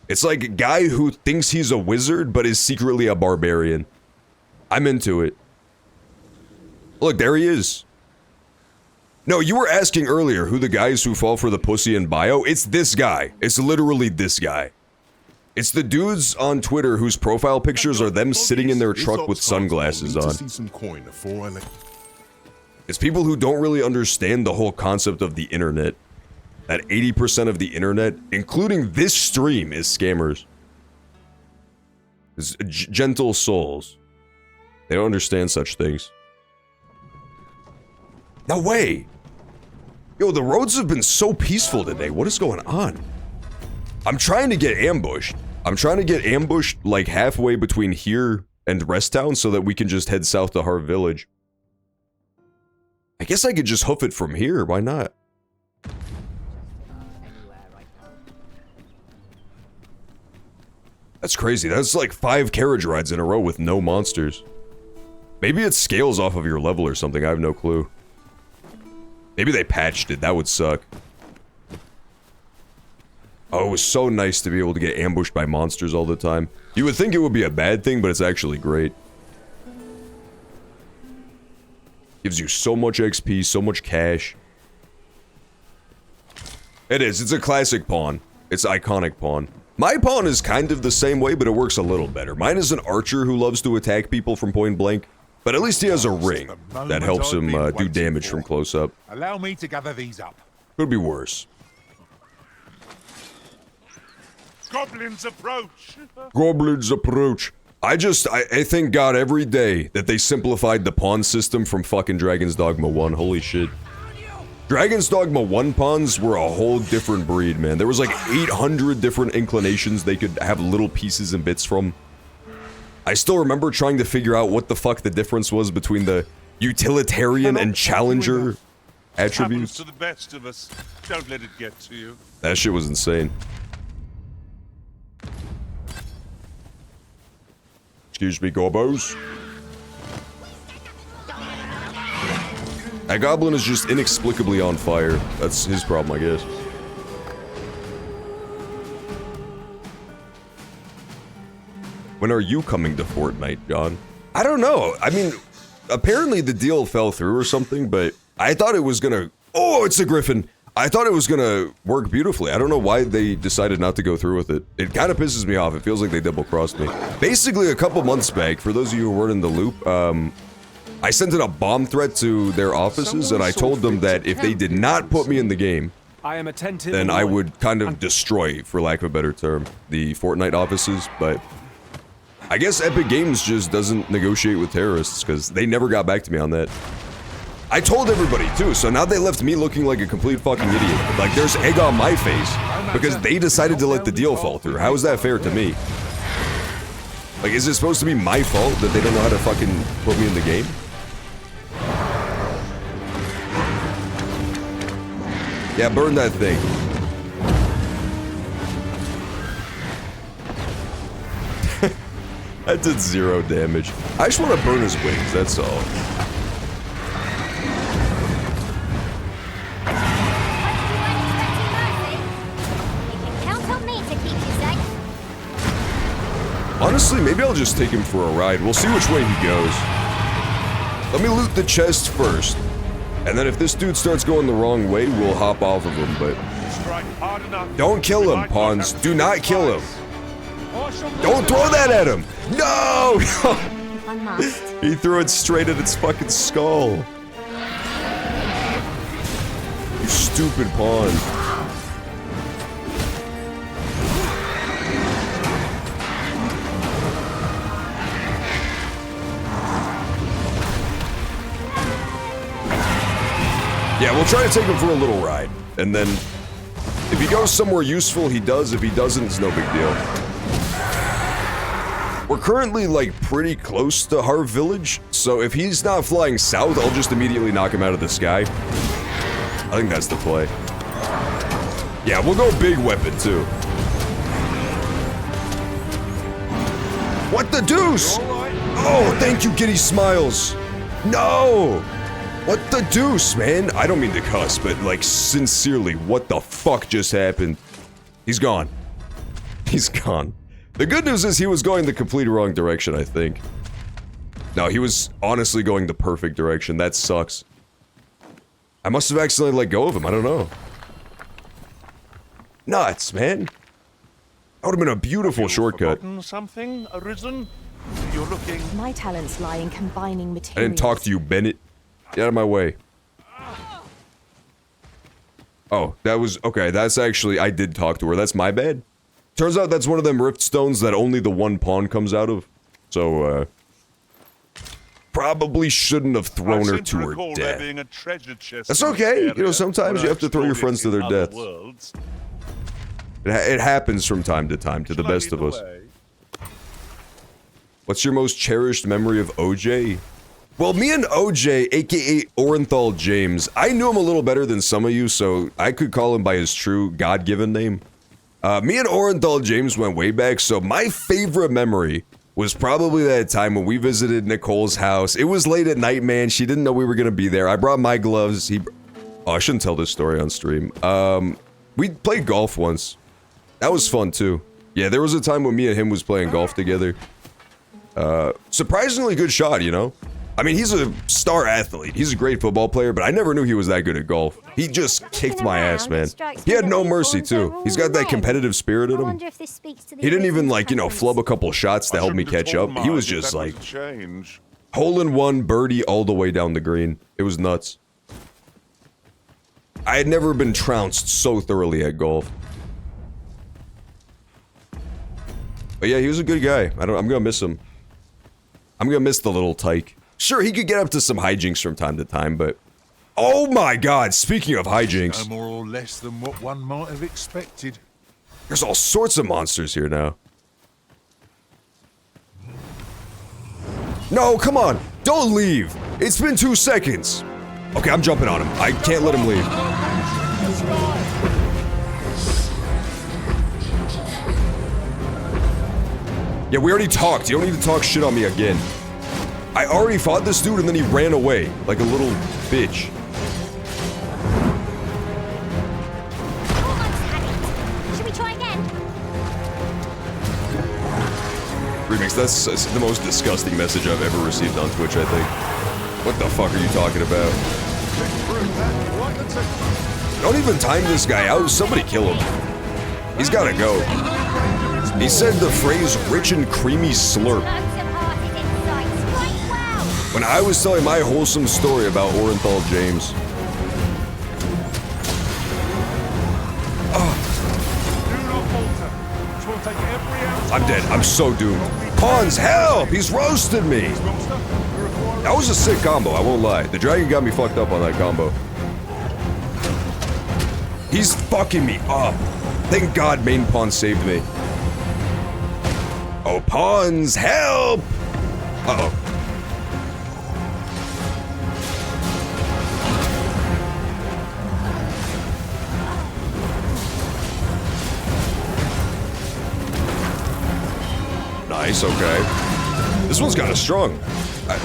It's like a guy who thinks he's a wizard but is secretly a barbarian. I'm into it. Look, there he is. No, you were asking earlier who the guys who fall for the pussy in bio. It's this guy. It's literally this guy. It's the dudes on Twitter whose profile pictures are them sitting in their truck with sunglasses on. It's people who don't really understand the whole concept of the internet. That 80% of the internet, including this stream, is scammers. It's gentle souls. They don't understand such things. No way! Yo, the roads have been so peaceful today. What is going on? I'm trying to get ambushed. I'm trying to get ambushed like halfway between here and Rest Town so that we can just head south to Harv Village. I guess I could just hoof it from here. Why not? That's crazy. That's like 5 carriage rides in a row with no monsters. Maybe it scales off of your level or something. I have no clue. Maybe they patched it. That would suck. Oh, it was so nice to be able to get ambushed by monsters all the time. You would think it would be a bad thing, but it's actually great. Gives you so much XP, so much cash. It is. It's a classic pawn. It's an iconic pawn. My pawn is kind of the same way, but it works a little better. Mine is an archer who loves to attack people from point blank, but at least he has a ring that helps him do damage from close up. Allow me to gather these up. Could be worse. Goblins approach! Goblins approach. I thank God every day that they simplified the pawn system from fucking Dragon's Dogma 1. Holy shit. Dragon's Dogma 1 pawns were a whole different breed, man. There was like 800 different inclinations they could have little pieces and bits from. I still remember trying to figure out what the fuck the difference was between the utilitarian and challenger attributes. Happens to the best of us. Don't let it get to you. That shit was insane. Excuse me, gobos. That goblin is just inexplicably on fire. That's his problem, I guess. When are you coming to Fortnite, John? I don't know. I mean, apparently the deal fell through or something, but I thought it was gonna... Oh, it's a griffin! I thought it was gonna work beautifully. I don't know why they decided not to go through with it. It kind of pisses me off. It feels like they double-crossed me. Basically, a couple months back, for those of you who weren't in the loop, I sent in a bomb threat to their offices, and I told them that if they did not put me in the game, then I would kind of destroy, for lack of a better term, the Fortnite offices, but I guess Epic Games just doesn't negotiate with terrorists, because they never got back to me on that. I told everybody, too, so now they left me looking like a complete fucking idiot. Like, there's egg on my face, because they decided to let the deal fall through. How is that fair to me? Like, is it supposed to be my fault that they don't know how to fucking put me in the game? Yeah, burn that thing. That did 0 damage. I just want to burn his wings, that's all. Honestly, maybe I'll just take him for a ride. We'll see which way he goes. Let me loot the chest first. And then if this dude starts going the wrong way, we'll hop off of him, but... Don't kill him, pawns. Do not kill him. Don't throw that at him! No! He threw it straight at its fucking skull. You stupid pawn. Yeah, we'll try to take him for a little ride, and then if he goes somewhere useful, he does. If he doesn't, it's no big deal. We're currently, like, pretty close to Harv Village, so if he's not flying south, I'll just immediately knock him out of the sky. I think that's the play. Yeah, we'll go big weapon, too. What the deuce? Oh, thank you, Giddy Smiles. No! What the deuce, man? I don't mean to cuss, but, like, sincerely, what the fuck just happened? He's gone. He's gone. The good news is he was going the complete wrong direction, I think. No, he was honestly going the perfect direction. That sucks. I must have accidentally let go of him. I don't know. Nuts, man. That would have been a beautiful shortcut. Something arisen? You're looking... My talents lie in combining materials. I didn't talk to you, Bennett. Get out of my way. Oh, that was... Okay, that's actually... I did talk to her. That's my bad. Turns out that's one of them rift stones that only the one pawn comes out of. So, probably shouldn't have thrown her to her death. That's okay. You know, sometimes you have to throw your friends to their deaths. It happens from time to time to the best of us. What's your most cherished memory of OJ? Well, me and OJ, aka Orenthal James, I knew him a little better than some of you, so I could call him by his true God-given name. Me and Orenthal James went way back, so my favorite memory was probably that time when we visited Nicole's house. It was late at night, man. She didn't know we were gonna be there. I brought my gloves. Oh, I shouldn't tell this story on stream. We played golf once. That was fun, too. Yeah, there was a time when me and him was playing golf together. Surprisingly good shot, you know? I mean, he's a star athlete. He's a great football player, but I never knew he was that good at golf. He just kicked my ass, man. He had no mercy, too. He's got that competitive spirit in him. He didn't even, like, you know, flub a couple shots to help me catch up. He was just, like, hole-in-one birdie all the way down the green. It was nuts. I had never been trounced so thoroughly at golf. But yeah, he was a good guy. I'm gonna miss him. I'm gonna miss the little tyke. Sure, he could get up to some hijinks from time to time, but... Oh my god, speaking of hijinks... No more or less than what one might have expected. There's all sorts of monsters here now. No, come on! Don't leave! It's been 2 seconds! Okay, I'm jumping on him. I can't let him leave. Yeah, we already talked. You don't need to talk shit on me again. I already fought this dude and then he ran away like a little bitch. Almost had it. Should we try again? Remix, that's the most disgusting message I've ever received on Twitch, I think. What the fuck are you talking about? Don't even time this guy out. Somebody kill him. He's gotta go. He said the phrase rich and creamy slurp. When I was telling my wholesome story about Orenthal James. I'm dead. I'm so doomed. Pawns, help! He's roasted me! That was a sick combo, I won't lie. The dragon got me fucked up on that combo. He's fucking me up. Thank God main pawn saved me. Oh, pawns, help! Uh-oh. Nice, okay. This one's kinda strong.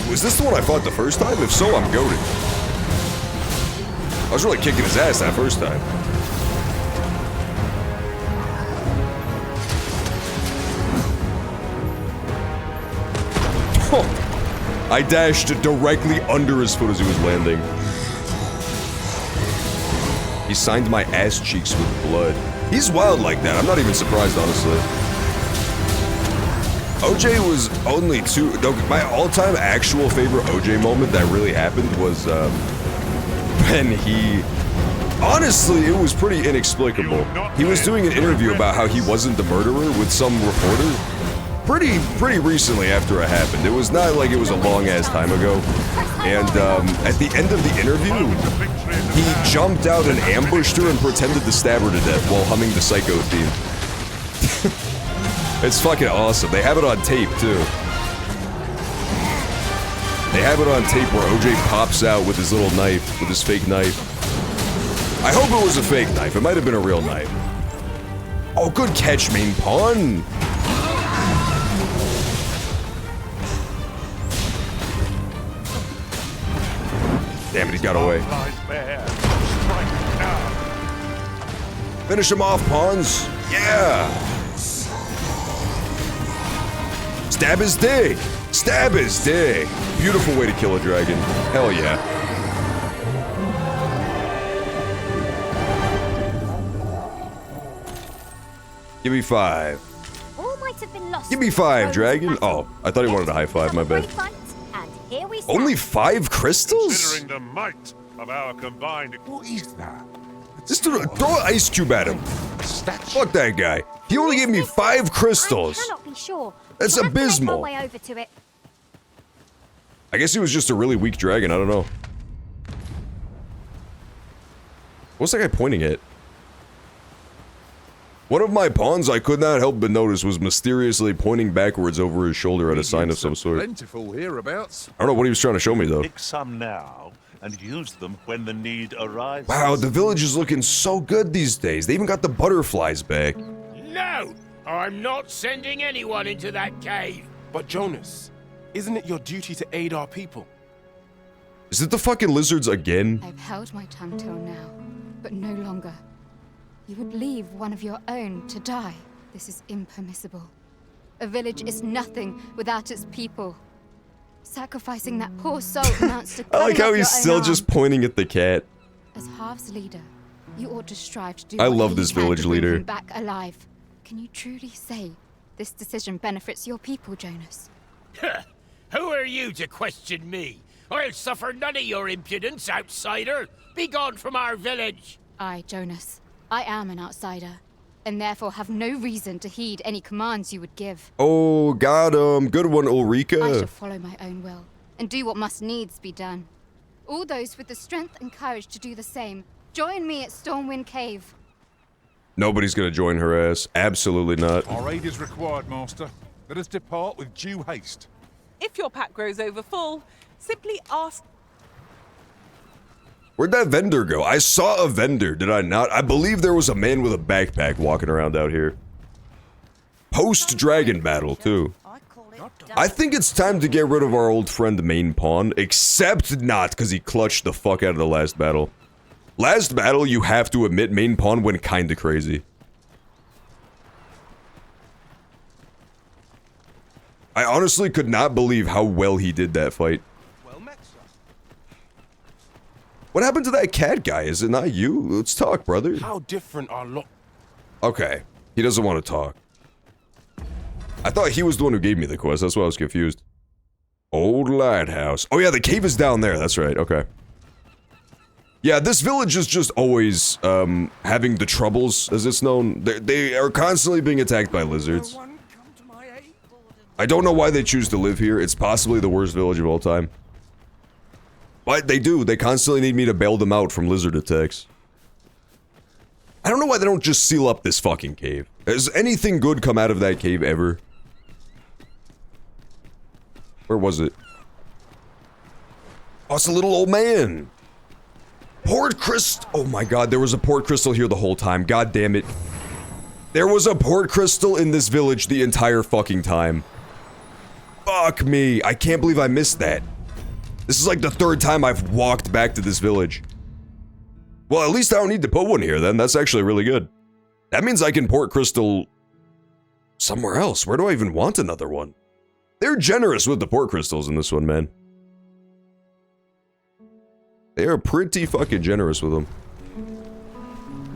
Was this the one I fought the first time? If so, I'm goated. I was really kicking his ass that first time. I dashed directly under his foot as he was landing. He signed my ass cheeks with blood. He's wild like that. I'm not even surprised, honestly. OJ was only two. My all-time actual favorite OJ moment that really happened was when he. Honestly, it was pretty inexplicable. He was doing an interview about how he wasn't the murderer with some reporter. Pretty recently after it happened. It was not like it was a long-ass time ago. And at the end of the interview, he jumped out and ambushed her and pretended to stab her to death while humming the Psycho theme. It's fucking awesome. They have it on tape, too. They have it on tape where OJ pops out with his little knife, with his fake knife. I hope it was a fake knife. It might have been a real knife. Oh, good catch, main pawn. Damn it, he got away. Finish him off, pawns. Yeah. Stab his dick. Stab his dick. Beautiful way to kill a dragon. Hell yeah. Give me 5. All might have been lost. Give me 5, dragon. Oh, I thought he wanted a high five. My bad. Only 5 crystals? Considering the might of our combined. What is that? Just throw an ice cube at him. Fuck that guy. He only gave me 5 crystals. I cannot be sure. That's You'll have to make my abysmal. way over to it. I guess he was just a really weak dragon, I don't know. What's that guy pointing at? One of my pawns I could not help but notice was mysteriously pointing backwards over his shoulder at a sign of some sort. Plentiful hereabouts. I don't know what he was trying to show me, though. Pick some now and use them when the need arises. Wow, the village is looking so good these days. They even got the butterflies back. No! I'm not sending anyone into that cave. But Jonas, isn't it your duty to aid our people? Is it the fucking lizards again? I've held my tongue till now, but no longer. You would leave one of your own to die. This is impermissible. A village is nothing without its people. Sacrificing that poor soul amounts to I like cutting how off he's your own still arm. just pointing at the cat. As Half's leader, you ought to strive to do I whatever love this you can village to bring leader. him back alive. Can you truly say this decision benefits your people, Jonas? Who are you to question me? I'll suffer none of your impudence, outsider. Be gone from our village. I, Jonas, I am an outsider, and therefore have no reason to heed any commands you would give. Oh, got him. Good one, I Ulrika. shall follow my own will, and do what must needs be done. All those with the strength and courage to do the same, join me at Stormwind Cave. Nobody's gonna join her ass. Absolutely not. Our aid is required, Master. Let us depart with due haste. If your pack grows over full, simply ask. Where'd that vendor go? I saw a vendor, did I not? I believe there was a man with a backpack walking around out here. Post-dragon battle, too. I think it's time to get rid of our old friend main pawn, except not because he clutched the fuck out of the last battle. Last battle, you have to admit, main pawn went kinda crazy. I honestly could not believe how well he did that fight. What happened to that cat guy? Is it not you? Let's talk, brother. How different are Okay, he doesn't want to talk. I thought he was the one who gave me the quest, that's why I was confused. Old lighthouse. Oh yeah, the cave is down there, that's right, okay. Yeah, this village is just always, having the troubles, as it's known. They are constantly being attacked by lizards. I don't know why they choose to live here. It's possibly the worst village of all time. But they do. They constantly need me to bail them out from lizard attacks. I don't know why they don't just seal up this fucking cave. Has anything good come out of that cave ever? Where was it? Oh, it's a little old man. Port crystal. Oh my god, there was a port crystal here the whole time. God damn it. There was a port crystal in this village the entire fucking time. Fuck me. I can't believe I missed that. This is like the third time I've walked back to this village. Well, at least I don't need to put one here then. That's actually really good. That means I can port crystal somewhere else. Where do I even want another one? They're generous with the port crystals in this one, man. They are pretty fucking generous with them.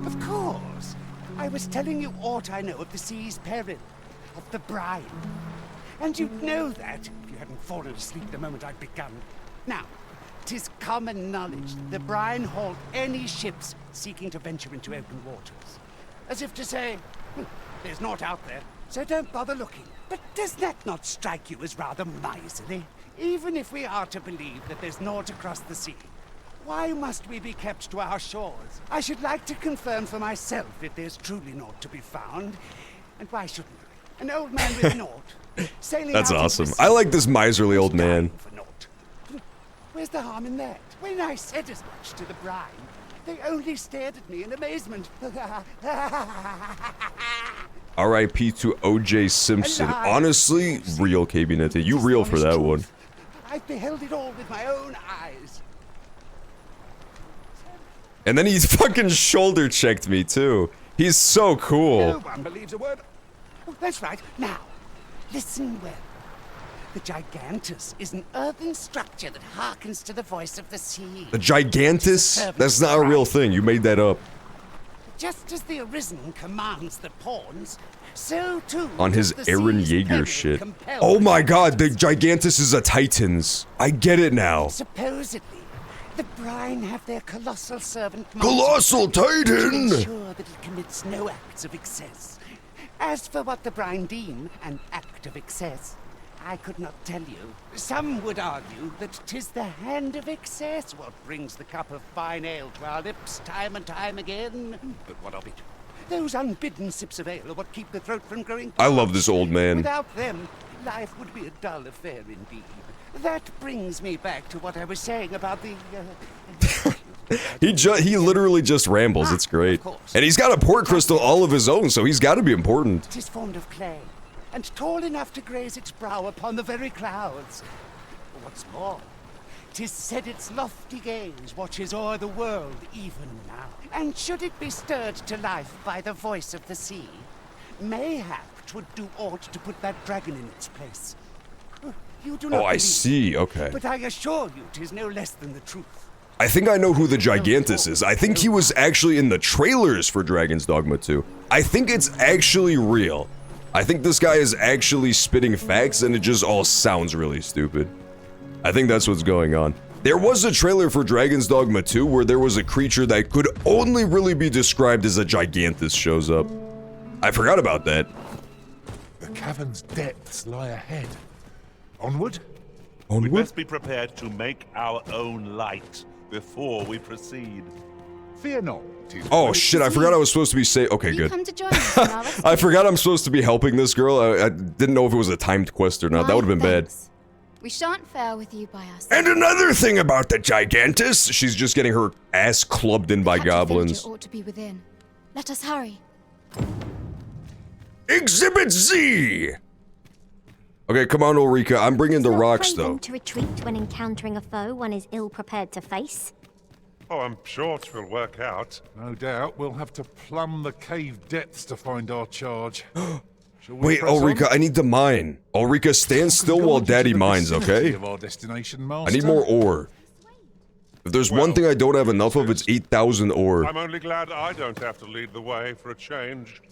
Of course. I was telling you aught I know of the sea's peril, of the brine. And you'd know that if you hadn't fallen asleep the moment I'd begun. Now, 'tis common knowledge that the brine halt any ships seeking to venture into open waters. As if to say, there's naught out there, so don't bother looking. But does that not strike you as rather miserly? Even if we are to believe that there's naught across the sea, why must we be kept to our shores? I should like to confirm for myself if there's truly naught to be found. And why shouldn't I? An old man with naught, sailing That's out awesome. into the I sea, like this miserly old man. Where's the harm in that? When I said as much to the brine, they only stared at me in amazement. R.I.P. to O.J. Simpson. Honestly, real KB You real for that one. I've beheld it all with my own eyes. And then he fucking shoulder checked me too. He's so cool. No one believes a word. Oh, that's right. Now, listen well. The Gigantus is an earthen structure that harkens to the voice of the sea. The Gigantus? That's not a real thing. You made that up. Just as the Arisen commands the pawns, so too On his does the Eren sea's peril Yeager shit. compel Oh my god, the Gigantus is a Titans. I get it now. Supposedly, the brine have their colossal servant Colossal Titan! to ensure that it commits no acts of excess. As for what the brine deem an act of excess, I could not tell you. Some would argue that 'tis the hand of excess what brings the cup of fine ale to our lips time and time again. But what of it? Those unbidden sips of ale are what keep the throat from growing. I love this old man. Without them, life would be a dull affair indeed. That brings me back to what I was saying about the... He literally just rambles. It's great. And he's got a port crystal all of his own, so he's got to be important. 'Tis formed of clay, and tall enough to graze its brow upon the very clouds. What's more, 'tis said its lofty gaze watches o'er the world even now. And should it be stirred to life by the voice of the sea, mayhap 'twould do aught to put that dragon in its place. You do not Oh, I believe, see. Okay. but I assure you 'tis no less than the truth. I think I know who the Gigantus is. I think he was actually in the trailers for Dragon's Dogma 2. I think it's actually real. I think this guy is actually spitting facts and it just all sounds really stupid. I think that's what's going on. There was a trailer for Dragon's Dogma 2 where there was a creature that could only really be described as a Gigantus shows up. I forgot about that. The cavern's depths lie ahead. Onward? Onward? We best be prepared to make our own light before we proceed. Fear not. Oh shit, I forgot I was supposed to be okay, good. Come to join us in our rescue. I forgot I'm supposed to be helping this girl. I didn't know if it was a timed quest or not. That would have been bad. We shan't fare with you by us. And another thing about the Gigantus, she's just getting her ass clubbed in by goblins. Ought to be within. Let us hurry. Exhibit Z! Okay, come on, Ulrika. I'm bringing the rocks, though. To retreat when encountering a foe one is ill prepared to face. Oh, I'm sure it will work out. No doubt. We'll have to plumb the cave depths to find our charge. Wait, Ulrika, I need to mine. Ulrika, stand still while Daddy mines, okay? Of our destination, I need more ore. If there's one thing I don't have enough of, it's 8,000 ore. I'm only glad I don't have to lead the way for a change.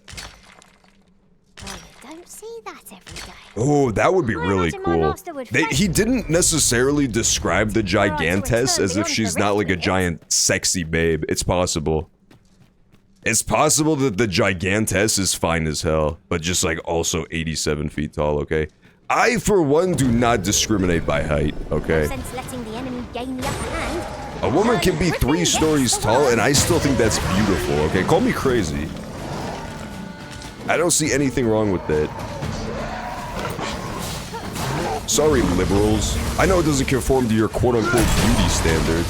Well, you don't see that every day. Oh, that would be really imagine my cool. master would He didn't necessarily describe the Gigantess as if she's not like a giant sexy babe. It's possible. It's possible that the Gigantess is fine as hell, but just like also 87 feet tall, okay? I, for one, do not discriminate by height, okay? No sense letting the enemy gain the upper hand. A woman can be 3 stories tall, and I still think that's beautiful, okay? Call me crazy. I don't see anything wrong with that. Sorry, liberals. I know it doesn't conform to your quote-unquote beauty standards.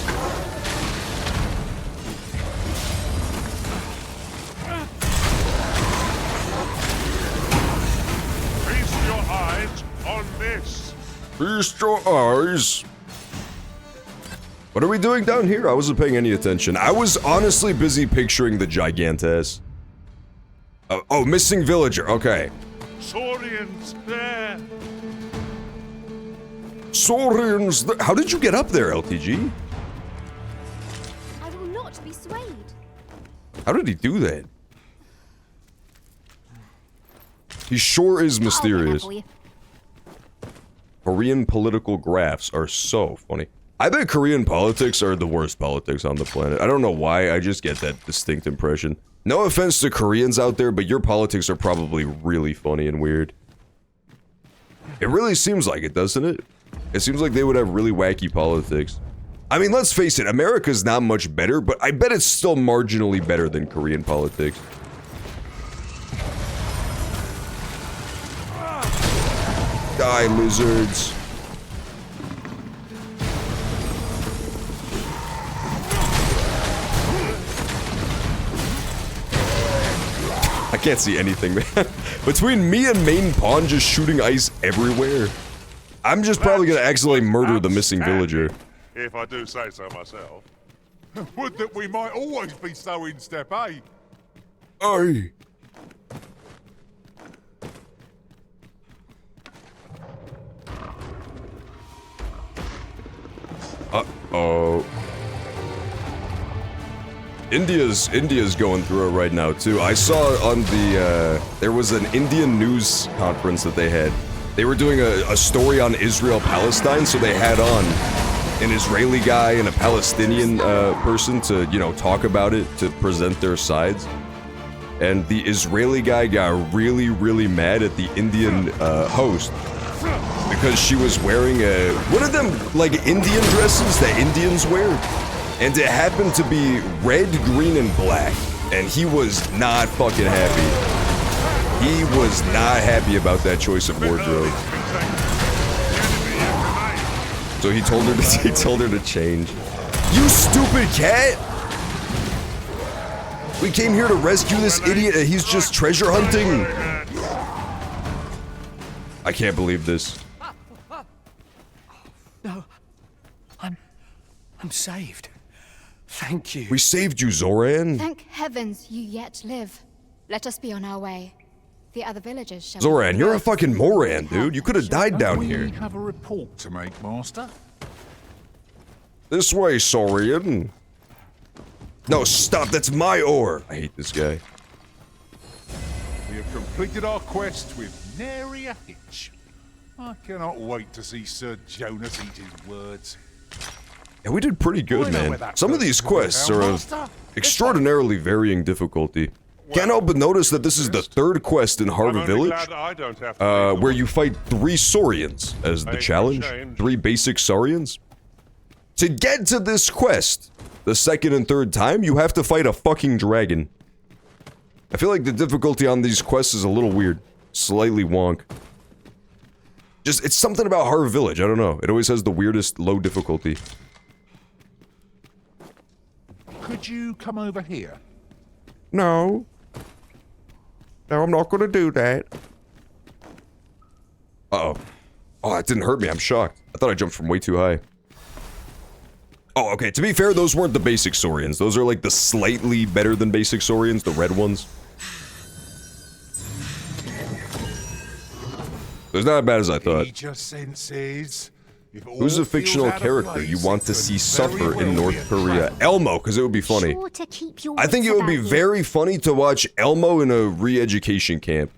Feast your eyes on this. Feast your eyes. What are we doing down here? I wasn't paying any attention. I was honestly busy picturing the Gigantess. Oh, missing villager. Okay. Saurians there. Saurians. How did you get up there, LTG? I will not be swayed. How did he do that? He sure is mysterious. Korean political graphs are so funny. I bet Korean politics are the worst politics on the planet. I don't know why, I just get that distinct impression. No offense to Koreans out there, but your politics are probably really funny and weird. It really seems like it, doesn't it? It seems like they would have really wacky politics. I mean, let's face it, America's not much better, but I bet it's still marginally better than Korean politics. Die, lizards. I can't see anything, man. Between me and main pawn just shooting ice everywhere, I'm just probably gonna accidentally murder the missing villager. If I do say so myself. Would that we might always be so in step, eh? Aye. Uh-oh. India's going through it right now too. I saw on the there was an Indian news conference that they had. They were doing a story on Israel-Palestine, so they had on an Israeli guy and a Palestinian person to, you know, talk about it, to present their sides. And the Israeli guy got really, really mad at the Indian host because she was wearing a one of them like Indian dresses that Indians wear, and it happened to be red, green, and black, and he was not fucking happy. He was not happy about that choice of wardrobe. So he told her to change. You stupid cat! We came here to rescue this idiot and he's just treasure hunting. I can't believe this. No. I'm saved. Thank you. We saved you, Zoran. Thank heavens you yet live. Let us be on our way. The other villagers shall... Zoran, you're a fucking moron, dude. You could have died down here. We have a report to make, Master. This way, Saurian. No, stop. That's my ore. I hate this guy. We have completed our quest with nary a hitch. I cannot wait to see Sir Jonas eat his words. Yeah, we did pretty good, man. Some of these quests are of extraordinarily varying difficulty. Can't help but notice that this is the third quest in Harbor Village, where you fight 3 Saurians as the challenge. 3 basic Saurians. To get to this quest, the second and third time, you have to fight a fucking dragon. I feel like the difficulty on these quests is a little weird. Slightly wonk. Just, it's something about Harbor Village, I don't know. It always has the weirdest low difficulty. Could you come over here? No. No, I'm not gonna do that. Uh-oh. Oh, that didn't hurt me, I'm shocked. I thought I jumped from way too high. Oh, okay, to be fair, those weren't the basic Saurians. Those are like the slightly better than basic Saurians, the red ones. It's not as bad as I thought. Who's a fictional character you want to see suffer in North Korea? Elmo, because it would be funny. I think it would be very funny to watch Elmo in a re-education camp.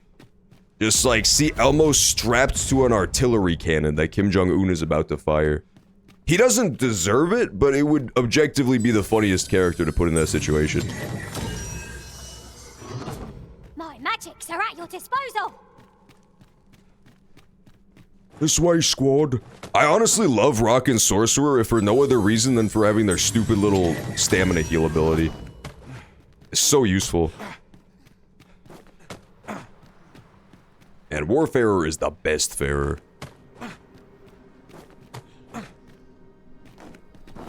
Just like, see Elmo strapped to an artillery cannon that Kim Jong-un is about to fire. He doesn't deserve it, but it would objectively be the funniest character to put in that situation. My magics are at your disposal. This way, squad. I honestly love Rock and Sorcerer if for no other reason than for having their stupid little stamina heal ability. It's so useful. And Warfarer is the best farer.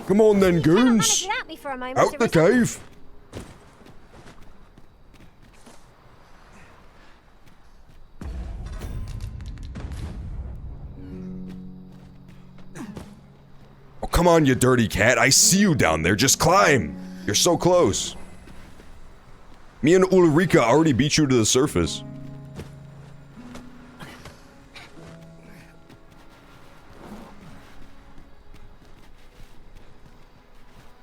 Come on then, goons! Out the cave! Oh, come on, you dirty cat. I see you down there. Just climb. You're so close. Me and Ulrika already beat you to the surface.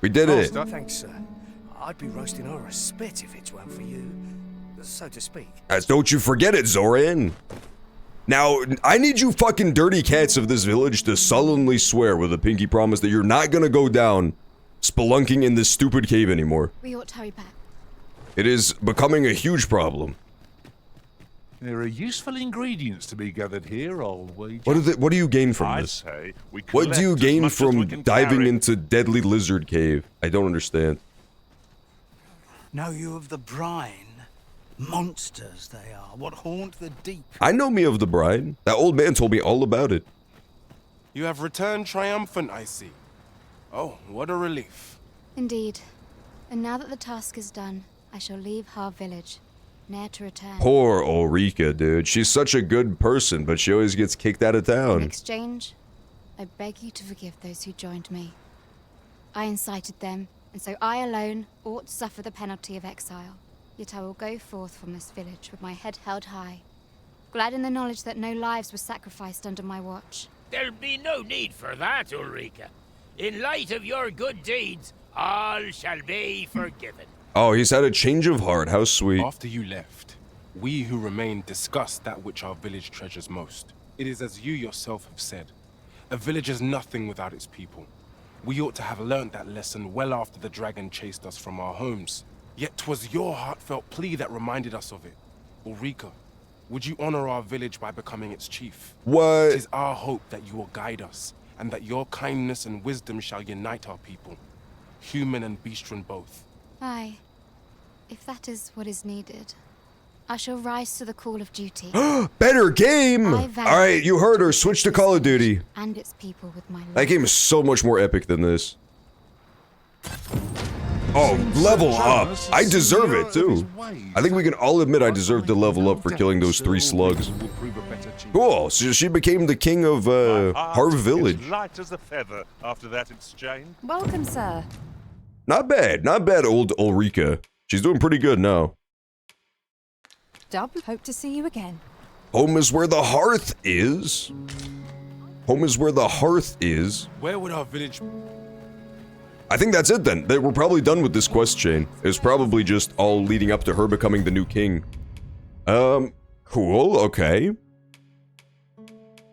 We did it. Thanks, sir. I'd be roasting her a spit if it weren't for you, so to speak. Don't you forget it, Zoran. Now, I need you fucking dirty cats of this village to sullenly swear with a pinky promise that you're not gonna go down spelunking in this stupid cave anymore. We ought to hurry back. It is becoming a huge problem. There are useful ingredients to be gathered here, I'll wager. What do you gain from this? What do you gain from diving into Deadly Lizard Cave? I don't understand. Know you of the brine? Monsters they are, what haunt the deep. I know me of the brine. That old man told me all about it. You have returned triumphant, I see. Oh, what a relief. Indeed. And now that the task is done, I shall leave Har Village, ne'er to return. Poor Ulrika, dude. She's such a good person, but she always gets kicked out of In town. exchange, I beg you to forgive those who joined me. I incited them, and so I alone ought suffer the penalty of exile. Yet I will go forth from this village with my head held high, glad in the knowledge that no lives were sacrificed under my watch. There'll be no need for that, Ulrika. In light of your good deeds, all shall be forgiven. Oh, he's had a change of heart. How sweet. After you left, we who remain discussed that which our village treasures most. It is as you yourself have said. A village is nothing without its people. We ought to have learnt that lesson well after the dragon chased us from our homes. Yet 'twas your heartfelt plea that reminded us of it. Ulrika, Would you honor our village by becoming its chief? What? It is our hope that you will guide us, and that your kindness and wisdom shall unite our people, human and bestian both. Aye. If that is what is needed, I shall rise to the call of duty. Better game! Alright, you heard her. Switch to Call of Duty. And its people with my That game is so much more epic than this. Oh, level up! I deserve it, too. I think we can all admit I deserve to level up for killing those 3 slugs. Cool, so she became the king of, Harv Village. Light as a feather after that exchange. Welcome, sir. Not bad, old Ulrika. She's doing pretty good now. Dub, hope to see you again. Home is where the hearth is. Home is where the hearth is. Where would our village... I think that's it then. We're probably done with this quest chain. It was probably just all leading up to her becoming the new king. Cool, okay.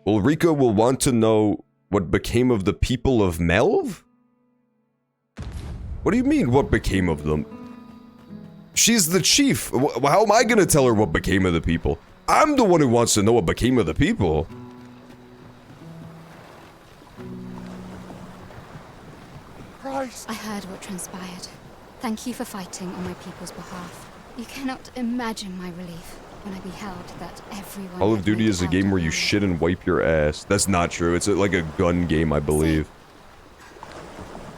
Ulrika will want to know what became of the people of Melv? What do you mean, what became of them? She's the chief. How am I gonna tell her what became of the people? I'm the one who wants to know what became of the people. I heard what transpired. Thank you for fighting on my people's behalf. You cannot imagine my relief when I beheld that everyone... Call of Duty is a game where you shit and wipe your ass. That's not true. It's like a gun game, I believe.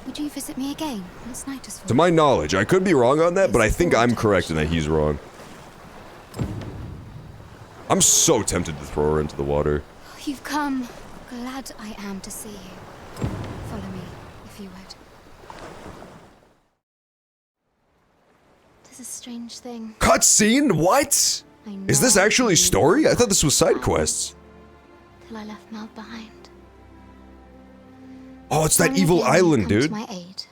Would you visit me again once night is full? To my knowledge, I could be wrong on that, but I think I'm correct in that he's wrong. I'm so tempted to throw her into the water. You've come. Glad I am to see you. Follow me, if you would. This is a strange thing. Cutscene? What? Is this actually story? I thought this was side quests. Till I left Mel behind. Oh, it's that evil island, dude. To my aid.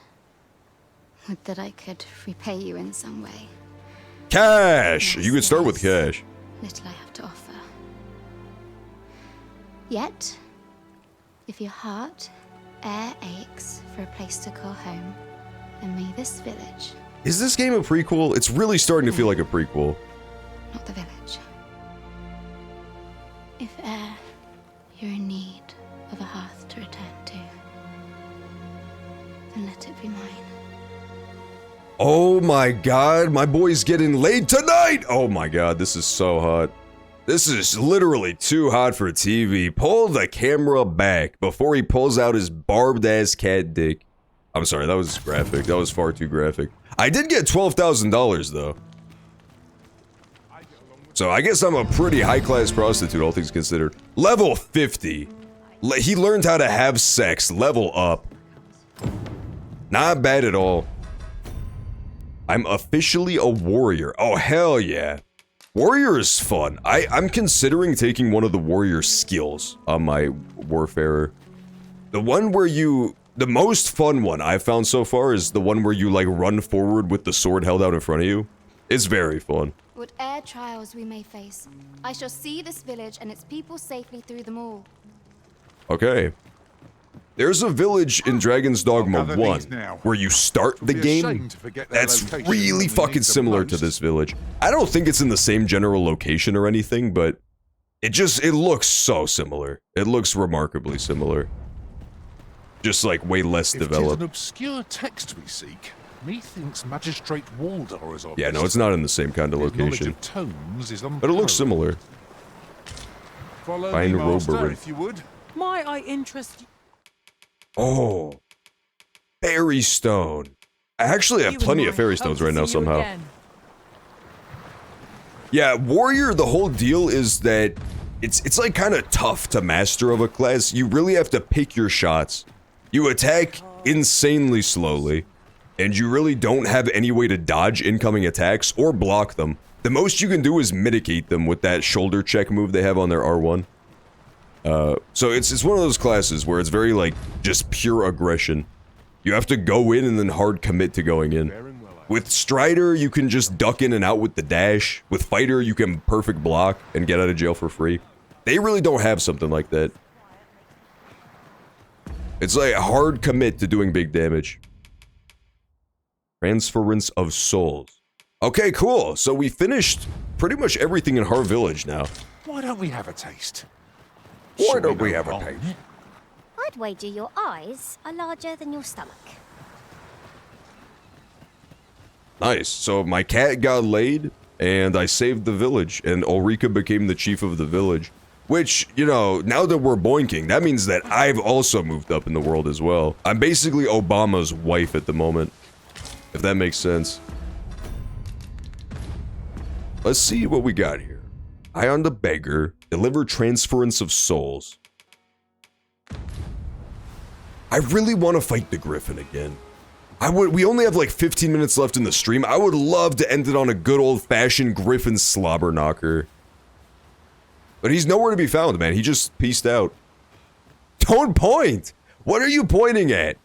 Would that I could repay you in some way. Cash! You could start with cash. Little I have to offer. Yet, if your heart e'er aches for a place to call home, then may this village... Is this game a prequel? It's really starting to feel like a prequel. Not the village. If e'er you're in need of a hearth to return to, then let it be mine. Oh my god, my boy's getting laid tonight! Oh my god, this is so hot. This is literally too hot for TV. Pull the camera back before he pulls out his barbed-ass cat dick. I'm sorry, that was graphic. That was far too graphic. I did get $12,000 though. So I guess I'm a pretty high-class prostitute, all things considered. Level 50. He learned how to have sex. Level up. Not bad at all. I'm officially a warrior. Oh, hell yeah. Warrior is fun. I'm considering taking one of the warrior skills on my warfarer. The one where you... The most fun one I've found so far is the one where you, like, run forward with the sword held out in front of you. It's very fun. Whate'er trials we may face, I shall see this village and its people safely through them all. Okay. There's a village in Dragon's Dogma 1 where you start the game that's really fucking similar to this village. I don't think it's in the same general location or anything, but it looks so similar. It looks remarkably similar. Just like way less developed. If 'tis an obscure text we seek, methinks Magistrate Waldor is obvious. Yeah, no, it's not in the same kind of location. But it looks similar. Follow Find me, master, Roberry. if you would. Might I interest you? Oh, fairy stone. I actually have plenty of fairy stones right now somehow. Yeah, warrior, the whole deal is that it's like kind of tough to master of a class. You really have to pick your shots. You attack insanely slowly, and you really don't have any way to dodge incoming attacks or block them. The most you can do is mitigate them with that shoulder check move they have on their R1. So it's one of those classes where it's very, like, just pure aggression. You have to go in and then hard commit to going in. With Strider, you can just duck in and out with the dash. With Fighter, you can perfect block and get out of jail for free. They really don't have something like that. It's like a hard commit to doing big damage. Transference of souls. Okay, cool. So we finished pretty much everything in Har Village now. Why don't we have a taste? Why don't we have a taste? I'd wager your eyes are larger than your stomach. Nice. So my cat got laid, and I saved the village, and Ulrika became the chief of the village. Which, you know, now that we're boinking, that means that I've also moved up in the world as well. I'm basically Obama's wife at the moment, if that makes sense. Let's see what we got here. Eye on the beggar, deliver transference of souls. I really want to fight the Griffin again. We only have like 15 minutes left in the stream. I would love to end it on a good old-fashioned Griffin slobber knocker. But he's nowhere to be found, man. He just peaced out. Don't point! What are you pointing at?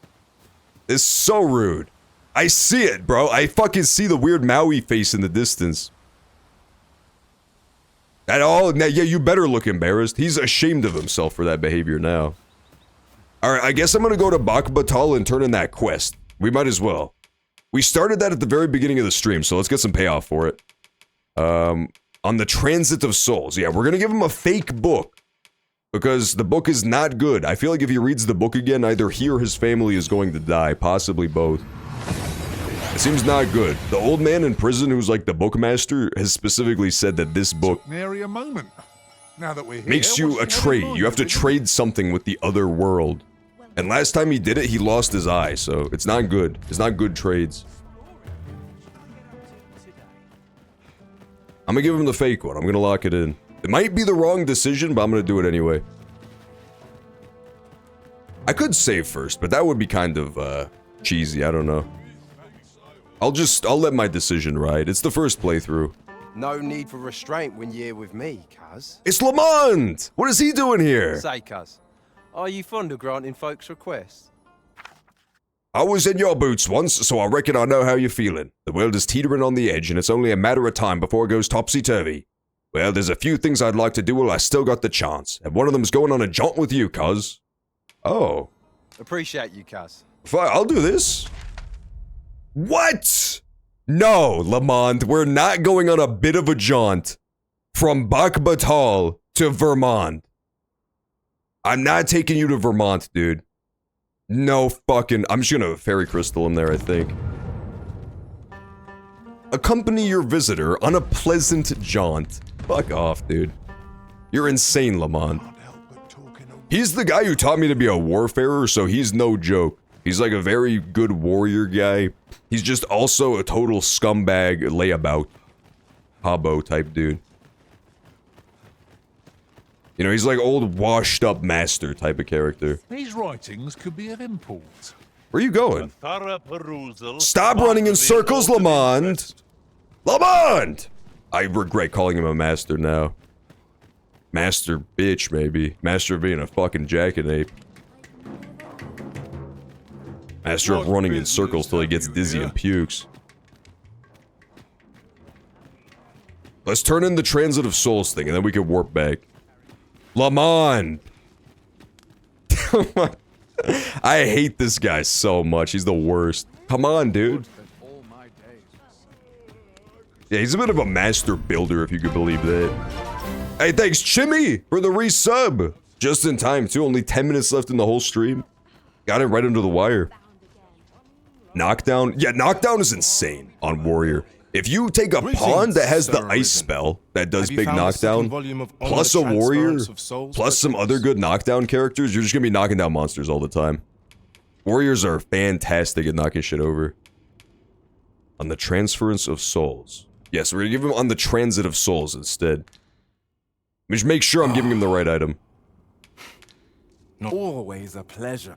It's so rude. I see it, bro. I fucking see the weird Maui face in the distance. At all? Yeah, you better look embarrassed. He's ashamed of himself for that behavior now. Alright, I guess I'm gonna go to Bakbatal and turn in that quest. We might as well. We started that at the very beginning of the stream, so let's get some payoff for it. On the Transit of Souls. Yeah, we're gonna give him a fake book. Because the book is not good. I feel like if he reads the book again, either he or his family is going to die. Possibly both. It seems not good. The old man in prison who's like the bookmaster has specifically said that this book Nary a moment. Now that we're here, makes you a trade. You have to trade something with the other world. And last time he did it, he lost his eye, so it's not good. It's not good trades. I'm gonna give him the fake one. I'm gonna lock it in. It might be the wrong decision, but I'm gonna do it anyway. I could save first, but that would be kind of, cheesy. I don't know. I'll let my decision ride. It's the first playthrough. No need for restraint when you're with me, cuz. It's Lamont! What is he doing here? Say, cuz, are you fond of granting folks' requests? I was in your boots once, so I reckon I know how you're feeling. The world is teetering on the edge, and it's only a matter of time before it goes topsy-turvy. Well, there's a few things I'd like to do while I still got the chance, and one of them's going on a jaunt with you, cuz. Oh. Appreciate you, cuz. Fine, I'll do this. What? No, Lamont, we're not going on a bit of a jaunt from Bakbatal to Vermont. I'm not taking you to Vermont, dude. No fucking... I'm just gonna fairy crystal him there, I think. Accompany your visitor on a pleasant jaunt. Fuck off, dude. You're insane, Lamont. He's the guy who taught me to be a warfarer, so he's no joke. He's like a very good warrior guy. He's just also a total scumbag layabout. Hobbo type dude. You know, he's like old washed up master type of character. These writings could be of import. Where are you going? Stop running in circles, Lamont! Lamont! I regret calling him a master now. Master bitch, maybe. Master of being a fucking jackanape. Master of running in circles till he gets dizzy and pukes. Let's turn in the Transit of Souls thing, and then we can warp back. Lamont! I hate this guy so much. He's the worst. Come on, dude. Yeah, he's a bit of a master builder, if you could believe that. Hey, thanks, Chimmy, for the resub. Just in time, too. Only 10 minutes left in the whole stream. Got it right under the wire. Knockdown? Yeah, knockdown is insane on Warrior. If you take a pawn that has the ice spell that does big knockdown, plus a warrior, plus some other good knockdown characters, you're just gonna be knocking down monsters all the time. Warriors are fantastic at knocking shit over. On the Transference of Souls. Yes, we're gonna give him on the Transit of Souls instead. Just make sure I'm giving him the right item. Always a pleasure.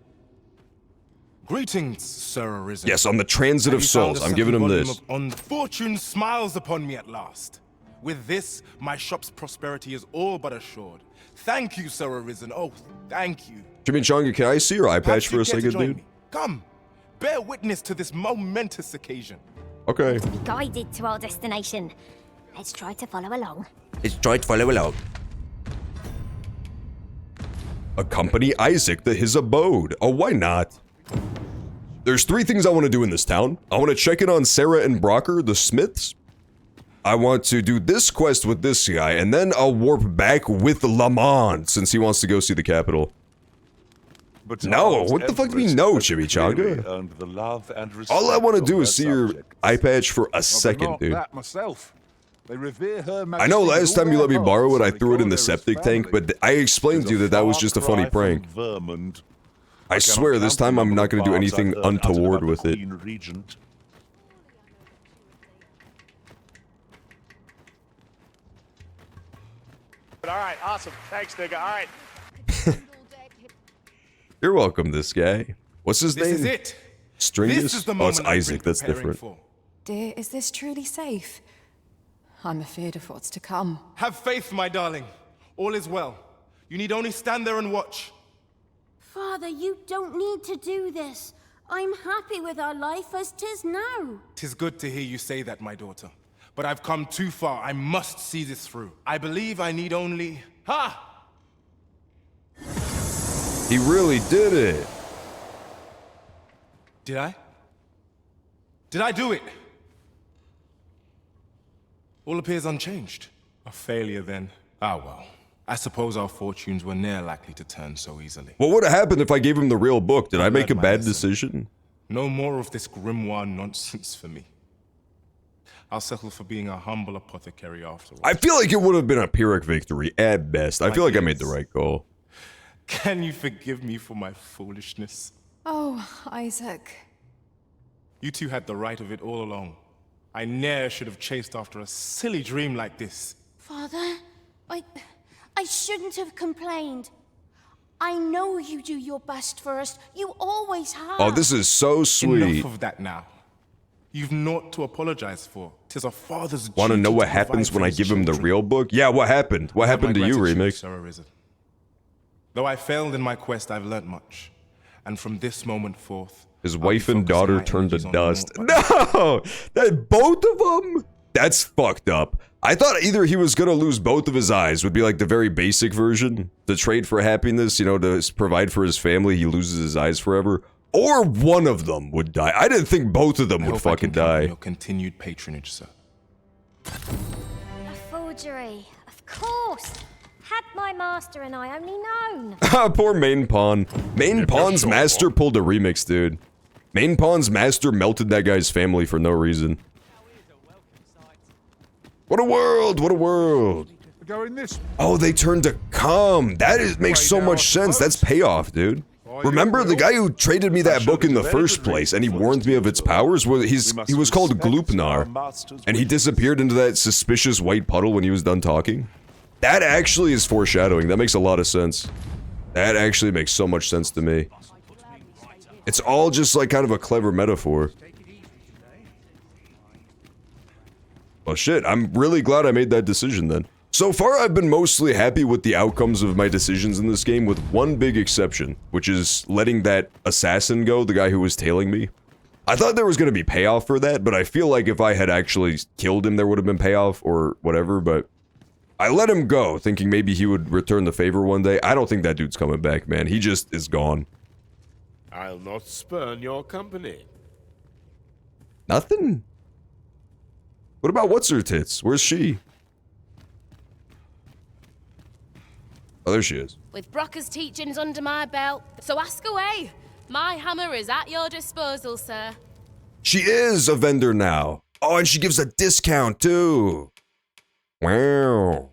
Greetings, Sir Arisen. Yes, on the Transit of Souls. I'm giving him this. On fortune smiles upon me at last. With this, my shop's prosperity is all but assured. Thank you, Sir Arisen. Oh, thank you. Chimichanga, can I see your eye patch for a second, dude? Come, bear witness to this momentous occasion. Okay. To be guided to our destination. Let's try to follow along. Let's try to follow along. Accompany Isaac to his abode. Oh, why not? There's 3 things I want to do in this town. I want to check in on Sarah and Brocker, the Smiths. I want to do this quest with this guy, and then I'll warp back with Lamont, since he wants to go see the capital. But No, what the fuck do you know, Chimichanga? All I want to do is see your eye patch for a second, dude. Myself. They revere her I know last time you let me borrow it, I threw it in the septic tank, but I explained to you that that was just a funny prank. I swear, this time I'm not going to do anything untoward with it. Alright, awesome. Thanks, nigga. Alright. You're welcome, this guy. What's his name? This is it. Stringus? This is the Oh, it's moment I've been Isaac, that's preparing different. for. Dear, is this truly safe? I'm afraid of what's to come. Have faith, my darling. All is well. You need only stand there and watch. Father, you don't need to do this. I'm happy with our life as 'tis now. 'Tis good to hear you say that, my daughter. But I've come too far. I must see this through. I believe I need only... Ha! He really did it. Did I? Did I do it? All appears unchanged. A failure, then. Ah, well. I suppose our fortunes were ne'er likely to turn so easily. What would have happened if I gave him the real book? Did I make a bad decision? No more of this grimoire nonsense for me. I'll settle for being a humble apothecary afterwards. I feel like it would have been a Pyrrhic victory, at best. I feel like I made the right call. Can you forgive me for my foolishness? Oh, Isaac. You two had the right of it all along. I ne'er should have chased after a silly dream like this. Father, I shouldn't have complained. I know you do your best for us. You always have. Oh, this is so sweet. Enough of that now. You've naught to apologize for. 'Tis a father's Want to duty know what to happens provide when for I his give him the children. real book? Yeah, what happened? What happened to you, Gratitude, Remix? Sir Arisen. Though I failed in my quest, I've learnt much. And from this moment forth, His I'll wife be and focusing daughter my turned to energies on dust. more- No! That both of them? That's fucked up. I thought either he was gonna lose both of his eyes, would be like the very basic version. The trade for happiness, you know, to provide for his family, he loses his eyes forever. Or one of them would die. I didn't think both of them I would hope I fucking can count on die. your continued patronage, sir. A forgery. Of course. Had my master and I only known. Poor Main Pawn. Main Pawn's master pulled a remix, dude. Main Pawn's master melted that guy's family for no reason. What a world! What a world! Going this. Oh, they turned to come. That makes so much sense. That's payoff, dude. Remember the guy who traded me that book in the first place, and he warned me of its powers? Well, he was called Gloopnar, and he disappeared into that suspicious white puddle when he was done talking. That actually is foreshadowing. That makes a lot of sense. That actually makes so much sense to me. It's all just like kind of a clever metaphor. Well, shit, I'm really glad I made that decision then. So far, I've been mostly happy with the outcomes of my decisions in this game, with one big exception, which is letting that assassin go, the guy who was tailing me. I thought there was going to be payoff for that, but I feel like if I had actually killed him, there would have been payoff or whatever, but I let him go, thinking maybe he would return the favor one day. I don't think that dude's coming back, man. He just is gone. I'll not spurn your company. Nothing? What about what's-her-tits? Where's she? Oh, there she is. With Brocker's teachings under my belt, so ask away. My hammer is at your disposal, sir. She is a vendor now. Oh, and she gives a discount, too. Wow.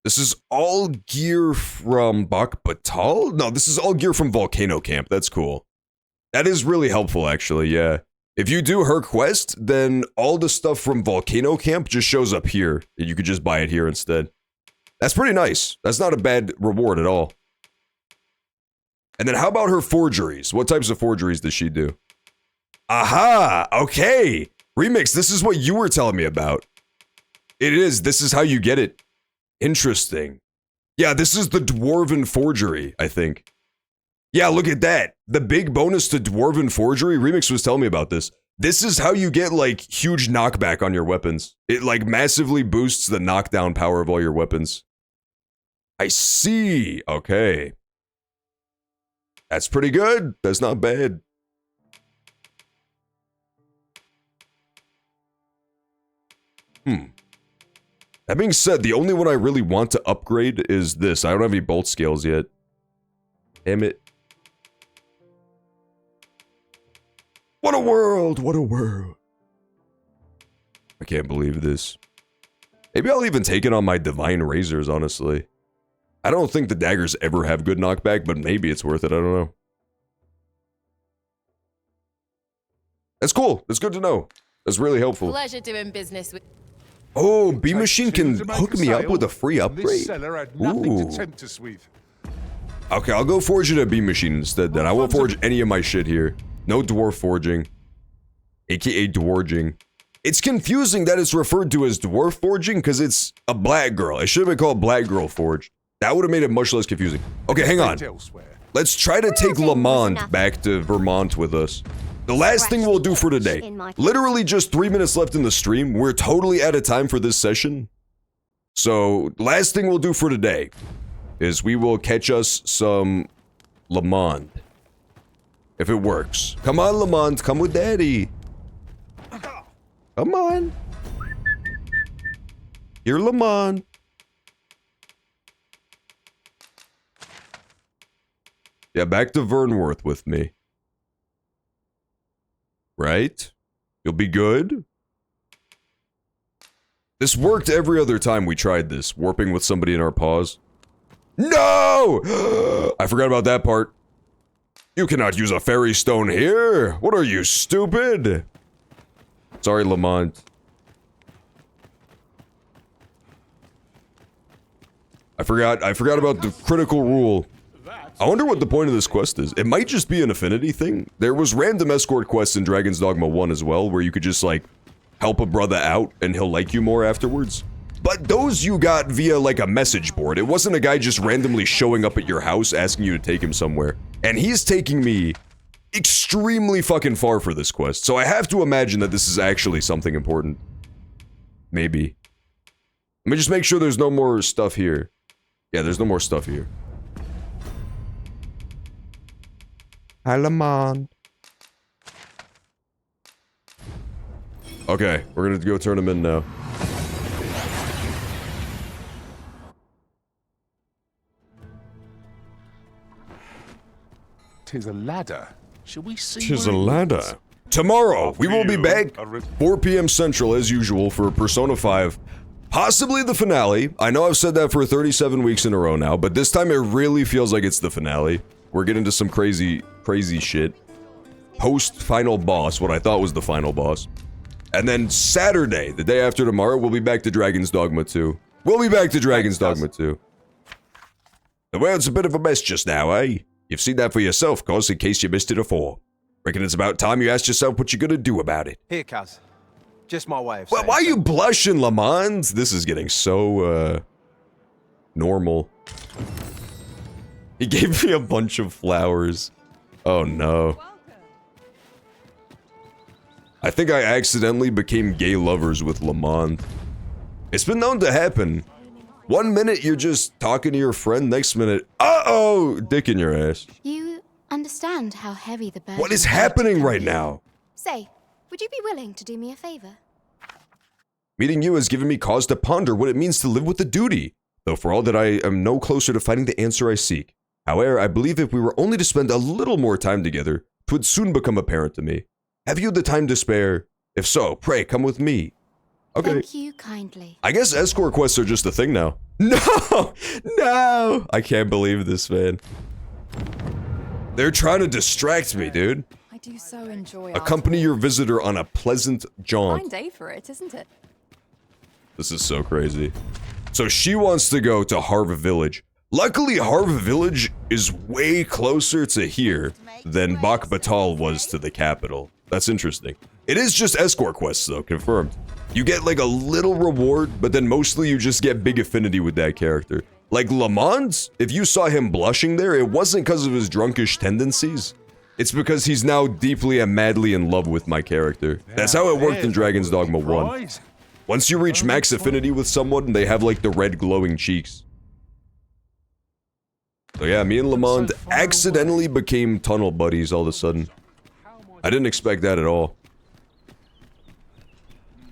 This is all gear from Bak Batal? No, this is all gear from Volcano Camp. That's cool. That is really helpful, actually, yeah. If you do her quest, then all the stuff from Volcano Camp just shows up here. And you could just buy it here instead. That's pretty nice. That's not a bad reward at all. And then how about her forgeries? What types of forgeries does she do? Aha! Okay! Remix, this is what you were telling me about. It is. This is how you get it. Interesting. Yeah, this is the Dwarven Forgery, I think. Yeah, look at that. The big bonus to Dwarven Forgery, Remix was telling me about this. This is how you get, like, huge knockback on your weapons. It, like, massively boosts the knockdown power of all your weapons. I see. Okay. That's pretty good. That's not bad. That being said, the only one I really want to upgrade is this. I don't have any bolt scales yet. Damn it. What a world! What a world! I can't believe this. Maybe I'll even take it on my divine razors, honestly. I don't think the daggers ever have good knockback, but maybe it's worth it. I don't know. That's cool. That's good to know. That's really helpful. Pleasure doing business with. Oh, B Machine can hook me up with a free upgrade. This seller had nothing Ooh. to tempt us with. Okay, I'll go forge it at B Machine instead then. I won't forge any of my shit here. No dwarf forging. AKA dwarging. It's confusing that it's referred to as dwarf forging because it's a black girl. It should have been called Black Girl Forged. That would have made it much less confusing. Okay, hang on. Let's try to take Lamont back to Vermont with us. The last thing we'll do for today, literally just 3 minutes left in the stream. We're totally out of time for this session. So, last thing we'll do for today is we will catch us some Lamont. If it works. Come on, Lamont, come with Daddy. Come on. You're Lamont. Yeah, back to Vernworth with me. Right? You'll be good? This worked every other time we tried this, warping with somebody in our paws. No! I forgot about that part. You cannot use a fairy stone here! What are you, stupid? Sorry, Lamont. I forgot about the critical rule. I wonder what the point of this quest is. It might just be an affinity thing. There was random escort quests in Dragon's Dogma 1 as well, where you could just, like, help a brother out and he'll like you more afterwards. But those you got via, like, a message board. It wasn't a guy just randomly showing up at your house asking you to take him somewhere. And he's taking me extremely fucking far for this quest, so I have to imagine that this is actually something important. Maybe. Let me just make sure there's no more stuff here. Yeah, there's no more stuff here. Hi, Lamont. Okay, we're gonna go turn him in now. Tis a ladder. Shall we see? Tis a ladder. Tomorrow, we will be back 4 p.m. Central as usual for Persona 5. Possibly the finale. I know I've said that for 37 weeks in a row now, but this time it really feels like it's the finale. We're getting to some crazy shit. Post-final boss, what I thought was the final boss. And then Saturday, the day after tomorrow, we'll be back to Dragon's Dogma 2. We'll be back to Dragon's Dogma 2. The world's a bit of a mess just now, eh? You've seen that for yourself, cuz, in case you missed it afore. Reckon it's about time you asked yourself what you're gonna do about it. Here, cuz. Just my way of Well, saying why are you so. blushing, Lamont? This is getting so, normal. He gave me a bunch of flowers. Oh, no. I think I accidentally became gay lovers with Lamont. It's been known to happen. 1 minute you're just talking to your friend, next minute, uh-oh, dick in your ass. You understand how heavy the burden What is happening right now? Say, would you be willing to do me a favor? Meeting you has given me cause to ponder what it means to live with a duty, though for all that I am no closer to finding the answer I seek. However, I believe if we were only to spend a little more time together, 'twould soon become apparent to me. Have you the time to spare? If so, pray come with me. Okay. Thank you kindly. I guess escort quests are just a thing now. No! No! I can't believe this, man. They're trying to distract me, dude. I do so enjoy Accompany your visitor on a pleasant jaunt. Fine day for it, isn't it? This is so crazy. So she wants to go to Harv Village. Luckily, Harv Village is way closer to here than Bak Batal was to the capital. That's interesting. It is just escort quests, though, confirmed. You get, like, a little reward, but then mostly you just get big affinity with that character. Like, Lamont, if you saw him blushing there, it wasn't because of his drunkish tendencies. It's because he's now deeply and madly in love with my character. That's how it worked in Dragon's Dogma 1. Once you reach max affinity with someone, they have, like, the red glowing cheeks. So yeah, me and Lamont accidentally became tunnel buddies all of a sudden. I didn't expect that at all.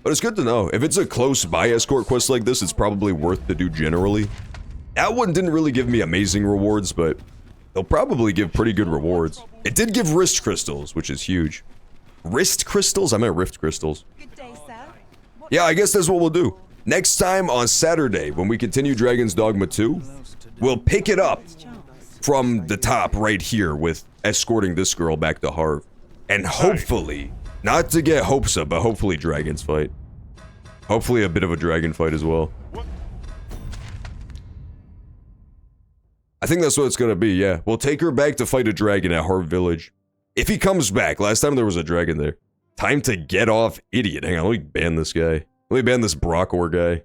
But it's good to know. If it's a close-by escort quest like this, it's probably worth to do generally. That one didn't really give me amazing rewards, but they'll probably give pretty good rewards. It did give wrist crystals, which is huge. Wrist crystals? I meant rift crystals. Yeah, I guess that's what we'll do. Next time on Saturday, when we continue Dragon's Dogma 2, we'll pick it up from the top right here with escorting this girl back to Harv. And hopefully, not to get hopes up, but hopefully dragons fight. Hopefully a bit of a dragon fight as well. I think that's what it's gonna be, yeah. We'll take her back to fight a dragon at Harv Village. If he comes back, last time there was a dragon there. Time to get off, idiot. Hang on, let me ban this guy. Let me ban this Brockor guy.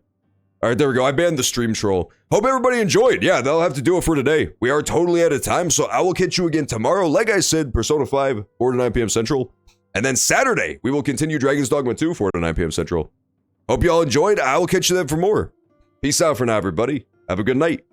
Alright, there we go. I banned the stream troll. Hope everybody enjoyed. Yeah, that'll have to do it for today. We are totally out of time, so I will catch you again tomorrow. Like I said, Persona 5, 4 to 9 p.m. Central. And then Saturday, we will continue Dragon's Dogma 2, 4 to 9 p.m. Central. Hope you all enjoyed. I will catch you then for more. Peace out for now, everybody. Have a good night.